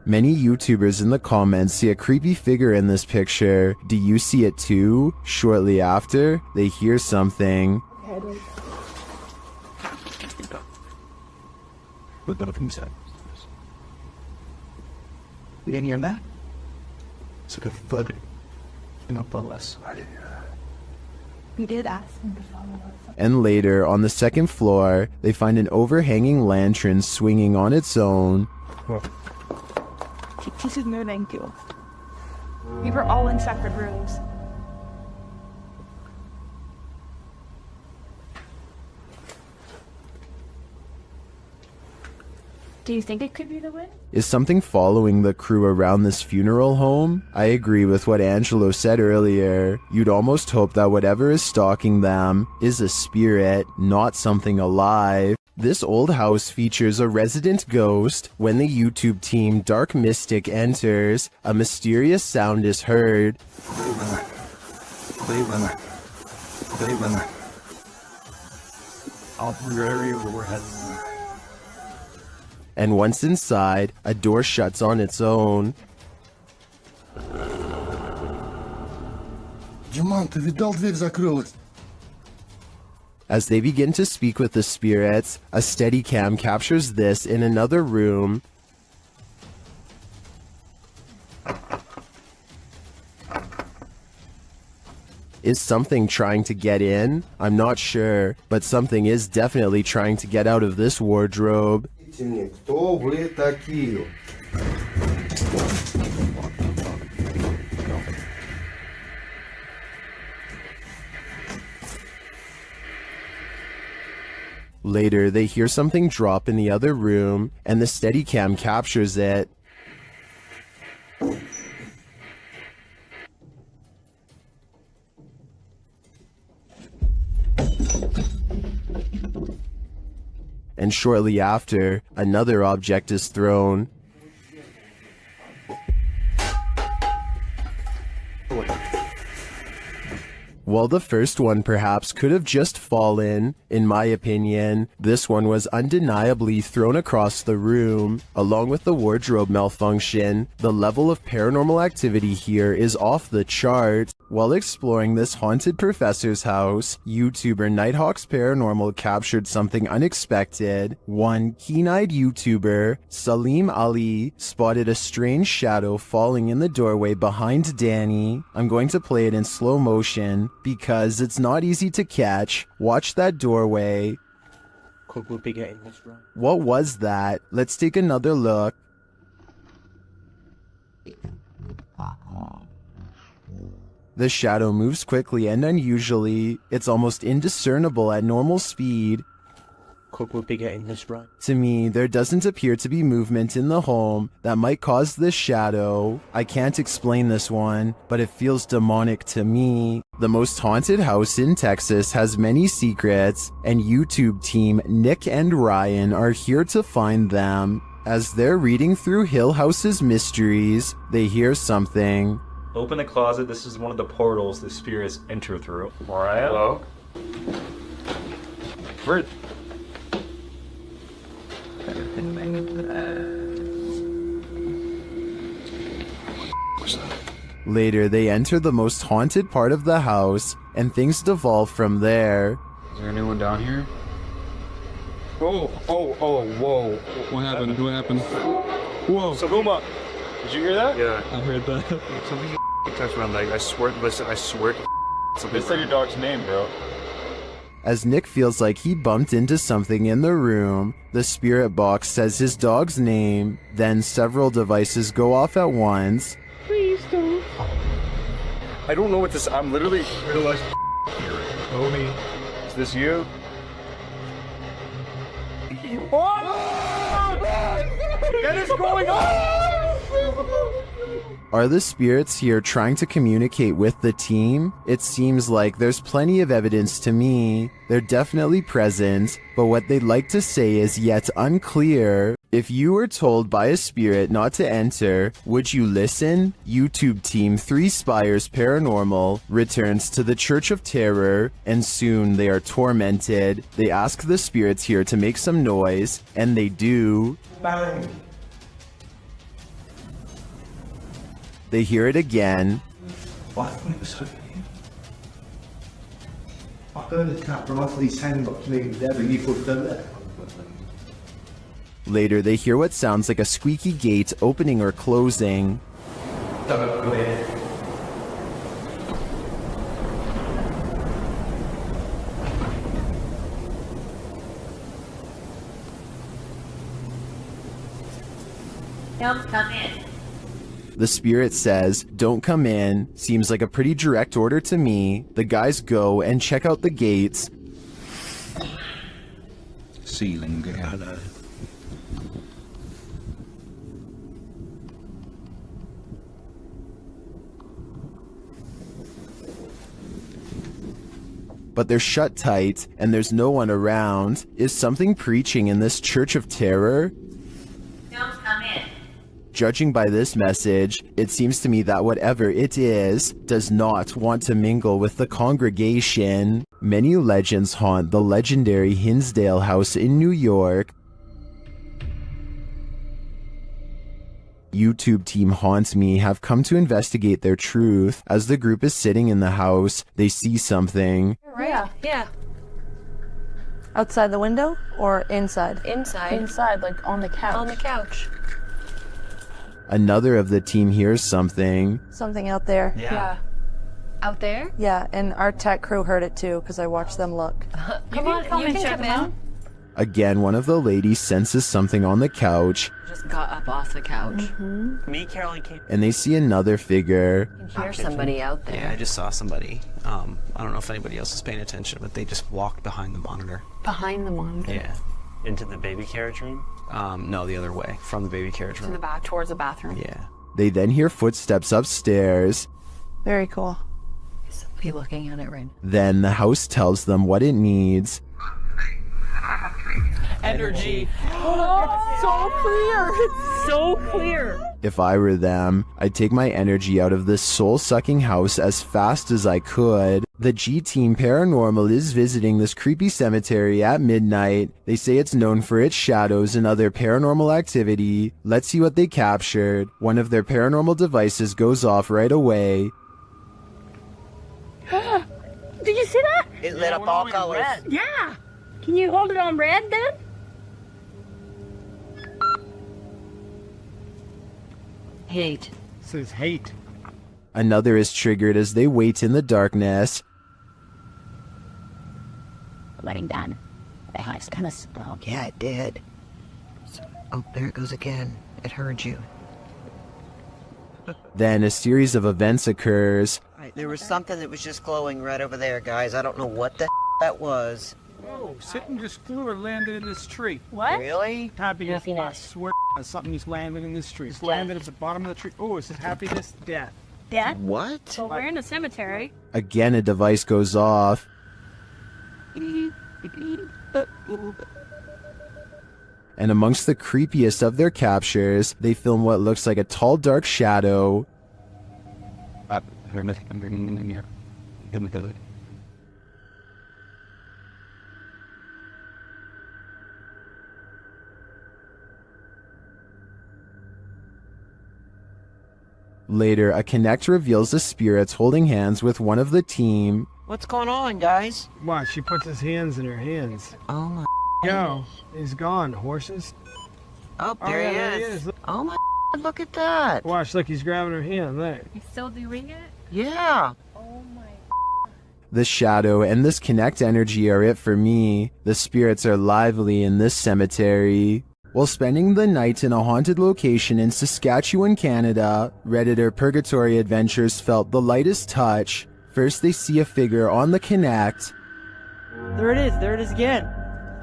Many YouTubers in the comments see a creepy figure in this picture. Do you see it too? Shortly after, they hear something. But nothing you said. You didn't hear that? It's like a thud. But less. I didn't hear that. We did ask him to follow us. And later, on the second floor, they find an overhanging lantern swinging on its own. He said no thank you. We were all in separate rooms. Do you think it could be the wind? Is something following the crew around this funeral home? I agree with what Angelo said earlier. You'd almost hope that whatever is stalking them is a spirit, not something alive. This old house features a resident ghost. When the YouTube team Dark Mystic enters, a mysterious sound is heard. Cleveland. I'll be overhead. And once inside, a door shuts on its own. Диман, ты видал, дверь закрылась? As they begin to speak with the spirits, a Steadicam captures this in another room. Is something trying to get in? I'm not sure, but something is definitely trying to get out of this wardrobe. Кто вы такие? Later, they hear something drop in the other room, and the Steadicam captures it. And shortly after, another object is thrown. While the first one perhaps could have just fallen, in my opinion, this one was undeniably thrown across the room. Along with the wardrobe malfunction, the level of paranormal activity here is off the charts. While exploring this haunted professor's house, YouTuber Nighthawk's Paranormal captured something unexpected. One keen-eyed YouTuber, Salim Ali, spotted a strange shadow falling in the doorway behind Danny. I'm going to play it in slow motion because it's not easy to catch. Watch that doorway. Could we be getting this wrong? What was that? Let's take another look. The shadow moves quickly and unusually. It's almost indiscernible at normal speed. Could we be getting this right? To me, there doesn't appear to be movement in the home that might cause this shadow. I can't explain this one, but it feels demonic to me. The most haunted house in Texas has many secrets, and YouTube team Nick and Ryan are here to find them. As they're reading through Hill House's mysteries, they hear something. Open the closet. This is one of the portals the spirits enter through. Mariah? Hello? Where? Later, they enter the most haunted part of the house, and things devolve from there. Is there anyone down here? Whoa. What happened? What happened? Whoa. Saguma, did you hear that? Yeah. I heard that. Something touched my leg. I swear, listen, I swear to something. They said your dog's name, bro. As Nick feels like he bumped into something in the room, the spirit box says his dog's name, then several devices go off at once. Please don't. I don't know what this. I'm literally realized. Homie, is this you? What? What is going on? Are the spirits here trying to communicate with the team? It seems like there's plenty of evidence to me. They're definitely present, but what they'd like to say is yet unclear. If you were told by a spirit not to enter, would you listen? YouTube team 3 Spires Paranormal returns to the Church of Terror, and soon they are tormented. They ask the spirits here to make some noise, and they do. Bang. They hear it again. What? It was I heard the cat from off his hand got clean dead and you put them there. Later, they hear what sounds like a squeaky gate opening or closing. Don't come in. The spirit says, "Don't come in." Seems like a pretty direct order to me. The guys go and check out the gates. Ceiling. But they're shut tight, and there's no one around. Is something preaching in this church of terror? Don't come in. Judging by this message, it seems to me that whatever it is does not want to mingle with the congregation. Many legends haunt the legendary Hinsdale House in New York. YouTube team Haunt Me have come to investigate their truth. As the group is sitting in the house, they see something. Right? Yeah. Outside the window or inside? Inside. Inside, like on the couch. On the couch. Another of the team hears something. Something out there. Yeah. Out there? Yeah, and our tech crew heard it too because I watched them look. Come on, you can check them out. Again, one of the ladies senses something on the couch, Just got up off the couch. Me, Caroline came. and they see another figure. You can hear somebody out there. Yeah, I just saw somebody. I don't know if anybody else is paying attention, but they just walked behind the monitor. Behind the monitor. Yeah. Into the baby carriage room? No, the other way, from the baby carriage To room. the back, towards the bathroom. Yeah. They then hear footsteps upstairs. Very cool. Is somebody looking at it right now? Then the house tells them what it needs. Energy. Oh, so clear. It's so clear. If I were them, I'd take my energy out of this soul-sucking house as fast as I could. The G-Team Paranormal is visiting this creepy cemetery at midnight. They say it's known for its shadows and other paranormal activity. Let's see what they captured. One of their paranormal devices goes off right away. Did you see that? It lit up all colors. Yeah. Can you hold it on red then? Hate. Says hate. Another is triggered as they wait in the darkness. Letting down. The house kind of spoke. Yeah, it did. Oh, there it goes again. It heard you. Then a series of events occurs. There was something that was just glowing right over there, guys. I don't know what the that was. Whoa, something just flew or landed in this tree. What? Really? Happiness. I swear something just landed in this tree. It's landed at the bottom of the tree. Oh, it says happiness, death. Death? What? So we're in a cemetery. Again, a device goes off. And amongst the creepiest of their captures, they film what looks like a tall, dark shadow. Later, a Connect reveals the spirits holding hands with one of the team. What's going on, guys? Watch, she puts his hands in her hands. Oh my. Yo, he's gone, horses. Oh, there yeah, he there is. Oh my. Look at that. Watch, look, he's grabbing her hand there. He's still doing it? Yeah. Oh my. The shadow and this Connect energy are it for me. The spirits are lively in this cemetery. While spending the night in a haunted location in Saskatchewan, Canada, Redditor Purgatory Adventures felt the lightest touch. First, they see a figure on the Connect. There it is again.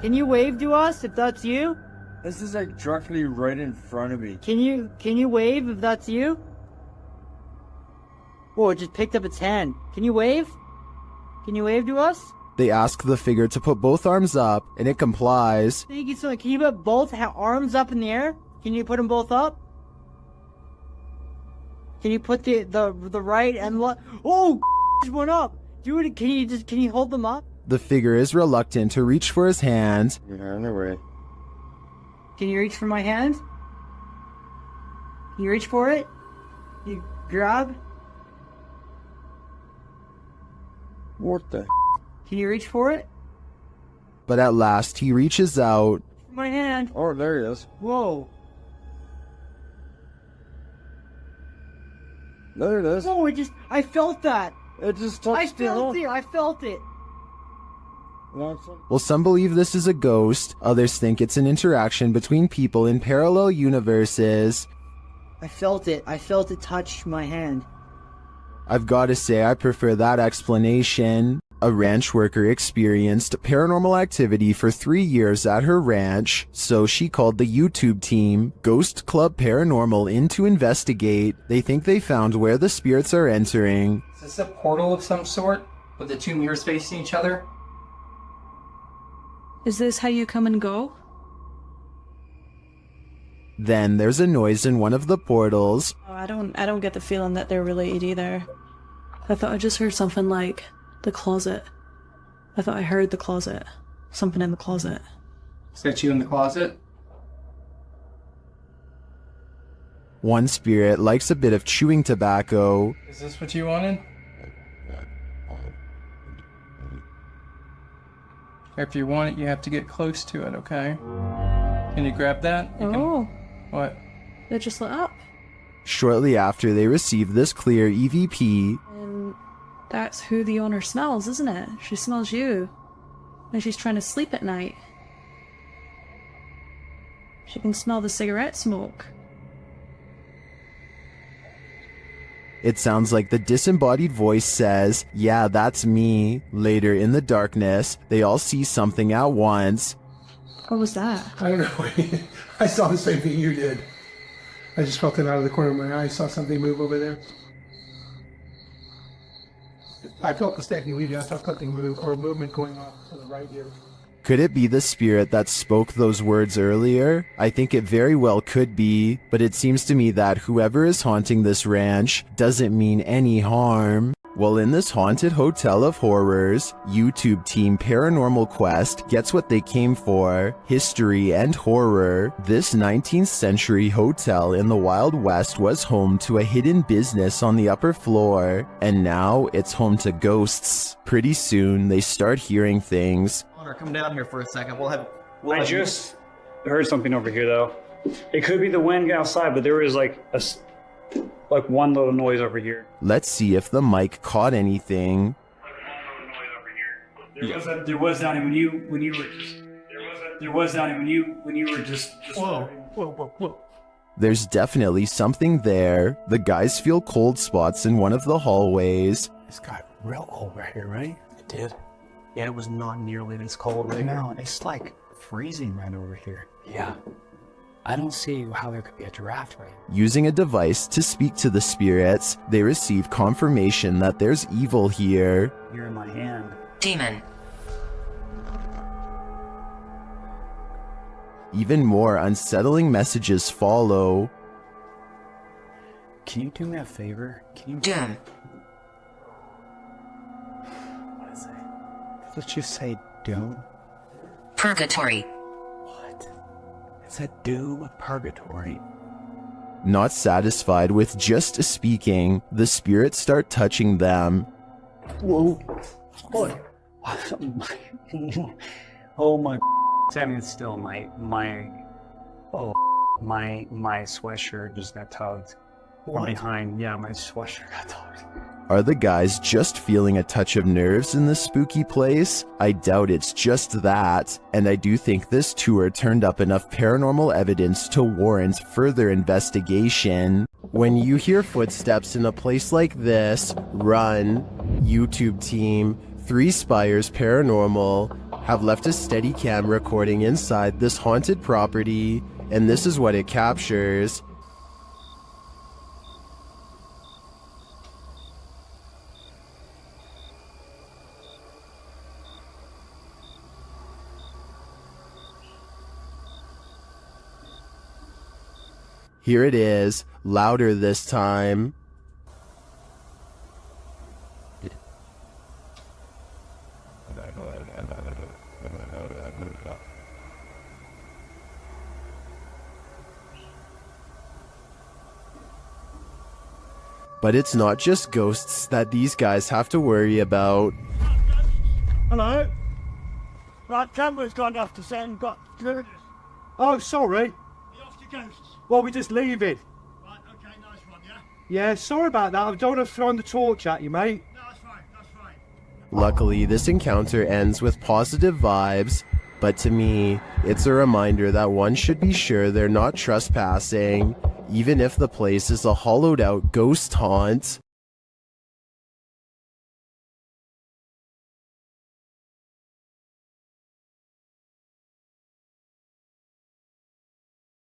Can you wave to us if that's you? This is like directly right in front of me. Can you wave if that's you? Whoa, it just picked up its hand. Can you wave? Can you wave to us? They ask the figure to put both arms up, and it complies. Thank you so much. Can you put both arms up in the air? Can you put them both up? Can you put the right and left? Oh, just went up. Do it. Can you hold them up? The figure is reluctant to reach for his hand. Yeah, on the way. Can you reach for my hand? Can you reach for it? You grab? What the? Can you reach for it? But at last, he reaches out. my hand. Oh, there he is. Whoa. There it is. No, I felt that. It just touched I felt it. While some believe this is a ghost, others think it's an interaction between people in parallel universes. I felt it. I felt it touch my hand. I've got to say I prefer that explanation. A ranch worker experienced paranormal activity for 3 years at her ranch, so she called the YouTube team, Ghost Club Paranormal, in to investigate. They think they found where the spirits are entering. Is this a portal of some sort? With the two mirrors facing each other? Is this how you come and go? Then there's a noise in one of the portals. Oh, I don't get the feeling that they're related either. I thought I just heard something like the closet. I thought I heard the closet. Something in the closet. Is that you in the closet? One spirit likes a bit of chewing tobacco. Is this what you wanted? If you want it, you have to get close to it, okay? Can you grab that? What? It just lit up. Shortly after they receive this clear EVP, And that's who the owner smells, isn't it? She smells you. And she's trying to sleep at night. She can smell the cigarette smoke. it sounds like the disembodied voice says, "Yeah, that's me." Later in the darkness, they all see something at once. What was that? I don't know. I saw the same thing you did. I just felt it out of the corner of my eye. I saw something move over there. I felt the stacking lead. I saw something move, or a movement going on to the right here. Could it be the spirit that spoke those words earlier? I think it very well could be, but it seems to me that whoever is haunting this ranch doesn't mean any harm. Well, in this haunted hotel of horrors, YouTube team Paranormal Quest gets what they came for: history and horror. This 19th century hotel in the Wild West was home to a hidden business on the upper floor, and now it's home to ghosts. Pretty soon, they start hearing things. Come down here for a second. I just heard something over here, though. It could be the wind outside, but there was like one little noise over here. Let's see if the mic caught anything. There was Donnie when you were just. Whoa. There's definitely something there. The guys feel cold spots in one of the hallways. It's got real cold right here, right? It did. Yeah, it was not nearly this cold right now. here. It's like freezing right over here. Yeah. I don't see how there could be a draft right here. Using a device to speak to the spirits, they receive confirmation that there's evil here. You're in my hand. Demon. Even more unsettling messages follow. Can you do me a favor? Can you... Doom. What is it? Let's just say doom. Purgatory. What? It's a doom purgatory. Not satisfied with just speaking, the spirits start touching them. Whoa. What? Oh my. Standing still, my sweatshirt just got tugged. From behind, yeah, my sweatshirt got tugged. Are the guys just feeling a touch of nerves in this spooky place? I doubt it's just that, and I do think this tour turned up enough paranormal evidence to warrant further investigation. When you hear footsteps in a place like this, run. YouTube team, 3 Spires Paranormal, have left a steady cam recording inside this haunted property, and this is what it captures. Here it is, louder this time. But it's not just ghosts that these guys have to worry about. Hello? Right, camera's gone off the set and got... Oh, sorry. Well, we just leave it. Right, okay, nice one, yeah? Yeah, sorry about that. I don't want to throw the torch at you, mate. No, that's fine, that's fine. Luckily, this encounter ends with positive vibes, but to me, it's a reminder that one should be sure they're not trespassing, even if the place is a hollowed out ghost haunt.